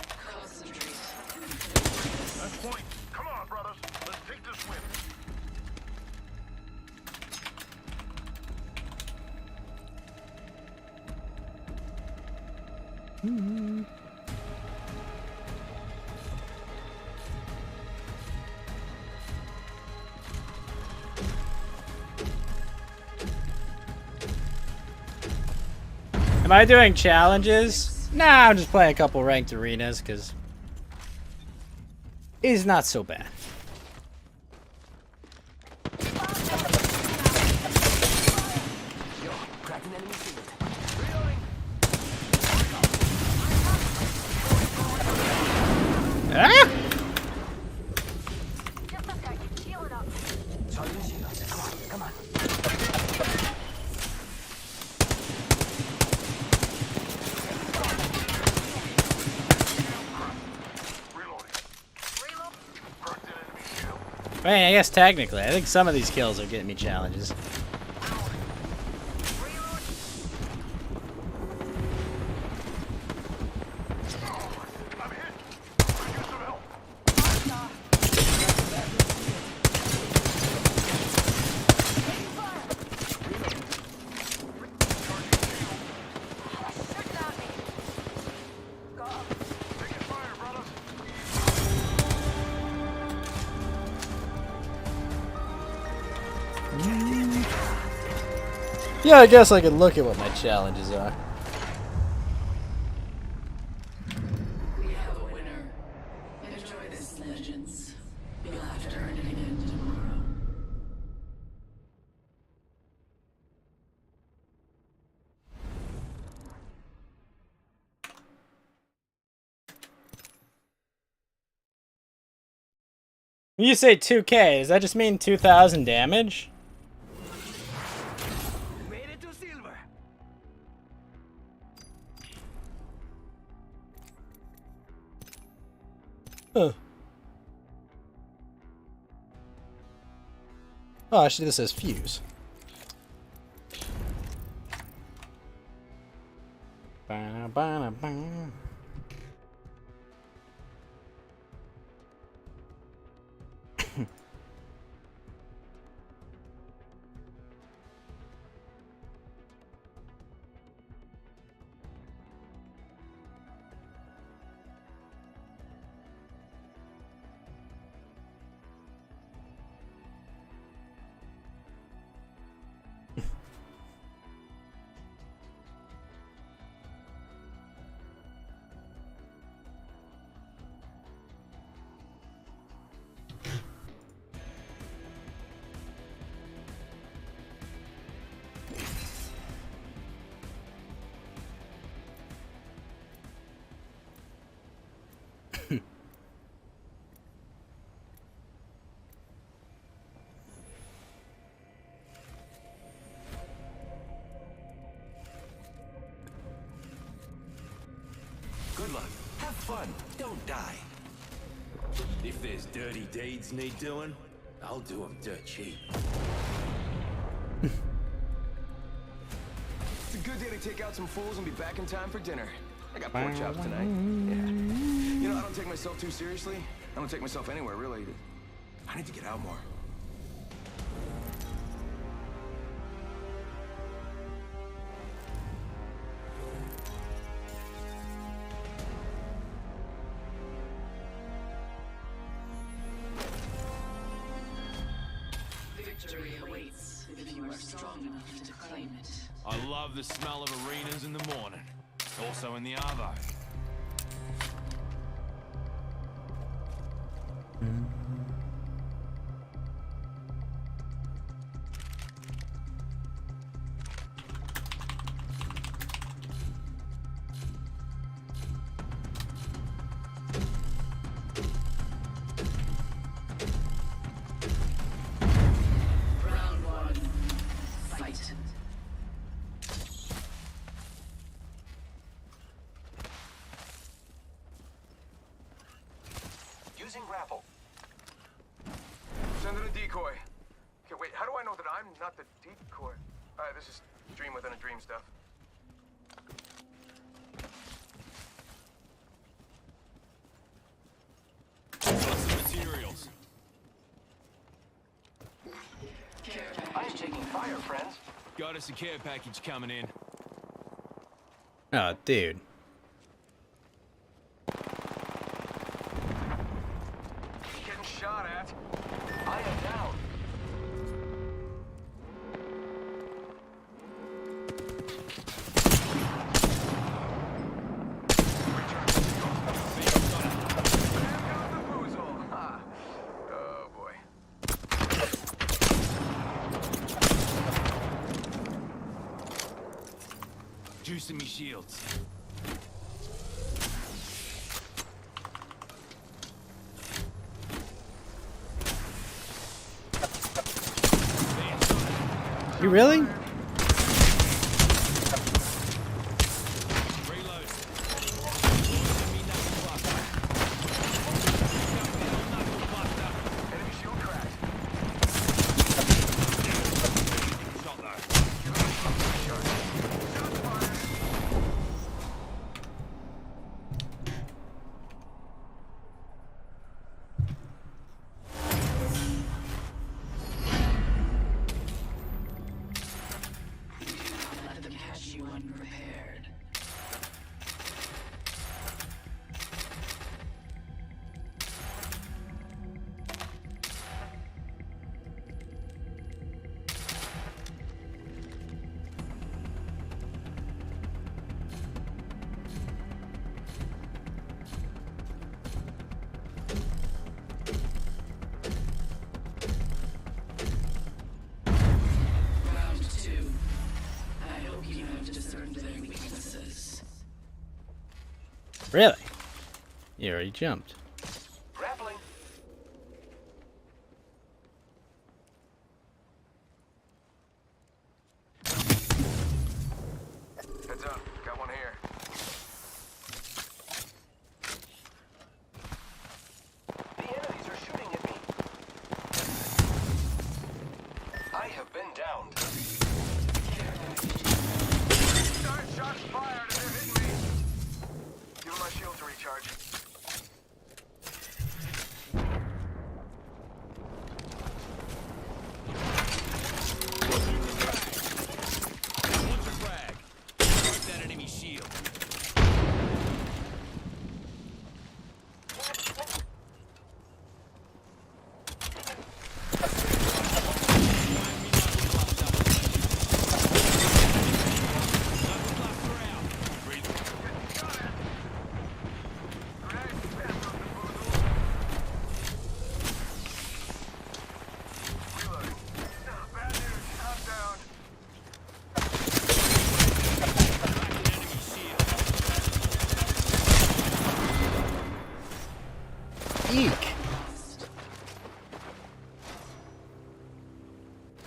Concentrate. That's point. Come on, brothers. Let's take this win. Am I doing challenges? Nah, I'm just playing a couple ranked arenas because it's not so bad. Ah! I mean, I guess technically, I think some of these kills are getting me challenges. Yeah, I guess I could look at what my challenges are. We have a winner. Enjoy this, Legends. You'll have to earn it again tomorrow. When you say 2K, does that just mean 2,000 damage? Made it to silver. Huh. Oh, actually, this says fuse. Ba-na-ba-na-ba. Good luck. Have fun. Don't die. If there's dirty deeds need doing, I'll do them dirt cheap. It's a good day to take out some fools and be back in time for dinner. I got pork chops tonight. Yeah. You know, I don't take myself too seriously. I don't take myself anywhere, really. I need to get out more. Victory awaits if you are strong enough to claim it. I love the smell of arenas in the morning. Also in the Arvo. Round one. Fight. Using grapple. Send in a decoy. Okay, wait, how do I know that I'm not the decoy? Alright, this is dream within a dream stuff. Got some materials. I'm taking fire, friends. Got us a care package coming in. Oh, dude. Getting shot at. I am down. Juicing me shields. You really? Let them catch you unprepared. Round 2. I hope you have discerned their weaknesses. Really? You already jumped. Grappling. Heads up, got one here. The enemies are shooting at me. I have been downed. Shots fired and they're hitting me. Give my shield to recharge. Launch a frag. Break that enemy shield. Reloading. Bad news. I'm down. Eek.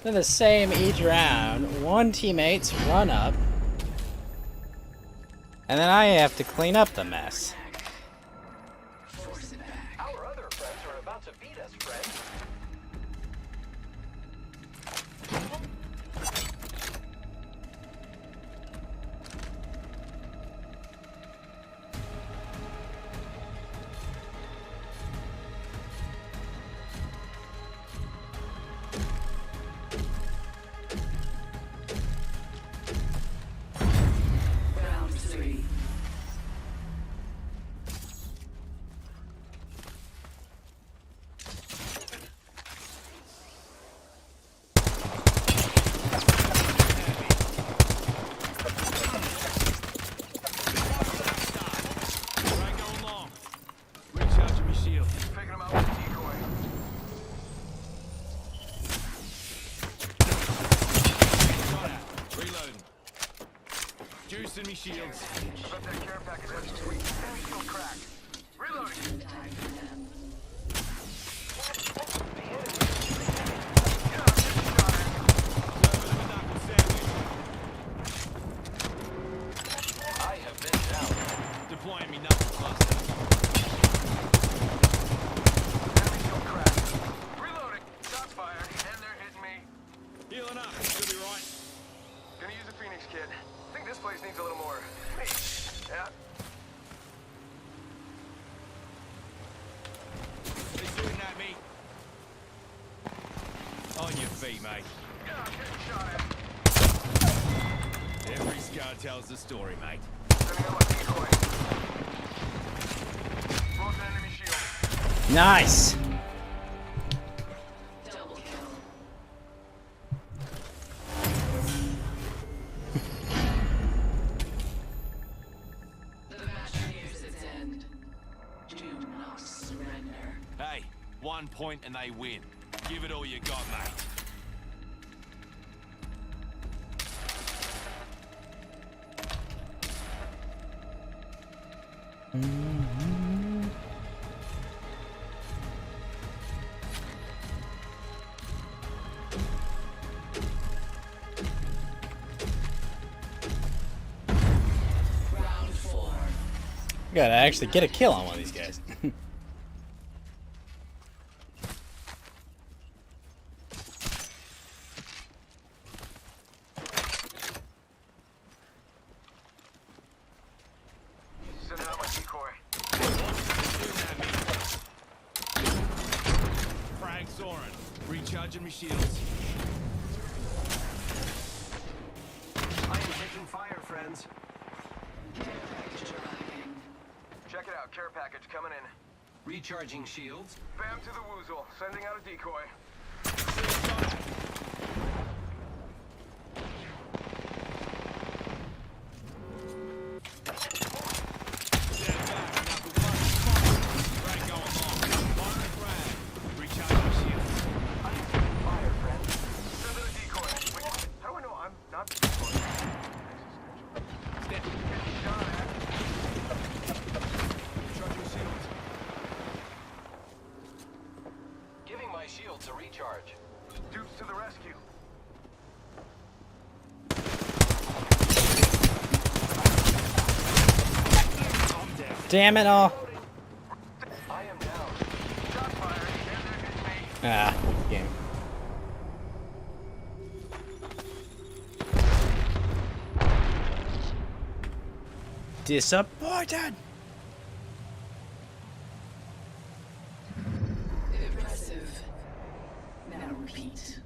They're the same each round. One teammate's run up. And then I have to clean up the mess. Force it back. Our other friends are about to beat us, friend. Round 3. Frag going long. Recharging me shield. Picking them out with a decoy. Shot at. Reloading. Juicing me shields. Got that care package headed to me. Enemy shield cracked. Reloading. Get out, get shot at. I have been down. Deploying me knuckle cluster. Enemy shield cracked. Reloading. Shots fired, and they're hitting me. Healing up. Should be right. Gonna use a Phoenix kit. Think this place needs a little more. Hey. Yeah. They shooting at me. On your feet, mate. Yeah, I'm getting shot at. Every scar tells the story, mate. Sending out my decoy. Broken enemy shield. Nice. Double kill. The match nears its end. Do not surrender. Hey, 1 point and they win. Give it all you got, mate. Round 4. Gotta actually get a kill on one of these guys. Sending out my decoy. Frag Soren. Recharging my shields. I am taking fire, friends. Care package arriving. Check it out. Care package coming in. Recharging shields. Bam to the woozle. Sending out a decoy. I am taking fire, friends. Sending a decoy. Wait, how do I know I'm not the decoy? Get shot at. Recharging shields. Giving my shields a recharge. Dupes to the rescue. Damn it all. I am down. Shot fired. And there Ah, game. Disappointed. Impressive. Now repeat.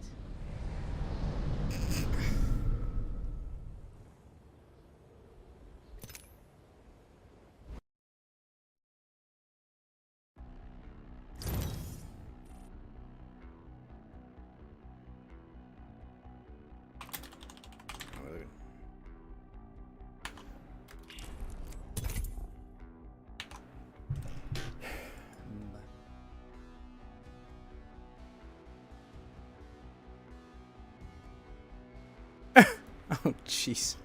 Oh, jeez.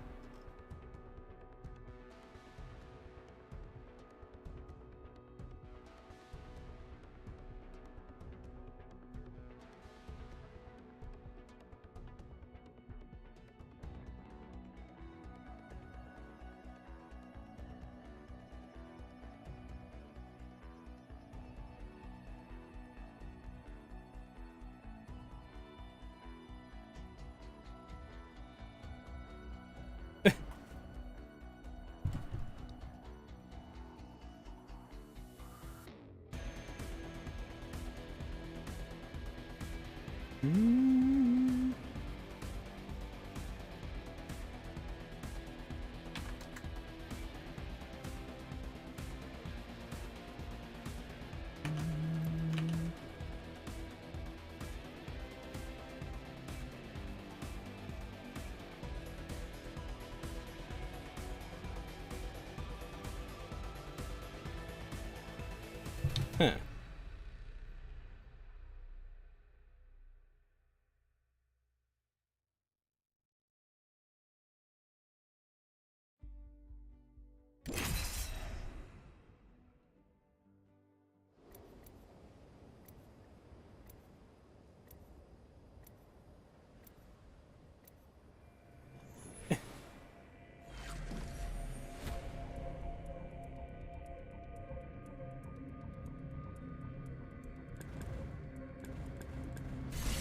Huh.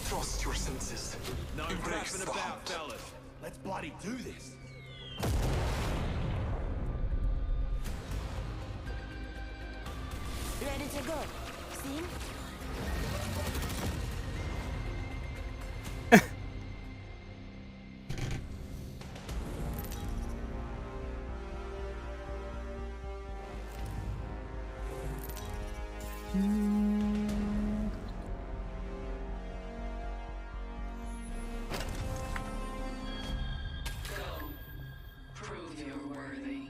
Trust your senses. No Embrace crapping the about, hunt. fellas. Let's bloody do this. Ready to go. See? Go. Prove you're worthy.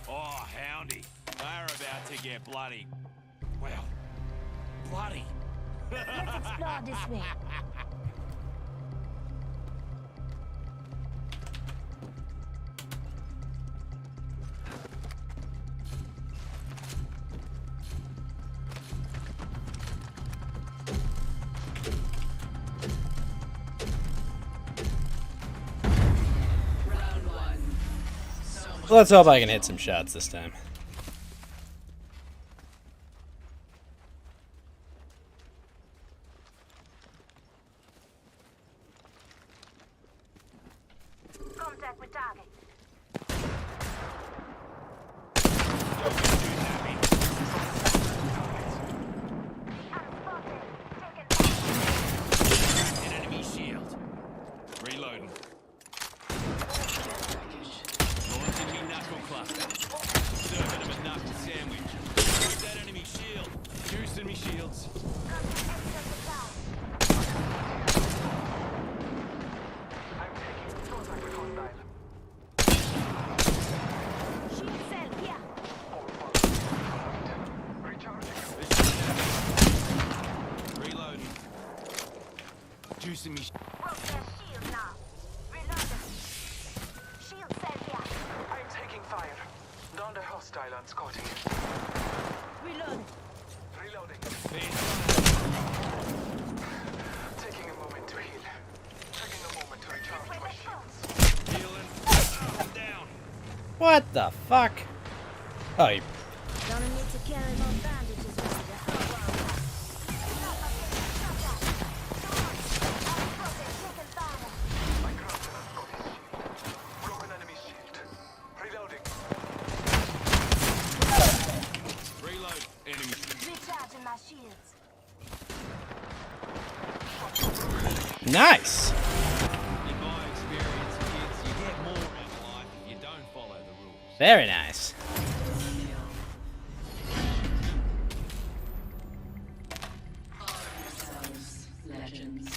Oh, houndy. They're about to get bloody. Well, bloody. Let's explore this way. Let's hope I can hit some shots this time. Contact with target. Enemy shield. Reloading. Launching me knuckle cluster. Serving him a knuckle sandwich. Use that enemy shield. Juicing me shields. Shield cell here. Reloading. Juicing me. Broke their shield now. Reloaded. Shield cell here. I'm taking fire. Down the hostile on Scotty. Reload. Reloading. Taking a moment to heal. Taking a moment to recharge my shields. Healing. Down. What the fuck? Oh, you... Gonna need to carry more bandages with you. I crafted on Scotty's shield. Broken enemy shield. Reloading. Reload. Enemy. Recharging my shields. Nice! In my experience, kids, you get more out of life if you don't follow the rules. Very nice. Yourselves, legends.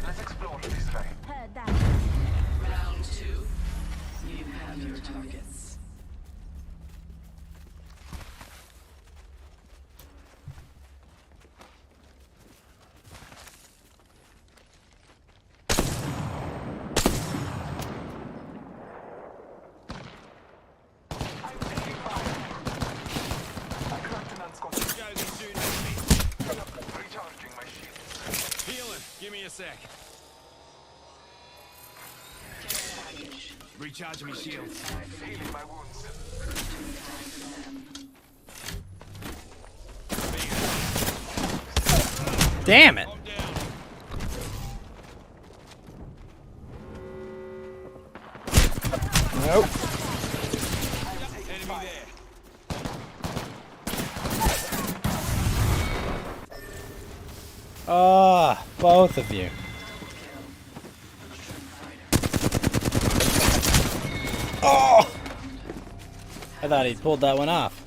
Let's explore this way. Heard that. Round 2. You have your targets. I'm taking fire. I crafted on Scotty. Goes and shooting at me. Recharging my shields. Healing. Give me a sec. Care package. Recharging me shields. Healing my wounds. Damn it! I'm down. Nope. Enemy there. Ah, both of you. Oh! I thought he pulled that one off.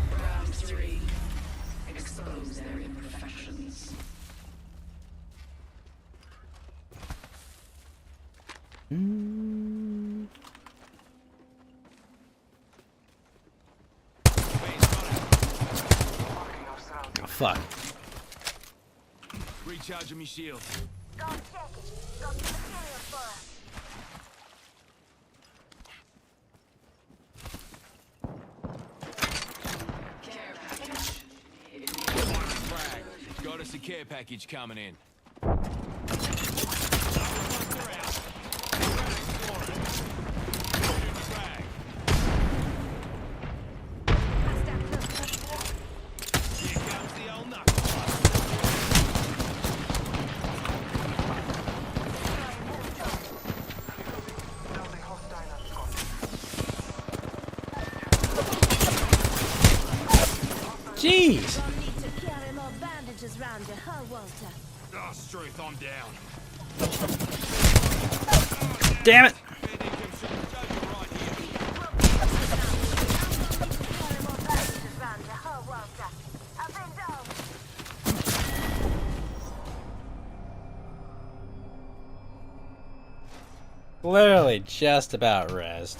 Round 3. Expose their imperfections. Marking our surroundings. Oh, fuck. Recharging me shields. Go and check it. Got some material for us. Care package. Frag. Got us a care package coming in. Here comes the old knuckle. Building hostile on Scotty. Oh, Struth, I'm down. Damn it! Literally just about rezzed.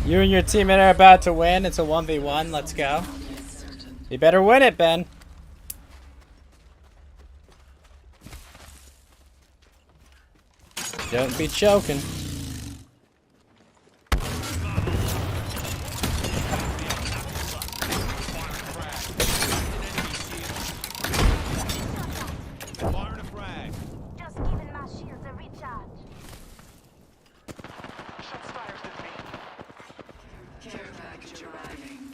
You and your teammate are about to win. It's a 1v1. Let's go. You better win it, Ben. Don't be choking. Firing a frag. Just giving my shields a recharge. Care package arriving.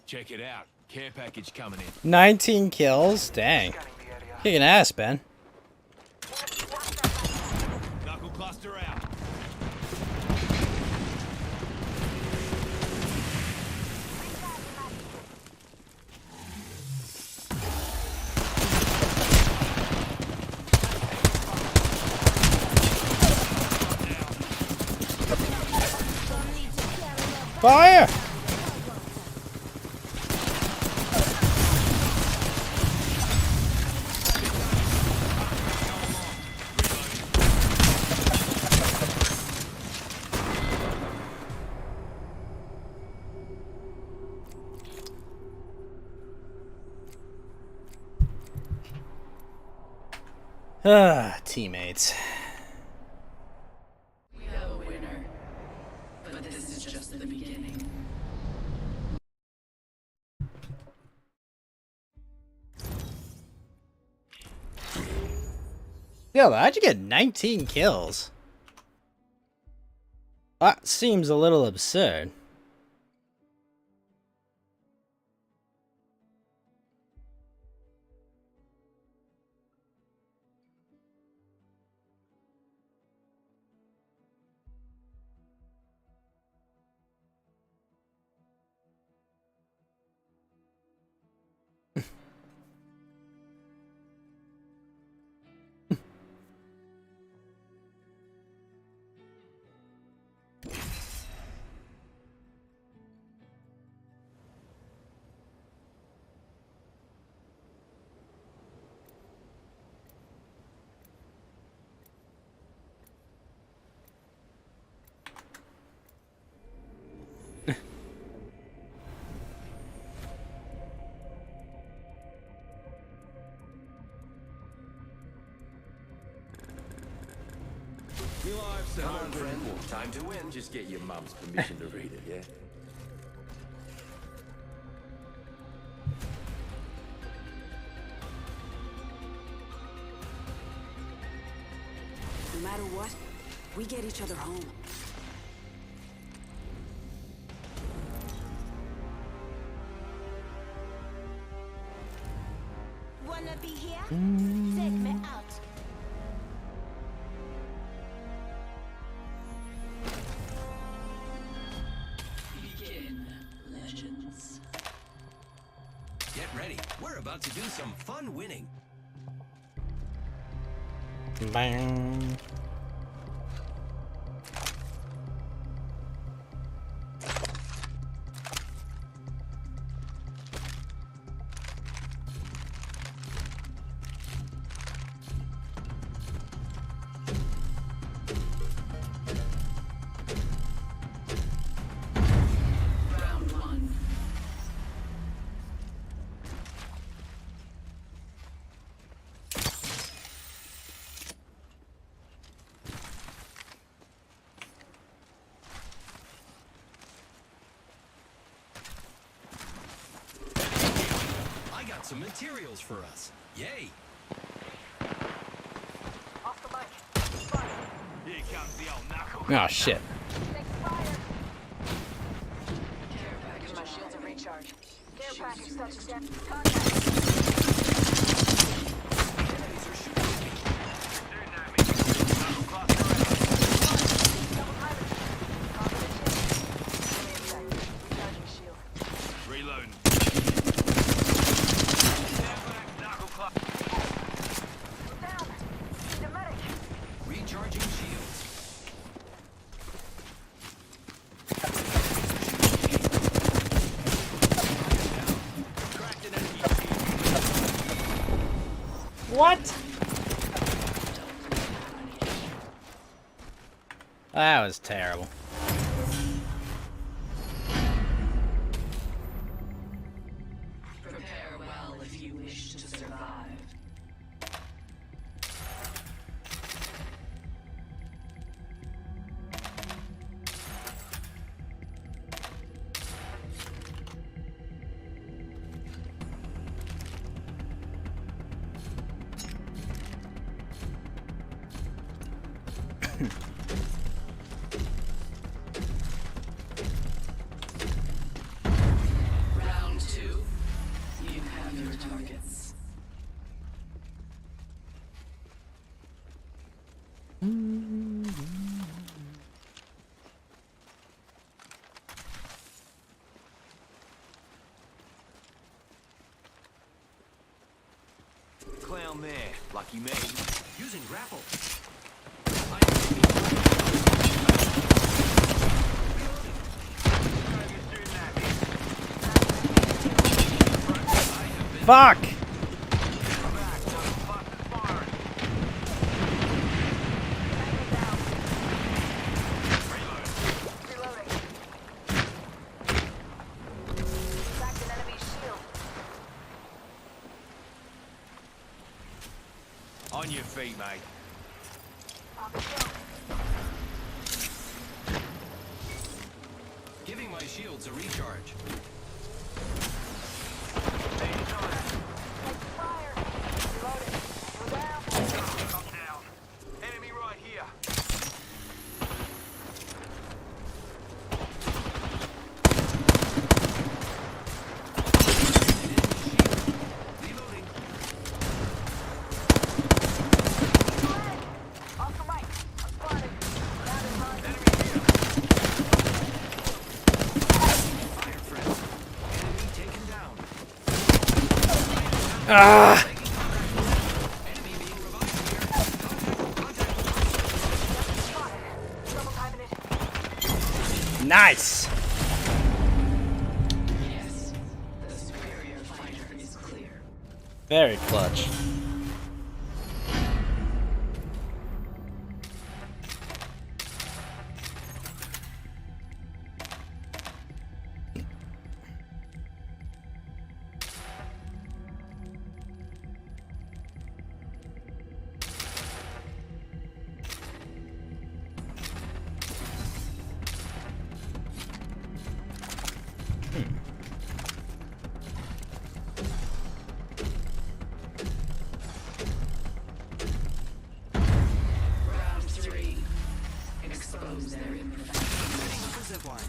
Check it out. Care package coming in. 19 kills? Dang. Kicking ass, Ben. Knuckle cluster out. Fire! Ah, teammates. We have a winner. But this is just the beginning. Yo, how'd you get 19 kills? That seems a little absurd. Come on, friend. Time to win. Just get your mom's permission to read it, yeah? No matter what, we get each other home. Wanna be here? Take me out. Begin, legends. Get ready. We're about to do some fun winning. Bang. Round one. some materials for us. Yay! Off the mic. Fire. Here comes the old knuckle. Oh shit. Next fire. Care package Give my shields a delivered. recharge. Care Shields package to touches down. recharge. Contact. Enemies are shooting at me. They're near me. Knuckle cluster out. Double timing. Confident shield. Enemy in sight. Recharging shield. Reloading. Stand back, knuckle cluster. We're down. Need a medic. Recharging shields. Cracked an enemy shield. What? That was terrible. Prepare well if you wish to survive. Round 2. You have your targets. Clown there. Lucky me. Using grapple. Fuck! Reloading. Cracked an enemy shield. On your feet, mate. Pop a shield. Giving my shields a recharge. Next fire. Reloading. We're down. I'm down. Enemy right here. Reloading. Off the mic. I'm spotted. Down in front. Enemy here. Fire, friends. Enemy taken down. Ah! Enemy being revived here. Contact. Spotted. Double timing it. Nice! Yes. The superior fighter is clear. Very clutch. Round 3. Expose their imperfections. Zip line.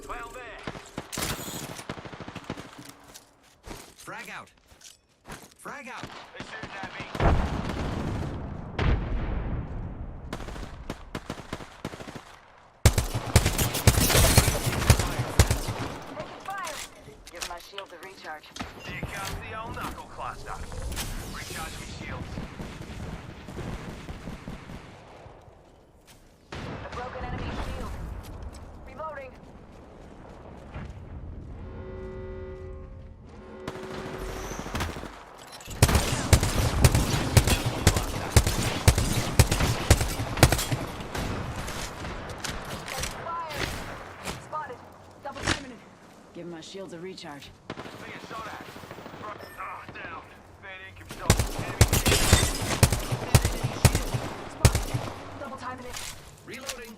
Well there. Frag out. Frag out. They're shooting at me. Taking fire. Give my shield a recharge. Here comes the old knuckle cluster. Recharge me shields. A broken enemy shield. Reloading. Taking fire. Spotted. Double timing it. Give my shields a recharge. Being shot at. Down. Bad income shot. Enemy Spotted. Double timing it. reloading.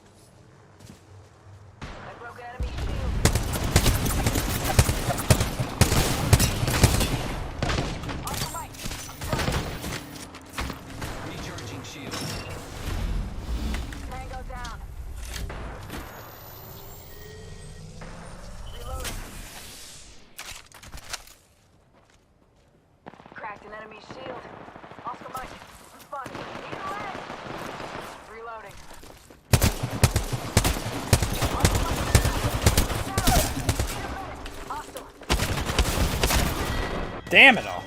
Damn it all.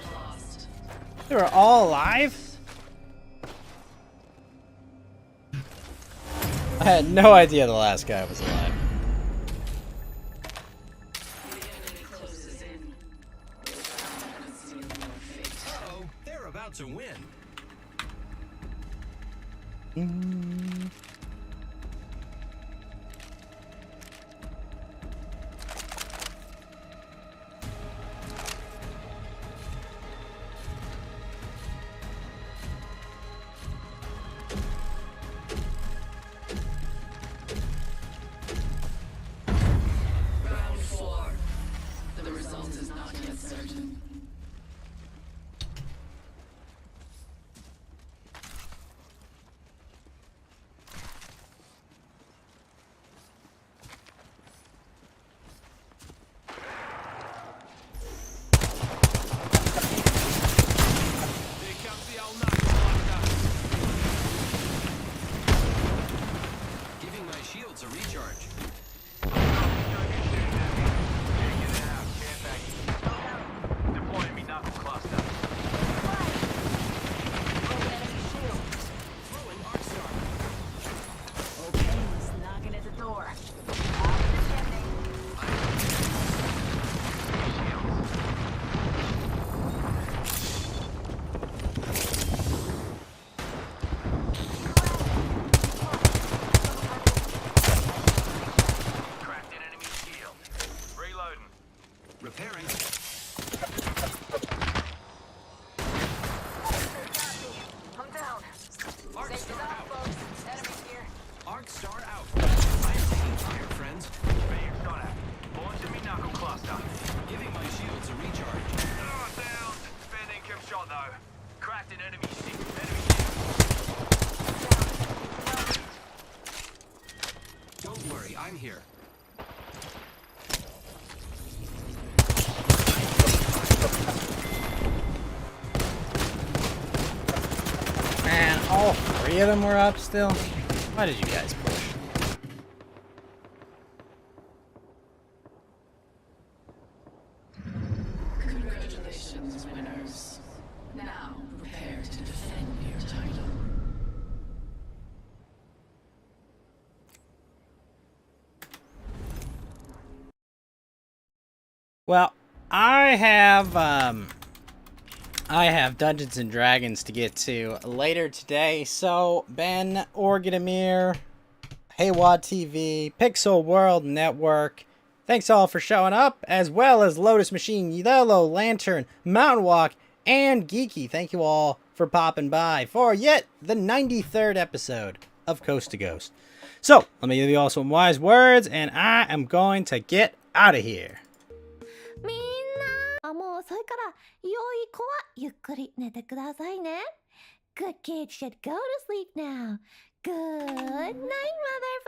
They were all alive? I had no idea the last guy was alive. Uh-oh, they're about to win. Round 4. The result is not yet certain. Here comes the old knuckle cluster. Giving my shields a recharge. Deploying me knuckle cluster. Throwing arc star. He's knocking at the door. Cracked an enemy shield. Reloading. Repairing. I'm down. Arc Safety's star off, out. folks. Enemies here. Arc star out. I am taking fire, friends. Being shot at. Launching me knuckle cluster. Giving my shields a recharge. Oh, down. Fair income shot though. Cracked an enemy shield. Don't worry, I'm here. Man, all three of them were up still? Why did you guys push? Congratulations, winners. Now, prepare to defend your title. Well, I have Dungeons and Dragons to get to later today, so Ben, Orgadamir, Haywad TV, Pixel World Network, thanks all for showing up, as well as Lotus Machine, Yellow Lantern, Mountain Walk, and Geeky. Thank you all for popping by for yet the 93rd episode of Coast to Ghost. So, let me give you all some wise words, and I am going to get out of here. みんなもう遅いから良い子はゆっくり寝てくださいね。Good kids should go to sleep now. Good night, mother.